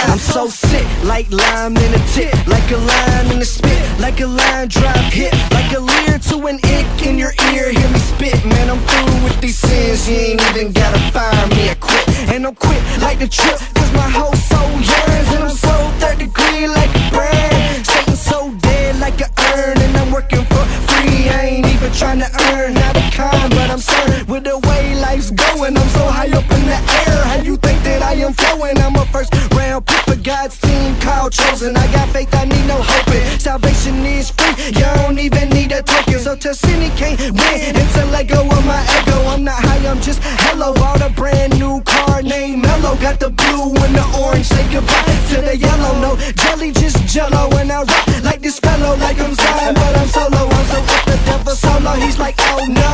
I'm so sick, like lime in a tip, like a line in a spit, like a line drop hit, like a leer to an ick in your ear. Hear me spit, man, I'm through with these sins. You ain't even gotta fire me, I quit. And I'm quit like the trip, cause my whole soul yearns. And I'm so third degree like a brand. Satan so dead like an urn. And I'm working for free, I ain't even trying to earn. Not a con, but I'm certain with the way life's going. I'm so high up in the air, how you think that I am flowing? I'm a first round pick for God's team called chosen. I got faith, I need no hoping. Salvation is free, you don't even need a token. So till sin he can't win, until let go of my ego. I'm not high, I'm just hello. Bought a brand new car named Mellow. Got the blue and the orange, say goodbye to the yellow. No jelly, just jello. And I rock like this fellow, like I'm Zion, but I'm solo. I'm so with the devil solo, he's like, oh no.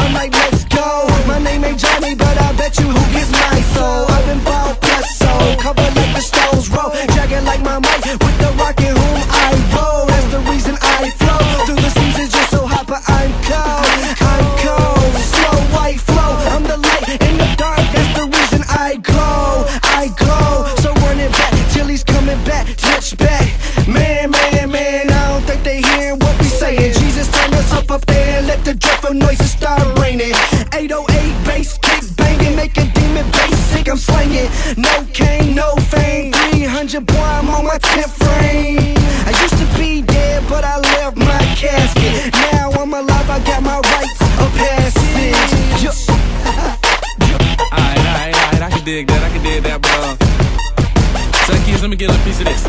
I'm like, let's go. My name ain't Johnny, but I bet you who gets my soul. I've been ball plus soul, covered like the Stones roll, dragging like my mic with the rock in whom I roll. That's the reason I flow through the seasons. You're so hot, but I'm cold. I'm cold, slow white flow. I'm the light in the dark. That's the reason I glow. I glow. So run it back till he's coming back. Touch back, man, man, man. I don't think they hearing what we saying. Jesus, turn us up there and let the dreadful noises start raining. 808 bass kick banging, make a demon basic. I'm slanging, no cane, no fame. 300 boy, I'm on my 10th frame. I used to be dead, but I left my casket. Now I'm alive, I got my rites of passage. Alright, I can dig that, bro. So kids, let me get a piece of this.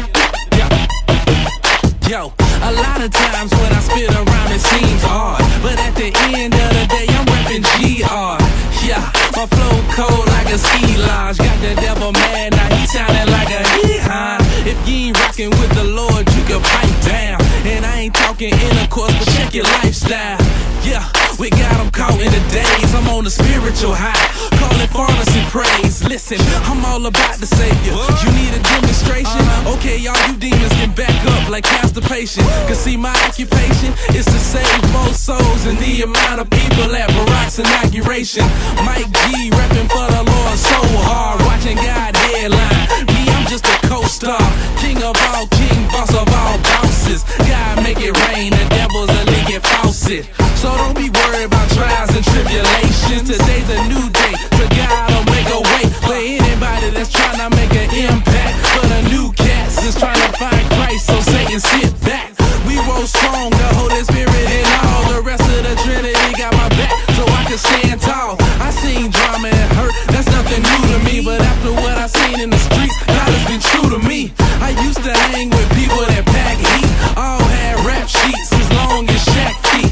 Yo, a lot of times when I spit around it seems hard, but at the end of the day I'm reppin' GR. Yeah, my flow cold like a ski lodge. Got the devil mad, now he sounding like a hee-haw. If you ain't rockin' with the Lord, you can pipe down. And I ain't talking intercourse, but check your lifestyle. Yeah, we got them caught in the days. I'm on a spiritual high, calling pharmacy praise. Listen, I'm all about the Savior. You need a demonstration? Okay, all you demons can back up like constipation. Cause see, my occupation is to save more souls than the amount of people at Barack's inauguration. Mike G reppin' for the Lord so hard, watching God headline. Me, I'm just a co-star, king of all king, boss of all bosses. God make it rain, the devil's a leaking faucet. So don't be worried about trials and tribulations. Today's a new day, so God will make a way for anybody that's trying to make an impact. For the new cats that's trying to find Christ, so Satan sit back. We roll strong, the Holy Spirit and all. The rest of the Trinity got my back, so I can stand tall. I seen drama and hurt, that's nothing new to me. But after what I seen in the streets, God has been true to me. I used to hang with people that pack heat, all had rap sheets as long as Shaq feet.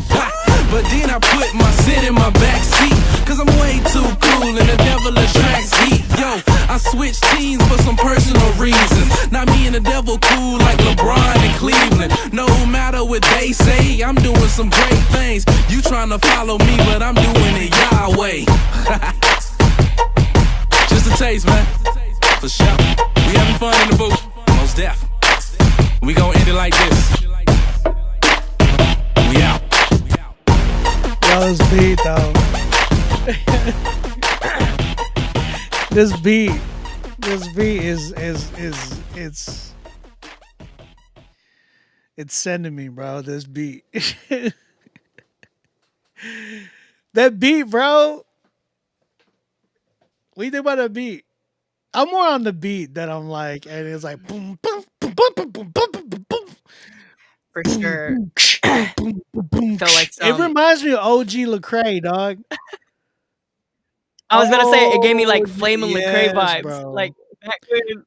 But then I put my sin in my backseat, cause I'm way too cool and the devil attracts heat. Yo, I switched teams for some personal reasons. Now me and the devil cool like LeBron and Cleveland. No matter what they say, I'm doing some great things. You tryna follow me, but I'm doing it Yahweh. Just a taste, man. For sure. We having fun in the booth. Most deaf. We gon' end it like this. We out. Yo, this beat though. This beat is it's sending me, bro. This beat. That beat, bro. What do you think about that beat? I'm more on the beat that I'm like, and it's like boom, boom, boom, boom, boom, boom, boom, boom, boom. For sure. Felt like It reminds me of OG Lecrae, dog. I was gonna say it gave me like Flamin' Lecrae vibes, bro. like back then.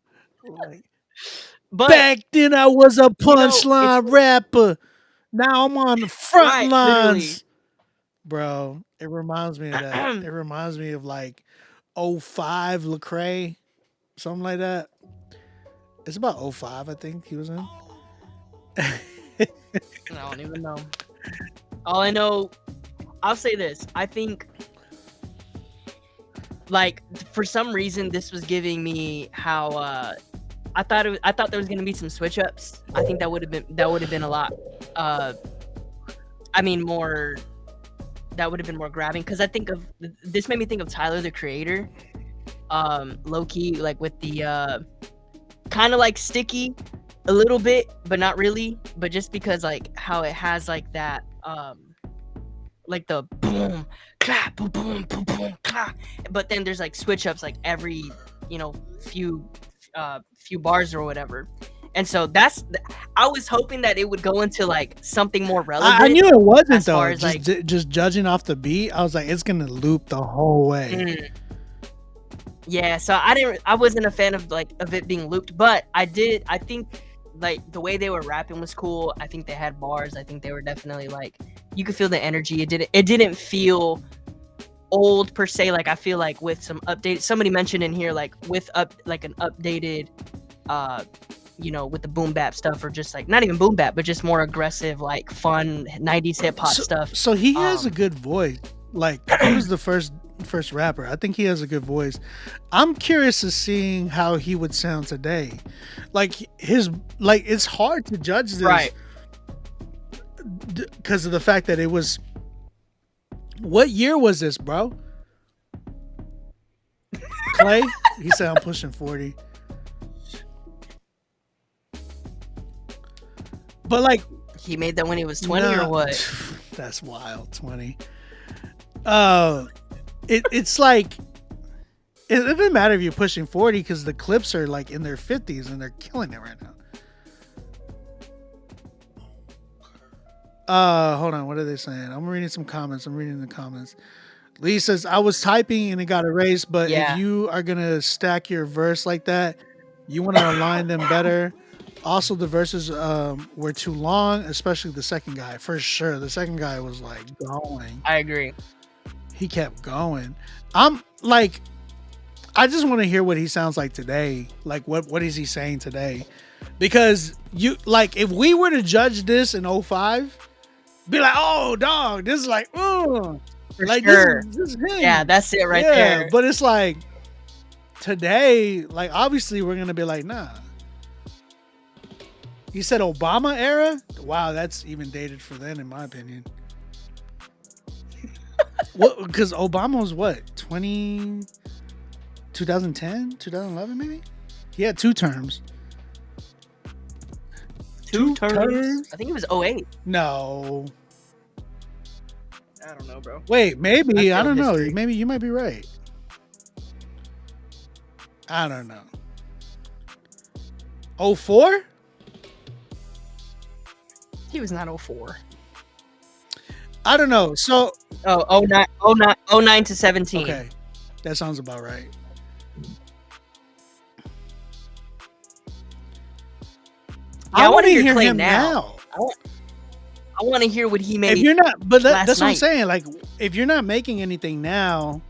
But back then I was a punchline rapper. Now I'm on the front Right, lines. Bro, it reminds me of that. It reminds me of like 05 Lecrae, something like that. It's about 05, I think he was in. I don't even know. All I know, I'll say this. I think, like, for some reason, this was giving me how I thought there was gonna be some switch ups. I think that would have been a lot. I mean, more. That would have been more grabbing, because I think of this made me think of Tyler the Creator, low key, like with the kind of like sticky a little bit, but not really. But just because like how it has like that, like the boom, clap, boom, boom, boom, boom, clap. But then there's like switch ups like every, few bars or whatever. And so I was hoping that it would go into like something more relevant. I knew it wasn't as though. far as, Just judging off the beat, I was like, it's gonna loop the whole way. Yeah, so I wasn't a fan of it being looped, but I think like the way they were rapping was cool. I think they had bars. I think they were definitely like, you could feel the energy. It didn't feel old per se. Like I feel like with some update, somebody mentioned in here like with an updated with the boom bap stuff, or just like not even boom bap, but just more aggressive, like fun 90s hip hop stuff. So he has a good voice. Like he was the first rapper. I think he has a good voice. I'm curious to seeing how he would sound today. Like it's hard to judge this, right? Because of the fact that it was. What year was this, bro? Clay? He said I'm pushing 40. But like he made that when he was 20 or what? That's wild. 20. It's like it doesn't matter if you're pushing 40 because the clips are like in their 50s and they're killing it right now. Hold on, what are they saying? I'm reading some comments. Lee says, I was typing and it got erased, but if you are gonna stack your verse like that, you want to align them better. Also, the verses were too long, especially the second guy. For sure, the second guy was like going. I agree. He kept going. I'm like, I just want to hear what he sounds like today. Like, what is he saying today? Because if we were to judge this in 05, be like, oh, dog, this is like, For like sure. this is him. Yeah, that's it right there. But it's like today, like obviously we're gonna be like, nah. You said Obama era? Wow, that's even dated for then, in my opinion. What? Because Obama was what? 2010, 2011, maybe? He had 2 terms. Two terms? I think it was 08. No. I don't know, bro. Wait, maybe. I don't know. history. Maybe you might be right. I don't know. 04? He was not 04. I don't know. So 09 to 17. okay, that sounds about right. Yeah, I want to hear hear Clay him now. I want to hear what he made. If you're not, but that's what I'm night. saying. Like, if you're not making anything now,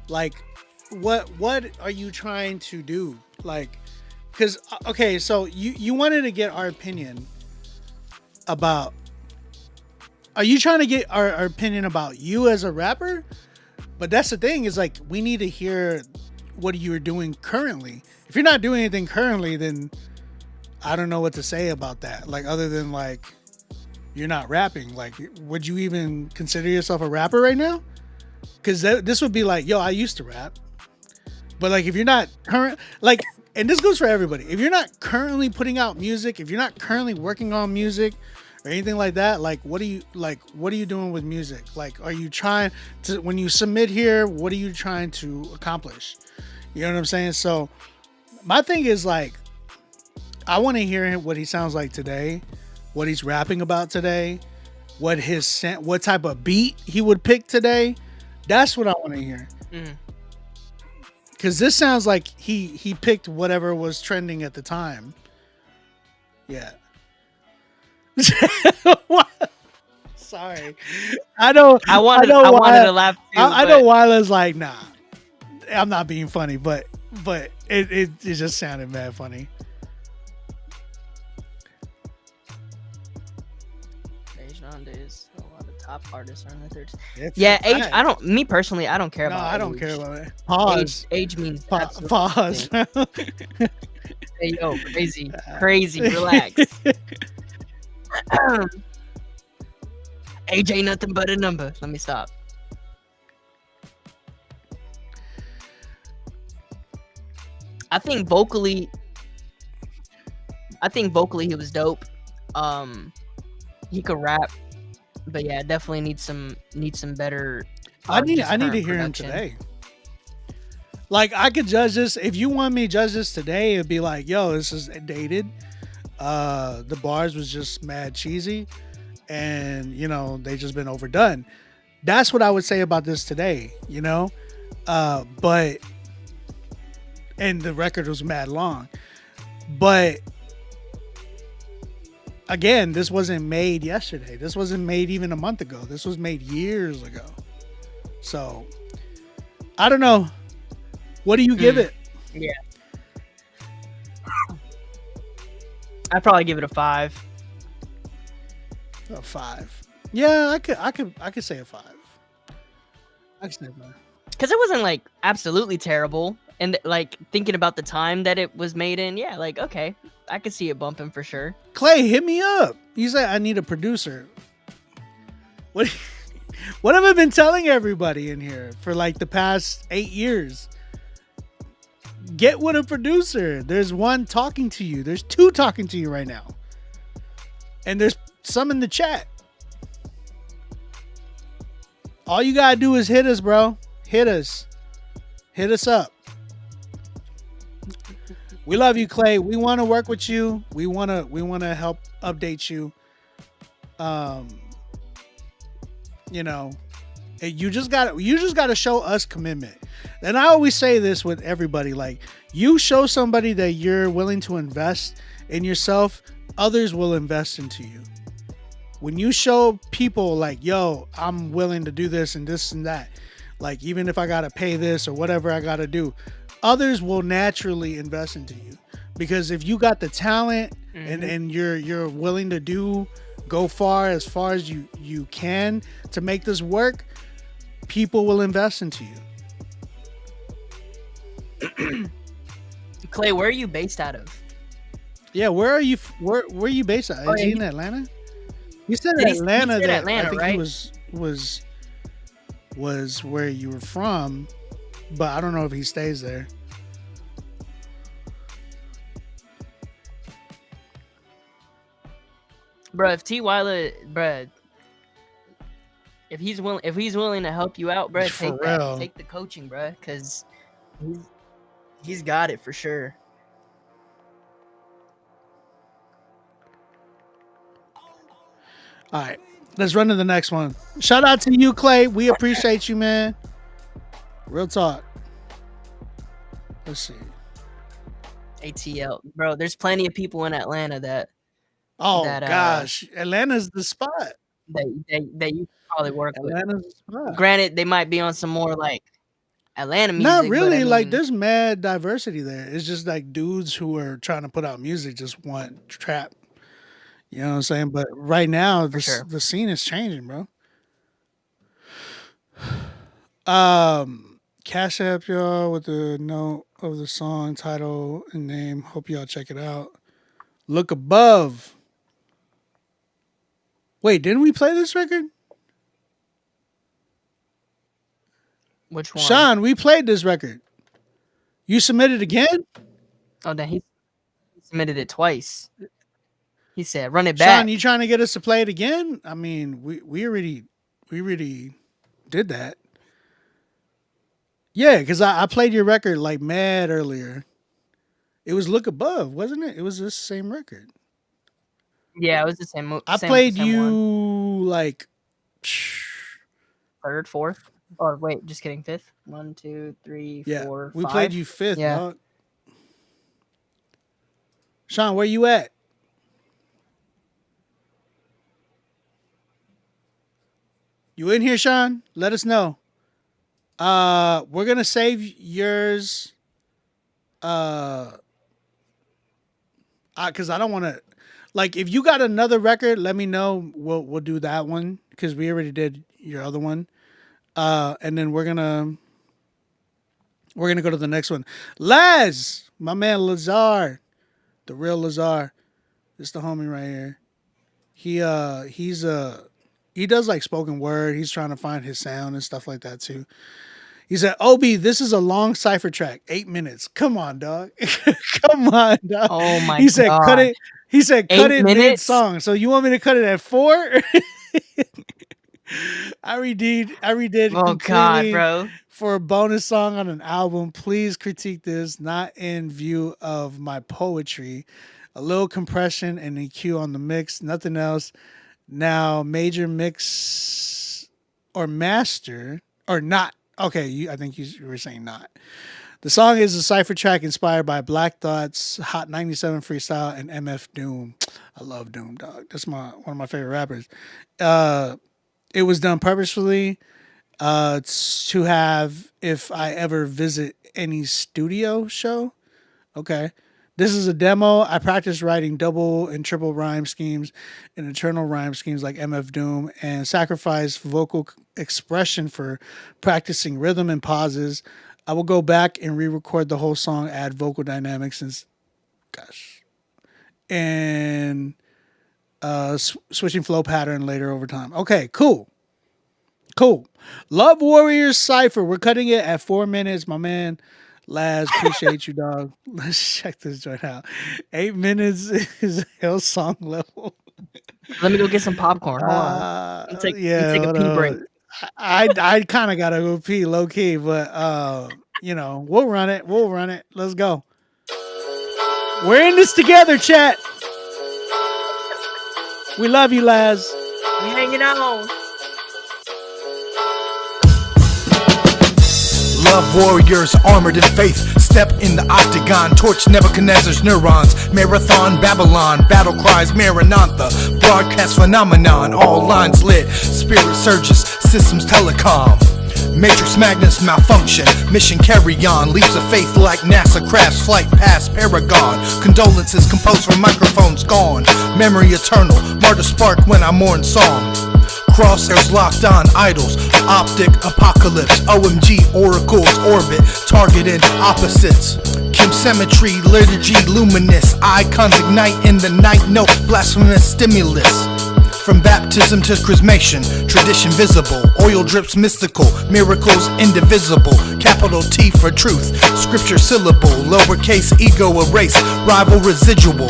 like, what are you trying to do? Like, because okay, so you wanted to get our opinion about. Are you trying to get our opinion about you as a rapper? But that's the thing, is like, we need to hear what you're doing currently. If you're not doing anything currently, then I don't know what to say about that. Like, other than like, you're not rapping. Like, would you even consider yourself a rapper right now? Because this would be like, yo, I used to rap. But like, if you're not current, like, and this goes for everybody. If you're not currently putting out music, if you're not currently working on music or anything like that, like, what are you doing with music? Like, are you trying to, when you submit here, what are you trying to accomplish? You know what I'm saying? So my thing is like, I want to hear what he sounds like today, what he's rapping about today, what type of beat he would pick today. That's what I want to hear. Because this sounds like he picked whatever was trending at the time. Yeah. Sorry. I wanted to laugh too. I know Wyla's like, nah, I'm not being funny, but it just sounded mad funny. Nowadays, a lot of top artists are in their 30s. It's Yeah, a age. fact. I don't. Me personally, I don't care No, about. I don't age. care about it. Pause. Age means Pause. Hey, yo, crazy. Relax. Age ain't nothing but a number. Let me stop. I think vocally, I think vocally he was dope. He could rap, but yeah, definitely needs some better. I need just to current hear him production. today. Like I could judge this. If you want me to judge this today, it'd be like, yo, this is dated. The bars was just mad cheesy, and they just been overdone. That's what I would say about this today. But and the record was mad long, but again, this wasn't made yesterday. This wasn't made even a month ago. This was made years ago. So I don't know. What do you give it? Yeah, I'd probably give it a 5. A 5. Yeah, I could say a 5. I could say a 5. Because it wasn't like absolutely terrible, and like thinking about the time that it was made in, yeah, like okay, I could see it bumping for sure. Clay, hit me up. You said I need a producer. What have I been telling everybody in here for like the past 8 years? Get with a producer. There's one talking to you. There's 2 talking to you right now. And there's some in the chat. All you gotta do is hit us, bro. Hit us. Hit us up. We love you, Clay. We want to work with you. We want to help update you. You just got to show us commitment. And I always say this with everybody, like you show somebody that you're willing to invest in yourself, others will invest into you. When you show people like, yo, I'm willing to do this and that, like even if I got to pay this or whatever I got to do, others will naturally invest into you. Because if you got the talent and you're willing to go far as you can to make this work, people will invest into you. Clay, where are you based out of? Yeah, where are you? Where are you based out? Is he in Atlanta? You said Atlanta. He said that Atlanta, I think right? he was where you were from, but I don't know if he stays there. Bro, if T. Wilder, bro, if he's willing to help you out, bro, take the coaching, bro, because he's got it for sure. All right, let's run to the next one. Shout out to you, Clay. We appreciate you, man. Real talk. Let's see. ATL, bro. There's plenty of people in Atlanta that. Oh gosh, Atlanta's the spot. That you probably work Atlanta's with. the spot. Granted, they might be on some more like Atlanta music. Not really. But I mean, like there's mad diversity there. It's just like dudes who are trying to put out music just want trap. You know what I'm saying? But right now, the scene is changing, bro. Cash App y'all with the note of the song title and name. Hope y'all check it out. Look above. Wait, didn't we play this record? Which one? Sean, we played this record. You submitted again? Oh, then he submitted it twice. He said, "Run it back." Sean, you trying to get us to play it again? I mean, we already did that. Yeah, because I played your record like mad earlier. It was Look Above, wasn't it? It was the same record. Yeah, it was the same. I played you one. like 3rd, 4th. Or wait, just kidding. 5th. 1, 2, 3, 4, 5. We played you 5th, yeah. dog. Sean, where you at? You in here, Sean? Let us know. We're gonna save yours. Because I don't want to. Like, if you got another record, let me know. We'll do that one because we already did your other one. And then we're gonna go to the next one. Laz, my man Lazar, the real Lazar. This the homie right here. He does like spoken word. He's trying to find his sound and stuff like that too. He said, "Obi, this is a long cipher track, 8 minutes. Come on, dog. Come on, dog." Oh my He said, "Cut God. it." He said, "Cut 8 it mid minutes? song." So you want me to cut it at 4? I redid Oh God, completely bro. for a bonus song on an album. Please critique this, not in view of my poetry. A little compression and EQ on the mix, nothing else. Now, major mix or master or not. Okay, I think you were saying not. The song is a cipher track inspired by Black Thought's Hot 97 freestyle and MF Doom. I love Doom, dog. That's one of my favorite rappers. It was done purposefully to have if I ever visit any studio show. Okay. This is a demo. I practiced writing double and triple rhyme schemes and eternal rhyme schemes like MF Doom and sacrificed vocal expression for practicing rhythm and pauses. I will go back and re-record the whole song, add vocal dynamics and switching flow pattern later over time. Okay, cool. Love Warriors Cypher. We're cutting it at 4 minutes, my man. Laz, appreciate you, dog. Let's check this joint out. 8 minutes is Hillsong level. Let me go get some popcorn. Hold on. Let me take a pee break. I kind of gotta go pee low key, but we'll run it. Let's go. We're in this together, chat. We love you, Laz. We hanging out. Love warriors armored in faith. Step in the octagon, torch Nebuchadnezzar's neurons. Marathon, Babylon, battle cries, Maranatha. Broadcast phenomenon, all lines lit. Spirit surges, systems telecom. Matrix Magnus malfunction, mission carry on. Leaps of faith like NASA crafts, flight past Paragon. Condolences composed from microphones gone. Memory eternal, martyr spark when I mourn song. Crosshairs locked on idols, optic apocalypse, OMG oracles orbit, targeted opposites. Kim symmetry, liturgy luminous, icons ignite in the night, no blasphemous stimulus. From baptism to chrismation, tradition visible, oil drips mystical, miracles indivisible, capital T for truth, scripture syllable, lowercase ego erase, rival residual.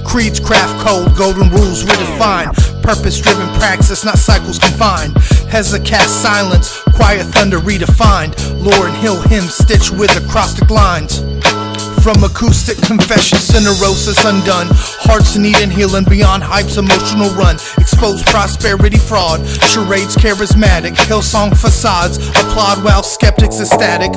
Creeds craft code, golden rules redefined. Purpose-driven praxis, not cycles confined. Hezekiah silence, quiet thunder redefined. Lauren Hill hymn stitched with acrostic lines. From acoustic confession, neurosis undone. Hearts needing healing beyond hype's emotional run. Exposed prosperity fraud, charades charismatic. Hillsong facades, applaud while skeptics ecstatic.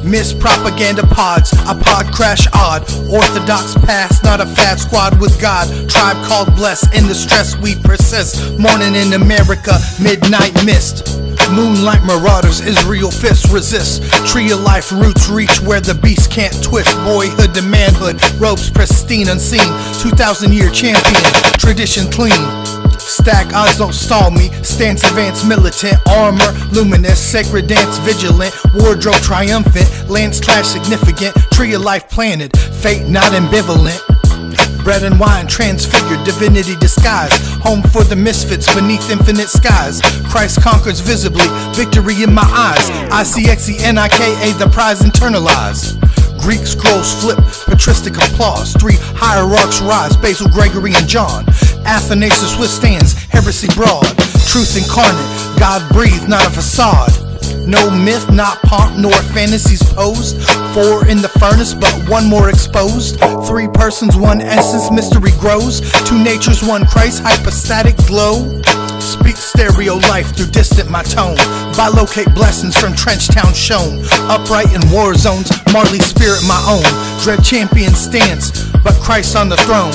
Miss propaganda pods, a pod crash odd. Orthodox past, not a fad squad with God. Tribe called blessed, in the stress we persist. Morning in America, midnight mist. Moonlight marauders, Israel fists resist. Tree of life roots reach where the beast can't twist. Boyhood to manhood, robes pristine unseen. 2,000-year champion, tradition clean. Stack odds don't stall me. Stance advanced militant, armor luminous, sacred dance vigilant, wardrobe triumphant, lance clash significant, tree of life planted, fate not ambivalent. Bread and wine transfigured, divinity disguised. Home for the misfits beneath infinite skies. Christ conquers visibly, victory in my eyes. ICXENIKA, the prize internalized. Greek scrolls flip, patristic applause. 3 hierarchs rise, Basil, Gregory, and John. Athanasius withstands, heresy broad. Truth incarnate, God breathed, not a facade. No myth, not pomp, nor fantasies posed. 4 in the furnace, but 1 more exposed. 3 persons, 1 essence, mystery grows. 2 natures, 1 Christ, hypostatic glow. Speak stereo life through distant my tone. Bilocate blessings from trench town shown. Upright in war zones, Marley spirit my own. Dread champion stance, but Christ on the throne.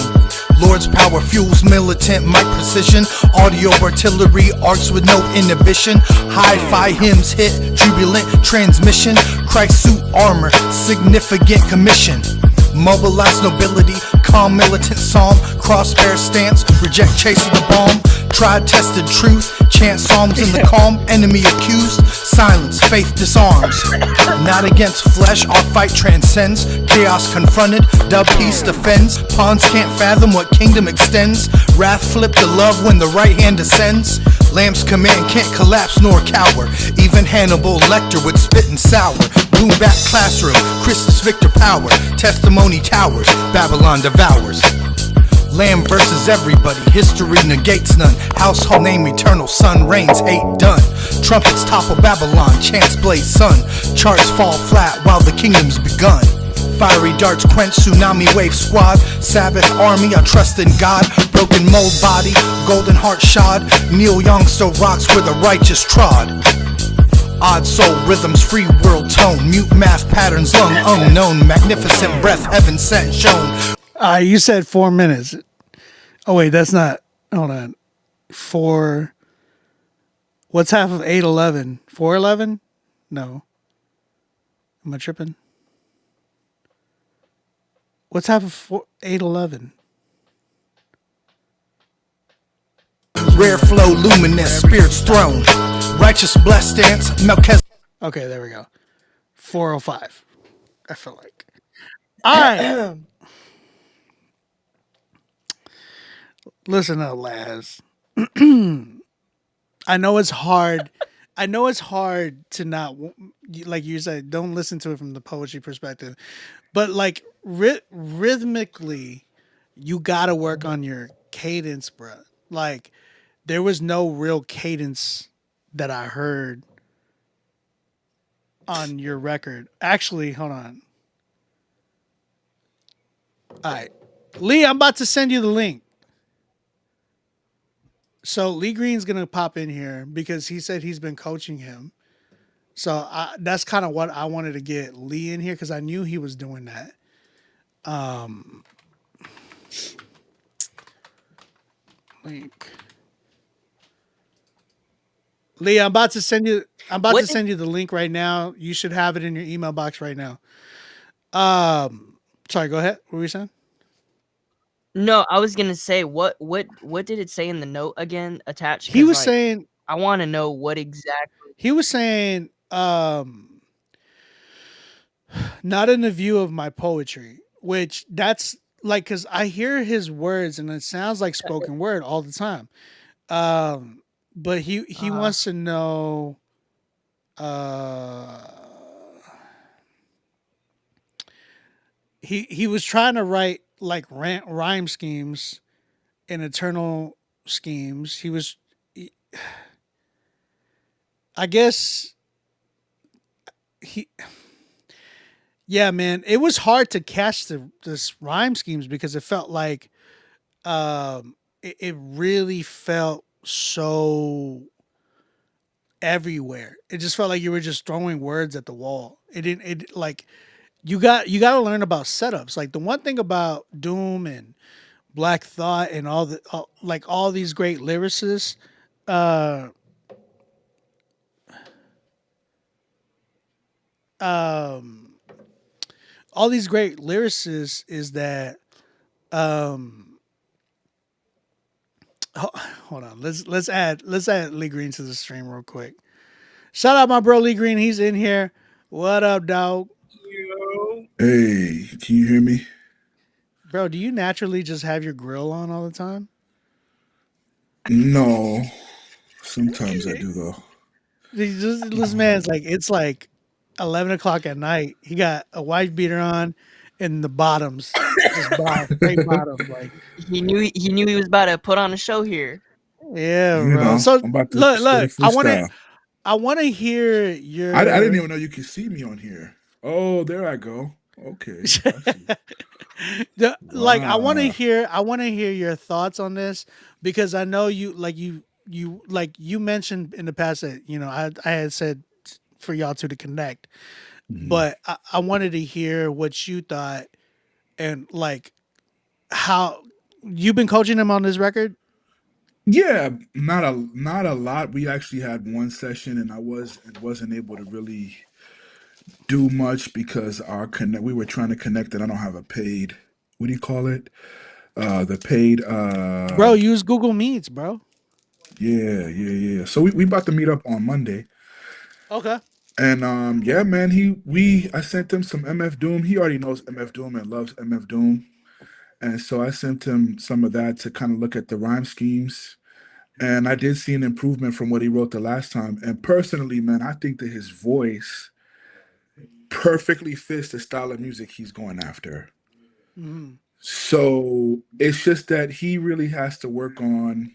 Lord's power fuels militant mic precision. Audio artillery arcs with no inhibition. Hi-fi hymns hit jubilant transmission. Christ suit armor, significant commission. Mobilize nobility, calm militant psalm. Crossbear stance, reject chase of the bomb. Tried tested truth, chant psalms in the calm. Enemy accused, silence, faith disarms. Not against flesh, our fight transcends. Chaos confronted, dub peace defends. Pawns can't fathom what kingdom extends. Wrath flip to love when the right hand descends. Lamb's command can't collapse nor cower. Even Hannibal Lecter would spit and sour. Boom back classroom, Christus Victor power. Testimony towers, Babylon devours. Lamb versus everybody, history negates none. Household name eternal, sun reigns, hate done. Trumpets topple Babylon, chants blaze sun. Charts fall flat while the kingdom's begun. Fiery darts quench tsunami wave squad. Sabbath army, I trust in God. Broken mold body, golden heart shod. Neil Young still rocks where the righteous trod. Odd soul rhythms, free world tone. Mute math patterns, long unknown. Magnificent breath, heaven sent, shown. You said 4 minutes. Oh wait, that's not. Hold on. 4. What's half of 8:11? 4:11? No. Am I tripping? What's half of 8:11? Rare flow, luminous, spirit's throne. Righteous blessed stance, Melchizedek. Okay, there we go. 4:05. I feel like. All right. Listen up, Laz. I know it's hard. I know it's hard to not, like you said, don't listen to it from the poetry perspective. But like rhythmically, you got to work on your cadence, bro. Like there was no real cadence that I heard on your record. Actually, hold on. All right. Lee, I'm about to send you the link. So Lee Green's gonna pop in here because he said he's been coaching him. So that's kind of what I wanted to get Lee in here because I knew he was doing that. Link. Lee, I'm about to send you. I'm about to send you the link right now. You should have it in your email box right now. Sorry. Go ahead. What were you saying? No, I was gonna say what did it say in the note again attached? He was saying I want to know what exactly. He was saying not in the view of my poetry, which that's like because I hear his words and it sounds like spoken word all the time. But he wants to know he was trying to write like rhyme schemes and eternal schemes. I guess yeah, man, it was hard to catch this rhyme schemes because it felt like it really felt so everywhere. It just felt like you were just throwing words at the wall. It like you got to learn about setups. Like the one thing about Doom and Black Thought and all these great lyricists, all these great lyricists is that hold on, let's add Lee Green to the stream real quick. Shout out my bro Lee Green, he's in here. What up, dog? Hey, can you hear me? Bro, do you naturally just have your grill on all the time? No. Sometimes I do though. This man's like, it's like 11 o'clock at night. He got a white beater on and the bottoms. Just straight bottoms. Like he knew he was about to put on a show here. Yeah, You bro. know, So I'm about to look, freestyle. I wanna hear your I didn't even know you could see me on here. Oh, there I go. Okay. Like I want to hear your thoughts on this because I know you mentioned in the past that I had said for y'all two to connect, but I wanted to hear what you thought and like how you've been coaching him on this record. Yeah, not a lot. We actually had one session and I wasn't able to really do much because we were trying to connect and I don't have a paid, what do you call it? The paid Bro, use Google Meets, bro. Yeah. So we about to meet up on Monday. Okay. And yeah, man, I sent him some MF Doom. He already knows MF Doom and loves MF Doom. And so I sent him some of that to kind of look at the rhyme schemes. And I did see an improvement from what he wrote the last time. And personally, man, I think that his voice perfectly fits the style of music he's going after. Mhm. So it's just that he really has to work on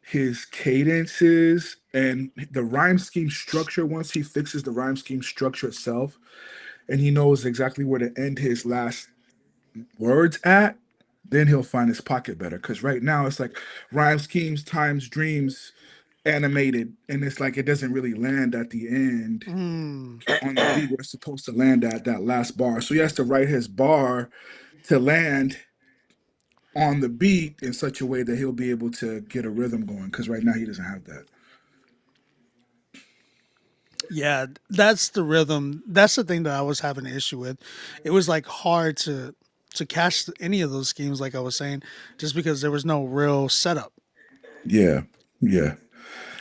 his cadences and the rhyme scheme structure. Once he fixes the rhyme scheme structure itself, and he knows exactly where to end his last words at, then he'll find his pocket better. Because right now it's like rhyme schemes times dreams animated, and it's like it doesn't really land at the end Mm. on the beat where it's supposed to land at that last bar. So he has to write his bar to land on the beat in such a way that he'll be able to get a rhythm going. Because right now he doesn't have that. Yeah, that's the rhythm. That's the thing that I was having an issue with. It was like hard to catch any of those schemes, like I was saying, just because there was no real setup. Yeah, yeah,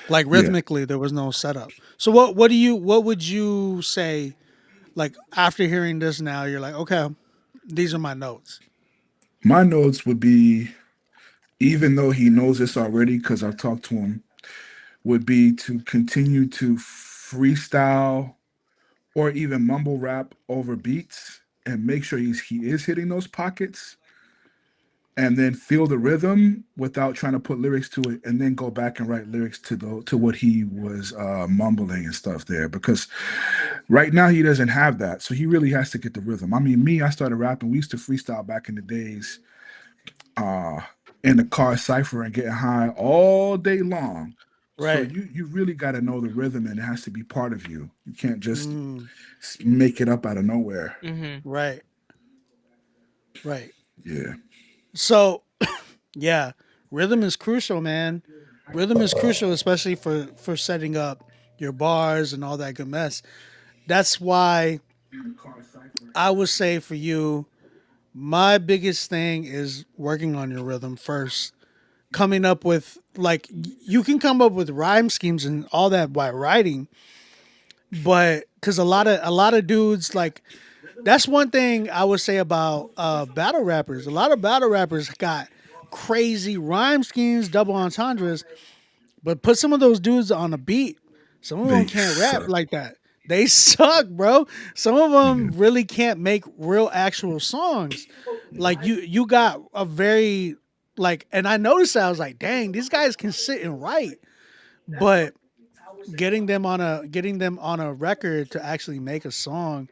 Like yeah. rhythmically, there was no setup. So what would you say? Like after hearing this now, you're like, okay, these are my notes. My notes would be, even though he knows this already, because I've talked to him, would be to continue to freestyle or even mumble rap over beats and make sure he is hitting those pockets and then feel the rhythm without trying to put lyrics to it and then go back and write lyrics to what he was mumbling and stuff there, because right now he doesn't have that, so he really has to get the rhythm. I mean, me, I started rapping, we used to freestyle back in the days, uh in the car cipher and getting high all day long. So Right. you really got to know the rhythm, and it has to be part of you. You can't just Mm. make it up out of nowhere. Mm-hmm. Right. Right. Yeah. So yeah, rhythm is crucial, man. Rhythm is crucial, especially for setting up your bars and all that good mess. That's why I would say for you, my biggest thing is working on your rhythm first. Coming up with like you can come up with rhyme schemes and all that by writing, but because a lot of dudes like that's one thing I would say about battle rappers. A lot of battle rappers got crazy rhyme schemes, double entendres, but put some of those dudes on a beat. Some of them They can't rap suck. like that. They suck, bro. Some of Yeah. them really can't make real actual songs. Like you got a very like, and I noticed that I was like, dang, these guys can sit and write, but getting them on a record to actually make a song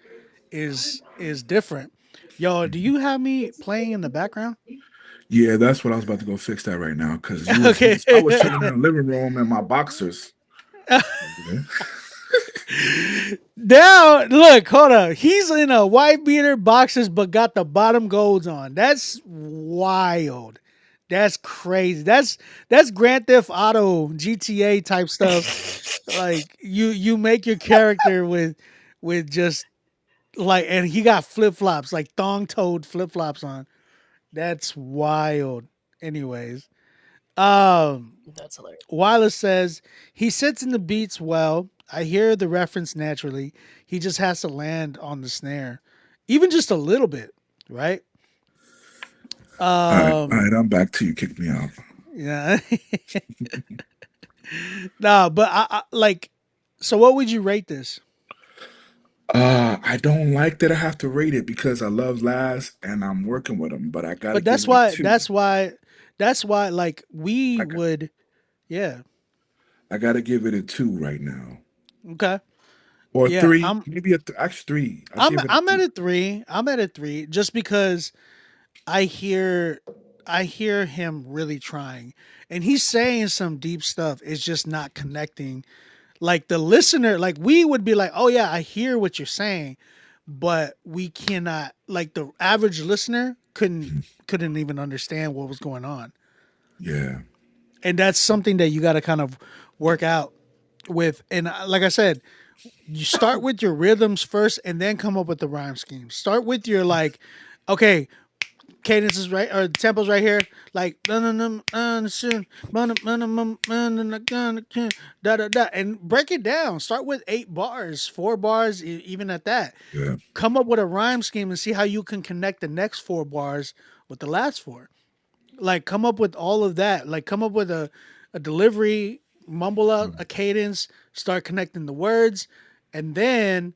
is different. Yo, do you have me playing in the background? Yeah, that's what I was about to go fix that right now, because Okay. I was chilling in the living room in my boxers. Yeah. Now, look, hold on. He's in a white beater boxers, but got the bottom golds on. That's wild. That's crazy. That's Grand Theft Auto GTA type stuff. Like you make your character with just like, and he got flip flops, like thong toed flip flops on. That's wild. Anyways, That's hilarious. Wireless says he sits in the beats well. I hear the reference naturally. He just has to land on the snare, even just a little bit, right? All right, I'm back to you. Kick me out. Yeah. Nah, but I like. So, what would you rate this? I don't like that I have to rate it because I love Laz and I'm working with him, but I gotta But give that's it a why. two. That's why. Like we I got, would. Yeah. I gotta give it a two right now, Okay. or Yeah. three, maybe actually three. I'll I'm. give it a I'm at three. a three. I'm at a three, just because I hear I hear him really trying. And he's saying some deep stuff. It's just not connecting. Like the listener, like we would be like, "Oh yeah, I hear what you're saying," but we cannot, like the average listener couldn't even understand what was going on. Yeah, And that's something that you got to kind of work out with. And like I said, you start with your rhythms first and then come up with the rhyme scheme. Start with your like, okay, cadence is right or tempo's right here, like da da da, and break it down. Start with 8 bars, 4 bars, even at that. yeah, Come up with a rhyme scheme and see how you can connect the next 4 bars with the last 4. Like come up with all of that. Like come up with a delivery, mumble out a cadence, start connecting the words, and then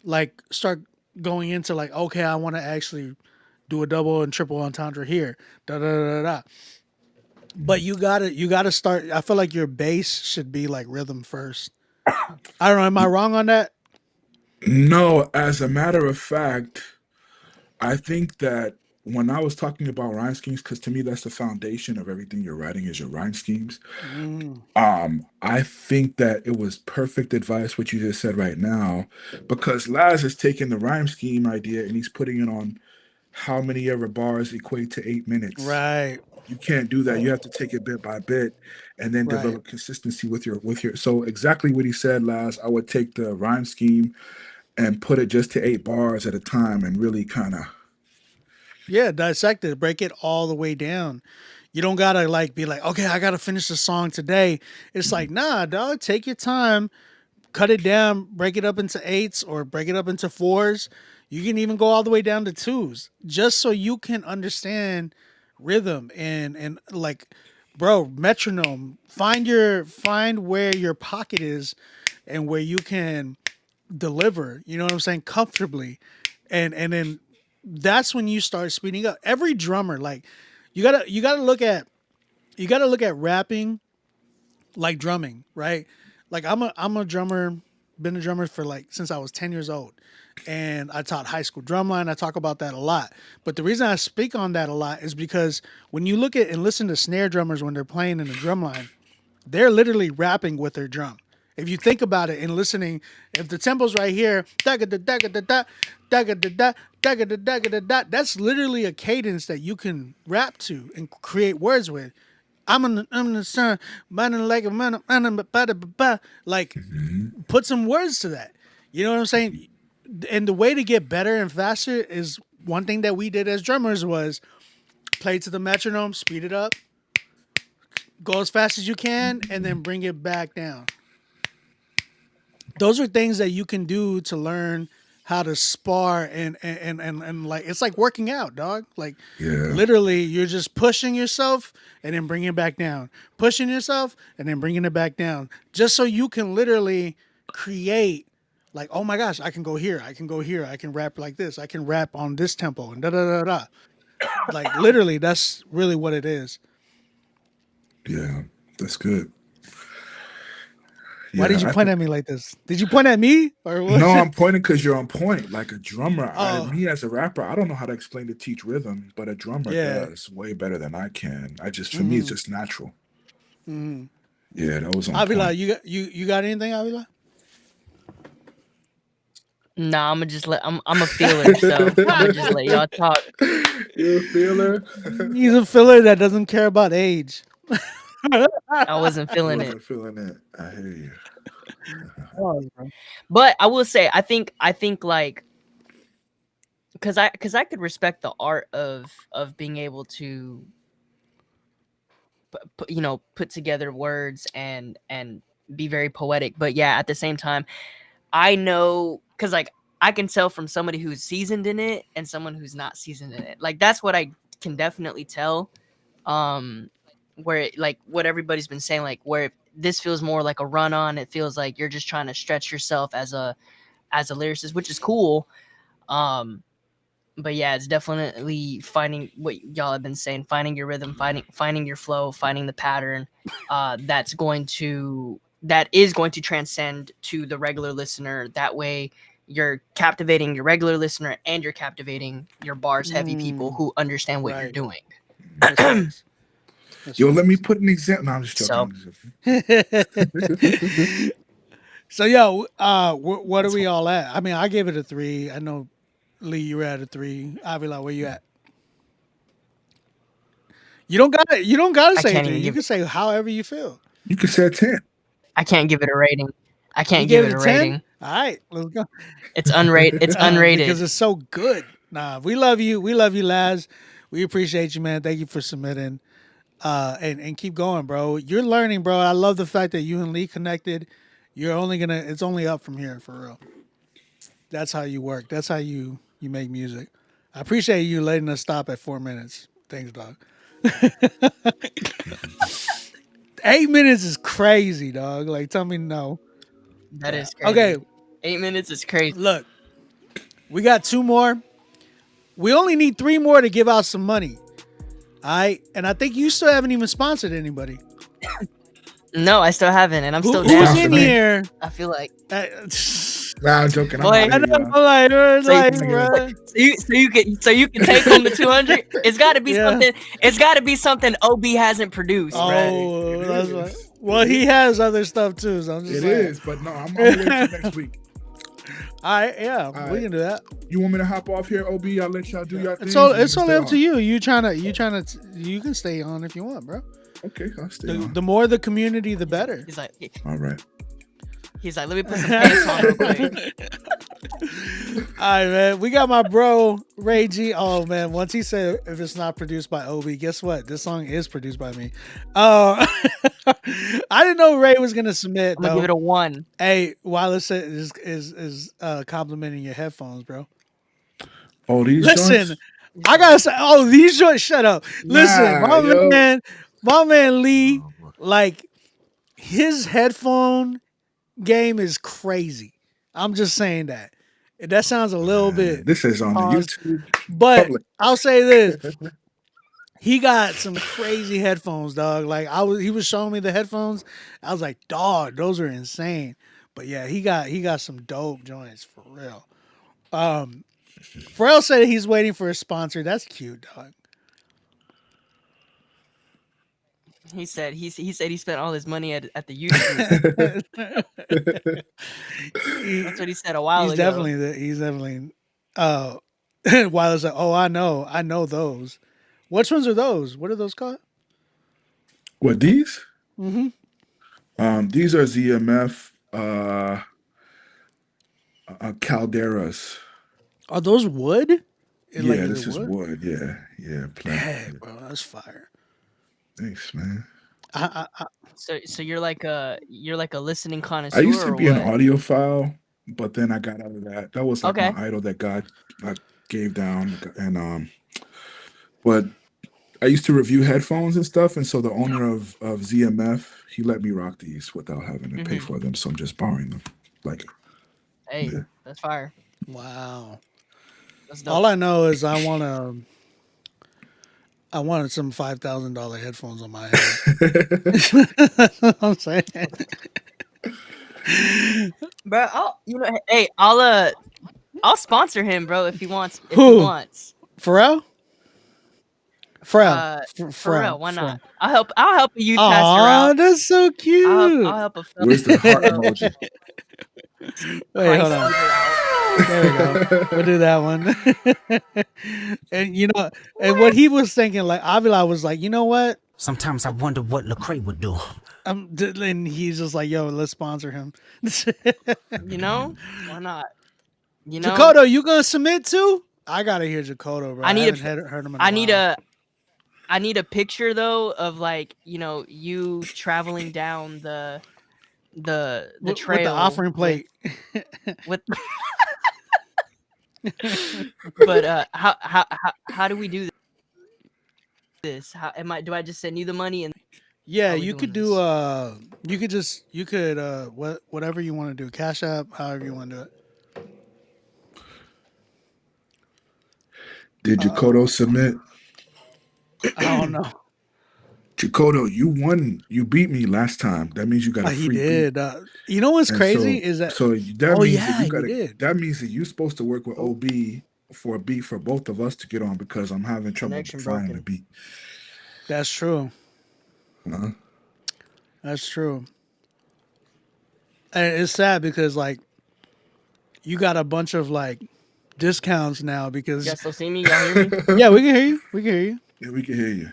like start going into like, okay, I want to actually do a double and triple entendre here. Da da da da. Da. But you gotta start. I feel like your bass should be like rhythm first. I don't know. Am I wrong on that? No, as a matter of fact, I think that when I was talking about rhyme schemes, because to me that's the foundation of everything you're writing is your rhyme schemes. Mm, I think that it was perfect advice what you just said right now, because Laz is taking the rhyme scheme idea and he's putting it on how many ever bars equate to 8 minutes. right, You can't do that. You have to take it bit by bit and then right. develop consistency with your so exactly what he said, Laz. I would take the rhyme scheme and put it just to 8 bars at a time and really kind of. Yeah, dissect it, break it all the way down. You don't gotta like be like, okay, I gotta finish the song today. It's like, nah, dog, take your time, cut it down, break it up into eights or break it up into fours. You can even go all the way down to twos, just so you can understand rhythm and like, bro, metronome. Find where your pocket is and where you can deliver. You know what I'm saying, comfortably, and then that's when you start speeding up. Every drummer, like, you gotta look at rapping like drumming, right? Like I'm a drummer, been a drummer for like since I was 10 years old. And I taught high school drumline. I talk about that a lot. But the reason I speak on that a lot is because when you look at and listen to snare drummers when they're playing in the drumline, they're literally rapping with their drum. If you think about it and listening, if the tempo's right here, da da da da da da da da da da da da da, that's literally a cadence that you can rap to and create words with. I'm the sun, man like a man, like put some words to that. You know what I'm saying? And the way to get better and faster is one thing that we did as drummers was play to the metronome, speed it up, go as fast as you can, and then bring it back down. Those are things that you can do to learn how to spar and like it's like working out, dog. Like Yeah. literally you're just pushing yourself and then bringing it back down. Pushing yourself and then bringing it back down. Just so you can literally create like, oh my gosh, I can go here, I can go here, I can rap like this, I can rap on this tempo and da da da da. Like literally that's really what it is. Yeah, that's good. Why did Yeah, you I point think at me like this? Did you point at me or what? no, I'm pointing because you're on point. Like a drummer, Oh, me as a rapper, I don't know how to explain to teach rhythm, but a drummer yeah. does way better than I can. I just for me, it's Mm-hmm. just natural. Mm-hmm. Yeah, that was on Avila, point. you got anything, Avila? Nah, I'm a feeler, so I'm gonna just let y'all talk. You a feeler? He's a filler that doesn't care about age. I wasn't I feeling it. wasn't feeling it. I hear you. But I will say, I think like because I could respect the art of being able to put together words and be very poetic. But yeah, at the same time, I know because like I can tell from somebody who's seasoned in it and someone who's not seasoned in it. Like that's what I can definitely tell. Um, where like what everybody's been saying, like where this feels more like a run on. It feels like you're just trying to stretch yourself as a lyricist, which is cool. Um, but yeah, it's definitely finding what y'all have been saying, finding your rhythm, finding your flow, finding the pattern. That is going to transcend to the regular listener. That way, you're captivating your regular listener and you're captivating your bars heavy people Mm, who understand what you're right. doing. That's facts. That's Yo, let me facts. put an example. No, I'm just joking. So I'm just joking. So yo, what are that's we all at? I mean, I gave it a 3. I know Lee, you were at a 3. Avila, where you at? You don't gotta I say a can't 3. even You give. can say however you feel. You could say 10. I can't give it a rating. I You can't give gave it it a a 10? rating. All right, let's go. It's unrated. It's Because unrated. it's so good. Nah, we love you. We love you, Laz. We appreciate you, man. Thank you for submitting. And keep going, bro. You're learning, bro. I love the fact that you and Lee connected. It's only up from here for real. That's how you work. That's how you make music. I appreciate you letting us stop at 4 minutes. Thanks, dog. 8 minutes is crazy, dog. Like, tell me no. That is crazy. Okay, 8 minutes is crazy. look, we got 2 more. We only need 3 more to give out some money. All right, and I think you still haven't even sponsored anybody. No, I still haven't, and I'm still Who's down. in here? I feel like. Nah, I'm joking. Boy, I know, I'm like, bro. So you can take home the 200. It's got to be something. It's got to be something OB hasn't produced, bro. Oh, that's right. Well, he has other stuff too. So I'm just It saying. is, but no, I'm waiting till next week. All right, yeah, we can do that. You want me to hop off here, OB? I'll let y'all do your thing. It's only up to you. You can stay on if you want, bro. Okay, I'll stay on. The more the community, the better. He's like, all right. He's like, let me put some pants on real quick. All right, man. We got my bro Ray G. Oh man, once he said if it's not produced by Obi, guess what? This song is produced by me. I didn't know Ray was gonna submit. I'm gonna give it a 1. Hey, Wallace is complimenting your headphones, bro. Oh, these Listen, joints? I gotta say, these joints. Shut up. Listen, my man Lee, like his headphone game is crazy. I'm just saying that. That sounds a little bit. This is on the YouTube. But public. I'll say this. He got some crazy headphones, dog. Like he was showing me the headphones. I was like, dog, those are insane. But yeah, he got some dope joints for real. Pharrell said he's waiting for a sponsor. That's cute, dog. He said he spent all his money at the YouTube. That's what he said a while ago. He's definitely. While it's like, oh, I know those. Which ones are those? What are those called? What, these? Mm-hmm. These are ZMF calderas. Are those wood? Yeah, this is wood. Yeah. Hey, bro, that's fire. Thanks, man. So you're like a listening connoisseur. I used to be or an audiophile, but then I got out of that. That was like Okay. my idol that God gave down, and but I used to review headphones and stuff, and so the owner of ZMF, he let me rock these without having to pay for them, so I'm just borrowing them. Like, Hey, that's fire. Wow. That's dope. All I know is I wanted some $5,000 headphones on my head. That's what I'm saying. Bro, I'll sponsor him, bro, if he wants. Who? Pharrell? Pharrell, why not? I'll help a youth pastor out. That's so cute. I'll help a fellow. Where's the heart emoji? Wait, hold on. There we go. We'll do that one. And and what he was thinking, like Avila was like, you know what? Sometimes I wonder what Lecrae would do. And he's just like, yo, let's sponsor him. Why not? Jakoto, you gonna submit too? I gotta hear Jakoto, bro. I haven't heard him in a while. I need a picture though of like you traveling down the trail with the offering plate. With but how do we do this? Do I just send you the money and yeah, you could do whatever you want to do. Cash App, however you want to do it. Did Jakoto submit? I don't know. Jakoto, you won. You beat me last time. That means you got a free he did. beat. You know what's And crazy is that. So that means that you did. That means that you're supposed to work with OB for a beat for both of us to get on because I'm having trouble finding a beat. That's true. Uh-huh. That's true. And it's sad because like you got a bunch of like discounts now because. You guys still see me? Y'all hear me? Yeah, we can hear you. We can hear you. Yeah, we can hear you.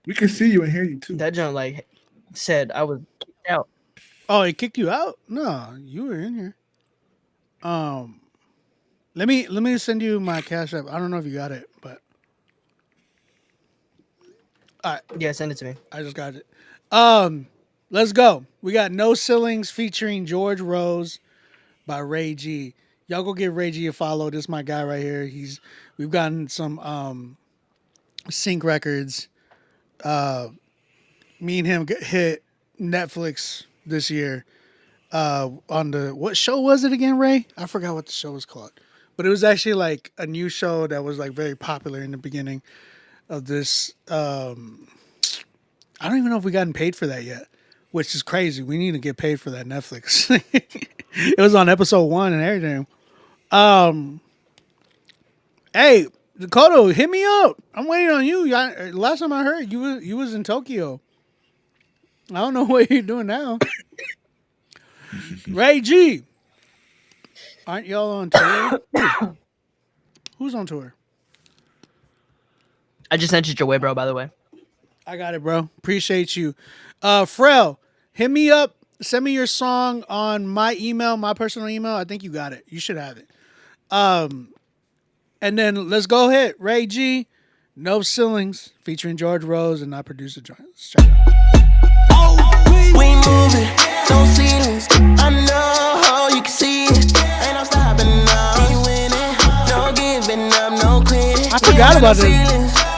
We can see you and hear you too. That joint like said I was kicked out. Oh, it kicked you out? No, you were in here. Let me send you my Cash App. I don't know if you got it, but all right. Yeah, send it to me. I just got it. Let's go. We got No Ceilings featuring George Rose by Ray G. Y'all go give Ray G a follow. This is my guy right here. We've gotten some sync records. me and him hit Netflix this year. On the what show was it again, Ray? I forgot what the show was called, but it was actually like a new show that was like very popular in the beginning of this. I don't even know if we gotten paid for that yet, which is crazy. We need to get paid for that Netflix. It was on episode 1 and everything. Hey, Dakota, hit me up. I'm waiting on you. Last time I heard you was in Tokyo. I don't know what you're doing now. Ray G, aren't y'all on tour? Who's on tour? I just sent it your way, bro. By the way. I got it, bro. Appreciate you. Frel, hit me up. Send me your song on my email, my personal email. I think you got it. You should have it. And then let's go ahead. Ray G, No Ceilings, featuring George Rose, and I produce the joint. Let's check it out. We moving, no ceilings. I know you can see it. Ain't no stopping now. We winning, no giving up, no quitting. I forgot about this.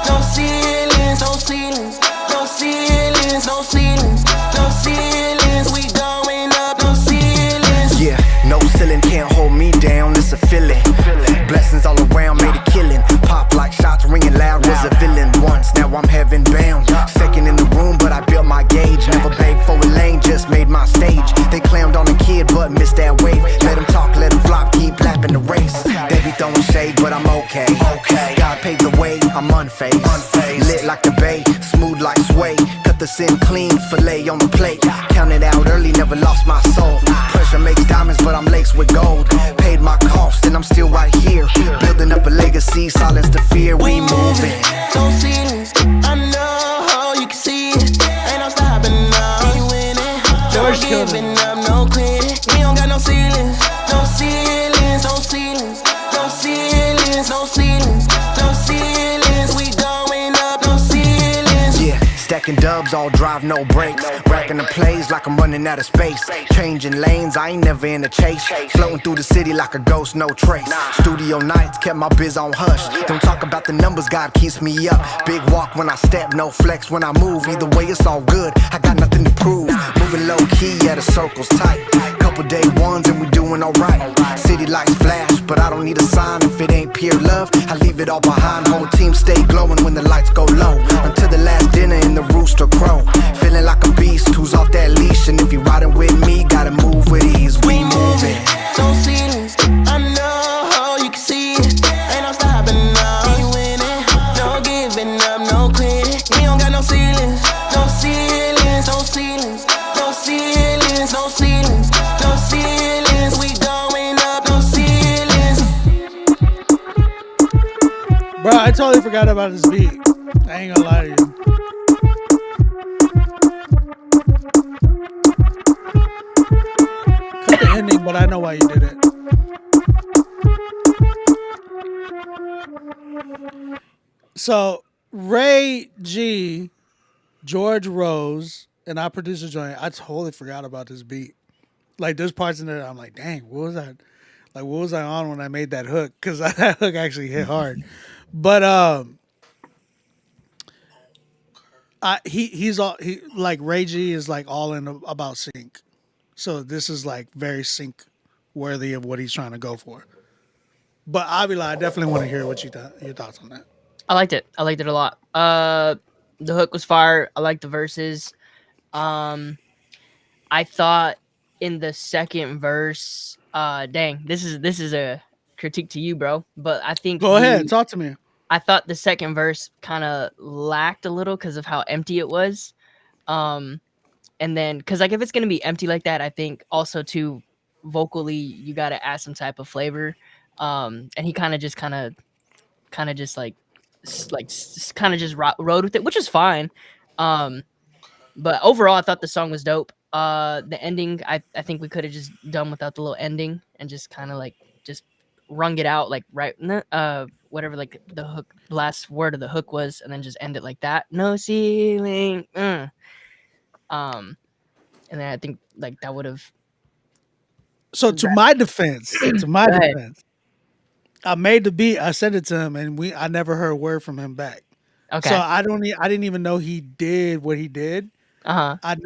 No ceilings, no ceilings, no ceilings, no ceilings, no ceilings. We going up, no ceilings. Yeah, no ceiling can't hold me down. It's a feeling. Blessings all around, made a killing. Pop like shots ringing loud. Was a villain once, now I'm heaven bound. Second in the room, but I built my gauge. Never begged for a lane, just made my stage. They clammed on a kid, but missed that wave. Let them talk, let them flop, keep lapping the race. They be throwing shade, but I'm okay. God paved the way, I'm unfazed. Lit like the bay, smooth like sway. Cut the sin clean, fillet on the plate. Counted out early, never lost my soul. Pressure makes diamonds, but I'm laced with gold. Paid my cost, and I'm still right here. Building up a legacy, silence the fear. We moving. No ceilings, I know you can see it. Ain't no stopping now. We winning, no giving up, no quitting. We don't got no ceilings, no ceilings, no ceilings, no ceilings, no ceilings, no ceilings. We going up, no ceilings. Yeah, stacking dubs, all drive, no brakes. Racking the plays like I'm running out of space. Changing lanes, I ain't never in a chase. Floating through the city like a ghost, no trace. Studio nights, kept my biz on hush. Don't talk about the numbers, God keeps me up. Big walk when I step, no flex when I move. Either way, it's all good, I got nothing to prove. Moving low key, yeah, the circle's tight. Couple day ones and we doing alright. City lights flash, but I don't need a sign. If it ain't pure love, I leave it all behind. Whole team stay glowing when the lights go low. Until the last dinner in the rooster crow. Feeling like a beast who's off that leash. And if you riding with me, gotta move with ease. We moving. No ceilings, I know you can see it. Ain't no stopping now. We winning, no giving up, no quitting. We don't got no ceilings, no ceilings, no ceilings, no ceilings, no ceilings, no ceilings. We going up, no ceilings. Bro, I totally forgot about this beat. I ain't gonna lie to you. Cut the ending, but I know why you did it. So Ray G, George Rose, and I produced a joint. I totally forgot about this beat. Like there's parts in there I'm like, dang, what was that? Like what was I on when I made that hook? Because that hook actually hit hard. But he's all like Ray G is like all in about sync. So this is like very sync worthy of what he's trying to go for. But Avila, I definitely want to hear what your thoughts on that. I liked it. I liked it a lot. The hook was fire. I liked the verses. I thought in the second verse, dang, this is a critique to you, bro. But I think go ahead, talk to me. I thought the second verse kind of lacked a little because of how empty it was. And then because like if it's gonna be empty like that, I think also too vocally you gotta add some type of flavor. And he kind of just rode with it, which is fine. But overall, I thought the song was dope. The ending, I think we could have just done without the little ending and just kind of like just rung it out like right whatever like the hook last word of the hook was, and then just end it like that. No ceiling. And then I think like that would have. So to my defense, I made the beat, I sent it to him, and I never heard a word from him back. Okay. So I didn't even know he did what he did. I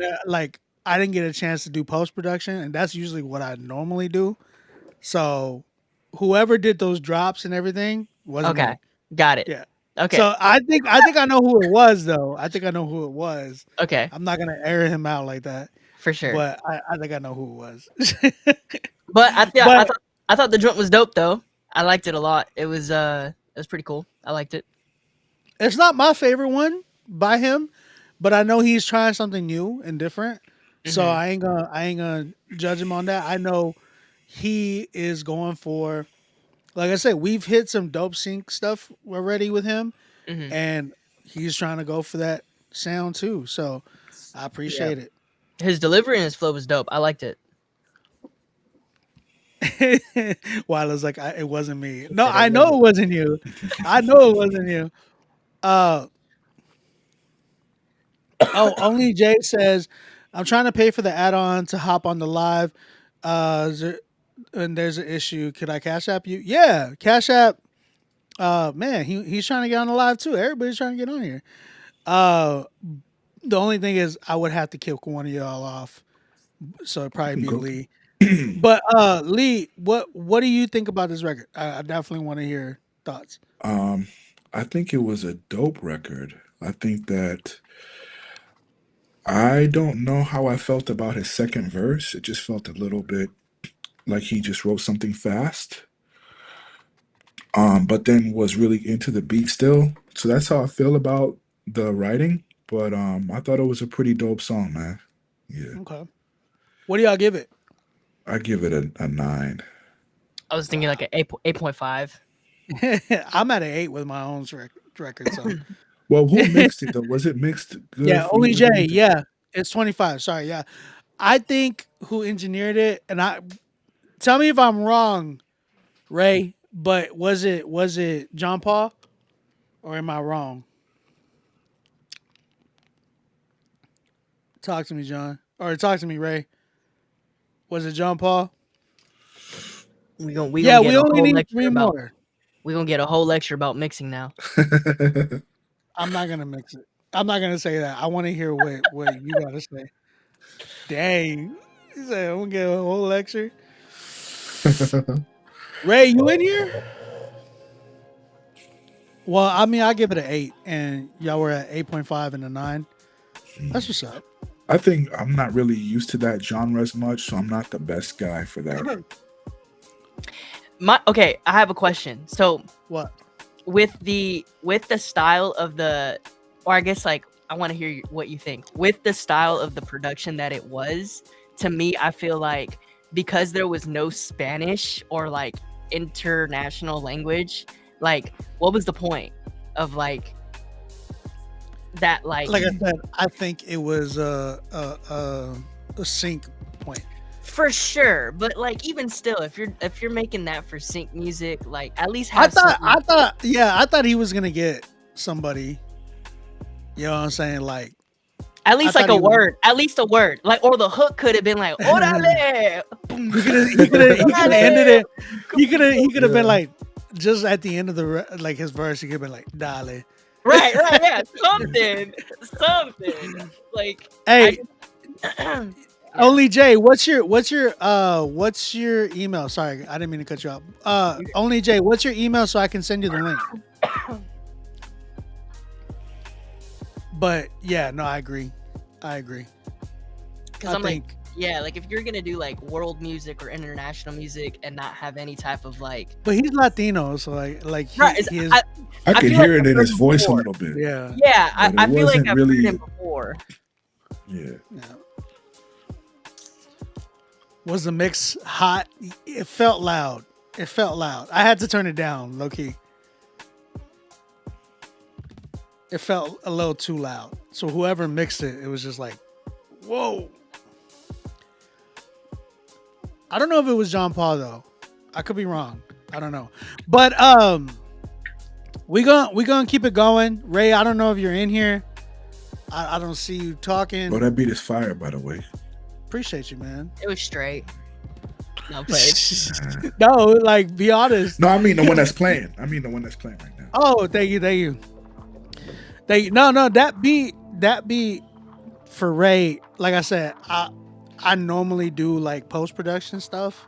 didn't get a chance to do post production, and that's usually what I normally do. So whoever did those drops and everything wasn't Okay, me. got it. Yeah. Okay. So I think I know who it was though. I think I know who it was. Okay. I'm not gonna air him out like that. For sure. But I think I know who it was. But But I thought the joint was dope though. I liked it a lot. It was pretty cool. I liked it. it's not my favorite one by him, but I know he's trying something new and different. So Mhm. I ain't gonna judge him on that. I know he is going for, like I said, we've hit some dope sync stuff already with him, Mhm. and he's trying to go for that sound too. So I appreciate it. His delivery and his flow was dope. I liked it. Wila's like, it wasn't me. No, said it I know wasn't. it wasn't you. I know it wasn't you. Only Jay says, I'm trying to pay for the add-on to hop on the live. And there's an issue. Could I Cash App you? Yeah, Cash App. Man, he's trying to get on the live too. Everybody's trying to get on here. The only thing is, I would have to kick one of y'all off, so it'd probably be Go. Lee. But Lee, what do you think about this record? I definitely want to hear thoughts. I think it was a dope record. I think that I don't know how I felt about his second verse. It just felt a little bit like he just wrote something fast. But then was really into the beat still. So that's how I feel about the writing. But I thought it was a pretty dope song, man. Yeah. Okay. What do y'all give it? I give it a 9. I was thinking like an 8.5. I'm at an 8 with my own record. So Well, who mixed it though? Was it mixed good? yeah, for only you? Jay. Yeah, it's 25. Sorry, yeah. I think who engineered it, and I tell me if I'm wrong, Ray. But was it John Paul, or am I wrong? Talk to me, John, or talk to me, Ray. Was it John Paul? We Yeah, gonna we get a only whole need lecture 3 about. more. We gonna get a whole lecture about mixing now. I'm not gonna mix it. I'm not gonna say that. I want to hear what you gotta say. Dang, he said I'm gonna get a whole lecture. Ray, you in here? Well, I mean, I give it an 8, and y'all were at 8.5 and a 9. That's what's up. I think I'm not really used to that genre as much, so I'm not the best guy for that. Okay, I have a question. So what with the style of the, or I guess like I want to hear what you think with the style of the production that it was. To me, I feel like because there was no Spanish or like international language, like what was the point of like that? Like I said, I think it was a sync point. For sure, but like even still, if you're making that for sync music, like at least have. I thought he was gonna get somebody. You know what I'm saying? Like at least like a word, at least a word, like or the hook could have been like "Orale." He could have ended it. He could have been like just at the end of the like his verse. He could have been like "Dale." Right, yeah, something like. Hey. Only Jay, what's your email? Sorry, I didn't mean to cut you off. Only Jay, what's your email so I can send you the link? But yeah, no, I agree. Because I'm like, yeah, like if you're gonna do like world music or international music and not have any type of like, but he's Latino, so like right? I could hear it in his voice a little bit. Yeah, I feel like I've heard him before. Yeah. Was the mix hot? It felt loud. I had to turn it down, low key. It felt a little too loud. So whoever mixed it, it was just like, whoa. I don't know if it was John Paul though. I could be wrong. I don't know. But we gonna keep it going. Ray, I don't know if you're in here. I don't see you talking. Oh, that beat is fire, by the way. Appreciate you, man. It was straight. No, but no, like be honest. No, I mean the one that's playing. right now. Oh, thank you. No, that beat for Ray, like I said, I normally do like post production stuff,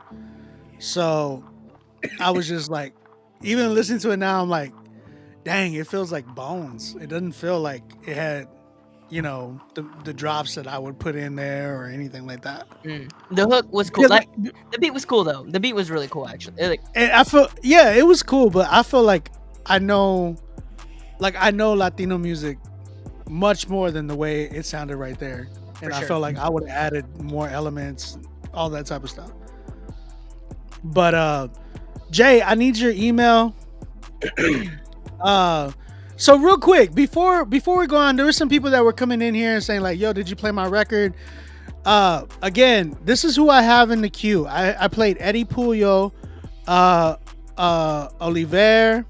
so I was just like, even listening to it now, I'm like, dang, it feels like bones. It doesn't feel like it had, the drops that I would put in there or anything like that. The hook was cool. Like the beat was cool though. The beat was really cool actually. And I feel, yeah, it was cool, but I feel like I know Latino music much more than the way it sounded right there. And I felt like I would have added more elements, all that type of stuff. But Jay, I need your email. So real quick, before we go on, there were some people that were coming in here and saying like, yo, did you play my record? Again, this is who I have in the queue. I played Eddie Puyo, Oliver,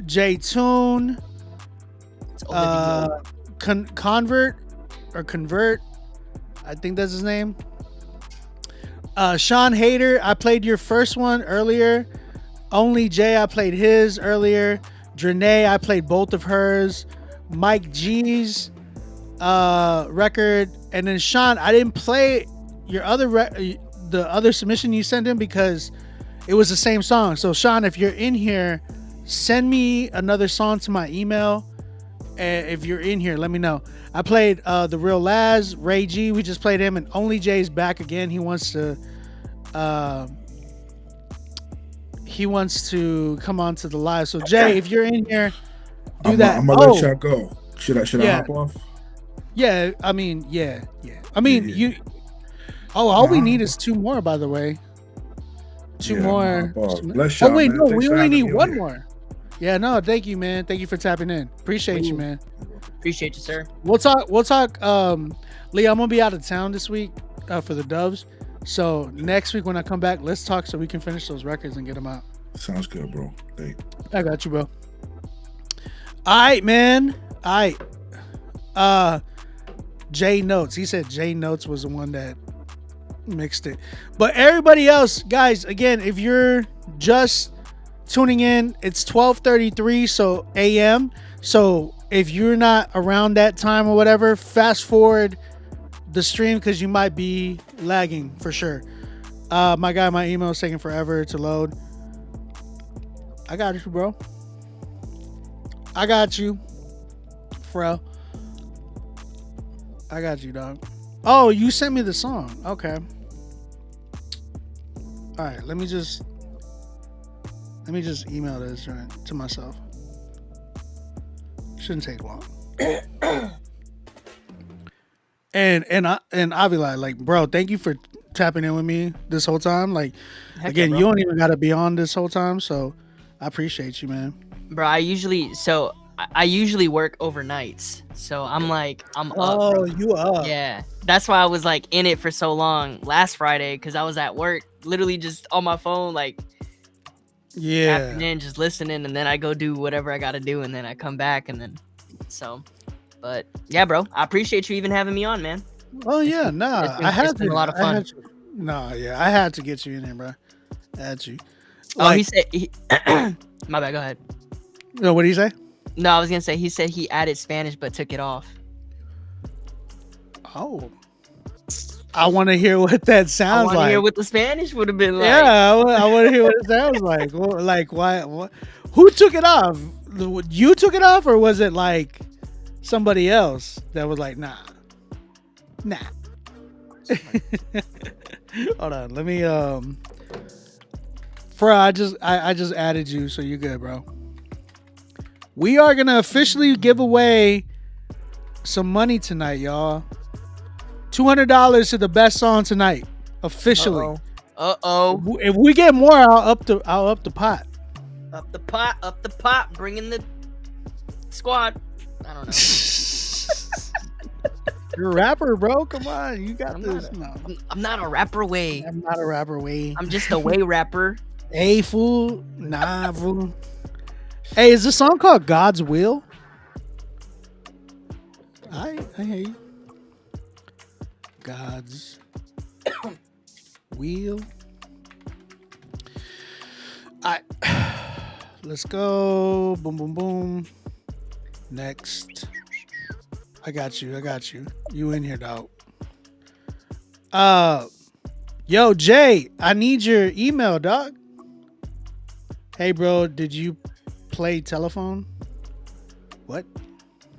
J Tune, Convert, I think that's his name. Sean Hader, I played your first one earlier. Only Jay, I played his earlier. Drenay, I played both of hers. Mike G's record, and then Sean, I didn't play your the other submission you sent in because it was the same song. So Sean, if you're in here, send me another song to my email. And if you're in here, let me know. I played The Real Laz, Ray G. We just played him, and Only Jay's back again. He wants to come on to the live. So Jay, if you're in here, do that. I'm gonna let y'all go. Should I hop off? Yeah, I mean, yeah. I mean, you. Oh, all we need is two more, by the way. Two more. Bless y'all, wait, man. no, Thanks we for only having need me on one here. more. Yeah, no, thank you, man. Thank you for tapping in. Appreciate you, man. Appreciate you, sir. We'll talk. Lee, I'm gonna be out of town this week for the Doves. So next week when I come back, let's talk so we can finish those records and get them out. Sounds good, bro. Hey. I got you, bro. All right, man. All right. J Notes. He said J Notes was the one that mixed it. But everybody else, guys, again, if you're just tuning in, it's 12:33 a.m. So if you're not around that time or whatever, fast forward the stream because you might be lagging for sure. My email is taking forever to load. I got you, bro. I got you, Fro. I got you, dog. Oh, you sent me the song. Okay. All right, let me just email this right to myself. Shouldn't take long. and I'll be like, bro, thank you for tapping in with me this whole time. Like, Heck again, yeah, you don't even gotta be on this whole time, so I appreciate you, man. Bro, I usually work overnights, so I'm up. Oh, Bro. you up? Yeah, that's why I was like in it for so long last Friday because I was at work, literally just on my phone, like tapping in, just listening, and then I go do whatever I gotta do, and then I come back, and then so. But yeah, bro, I appreciate you even having me on, man. Oh yeah, I had been a lot of fun. I had to get you in here, bro. I had to. He said my bad. Go ahead. No, what did he say? No, I was gonna say he said he added Spanish but took it off. Oh, I want to hear what that sounds like. I want to hear what the Spanish would have been like. Yeah, I want to hear what it sounds like. Well, like, why? What? Who took it off? You took it off, or was it like somebody else that was like, nah? Hold on, let me. Bro, I just added you, so you're good, bro. We are gonna officially give away some money tonight, y'all. $200 to the best song tonight, officially. Uh-oh. If we get more, I'll up the pot. Up the pot, bring in the squad. I don't know. You're a rapper, bro. Come on, you got this. I'm not a rapper, way. I'm not a rapper, way. I'm just a way rapper. Hey, fool. Nah, fool. Hey, is this song called God's Will? I hear you. God's Will. Let's go. Boom, boom, boom. Next. I got you. You in here, dog. Yo, Jay, I need your email, dog. Hey, bro, did you play telephone? What?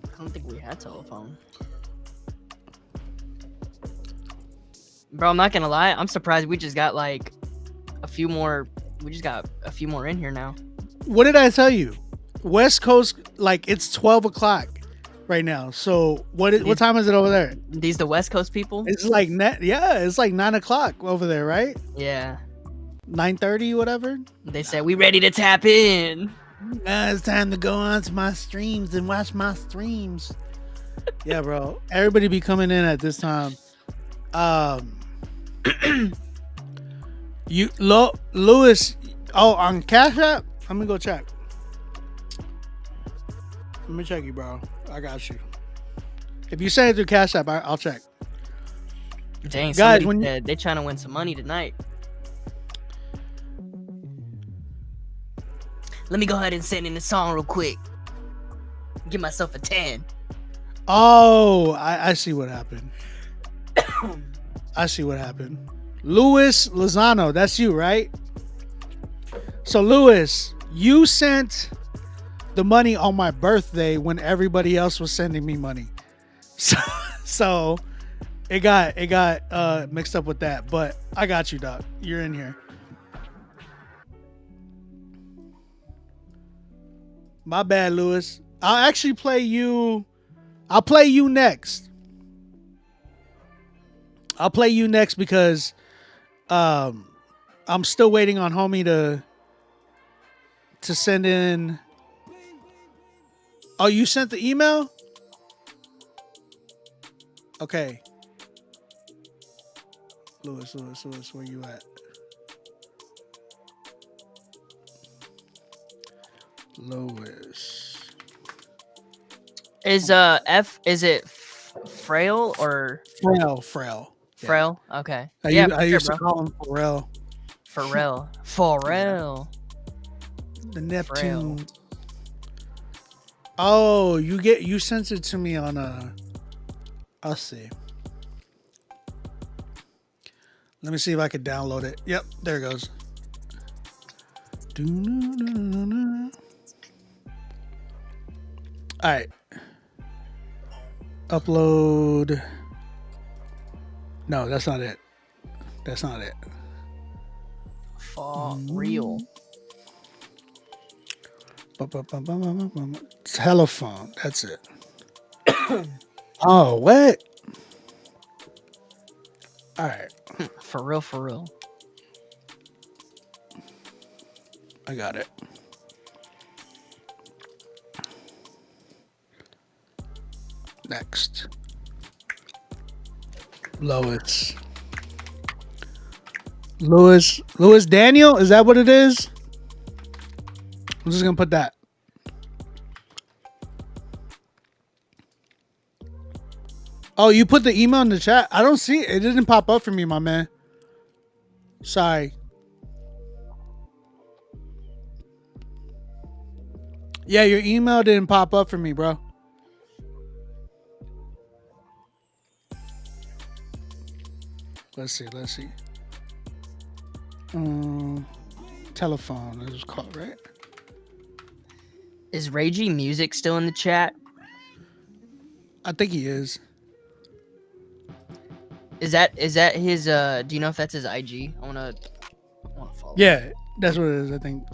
I don't think we had telephone. Bro, I'm not gonna lie. I'm surprised we just got like a few more. We just got a few more in here now. What did I tell you? West Coast, like it's 12 o'clock right now. So what time is it over there? These the West Coast people? It's like it's like 9 o'clock over there, right? Yeah. 9:30, whatever. They said we ready to tap in. It's time to go on to my streams and watch my streams. Yeah, bro. Everybody be coming in at this time. Lewis. Oh, on Cash App. Let me go check. Let me check you, bro. I got you. If you send it through Cash App, I'll check. Dang, guys, they trying to win some money tonight. Let me go ahead and send in the song real quick. Give myself a 10. Oh, I see what happened. I see what happened. Louis Lozano, that's you, right? So, Louis, you sent the money on my birthday when everybody else was sending me money. So it got mixed up with that. But I got you, Doc. You're in here. My bad, Louis. I'll actually play you. I'll play you next. I'll play you next because I'm still waiting on homie to send in. Oh, you sent the email? Okay. Louis, where you at? Louis. Is it Frail or Frail? Frail. Okay. I used to call him Pharrell. Pharrell. The Neptune. Frail. Oh, you sent it to me on I'll see. Let me see if I can download it. Yep, there it goes. All right. Upload. No, that's not it. That's not it. For real. Telephone. That's it. Oh, what? All right. For real. I got it. Next. Louis Daniel? Is that what it is? I'm just going to put that. Oh, you put the email in the chat? I don't see it. It didn't pop up for me, my man. Sorry. Yeah, your email didn't pop up for me, bro. Let's see. Telephone. It was called, right? Is Ragey Music still in the chat? I think he is. Is that his do you know if that's his IG? I wanna follow. Yeah, that's what it is, I think.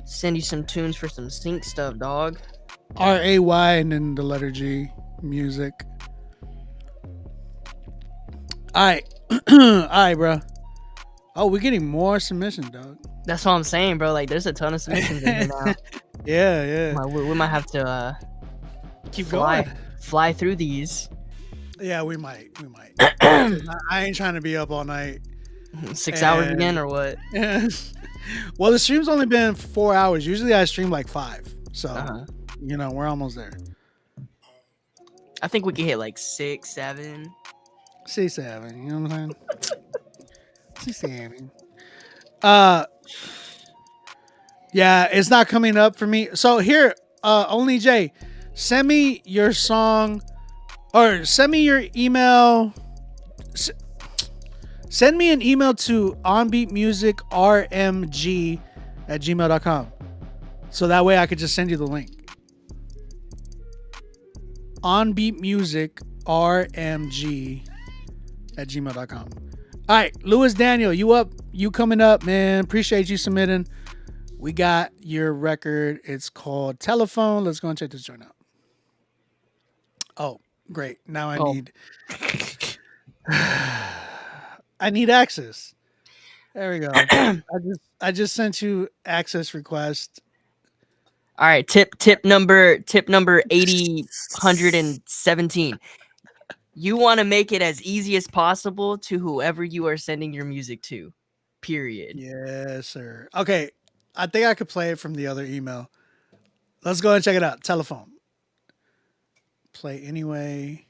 Send you some tunes for some sync stuff, dog. RAY and then the letter G. Music. Alright. Alright, bro. Oh, we're getting more submissions, dog. That's what I'm saying, bro. Like, there's a ton of submissions in here now. Yeah. We might have to keep going. Fly through these. Yeah, we might. I ain't trying to be up all night. 6 hours again, or what? Well, the stream's only been 4 hours. Usually I stream like 5. So, we're almost there. I think we can hit like 6, 7. 6, 7. You know what I'm saying? 6, 7. Yeah, it's not coming up for me. So here, only Jay, send me your song or send me your email. Send me an email to onbeatmusicrmg@gmail.com. So that way I could just send you the link. onbeatmusicrmg@gmail.com. All right, Louis Daniel, you up? You coming up, man. Appreciate you submitting. We got your record. It's called Telephone. Let's go and check this joint out. Oh, great. Now I need access. There we go. I just sent you access request. All right, tip number 8017. You want to make it as easy as possible to whoever you are sending your music to. Period. Yes, sir. Okay, I think I could play it from the other email. Let's go and check it out. Telephone. Play anyway.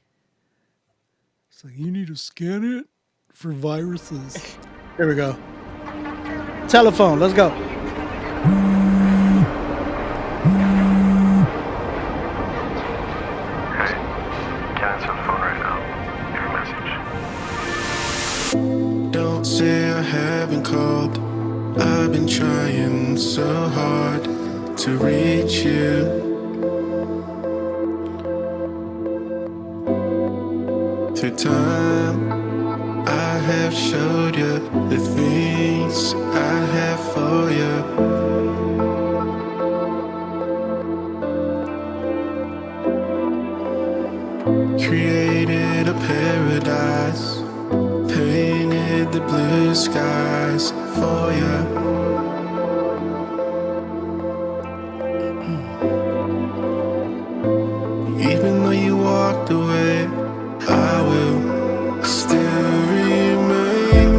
So you need to scan it for viruses. Here we go. Telephone. Let's go. Cancel the phone right now. Leave a message. Don't say I haven't called. I've been trying so hard to reach you. Through time, I have showed you the things I have for you. Created a paradise, painted the blue skies for you. Even though you walked away, I will still remain.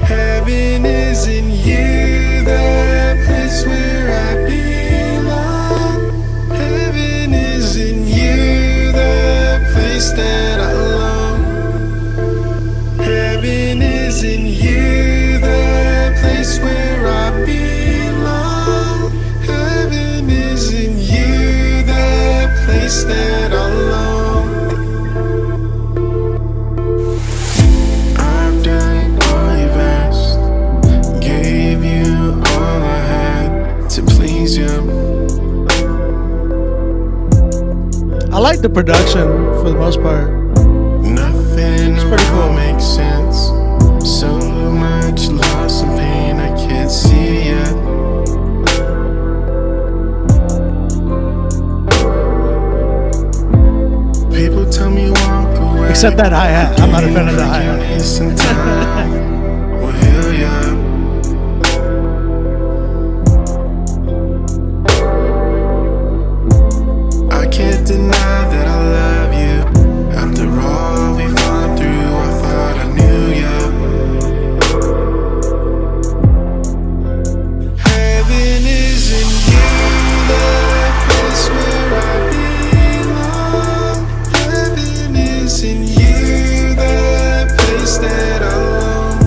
Heaven is in you, the place where I belong. Heaven is in you, the place that I long. Heaven is in you, the place where I belong. Heaven is in you, the place that I long. I've done all you've asked, gave you all I had to please you. I like the production for the most part. Nothing will make sense. So much loss and pain I can't see yet. People tell me walk away. Except that hi-hat. I'm not a fan of the hi-hat. Will heal ya. I can't deny that I love you. After all we've gone through, I thought I knew you. Heaven is in you, the place where I belong. Heaven is in you, the place that I long.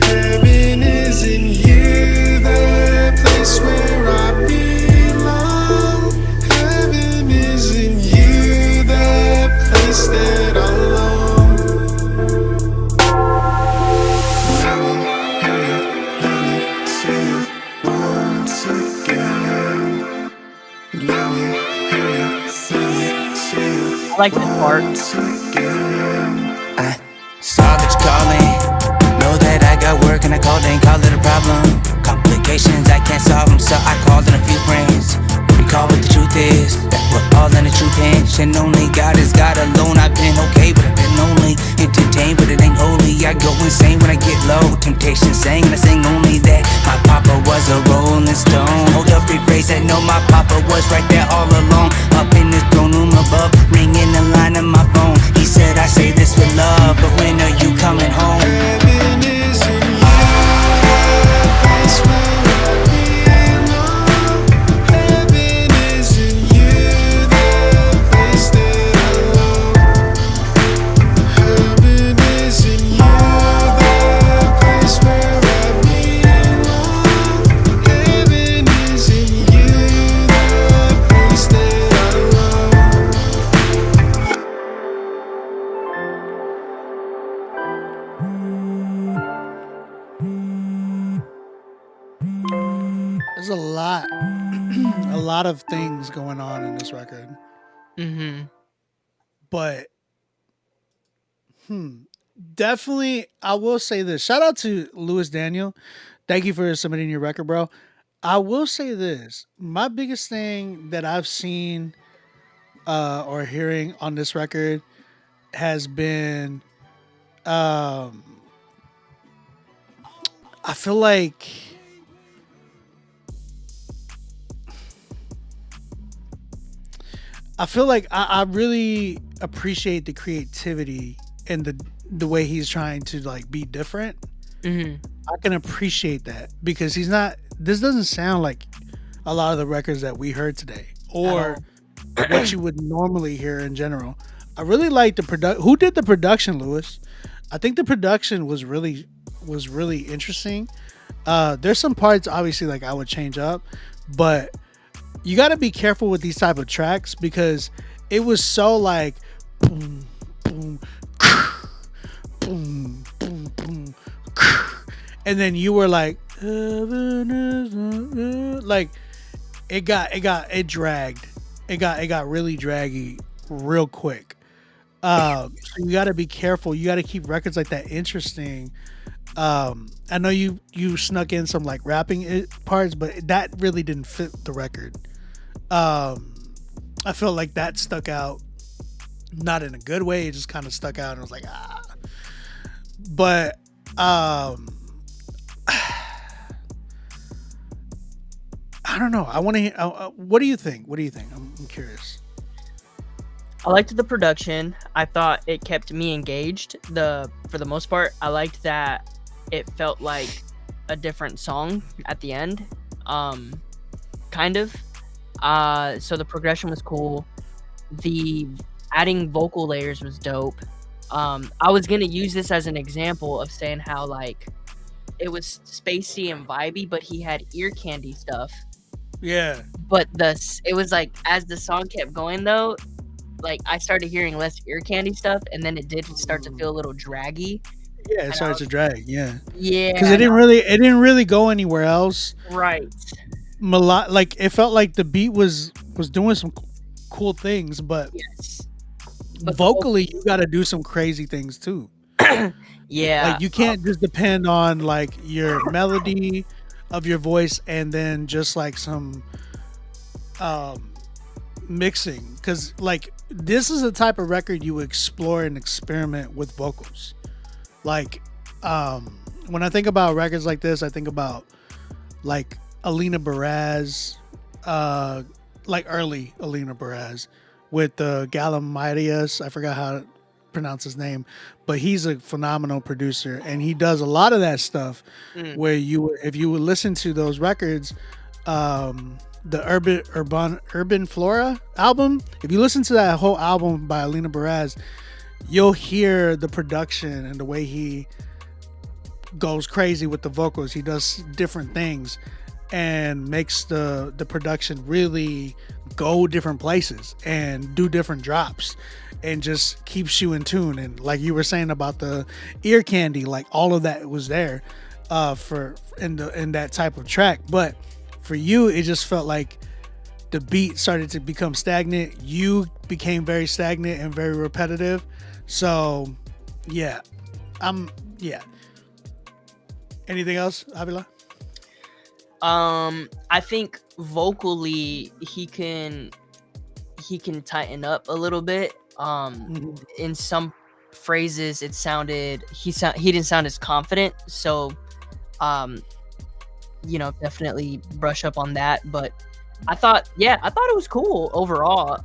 Heaven is in you, the place where I belong. Heaven is in you, the place that I long. Let me hear you, let me see you once again. Let me hear you, let me see you. I like this part. I saw that you're calling. Know that I got work and I called and call it a problem. Complications, I can't solve them, so I called in a few friends. Recall what the truth is, that we're all in a true pinch. And only God is God alone. I've been okay, but I've been lonely. Entertained, but it ain't holy. I go insane when I get low. Temptation sang, and I sing only that my papa was a rolling stone. Hold up, rephrase that, no, my papa was right there all along. Up in this throne room above, ringing the line on my phone. He said, I say this with love, but when are you coming home? Heaven is in you, the place where I belong. Heaven is in you, the place that I long. Heaven is in you, the place where I belong. There's a lot of things going on in this record. Mm-hmm. But definitely, I will say this. Shout out to Louis Daniel. Thank you for submitting your record, bro. I will say this. My biggest thing that I've seen or hearing on this record has been I feel like I really appreciate the creativity and the way he's trying to like be different. Mm-hmm. I can appreciate that because he's not. This doesn't sound like a lot of the records that we heard today, or what you would normally hear in general. I really like the product. Who did the production, Lewis? I think the production was really interesting. There's some parts obviously like I would change up, but you got to be careful with these type of tracks because it was so like boom, boom, boom, boom, boom, and then you were like it dragged. It got really draggy real quick. So you got to be careful. You got to keep records like that interesting. I know you snuck in some like rapping parts, but that really didn't fit the record. I felt like that stuck out, not in a good way. It just kind of stuck out, and I was like, ah. But I don't know. I want to hear. What do you think? I'm curious. I liked the production. I thought it kept me engaged. For the most part, I liked that it felt like a different song at the end. Kind of. So the progression was cool. The adding vocal layers was dope. I was gonna use this as an example of saying how like it was spacey and vibey, but he had ear candy stuff. Yeah. But it was like as the song kept going though, like I started hearing less ear candy stuff, and then it did start to feel a little draggy. Yeah, it started to drag. Yeah. Yeah. Because it didn't really go anywhere else. Right. Like it felt like the beat was doing some cool things, but yes. Vocally you got to do some crazy things too. Yeah. Like you can't just depend on like your melody of your voice and then just like some mixing, because like this is the type of record you explore and experiment with vocals. Like when I think about records like this, I think about like Alina Baraz, like early Alina Baraz with Galimatias. I forgot how to pronounce his name, but he's a phenomenal producer, and he does a lot of that stuff where if you would listen to those records, the Urban Flora album, if you listen to that whole album by Alina Baraz, you'll hear the production and the way he goes crazy with the vocals. He does different things and makes the production really go different places and do different drops and just keeps you in tune. And like you were saying about the ear candy, like all of that was there in that type of track. But for you, it just felt like the beat started to become stagnant. You became very stagnant and very repetitive. So yeah. Anything else, Avila? I think vocally he can tighten up a little bit. In some phrases it sounded he didn't sound as confident, so definitely brush up on that. But I thought it was cool overall.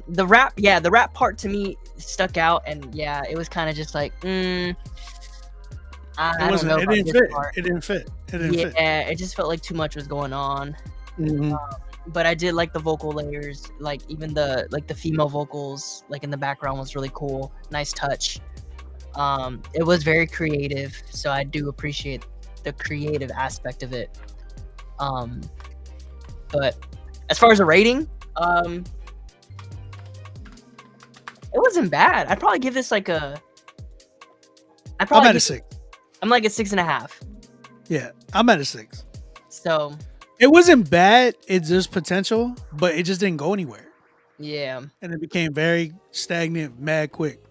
The rap part to me stuck out, and yeah, it was kind of just like It didn't fit. Yeah, it just felt like too much was going on. But I did like the vocal layers, like even the female vocals like in the background was really cool. Nice touch. It was very creative, so I do appreciate the creative aspect of it. But as far as a rating, it wasn't bad. I'd probably give this like I'm at a 6. I'm like a 6.5. Yeah, I'm at a 6. So It wasn't bad. It's just potential, but it just didn't go anywhere, Yeah. and it became very stagnant, mad quick.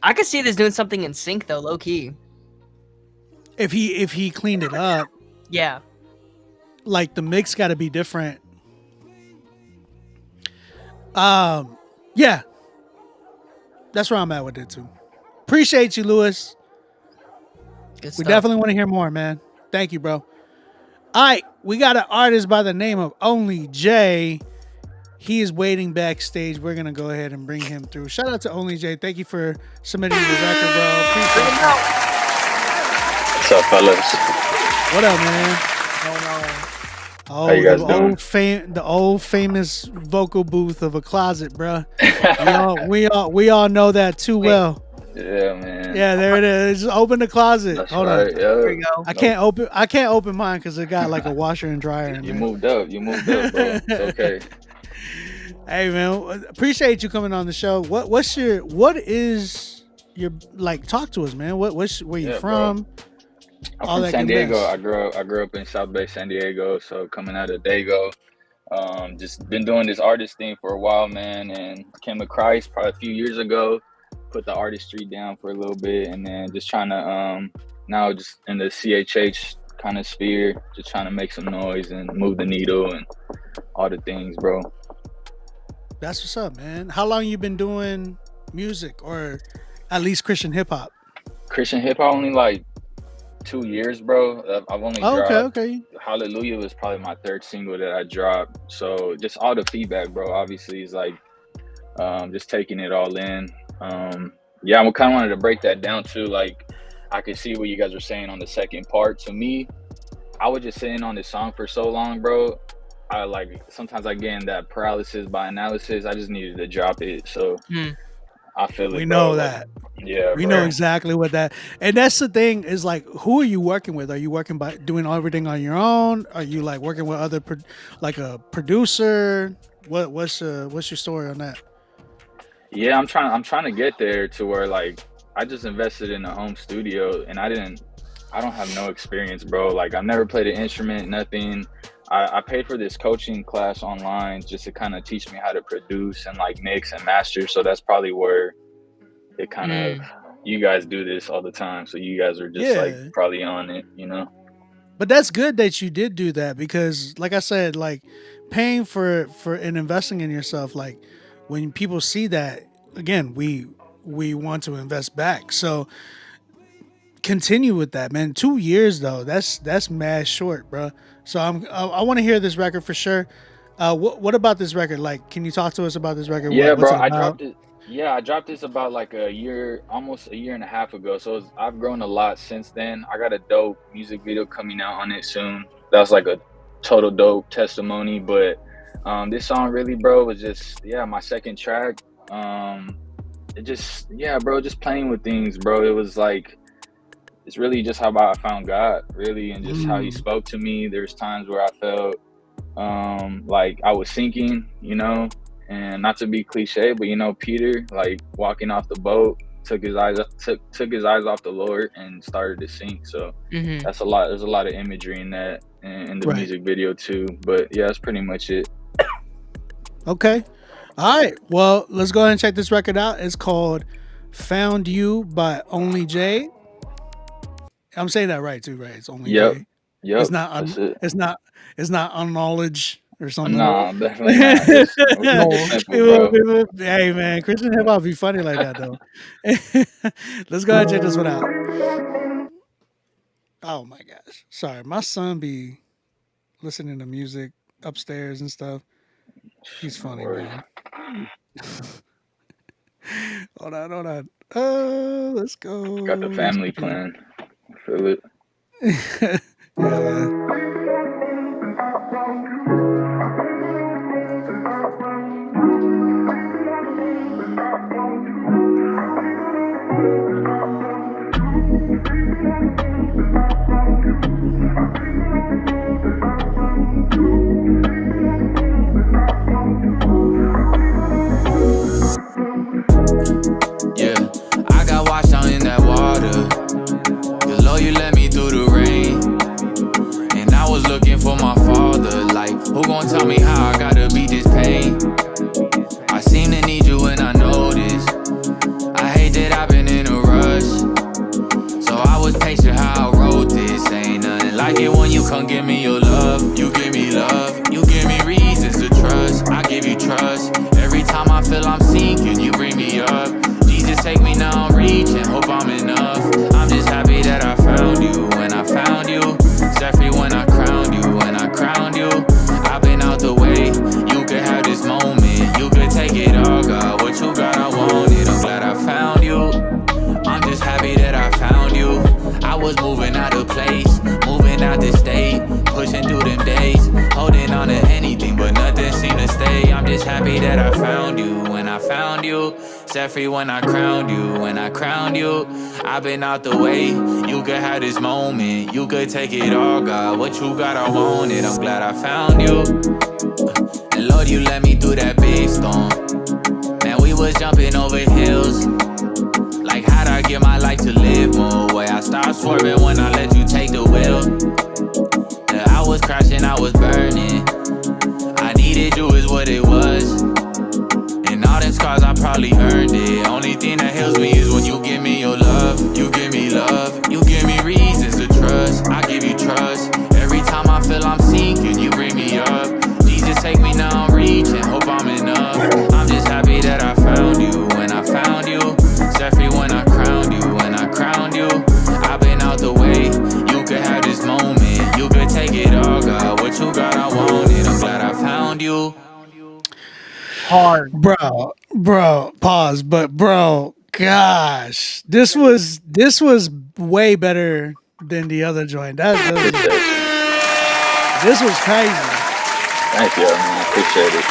I could see this doing something in sync though, low key. If he cleaned it up, Yeah. like the mix got to be different. Yeah, that's where I'm at with it too. Appreciate you, Lewis. Good We stuff. definitely want to hear more, man. Thank you, bro. All right, we got an artist by the name of Only J. He is waiting backstage. We're gonna go ahead and bring him through. Shout out to Only J. Thank you for submitting the record, bro. Appreciate you. What's up, fellas? What up, man? How you guys doing? The old famous vocal booth of a closet, bro. we all know that too well. Yeah, man. Yeah, there it is. Just open the closet. That's Hold right. on. Yeah. There you go. I can't open mine because it got like a washer and dryer in You there. moved up. You moved up, bro. It's okay. Hey, man, appreciate you coming on the show. What is your like? Talk to us, man. Where you Yeah, from? bro. I'm from that San good Diego. mess. I grew up in South Bay, San Diego. So coming out of Dago, just been doing this artist thing for a while, man. And came to Christ probably a few years ago. Put the artistry down for a little bit, and then just trying to now just in the CHH kind of sphere, just trying to make some noise and move the needle and all the things, bro. That's what's up, man. How long you been doing music, or at least Christian hip hop? Christian hip hop only like 2 years, bro. I've only dropped. Okay. Hallelujah was probably my third single that I dropped. So just all the feedback, bro. Obviously, is like just taking it all in. Yeah, I kind of wanted to break that down too. Like, I could see what you guys were saying on the second part. To me, I was just sitting on this song for so long, bro. I like sometimes I get in that paralysis by analysis. I just needed to drop it. So I feel it. We bro. know Like, that. yeah, We bro. know exactly what that. And that's the thing is like, who are you working with? Are you working by doing everything on your own? Are you like working with other like a producer? What's your story on that? Yeah, I'm trying to get there to where like I just invested in a home studio and I don't have no experience, bro. Like I've never played an instrument, nothing. I paid for this coaching class online just to kind of teach me how to produce and like mix and master. So that's probably where it kind of, you guys do this all the time. So you guys are just like probably on it, you know? But that's good that you did do that because, like I said, like paying for and investing in yourself, like when people see that, again, we want to invest back. So continue with that, man. 2 years though, that's mad short, bro. So I want to hear this record for sure. What about this record? Like, can you talk to us about this record? Yeah, What's bro. it I about? dropped it. Yeah, I dropped this about like almost a year and a half ago. So I've grown a lot since then. I got a dope music video coming out on it soon. That's like a total dope testimony. But this song really, bro, was just my second track. It just bro, just playing with things, bro. It was like it's really just how I found God, really, and just how He spoke to me. There's times where I felt like I was sinking, you know. And not to be cliche, but you know, Peter, like walking off the boat, took his eyes off the Lord and started to sink. So that's a lot. There's a lot of imagery in that in the music video too. But yeah, that's pretty much it. Okay. All right. Well, let's go ahead and check this record out. It's called "Found You" by Only J. I'm saying that right too, right? It's Only J. Yep. It's not. It's not unknowledge or something. Nah, definitely not. It's simple, bro. Hey man, Christian hip hop be funny like that though. Let's go ahead and check this one out. Oh my gosh. Sorry, my son be listening to music upstairs and stuff. He's funny, man. Hold on. Let's go. Got the family plan. I feel it. Yeah, man. I got washed down in that water. Cause Lord, you let me through the rain. Like, who gon' tell me how I gotta beat this pain? I seem to need you and I know this. I hate that I've been in a rush. So I was patient how I wrote this. Ain't nothing like it when you come give me your love. You give me love, you give me reasons to trust. I give you trust. Every time I feel I'm sinking, you bring me up. Jesus, take me now, I'm reaching, hope I'm enough. I'm just happy that I found you. When I found you, set free when I crowned you. When I crowned you, I've been out the way. You could have this moment, you could take it all, God. What you got, I want it. I'm glad I found you. I'm just happy that I found you. I was moving out of place, moving out the state, pushing through them days, holding on to anything, but nothing seemed to stay. I'm just happy that I found you. When I found you, set free when I crowned you. When I crowned you, I've been out the way. You could have this moment, you could take it all, God. What you got, I want it. I'm glad I found you. And Lord, you let me through that big storm. Man, we was jumping over hills. Like, how'd I get my life to live more way? I stopped swerving when I let you take the wheel. Yeah, I was crashing, I was burning. I needed you is what it was. And all them scars, I probably earned it. Only thing that heals me is when you give me your love. You give me love, you give me reasons to trust. I give you trust. Every time I feel I'm sinking, you bring me up. Jesus, take me now, I'm reaching, hope I'm enough. I'm just happy that I found you. When I found you, set free when I crowned you. When I crowned you, I've been out the way. You could have this moment, you could take it all, God. What you got, I want it. I'm glad I found you. Hard, bro. Pause, but bro, gosh, this was way better than the other joint. This was crazy. Thank you, man. Appreciate it.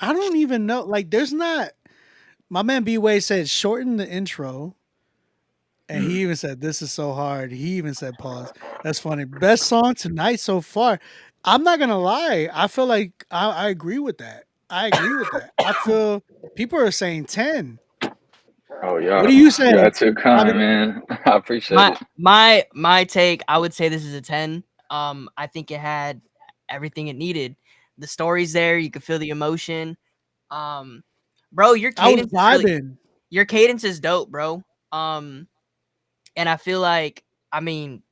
I don't even know. Like, there's not. My man B Way said shorten the intro, and he even said this is so hard. He even said pause. That's funny. Best song tonight so far. I'm not gonna lie. I feel like I agree with that. I feel people are saying 10. Oh, yeah. What do you say? You're too kind, man. I appreciate it. My take, I would say this is a 10. I think it had everything it needed. The story's there. You could feel the emotion. Bro, your I was cadence is really, vibing. your cadence is dope, bro. And I feel like, I mean,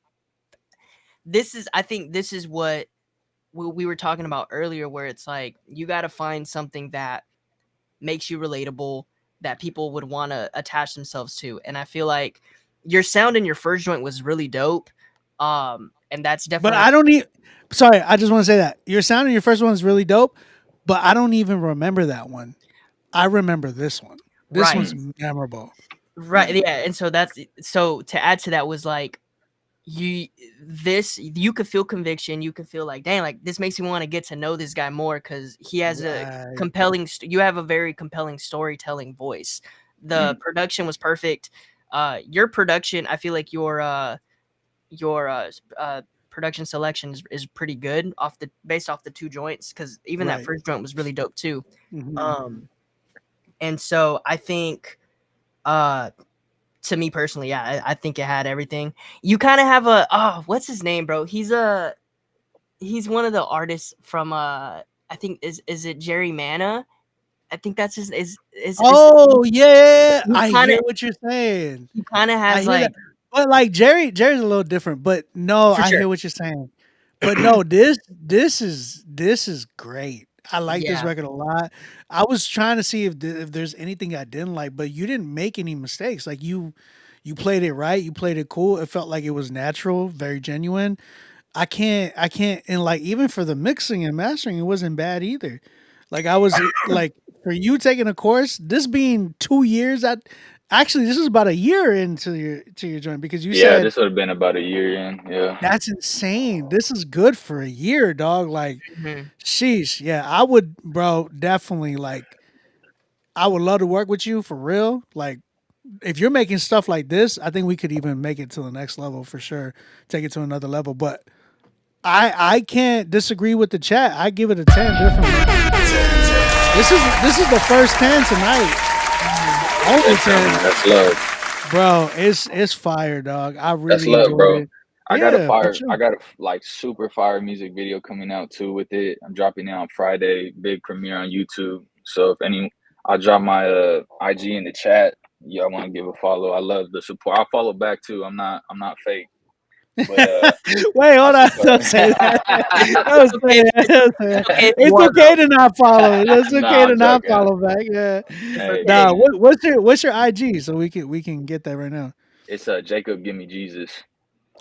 I think this is what we were talking about earlier, where it's like you got to find something that makes you relatable, that people would want to attach themselves to. And I feel like your sound in your first joint was really dope. And that's definitely. But I don't need. Sorry, I just want to say that your sound in your first one is really dope, but I don't even remember that one. I remember this one. This one's memorable. Right. Yeah. And so to add to that was like, you could feel conviction. You could feel like, dang, like this makes me want to get to know this guy more, because he has a compelling. You have a very compelling storytelling voice. The production was perfect. Your production, I feel like your production selection is pretty good based off the two joints, because even that first joint was really dope too. And so I think, to me personally, yeah, I think it had everything. You kind of have what's his name, bro? He's one of the artists from I think is it Jerry Mana? I think that's his Yeah. I hear what you're saying. He kind of has like, but like Jerry's a little different. But no, I hear what you're saying. But no, this is great. I like this record a lot. I was trying to see if there's anything I didn't like, but you didn't make any mistakes. Like you played it right. You played it cool. It felt like it was natural, very genuine. I can't, and like even for the mixing and mastering, it wasn't bad either. Like I was like, for you taking a course, this being 2 years, actually this is about a year into your joint, because you said this would have been about a year in. Yeah, that's insane. This is good for a year, dog. Like, sheesh. Yeah, I would, bro. Definitely. Like, I would love to work with you for real. Like, if you're making stuff like this, I think we could even make it to the next level for sure. Take it to another level. But I can't disagree with the chat. I give it a 10 definitely. This is the first 10 tonight. Only 10. That's love. Bro, it's fire, dog. I really That's love, enjoyed bro. it. I got a Yeah, for fire. sure. I got a like super fire music video coming out too with it. I'm dropping it on Friday. Big premiere on YouTube. So I'll drop my IG in the chat. Y'all want to give a follow? I love the support. I'll follow back too. I'm not fake. But Wait, hold on. Don't support. say that. Don't say that. Don't say that. okay if you It's are, okay bro. to not follow. It's okay Nah, to I'm not joking. follow back. Yeah. It's Hey, Nah. okay. What's your IG so we can get that right now? it's Jacob. Give me Jesus.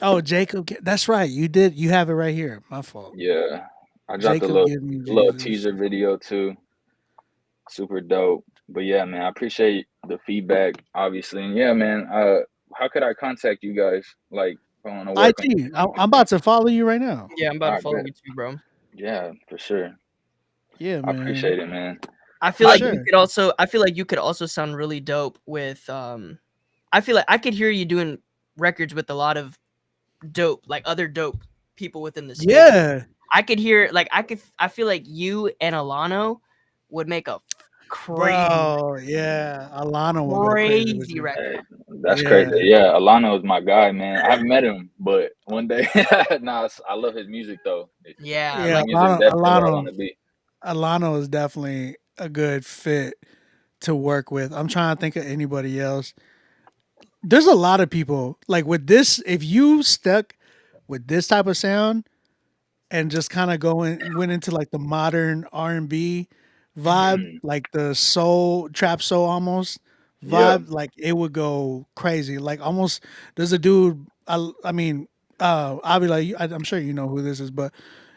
Oh, Jacob. That's right. You did. You have it right here. My fault. Yeah, I dropped a Jacob, give me little Jesus. teaser video too. Super dope. But yeah, man, I appreciate the feedback, obviously. And yeah, man, how could I contact you guys? Like, if I want to work on IG. I'm about to follow you right now. Yeah, I'm about All to right, follow bet. you too, bro. Yeah, for sure. Yeah, I man. appreciate it, man. I feel For like sure. you could also. I feel like you could also sound really dope with. I feel like I could hear you doing records with a lot of dope, like other dope people within the space. Yeah. I could hear like I feel like you and Alano would make a crazy Bro, yeah. Alana will go crazy with crazy you. record. Hey, that's Yeah. crazy. Yeah, Alano is my guy, man. I haven't met him, but one day, I love his music though. Yeah, Yeah, His music is definitely where I want to be. Alano is definitely a good fit to work with. I'm trying to think of anybody else. There's a lot of people like with this. If you stuck with this type of sound and just kind of went into like the modern R&B vibe, Mhm. like the soul trap soul almost Yeah, vibe, like it would go crazy. Like almost there's a dude. I mean, I'll be like, I'm sure you know who this is, but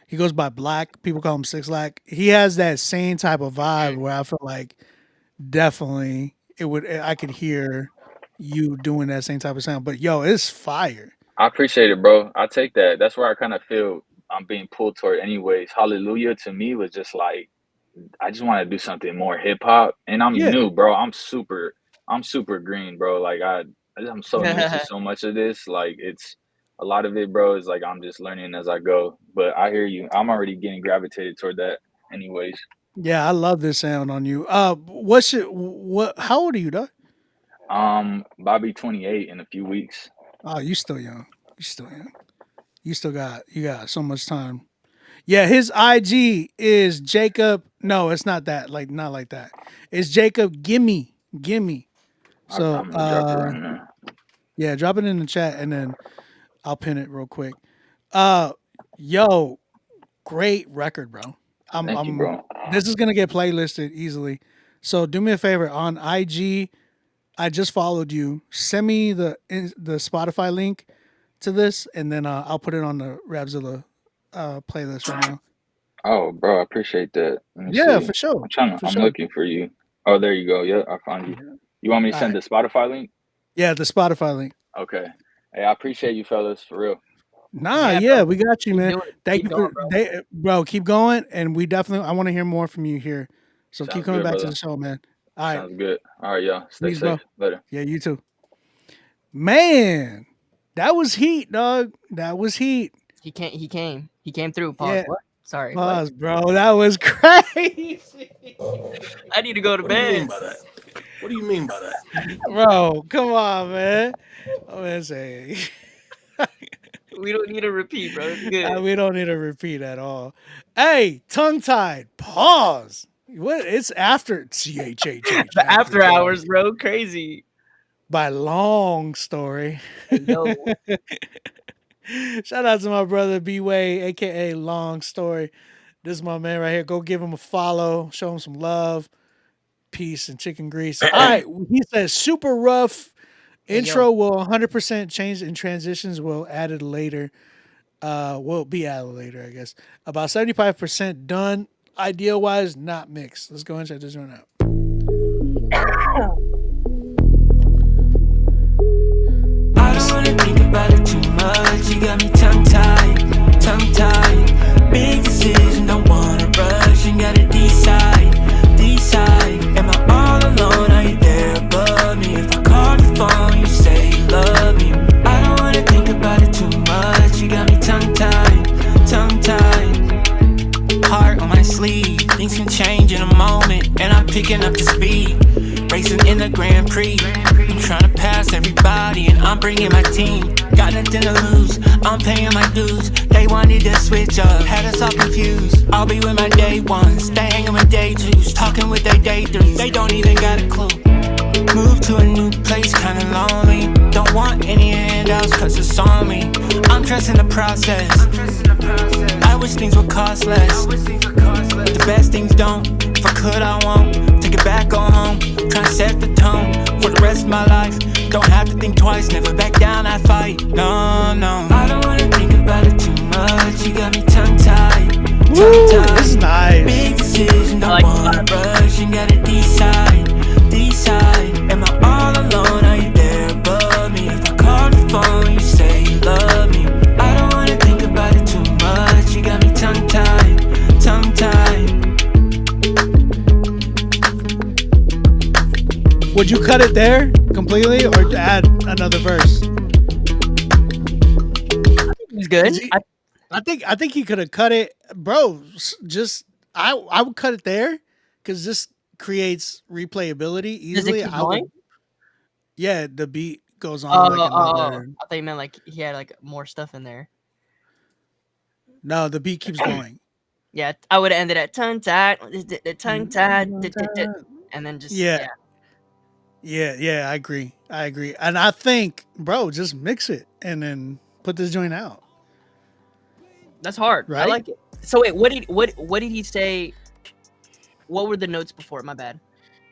he goes by Black. People call him Six Lack. He has that same type of vibe where I feel like definitely it would. I could hear you doing that same type of sound. But yo, it's fire. I appreciate it, bro. I take that. That's where I kind of feel I'm being pulled toward, anyways. Hallelujah to me was just like I just want to do something more hip hop, and I'm Yeah, new, bro. I'm super green, bro. Like I'm so new to so much of this. Like it's a lot of it, bro. Is like I'm just learning as I go. But I hear you. I'm already getting gravitated toward that, anyways. yeah. I love this sound on you. What? How old are you, though? Bobby 28 in a few weeks. Oh, you still young. You still young. You got so much time. Yeah, his IG is Jacob. No, it's not that. Like not like that. It's Jacob. Gimme. So I'm gonna drop it right now. yeah, drop it in the chat and then I'll pin it real quick. Uh, yo, great record, bro. Thank you, bro. This is gonna get playlisted easily. So do me a favor on IG. I just followed you. Send me the Spotify link to this, and then I'll put it on the Rapzilla playlist right now. Oh, bro, I appreciate that. Let me Yeah, see. for sure. I'm looking for you. Oh, there you go. Yeah, I found you. You want me to All send right. the Spotify link? Yeah, the Spotify link. Okay. Hey, I appreciate you fellas, for real. Nah, Yeah, yeah, bro. we got you, Keep man. doing it. Thank Keep you going, for bro. Keep going, and I want to hear more from you here. So keep Sounds coming good, back to brother. the show, man. All right, Sounds good. All right, y'all. Stay peace, bro. safe. Later. Yeah, you too. Man, that was heat, dog. That was heat. He came through. Pause. Yeah. What? Sorry. Pause, bro. That was crazy. I need to go to What do you bed. mean by that? What do you mean by that? Bro, come on, man. I'm gonna say We don't need a repeat, bro. It's good. we don't need a repeat at all. Hey, tongue tied. Pause. What? It's after CHHH. The after hours, bro. Crazy. By long story. Yo. Shout out to my brother B-Way, aka Long Story. This is my man right here. Go give him a follow. Show him some love, peace, and chicken grease. All right. He says super rough. Intro will 100% change and transitions will added later. Will be added later, I guess. About 75% done. Ideal wise, not mixed. Let's go and check this one out. I don't wanna think about it too much. You got me tongue-tied, tongue-tied. Big decision, don't wanna rush. You gotta decide, decide. Am I all alone? Are you there above me? If I call the phone, you say you love me. I don't wanna think about it too much. You got me tongue-tied, tongue-tied. Heart on my sleeve, things can change in a moment, and I'm picking up the speed. Racing in the Grand Prix, I'm tryna pass everybody, and I'm bringing my team. Got nothing to lose, I'm paying my dues. They wanted to switch up, had us all confused. I'll be with my day ones, they hanging with day twos, talking with their day threes. They don't even got a clue. Moved to a new place, kinda lonely. Don't want any handouts, cause it's on me. I'm trusting the process. I wish things would cost less. The best things don't. If I could, I won't. Take it back, go home. Try to set the tone for the rest of my life. Don't have to think twice, never back down, I fight. No, no. I don't wanna think about it too much. You got me tongue-tied. Tongue-tied. This is nice. Big decision, don't wanna rush. You gotta decide. Am I all alone? Are you there above me? If I call the phone, you say you love me. I don't wanna think about it too much. You got me tongue-tied, tongue-tied. Would you cut it there completely or add another verse? He's good. I think he could have cut it, bro. Just I would cut it there because this creates replayability easily. Does it keep going? Yeah, the beat goes on. Like another... I thought you meant like he had like more stuff in there. No, the beat keeps going. Yeah, I would have ended at tongue tied, and then just Yeah, I agree. And I think, bro, just mix it and then put this joint out. That's hard. Right? I like it. So wait, what did he say? What were the notes before? My bad.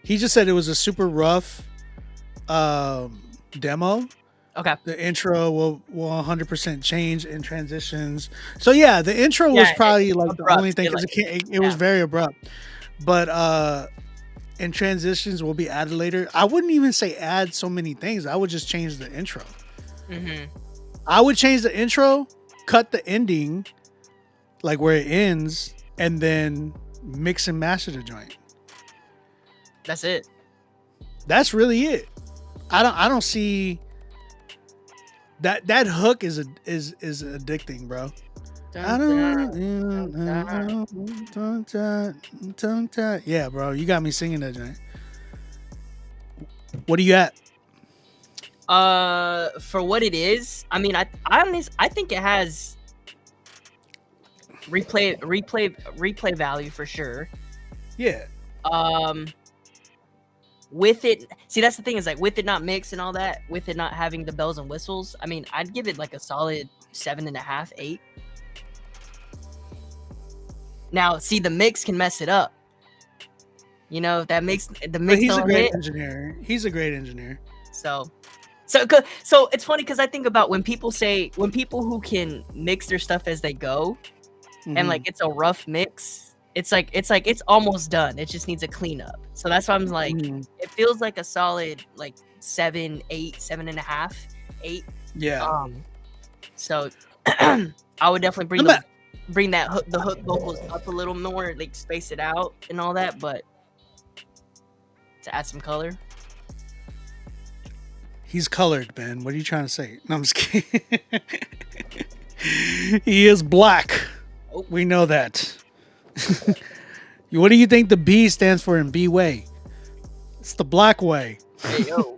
He just said it was a super rough demo. Okay. The intro will 100% change in transitions. So yeah, the intro was probably like abrupt. the only thing because it was very abrupt. But in transitions will be added later. I wouldn't even say add so many things. I would just change the intro. Mm-hmm. I would change the intro, cut the ending, like where it ends, and then mix and master the joint. That's it. That's really it. I don't see that hook is addicting, bro. Yeah, bro, you got me singing that joint. What are you at? For what it is, I mean, I think it has replay value for sure. Yeah. With it, see, that's the thing is like with it not mixed and all that, with it not having the bells and whistles, I mean, I'd give it like a solid 7.5, 8. Now, see, the mix can mess it up. You know, that makes the mix. But he's a great hit. engineer. He's a great engineer. So it's funny because I think about when people who can mix their stuff as they go, and like it's a rough mix. It's almost done. It just needs a cleanup. So that's why I'm like, it feels like a solid like 7, 8, 7.5, 8. Yeah. So I would definitely bring the hook vocals up a little more, like space it out and all that, but to add some color. He's colored, man. What are you trying to say? No, I'm just kidding. He is black. Oh. We know that. What do you think the B stands for in B way? It's the black way. Hey, yo.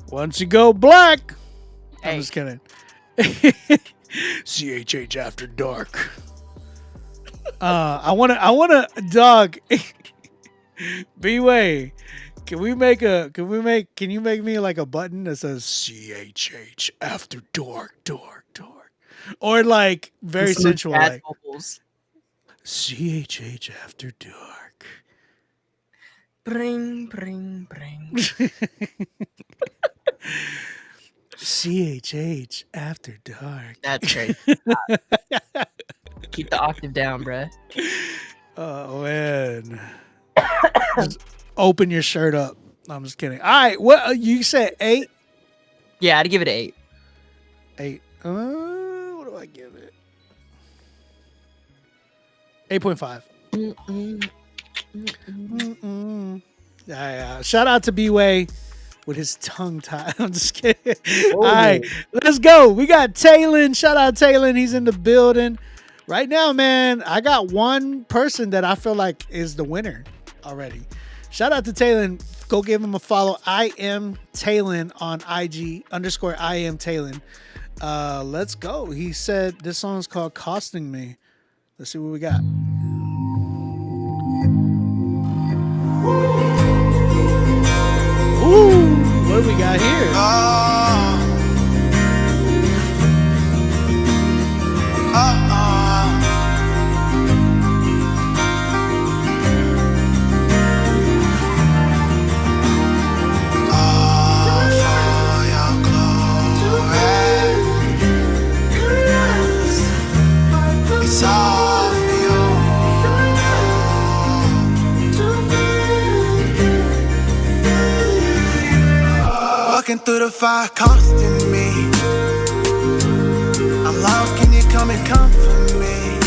Once you go black. Hey. I'm just kidding. CHH after dark. I wanna dog. B-Way. Can you make me like a button that says CHH after dark. Or like very sensual like vocals. CHH after dark. Bring. CHH after dark. That's great. Keep the octave down, bruh. Oh man. Just open your shirt up. I'm just kidding. All right, what you said 8? Yeah, I'd give it an 8. 8. What do I give it? 8.5. Yeah. Shout out to B-Way with his tongue tied. I'm just kidding. All right, let's go. We got Taylon. Shout out Taylon. He's in the building. Right now, man, I got one person that I feel like is the winner already. Shout out to Taylon. Go give him a follow. I am Talon on IG _ I am Talon. Let's go. He said this song is called Costing Me. Let's see what we got. Ooh, what do we got here? Walking through the fire, costing me. I'm lost, can you come and comfort me?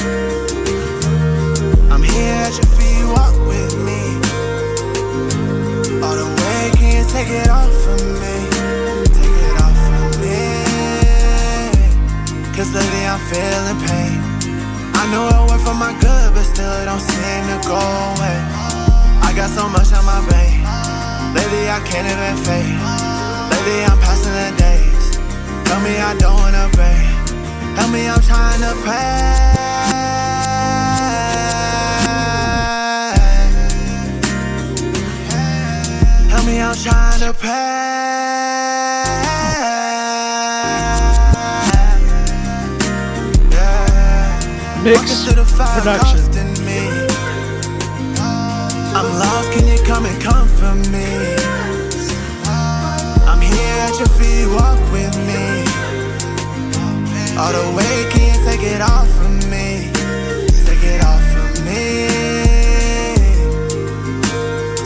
I'm here at your feet, walk with me. All the way, can you take it off of me? Take it off of me. Cause lately I'm feeling pain. I know it worked for my good, but still it don't seem to go away. I got so much on my brain. Lately I can't even fake. Lately I'm passing the days. Tell me I don't wanna break. Help me, I'm trying to pray. Help me, I'm trying to pray. Mix production. I'm lost, can you come and comfort me? I'm here at your feet, walk with me. All the way, can you take it off of me? Take it off of me.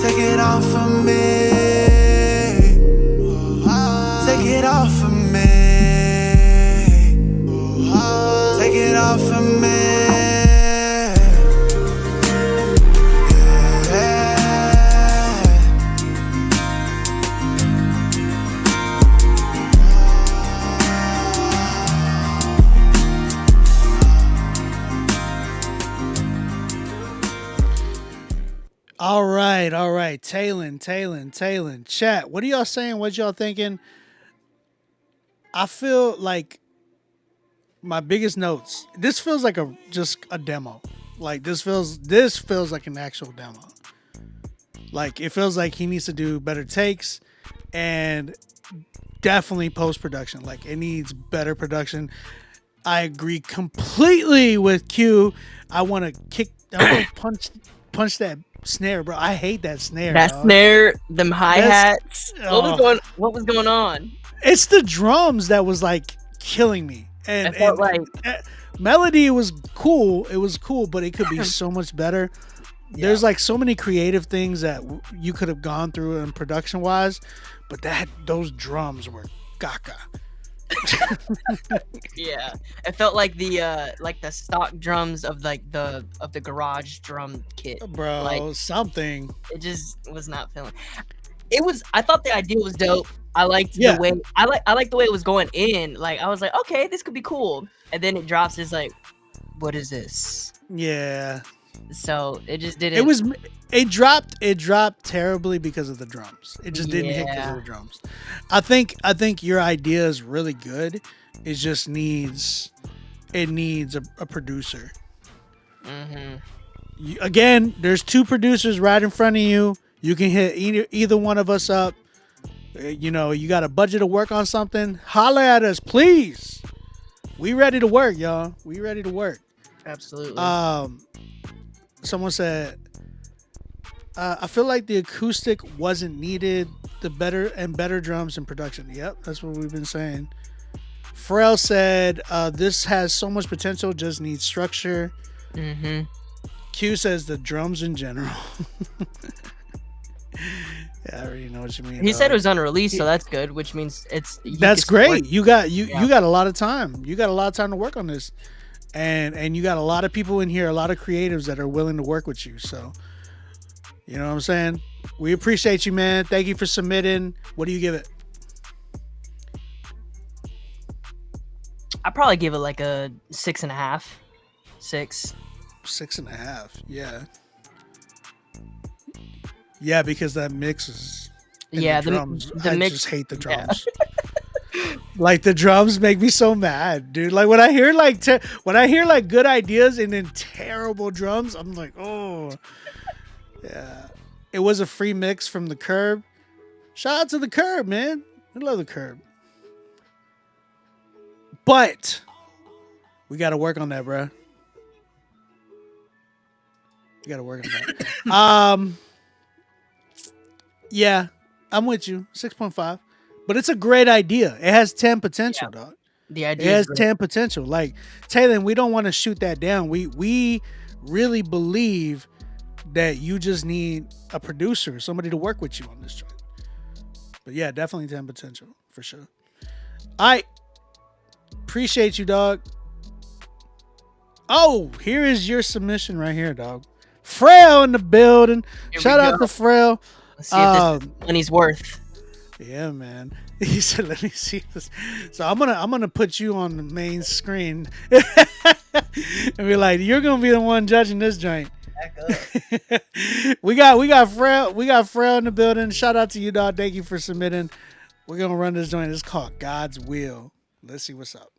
Take it off of me. Take it off of me. Take it off of me. All right. Talon. Chat, what are y'all saying? What y'all thinking? I feel like my biggest notes. This feels like just a demo. Like this feels like an actual demo. Like it feels like he needs to do better takes and definitely post-production. Like it needs better production. I agree completely with Q. I want to punch that snare, bro. I hate that snare. That dog. snare, them hi-hats. What was going on? It's the drums that was like killing me. And, I felt like melody was cool. It was cool, but it could be so much better. Yeah. There's like so many creative things that you could have gone through in production wise, but those drums were gaga. Yeah, it felt like the stock drums of the garage drum kit, bro. Like, something. It just was not feeling. It was. I thought the idea was dope. I liked the way. I liked the way it was going in. Like I was like, okay, this could be cool. And then it drops. It's like, what is this? Yeah. So it just didn't. It dropped terribly because of the drums. It just didn't hit because of the drums. I think your idea is really good. It just needs a producer. Mm-hmm. Again, there's two producers right in front of you. You can hit either one of us up. You know, you got a budget to work on something. Holla at us, please. We ready to work, y'all. We ready to work. Absolutely. Someone said, I feel like the acoustic wasn't needed. The better drums in production. Yep, that's what we've been saying. Pharrell said, this has so much potential, just needs structure. Mm-hmm. Q says the drums in general. Yeah, I already know what you mean. He said it was unreleased, so that's good, which means that's great. You got a lot of time. You got a lot of time to work on this. And you got a lot of people in here, a lot of creatives that are willing to work with you. So, you know what I'm saying? We appreciate you, man. Thank you for submitting. What do you give it? I'd probably give it like a 6.5. 6. 6.5. Yeah. Yeah, because that mix is And Yeah, the drums. the I mix. just hate the drums. Like the drums make me so mad, dude. Like when I hear like good ideas and then terrible drums, I'm like, oh, yeah. It was a free mix from the Curb. Shout out to the Curb, man. I love the Curb. But we got to work on that, bro. You got to work on that. Yeah, I'm with you. 6.5. But it's a great idea. It has 10 potential, dog. The idea It has is 10 potential. Like, Taylor, we don't want to shoot that down. We really believe that you just need a producer, somebody to work with you on this joint. But yeah, definitely 10 potential for sure. I appreciate you, dog. Oh, here is your submission right here, dog. Frail in the building. Shout out to Frail. Let's see if this is money's worth. Yeah, man. He said, "Let me see this." So I'm gonna put you on the main screen and be like, "You're gonna be the one judging this joint." we got Frail in the building. Shout out to you, dog. Thank you for submitting. We're gonna run this joint. It's called God's Will. Let's see what's up.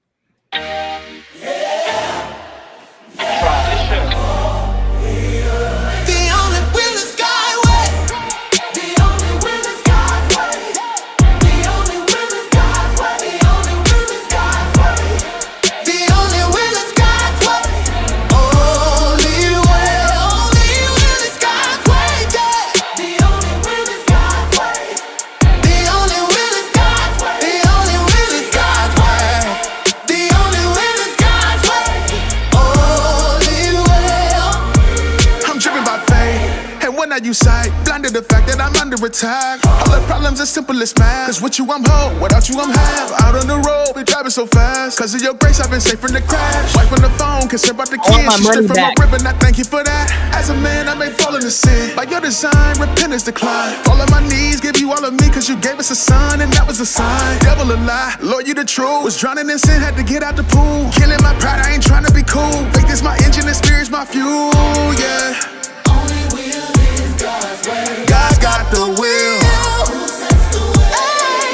You sight, blinded the fact that I'm under attack. All the problems are simple as math. Cause with you I'm whole, without you I'm half. Out on the road, we driving so fast. Cause of your grace, I've been safe from the crash. Wife on the phone, concerned about the kids. She stripped from my ribbon, I thank you for that. As a man, I may fall into sin. By your design, repentance decline. Fall on my knees, give you all of me. Cause you gave us a son, and that was a sign. Devil a lie, Lord, you the truth. Was drowning in sin, had to get out the pool. Killing my pride, I ain't trying to be cool. Faith is my engine, and spirit's my fuel, yeah. God got the will.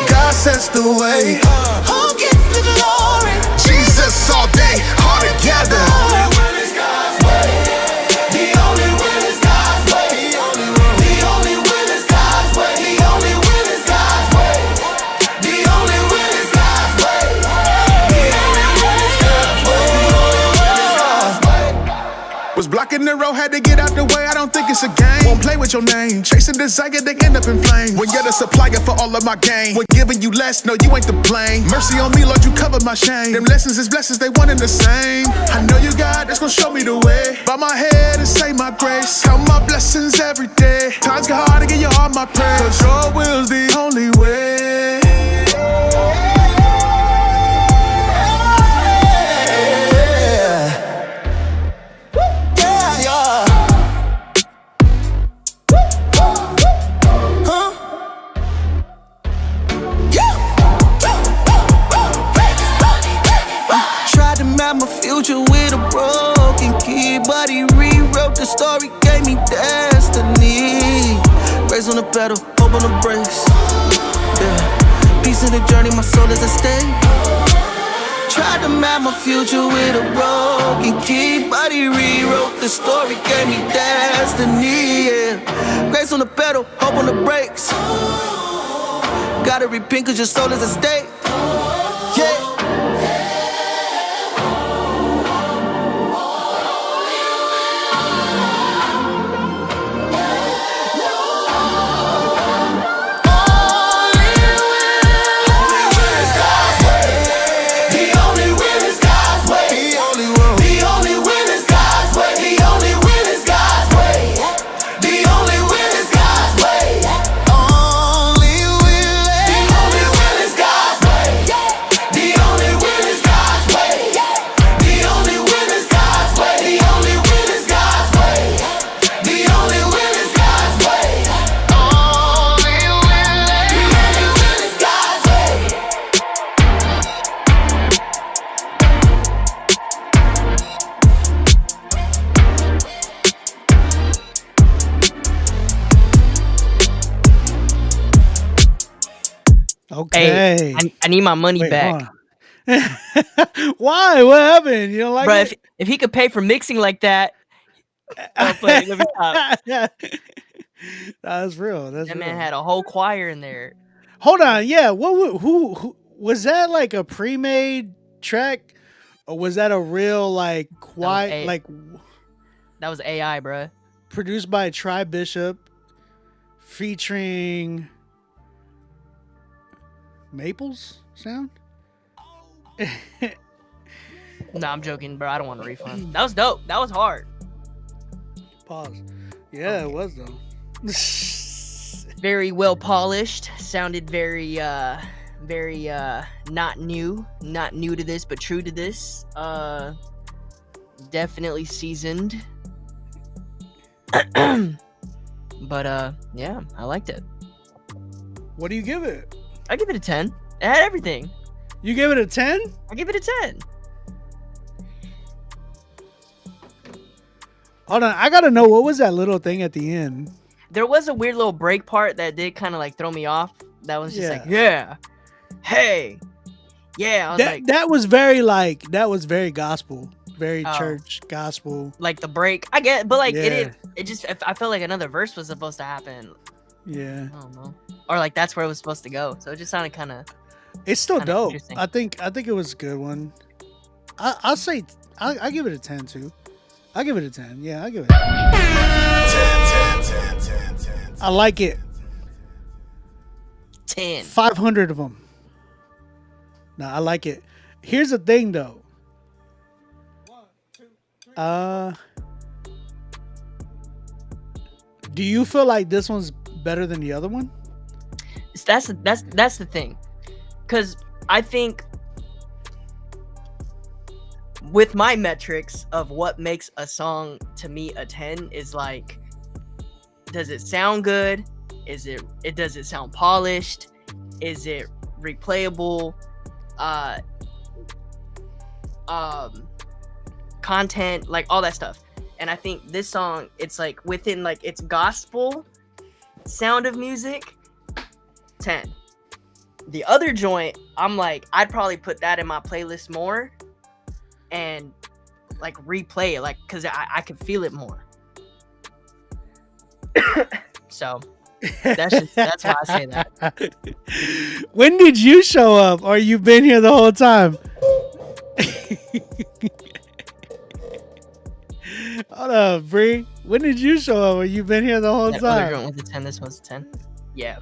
God sets the way. Who gets the glory? Jesus all day, all together. The only will is God's way. The only will is God's way. The only will is God's way. The only will is God's way. The only will is God's way. The only will is God's way. Was blocking the road, had to get out the way. I don't think it's a game. Won't play with your name. Chasing desire, they end up in flames. When you're the supplier for all of my gain. When giving you less, no, you ain't to blame. Mercy on me, Lord, you cover my shame. Them lessons is blessings, they one and the same. I know you God, that's gonna show me the way. Bow my head and say my grace. Count my blessings every day. Times get hard to give you all my praise. Cause your will's the only way. My future with a broken key, but he rewrote the story, gave me destiny. Raise on the pedal, hope on the brakes. Yeah, peace in the journey, my soul is at stake. Tried to map my future with a broken key, but he rewrote the story, gave me destiny. Yeah, grace on the pedal, hope on the brakes. Gotta repent 'cause your soul is at stake. Yeah. Okay. Hey, I need my money Wait, back. hold on. Why? What happened? You don't like Bro, it? if he could pay for mixing like that, I'll play. Let me stop. That's real. That's That real. man had a whole choir in there. Hold on. Yeah. Who was that? Like a pre-made track, or was that a real like quiet like That was AI, bro. produced by Tri Bishop, featuring Maples sound? Nah, I'm joking, bro. I don't want a refund. That was dope. That was hard. Pause. Yeah, it was though. Very well polished. Sounded very not new to this, but true to this. Definitely seasoned. But yeah, I liked it. What do you give it? I give it a 10. It had everything. You give it a 10? I give it a 10. Hold on, I gotta know, what was that little thing at the end? There was a weird little break part that did kind of like throw me off. That was just Yeah. like, yeah, hey, yeah. I was like, That was very gospel, very church gospel. like the break. I get, but like Yeah. it just. I felt like another verse was supposed to happen. Yeah, I don't know, or like that's where it was supposed to go. So it just sounded kind of. it's still dope. interesting. I think it was a good one. I'll say I give it a 10 too. I give it a 10. Yeah, I give it. 10. I like it. 10. 500 of them. Nah, I like it. Here's the thing though. Do you feel like this one's better than the other one? That's the thing, because I think with my metrics of what makes a song to me a 10 is like, does it sound good? Does it sound polished? Is it replayable? Content, like all that stuff. And I think this song, it's like within like its gospel sound of music, 10. The other joint, I'm like, I'd probably put that in my playlist more and like replay it, like, because I could feel it more. So that's why I say that. When did you show up, or you've been here the whole time? Hold up, Bree. When did you show up, or you've been here the whole That other time? joint was a 10. This one's a 10. Yeah.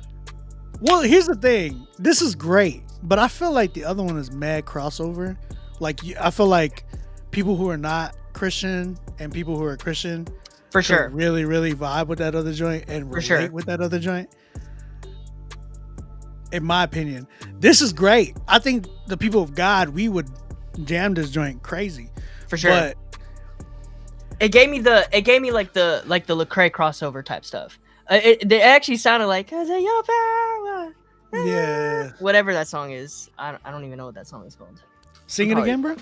Well, here's the thing. This is great, but I feel like the other one is mad crossover. Like, I feel like people who are not Christian and people who are Christian For could sure. really, really vibe with that other joint and For relate sure. with that other joint. In my opinion, this is great. I think the people of God, we would jam this joint crazy. For sure. But It gave me like the Lecrae crossover type stuff. It actually sounded like your power. yeah, Whatever that song is. I don't even know what that song is called. sing it again, bro.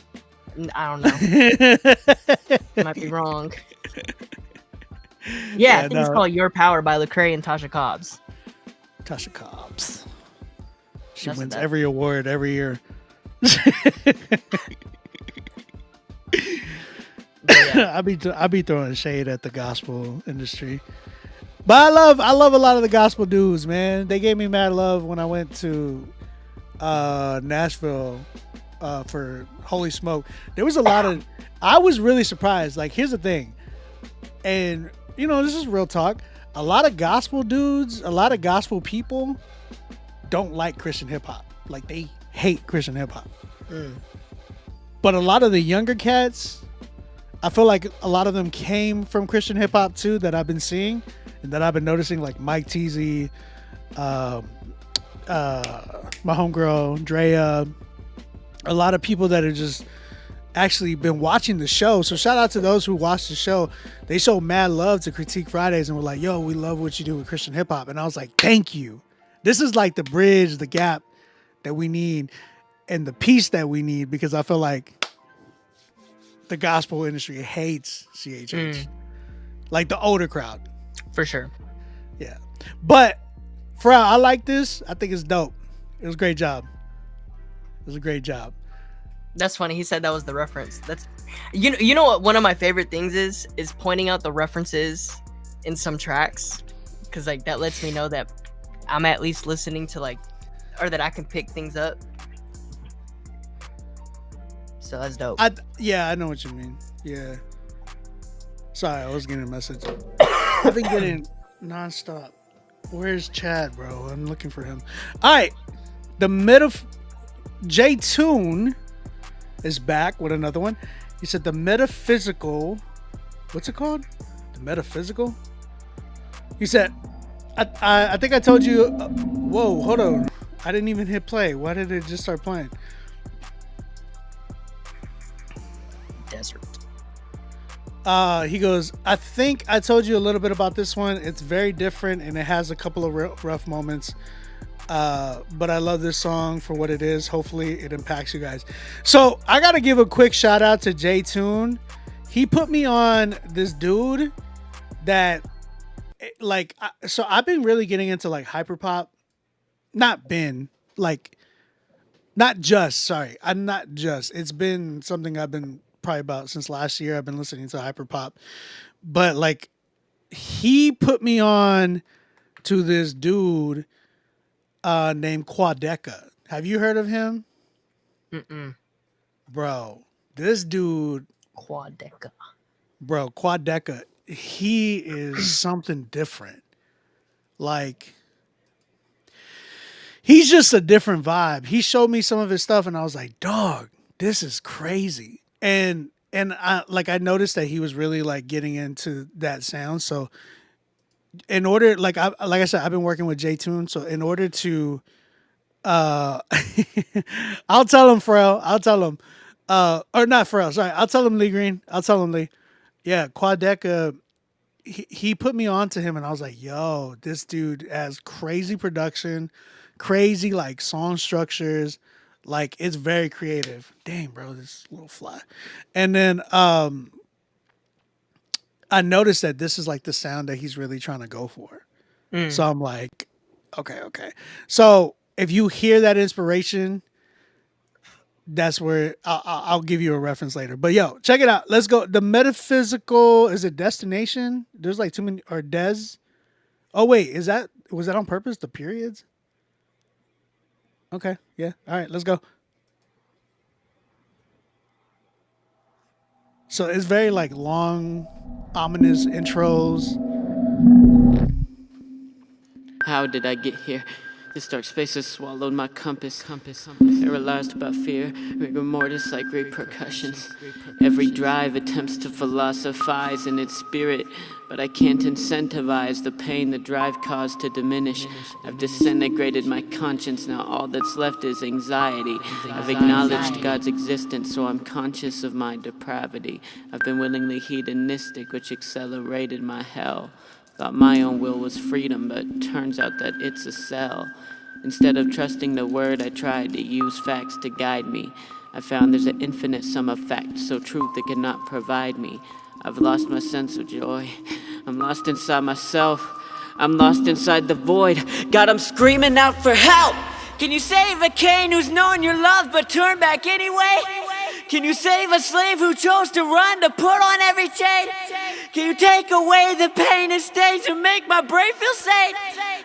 I don't know. Might be wrong. Yeah, I think it's called Your Power by Lecrae and Tasha Cobbs. Tasha Cobbs. She That's wins that. every award every year. I be throwing shade at the gospel industry, but I love a lot of the gospel dudes, man. They gave me mad love when I went to Nashville for Holy Smoke. There was a lot of. I was really surprised. Like, here's the thing, and you know, this is real talk. A lot of gospel dudes, a lot of gospel people don't like Christian hip hop. Like, they hate Christian hip hop. But a lot of the younger cats, I feel like a lot of them came from Christian hip hop too, that I've been seeing and that I've been noticing, like Mike Teasy, my homegirl Drea, a lot of people that are just actually been watching the show. So shout out to those who watched the show. They showed mad love to Critique Fridays and were like, yo, we love what you do with Christian hip hop. And I was like, thank you. This is like the bridge, the gap that we need and the peace that we need, because I feel like the gospel industry hates CHH. Like the older crowd. For sure. Yeah. But I like this. I think it's dope. It was a great job. It was a great job. That's funny. He said that was the reference. That's you know what one of my favorite things is pointing out the references in some tracks, because like that lets me know that I'm at least listening to like, or that I can pick things up. So that's dope. I know what you mean. Yeah. Sorry, I was getting a message. I've been getting nonstop. Where's Chad, bro? I'm looking for him. All right. J Tune is back with another one. He said the metaphysical. What's it called? The metaphysical? He said, I think I told you. Whoa, hold on. I didn't even hit play. Why did it just start playing? Desert. He goes, I think I told you a little bit about this one. It's very different and it has a couple of rough moments. But I love this song for what it is. Hopefully it impacts you guys. So I got to give a quick shout out to J Tune. He put me on this dude that like, so I've been really getting into like hyperpop. Not just, sorry. I'm not just, it's been something I've been probably about since last year. I've been listening to hyperpop, but like he put me on to this dude named Quadeca. Have you heard of him? Mm-mm. Bro, this dude Quadeca. Bro, Quadeca, he is something different. Like, he's just a different vibe. He showed me some of his stuff and I was like, dog, this is crazy. And I noticed that he was really like getting into that sound. So in order, like I said, I've been working with J Tune. So in order to I'll tell him Pharrell. I'll tell him or not Pharrell, sorry. I'll tell him Lee Green. I'll tell him Lee. Yeah, Quadeca, he put me on to him and I was like, yo, this dude has crazy production, crazy like song structures. Like, it's very creative. Dang, bro, this little fly. And then I noticed that this is like the sound that he's really trying to go for. So I'm like, okay. So if you hear that inspiration, that's where I'll give you a reference later. But yo, check it out. Let's go. The metaphysical, is it Destination? There's like too many, or Des. Oh wait, was that on purpose? The periods? Okay, yeah. All right, let's go. So it's very like long, ominous intros. How did I get here? This dark space has swallowed my compass. Paralyzed by fear, rigor mortis like repercussions. Every drive attempts to philosophize in its spirit, but I can't incentivize the pain the drive caused to diminish. I've disintegrated my conscience, now all that's left is anxiety. I've acknowledged God's existence, so I'm conscious of my depravity. I've been willingly hedonistic, which accelerated my hell. Thought my own will was freedom, but turns out that it's a cell. Instead of trusting the word, I tried to use facts to guide me. I found there's an infinite sum of facts, so truth it cannot provide me. I've lost my sense of joy. I'm lost inside myself. I'm lost inside the void. God, I'm screaming out for help. Can you save a Cain who's known your love but turned back anyway? Can you save a slave who chose to run to put on every chain? Can you take away the pain and stain to make my brain feel sane?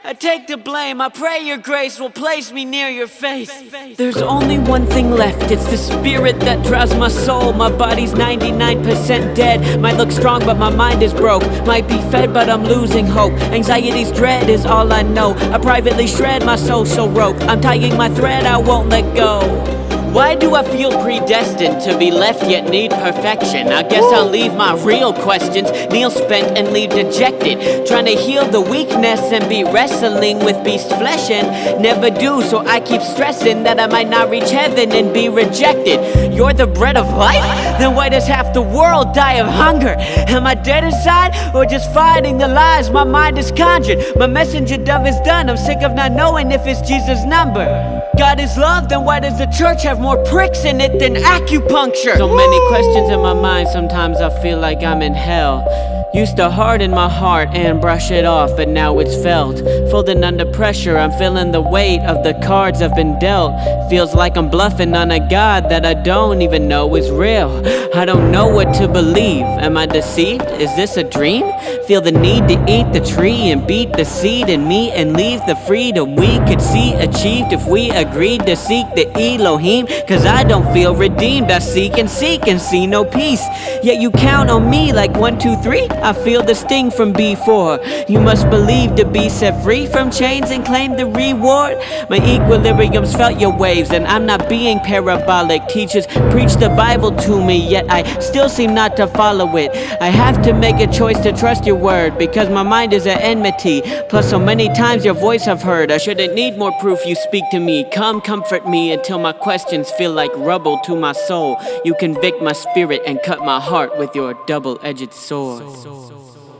I take the blame, I pray your grace will place me near your face. There's only one thing left, it's the spirit that drives my soul. My body's 99% dead, might look strong but my mind is broke. Might be fed but I'm losing hope, anxiety's dread is all I know. I privately shred my social rope, I'm tying my thread, I won't let go. Why do I feel predestined to be left yet need perfection? I guess I'll leave my real questions, kneel spent and leave dejected. Trying to heal the weakness and be wrestling with beast flesh and never do, so I keep stressing that I might not reach heaven and be rejected. You're the bread of life? Then why does half the world die of hunger? Am I dead inside or just fighting the lies my mind has conjured? My messenger dove is done, I'm sick of not knowing if it's Jesus' number. God is love, then why does the church have more pricks in it than acupuncture? So many questions in my mind, sometimes I feel like I'm in hell. Used to harden my heart and brush it off, but now it's felt. Folding under pressure, I'm feeling the weight of the cards I've been dealt. Feels like I'm bluffing on a God that I don't even know is real. I don't know what to believe. Am I deceived? Is this a dream? Feel the need to eat the tree and beat the seed in me and leave the freedom we could see achieved if we agreed to seek the Elohim. Cause I don't feel redeemed. I seek and see no peace. Yet you count on me like 1, 2, 3. I feel the sting from B4. You must believe to be set free from chains and claim the reward. My equilibrium's felt your waves, and I'm not being parabolic. Teachers preach the Bible to me, yet I still seem not to follow it. I have to make a choice to trust your word, because my mind is at enmity. Plus so many times your voice I've heard. I shouldn't need more proof you speak to me. Come comfort me until my questions feel like rubble to my soul. You convict my spirit and cut my heart with your double-edged sword.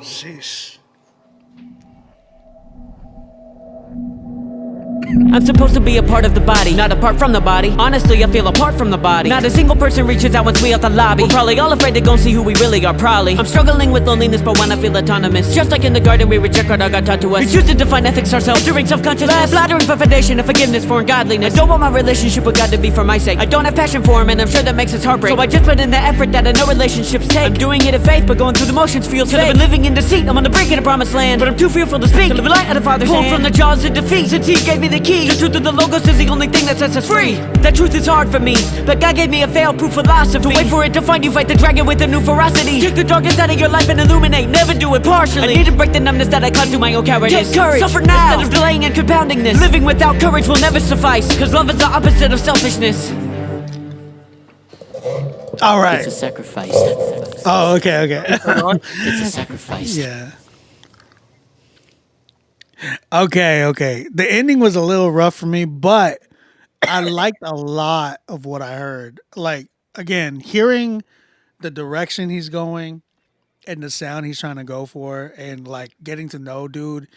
Sheesh. I'm supposed to be a part of the body, not apart from the body. Honestly, I feel apart from the body. Not a single person reaches out once we out the lobby. We're probably all afraid to go and see who we really are, probably. I'm struggling with loneliness, but when I feel autonomous. Just like in the garden, we reject what got taught to us. We choose to define ethics ourselves during self-consciousness. Blathering for foundation and forgiveness for ungodliness. I don't want my relationship with God to be for my sake. I don't have passion for him, and I'm sure that makes us heartbreak. So I just put in the effort that I know relationships take. I'm doing it in faith, but going through the motions feels fake. I've been living in deceit, I'm on the brink of the promised land. But I'm too fearful to speak, to live a light of the Father's hand. Pulled from the jaws of defeat, since he gave me the key. Just truth of the Logos is the only thing that sets us free. That truth is hard for me, but God gave me a fail-proof philosophy. To wait for it to find you, fight the dragon with a new ferocity. Take the darkness out of your life and illuminate, never do it partially. I need to break the numbness that I caused through my own cowardice. Get courage, suffer now, instead of delaying and compounding this. Living without courage will never suffice, cause love is the opposite of selfishness. All right. It's a sacrifice. Oh, okay. It's a sacrifice. Yeah. Okay. The ending was a little rough for me, but I liked a lot of what I heard. Like, again, hearing the direction he's going and the sound he's trying to go for, and like getting to know dude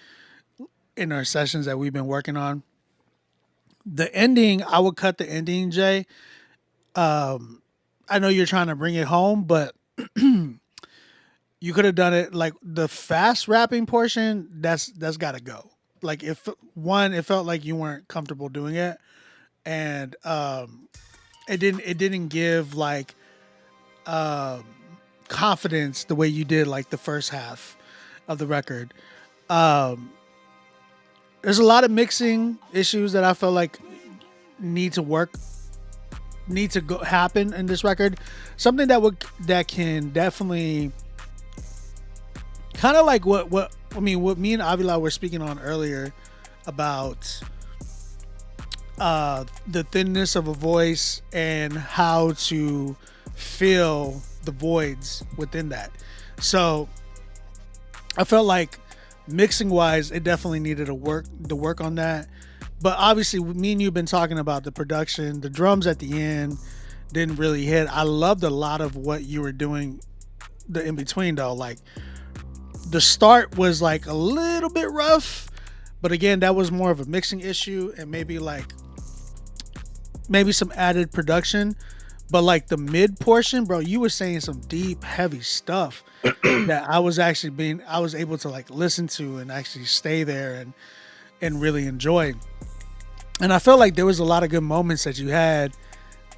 in our sessions that we've been working on. The ending, I would cut the ending, Jay. I know you're trying to bring it home, but you could have done it like the fast rapping portion. That's got to go. Like, if one, it felt like you weren't comfortable doing it, and it didn't give like confidence the way you did like the first half of the record. There's a lot of mixing issues that I felt like need to happen in this record. Something that can definitely kind of like what me and Avila were speaking on earlier about the thinness of a voice and how to fill the voids within that. So I felt like mixing wise, it definitely needed to work on that. But obviously, me and you've been talking about the production. The drums at the end didn't really hit. I loved a lot of what you were doing the in between though. Like, the start was like a little bit rough, but again, that was more of a mixing issue and maybe some added production. But like the mid portion, bro, you were saying some deep, heavy stuff that I was able to like listen to and actually stay there and really enjoy. And I felt like there was a lot of good moments that you had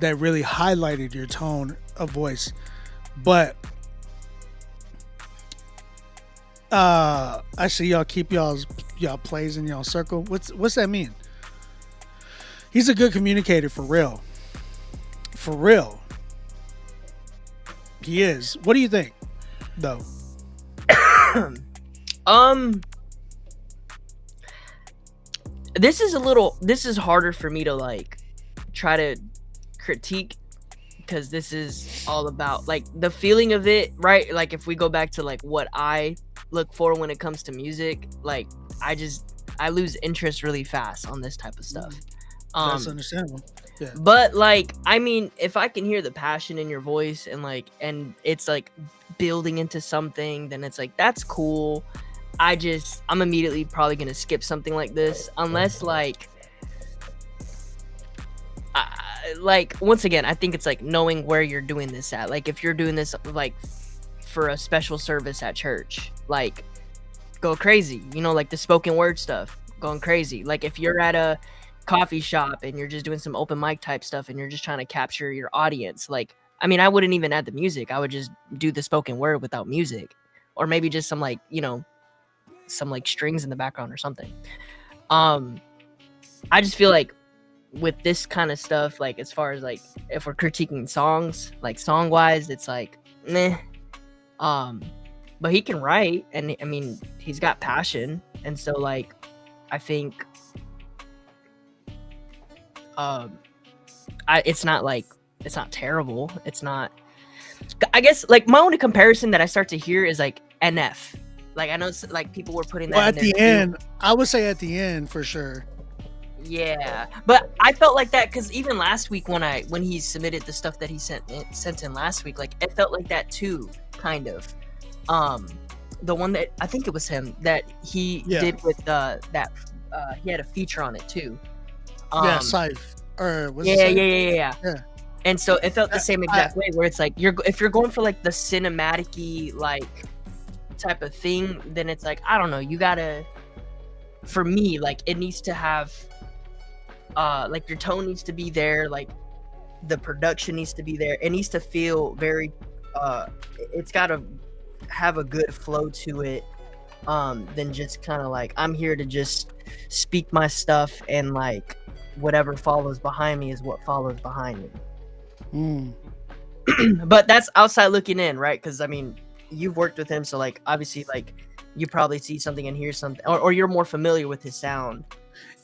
that really highlighted your tone of voice. But I see y'all keep y'all plays in y'all circle. What's that mean? He's a good communicator for real. For real. He is. What do you think, though? This is harder for me to like try to critique, because this is all about like the feeling of it, right? Like, if we go back to like what I look for when it comes to music, like I lose interest really fast on this type of stuff. That's understandable. Yeah. But like, I mean, if I can hear the passion in your voice and it's like building into something, then it's like, that's cool. I'm immediately probably gonna skip something like this unless like once again, I think it's like knowing where you're doing this at. Like, if you're doing this like for a special service at church, like go crazy, you know, like the spoken word stuff, going crazy. Like if you're at a coffee shop and you're just doing some open mic type stuff and you're just trying to capture your audience, like, I mean, I wouldn't even add the music. I would just do the spoken word without music, or maybe just some like, you know, some like strings in the background or something. I just feel like with this kind of stuff, like as far as like if we're critiquing songs, like song wise, it's like meh. But he can write, and I mean he's got passion, and so like I think it's not terrible. It's not, I guess, like my only comparison that I start to hear is like NF. Like I know like people were putting that Well, in at the there end, too. I would say at the end for sure. Yeah, but I felt like that because even last week when he submitted the stuff that he sent in last week, like it felt like that too, kind of. The one that I think it was him that he did with that he had a feature on it too. Yeah, Scythe. Or was Yeah. And so it felt the same exact way, where it's like if you're going for like the cinematic-y like type of thing, then it's like I don't know, you gotta. For me, like it needs to have, like your tone needs to be there, like the production needs to be there. It needs to feel very, it's gotta have a good flow to it, than just kind of like I'm here to just speak my stuff and like whatever follows behind me is what follows behind me. But that's outside looking in, right? Because I mean, you've worked with him, so like obviously like you probably see something and hear something, or you're more familiar with his sound.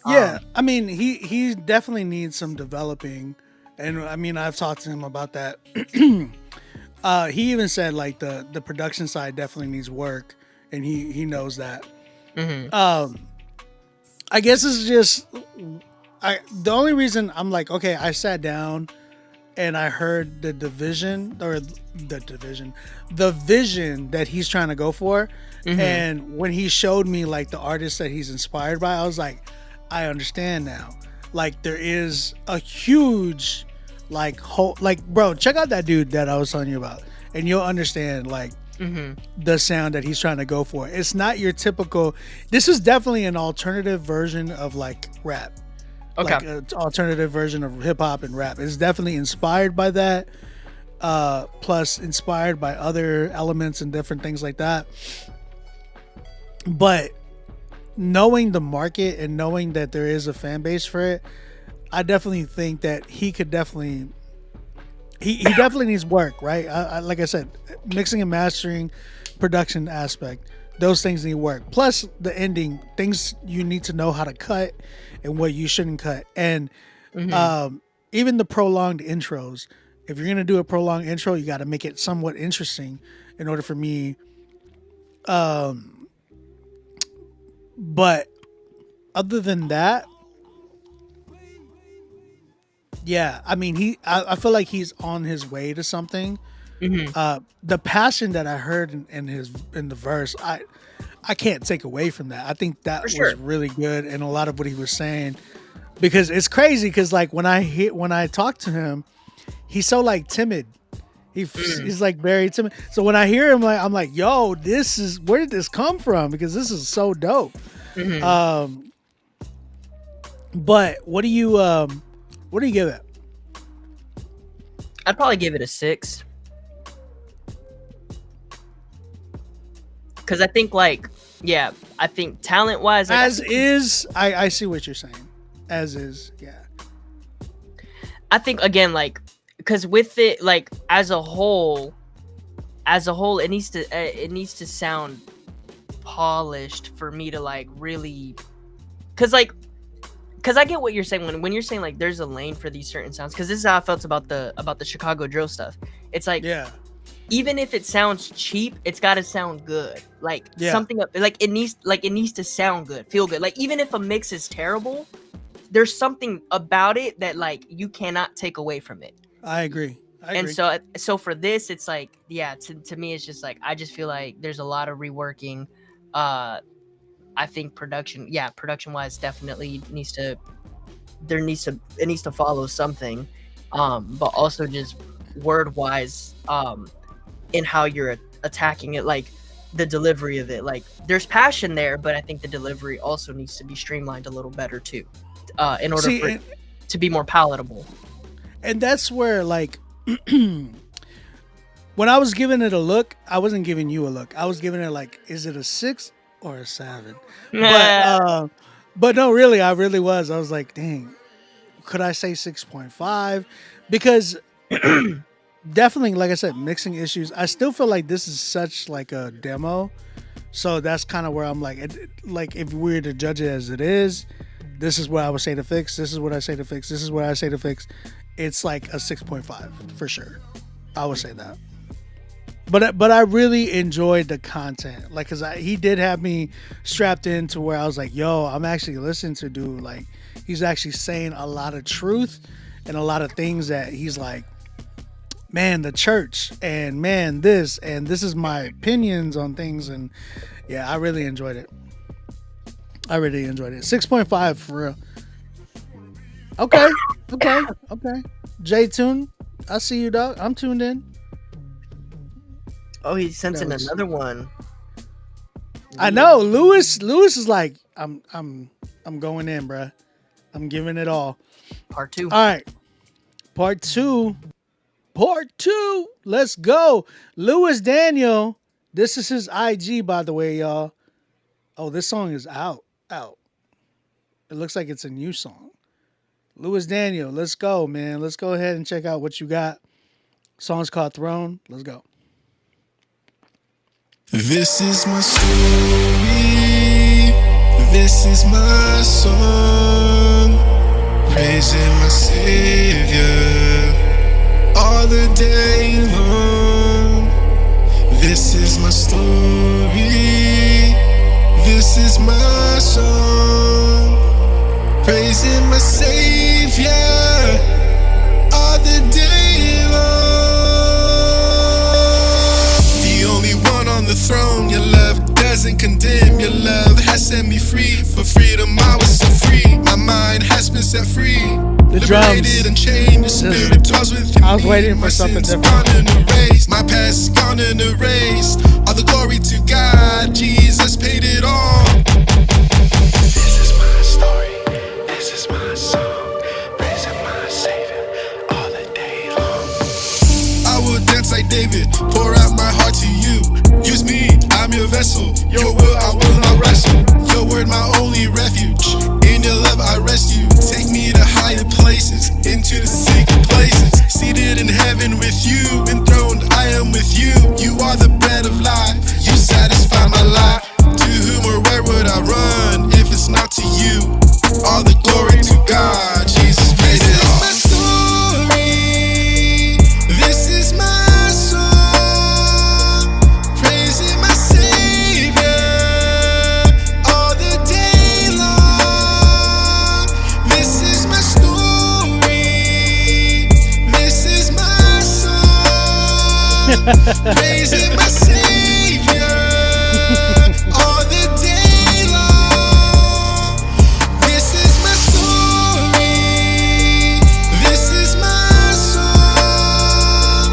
Yeah, I mean he definitely needs some developing, and I mean I've talked to him about that. He even said like the production side definitely needs work, and he knows that. I guess it's just the only reason I'm like, okay, I sat down and I heard the vision that he's trying to go for. And when he showed me like the artists that he's inspired by, I was like, I understand now. Like there is a huge like whole, like bro, check out that dude that I was telling you about, and you'll understand like the sound that he's trying to go for. It's not your typical. This is definitely an alternative version of like rap. Okay. Like an alternative version of hip hop and rap. It's definitely inspired by that. Plus inspired by other elements and different things like that. But knowing the market and knowing that there is a fan base for it, I definitely think that he could definitely he definitely needs work, right? Like I said, mixing and mastering, production aspect, those things need work. Plus the ending, things you need to know how to cut and what you shouldn't cut. And even the prolonged intros. If you're gonna do a prolonged intro, you got to make it somewhat interesting in order for me. But other than that, yeah, I mean, I feel like he's on his way to something. The passion that I heard in the verse, I can't take away from that. I think that was really good, and a lot of what he was saying, because it's crazy. Because like when I talk to him, he's so like timid. He's like very timid. So when I hear him, like I'm like, yo, where did this come from? Because this is so dope. But what do you give it? I'd probably give it a 6. Because I think like, yeah, I think talent wise, like, I see what you're saying. As is, yeah. I think again, like, because with it, like as a whole, it needs to sound polished for me to like really, because I get what you're saying when you're saying like there's a lane for these certain sounds. Because this is how I felt about the Chicago drill stuff. It's like, yeah, even if it sounds cheap, it's got to sound good. Like something like it needs to sound good, feel good. Like even if a mix is terrible, there's something about it that like you cannot take away from it. I agree. And so for this, it's like, yeah, to me, it's just like, I just feel like there's a lot of reworking. I think production wise definitely needs to follow something. But also just word wise, in how you're attacking it, like the delivery of it. Like there's passion there, but I think the delivery also needs to be streamlined a little better too, in order See, for it to be more palatable. and that's where like when I was giving it a look, I wasn't giving you a look. I was giving it like, is it a 6 or a 7? But no, really, I really was. I was like, dang, could I say 6.5? Because definitely, like I said, mixing issues. I still feel like this is such like a demo, so that's kind of where I'm like, like if we were to judge it as it is, this is what I would say to fix. This is what I say to fix. This is what I say to fix. It's like a 6.5 for sure. I would say that. But I really enjoyed the content, like, cause he did have me strapped in to where I was like, yo, I'm actually listening to dude. Like, he's actually saying a lot of truth and a lot of things that he's like, man, the church and man, this is my opinions on things, and yeah, I really enjoyed it. 6.5 for real. Okay. J Tune, I see you, dog. I'm tuned in. Oh, he sent in another one. I know, Lewis is like, I'm going in, bruh. I'm giving it all. Part 2. All right. Part two. Let's go. Lewis Daniel. This is his IG, by the way, y'all. Oh, this song is out. It looks like it's a new song. Lewis Daniel, let's go, man. Let's go ahead and check out what you got. Song's called Throne. Let's go. This is my story. This is my song. Praising my Savior all the day long. This is my story. This is my song. Praising my Savior all the day long. The only one on the throne, your love doesn't condemn. Your love has set me free. For freedom I was so free. My mind has been set free. The drums. And chained, your spirit dwells within I was waiting for something different. Gone and erased. My past is gone and erased. All the glory to God. Jesus paid it all. This is my story. This is my song. Praising my Savior all the day long. I will dance like David. Pour out my heart to you. Use me, I'm your vessel. Your will, I will not wrestle. Your word, my only refuge. In your love, I rest you. Take me to higher places, into the secret places. Seated in heaven with you, enthroned, I am with you. You are the bread of life. You satisfy my life. To whom or where would I run if it's not to you? All the glory to God. Jesus paid it all. This is my story. This is my song. Praising my Savior all the day long. This is my story. This is my song. Praising my Savior all the day long. This is my story. This is my song.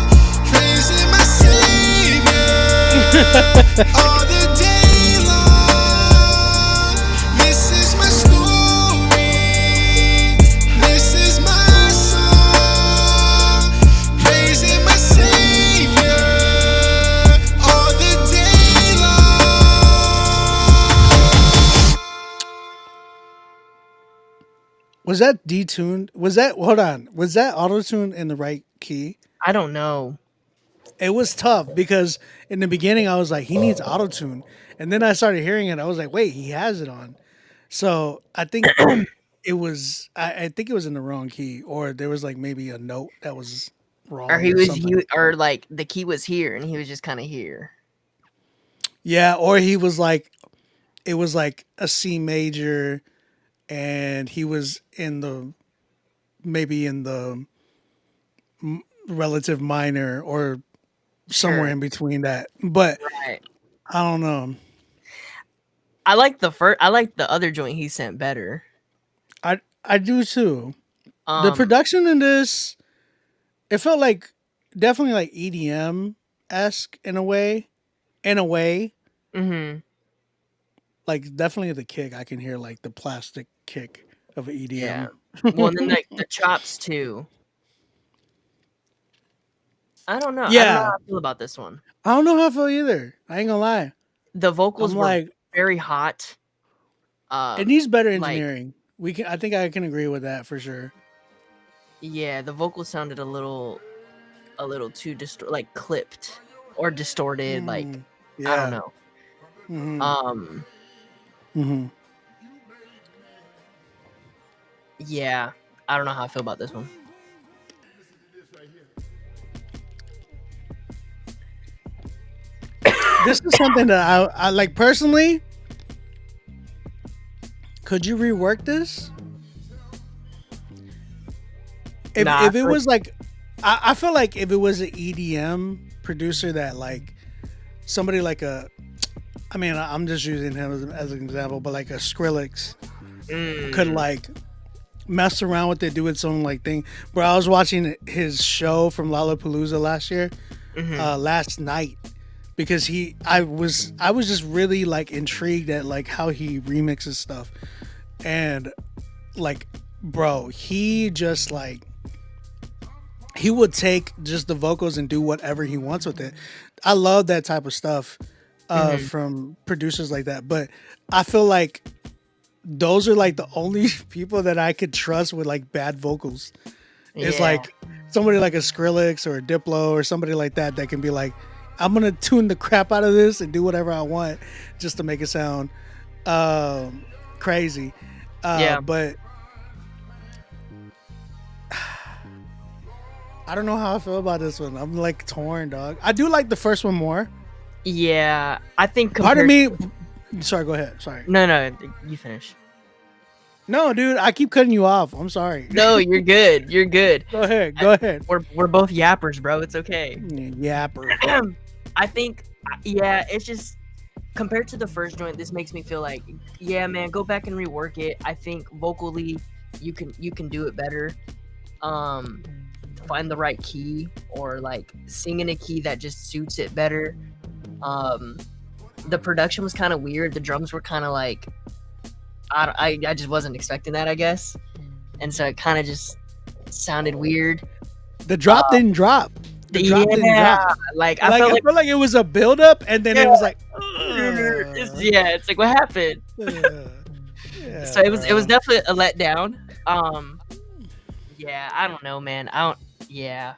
Praising my Savior all the day long. This is my story. This is my song. Praising my Savior all the day long. Was that detuned? Hold on. Was that auto-tuned in the right key? I don't know. It was tough because in the beginning I was like, he needs auto-tune. And then I started hearing it. I was like, wait, he has it on. So I think it was I think it was in the wrong key, or there was like maybe a note that was wrong. Or something. or like the key was here and he was just kind of here. Yeah, or he was like, it was like a C major and he was in the maybe in the relative minor or somewhere in between that. But Right. I don't know. I like the other joint he sent better. I do too. The production in this, it felt like definitely like EDM esque in a way. in a way. Mm-hmm. Like definitely the kick. I can hear like the plastic kick of an Yeah. EDM. Well, and then like the chops too. I don't know. I don't know how Yeah, I feel about this one. I don't know how I feel either. I ain't gonna lie. The vocals I'm were like, very hot. it needs better Like engineering. We can. I think I can agree with that for sure. yeah, the vocals sounded a little too like clipped or distorted. Like I don't Yeah. know. Mm-hmm. Mm-hmm. Yeah, I don't know how I feel about this one. This is something that I like personally. Could you rework this? Nah, If it was like, I feel like if it was an EDM producer that like somebody like a, I mean I'm just using him as an example, but like a Skrillex could like mess around with it, do its own like thing. Bro, I was watching his show from Lollapalooza last year, last night, because I was just really like intrigued at like how he remixes stuff, and like, bro, he just like he would take just the vocals and do whatever he wants with it. I love that type of stuff from producers like that, but I feel like those are like the only people that I could trust with like bad vocals. It's Yeah. like somebody like a Skrillex or a Diplo or somebody like that that can be like, I'm gonna tune the crap out of this and do whatever I want just to make it sound crazy. Yeah. But I don't know how I feel about this one. I'm like torn, dog. I do like the first one more. Yeah, I think Part of me. compared Sorry, go ahead. Sorry. No, you finish. No, dude, I keep cutting you off. I'm sorry. No, you're good. You're good. Go ahead. Go ahead. We're both yappers, bro. It's okay. Yapper. I think, yeah, it's just compared to the first joint, this makes me feel like, yeah, man, go back and rework it. I think vocally, you can do it better. Find the right key or like sing in a key that just suits it better. The production was kind of weird. The drums were kind of like, I just wasn't expecting that, I guess, and so it kind of just sounded weird. The drop didn't drop. The drop didn't drop. Like I felt like it was a build up, and then it was like, it's like what happened. So it was definitely a letdown. Yeah, I don't know, man. Yeah,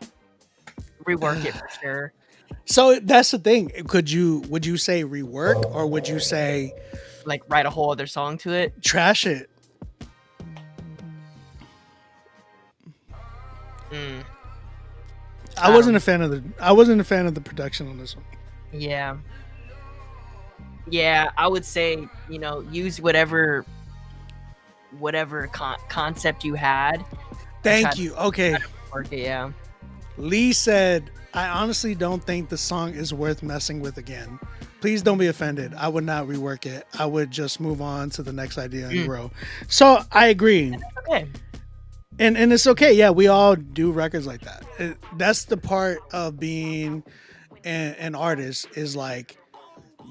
rework it for sure. So that's the thing. Would you say rework, or would you say like write a whole other song to it? Trash it. I wasn't a fan of the production on this one. Yeah. Yeah, I would say, use whatever concept you had. Thank you. Okay. Work it, yeah. Lee said, I honestly don't think the song is worth messing with again. Please don't be offended. I would not rework it. I would just move on to the next idea and grow. So I agree. Okay. And it's okay. Yeah, we all do records like that. That's the part of being an artist, is like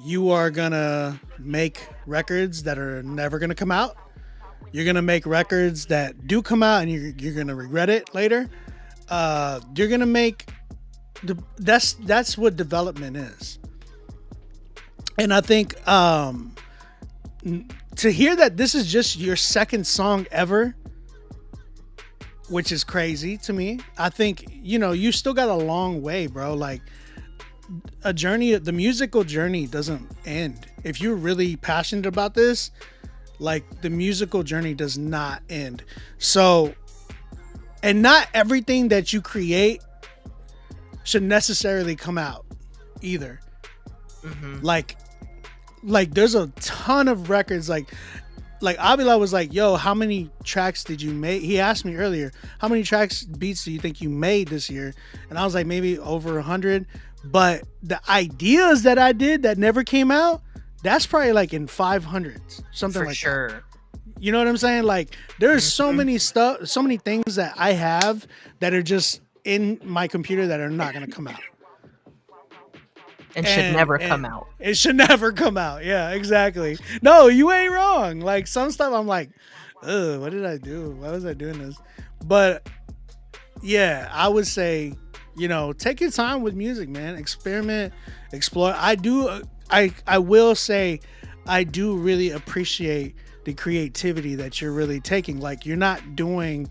you are gonna make records that are never gonna come out. You're gonna make records that do come out and you're gonna regret it later. You're gonna make that's what development is. And I think to hear that this is just your second song ever, which is crazy to me. I think, you still got a long way, bro. Like the musical journey doesn't end. If you're really passionate about this, like the musical journey does not end. So, and not everything that you create should necessarily come out either. Like there's a ton of records like Avila was like, yo, how many tracks did you make? He asked me earlier, how many beats do you think you made this year? And I was like, maybe over 100. But the ideas that I did that never came out, that's probably like in 500s, something For like sure. that. You know what I'm saying? Like there's so many things that I have that are just in my computer that are not going to come out. and should never come out. It should never come out. Yeah, exactly. No, you ain't wrong. Like some stuff I'm like, ugh, what did I do? Why was I doing this? But yeah, I would say, take your time with music, man. Experiment, explore. I will say I do really appreciate the creativity that you're really taking. Like you're not doing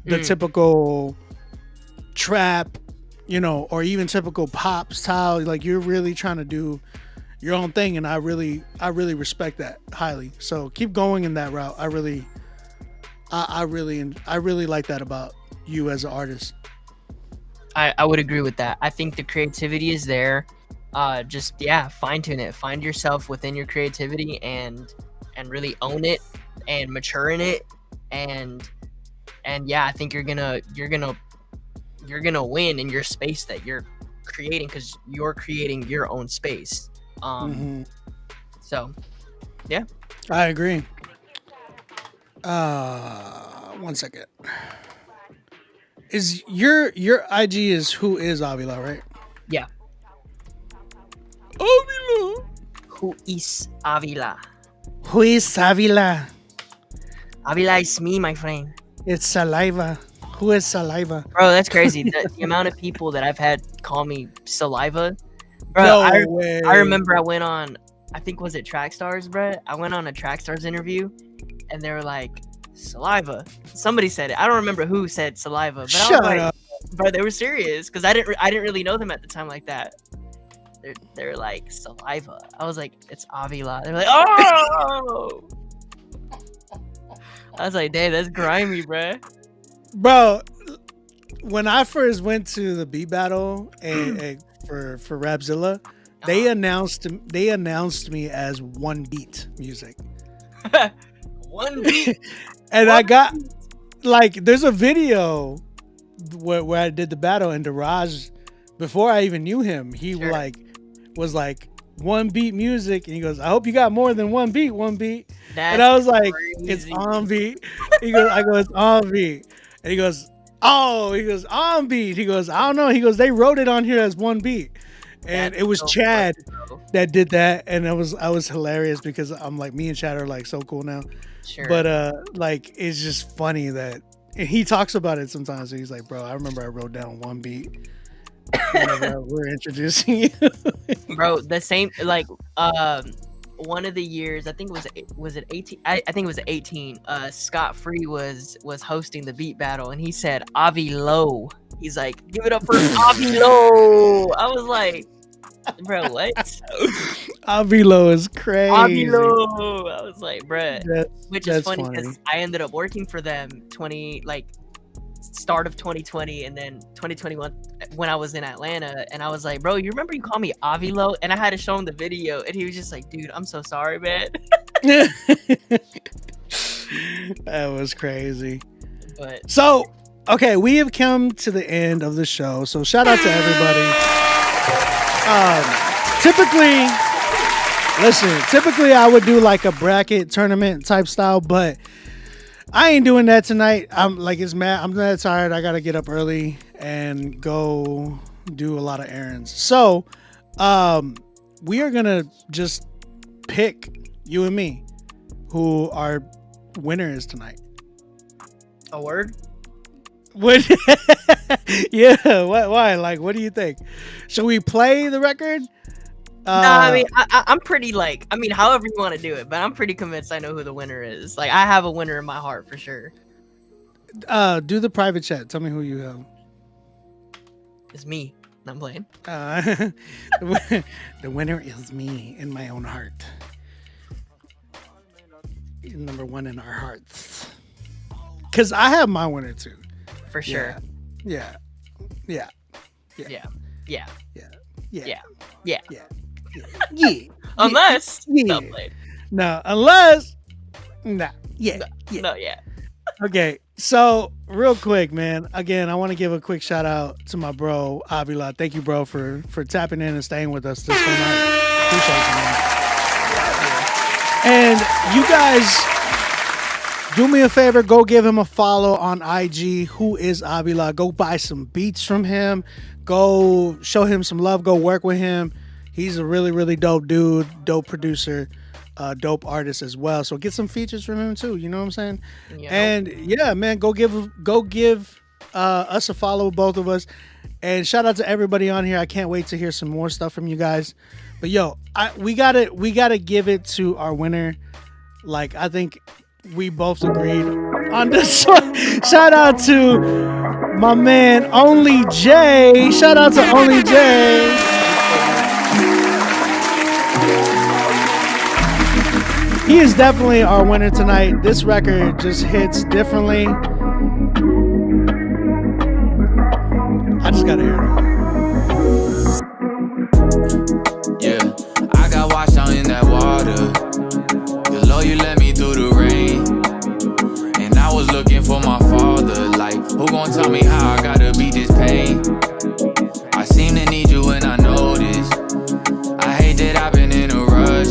the typical trap, or even typical pop style. Like you're really trying to do your own thing, and I really respect that highly. So keep going in that route. I really like that about you as an artist. I would agree with that. I think the creativity is there. Just fine tune it. Find yourself within your creativity and really own it and mature in it. And I think you're gonna win in your space that you're creating, because you're creating your own space. So yeah, I agree. 1 second. Is your IG is who is Avila, right? Yeah. Avila. Who is Avila? Who is Avila? Avila is me, my friend. It's Saliva. Who is Saliva? Bro, that's crazy. The amount of people that I've had call me Saliva. Bro, No way. I remember I went on, I think, was it Trackstars, bro? I went on a Trackstars interview, and they were like, Saliva. Somebody said it. I don't remember who said Saliva, but I was like, up. bro, they were serious, because I didn't really know them at the time like that. They're like, Saliva. I was like, it's Avila. They're like, oh! I was like, damn, that's grimy, bro. Bro, when I first went to the beat battle and for Rapzilla, they announced me as One Beat Music. One beat. And I got like, there's a video where I did the battle, and Daraj, before I even knew him, he was like One Beat Music, and he goes, I hope you got more than one beat. And I was like, crazy. It's on beat. I go, it's on beat. And he goes, on beat. He goes, I don't know. He goes, they wrote it on here as one beat. And it was Chad that did that, and I was hilarious, because I'm like, me and Chad are like so cool now. Sure. But like, it's just funny that, and he talks about it sometimes. So he's like, bro, I remember I wrote down one beat whenever we're introducing you. Bro, the same, like, one of the years, I think was it 18? I think it was 18. Scott Free was hosting the beat battle, and he said Avi Low. He's like, give it up for Avi Low. I was like, bro, what? Avilo is crazy. Avilo. I was like, bruh. Which is funny, funny. because I ended up working for them start of 2020, and then 2021 when I was in Atlanta, and I was like, bro, you remember you called me Avilo? And I had to show him the video, and he was just like, dude, I'm so sorry, man. That was crazy. But so, okay, we have come to the end of the show. So shout out to everybody. Typically I would do like a bracket tournament type style, but I ain't doing that tonight. I'm that tired. I gotta get up early and go do a lot of errands. So we are gonna just pick, you and me, who our winner is tonight. A word? What? Yeah. Why? Like, what do you think? Should we play the record? I mean, I'm pretty however you want to do it, but I'm pretty convinced I know who the winner is. Like, I have a winner in my heart for sure. Do the private chat. Tell me who you have. It's me. I'm playing. The winner is me in my own heart. Number one in our hearts. Because I have my winner too. For sure. Yeah. Unless no, unless yeah. Okay, so real quick, man. Again, I want to give a quick shout out to my bro Avila. Thank you, bro, for tapping in and staying with us this whole night. Appreciate you, man. And you guys, do me a favor, go give him a follow on IG. Who is Avila? Go buy some beats from him. Go show him some love. Go work with him. He's a really, really dope dude, dope producer, dope artist as well. So get some features from him too. You know what I'm saying? Yeah. And yeah, man, go give us a follow, both of us. And shout out to everybody on here. I can't wait to hear some more stuff from you guys. But yo, we gotta give it to our winner. Like, I think we both agreed on this one. Shout out to my man Only J. Shout out to Only J. He is definitely our winner tonight. This record just hits differently. I just gotta hear it. Yeah, I got washed down in that water. The Lord, you let me through the rain. And I was looking for my father. Like, who gon' tell me how I gotta beat this pain? I seem to need you when I notice. I hate that I've been in a rush.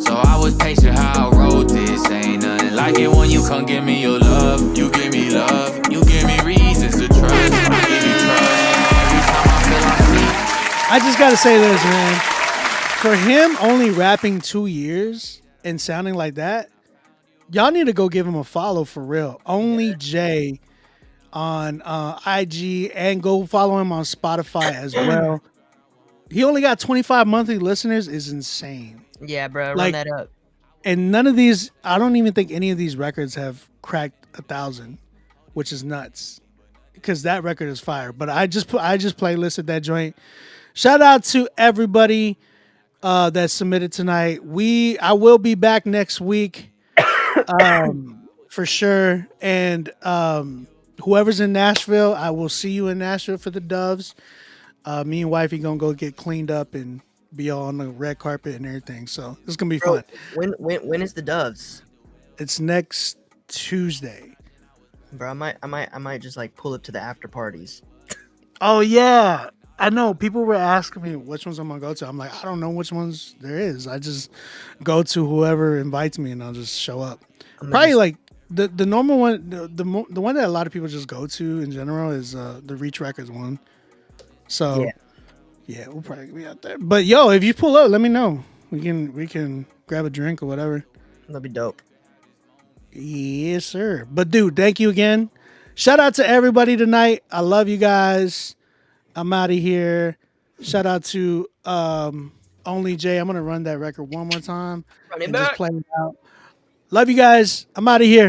So I was patient how I wrote this. Ain't nothing like it when you come give me your love. You give me love. You give me reasons to trust. I give you trust. Every time I feel I'm free. I just gotta say this, man. For him only rapping 2 years and sounding like that, y'all need to go give him a follow for real. Only J on IG, and go follow him on Spotify as well. He only got 25 monthly listeners, is insane. Yeah, bro, Like, run that up. And none of these, I don't even think any of these records have cracked 1,000, which is nuts. Because that record is fire. But I just playlisted that joint. Shout out to everybody that submitted tonight. I will be back next week, for sure. And whoever's in Nashville, I will see you in Nashville for the Doves. Me and wifey gonna go get cleaned up and be all on the red carpet and everything. So it's gonna be fun. When is the Doves? It's next Tuesday. Bro, I might just like pull up to the after parties. Oh yeah, I know. People were asking me which ones I'm gonna go to. I'm like, I don't know which ones there is. I just go to whoever invites me, and I'll just show up. Probably like the normal one, the one that a lot of people just go to in general is the Reach Records one. So yeah, we'll probably be out there. But yo, if you pull up, let me know. We can grab a drink or whatever. That'd be dope. Yes, sir. But dude, thank you again. Shout out to everybody tonight. I love you guys. I'm out of here. Shout out to Only J. I'm gonna run that record one more time and just play it out. Love you guys. I'm out of here.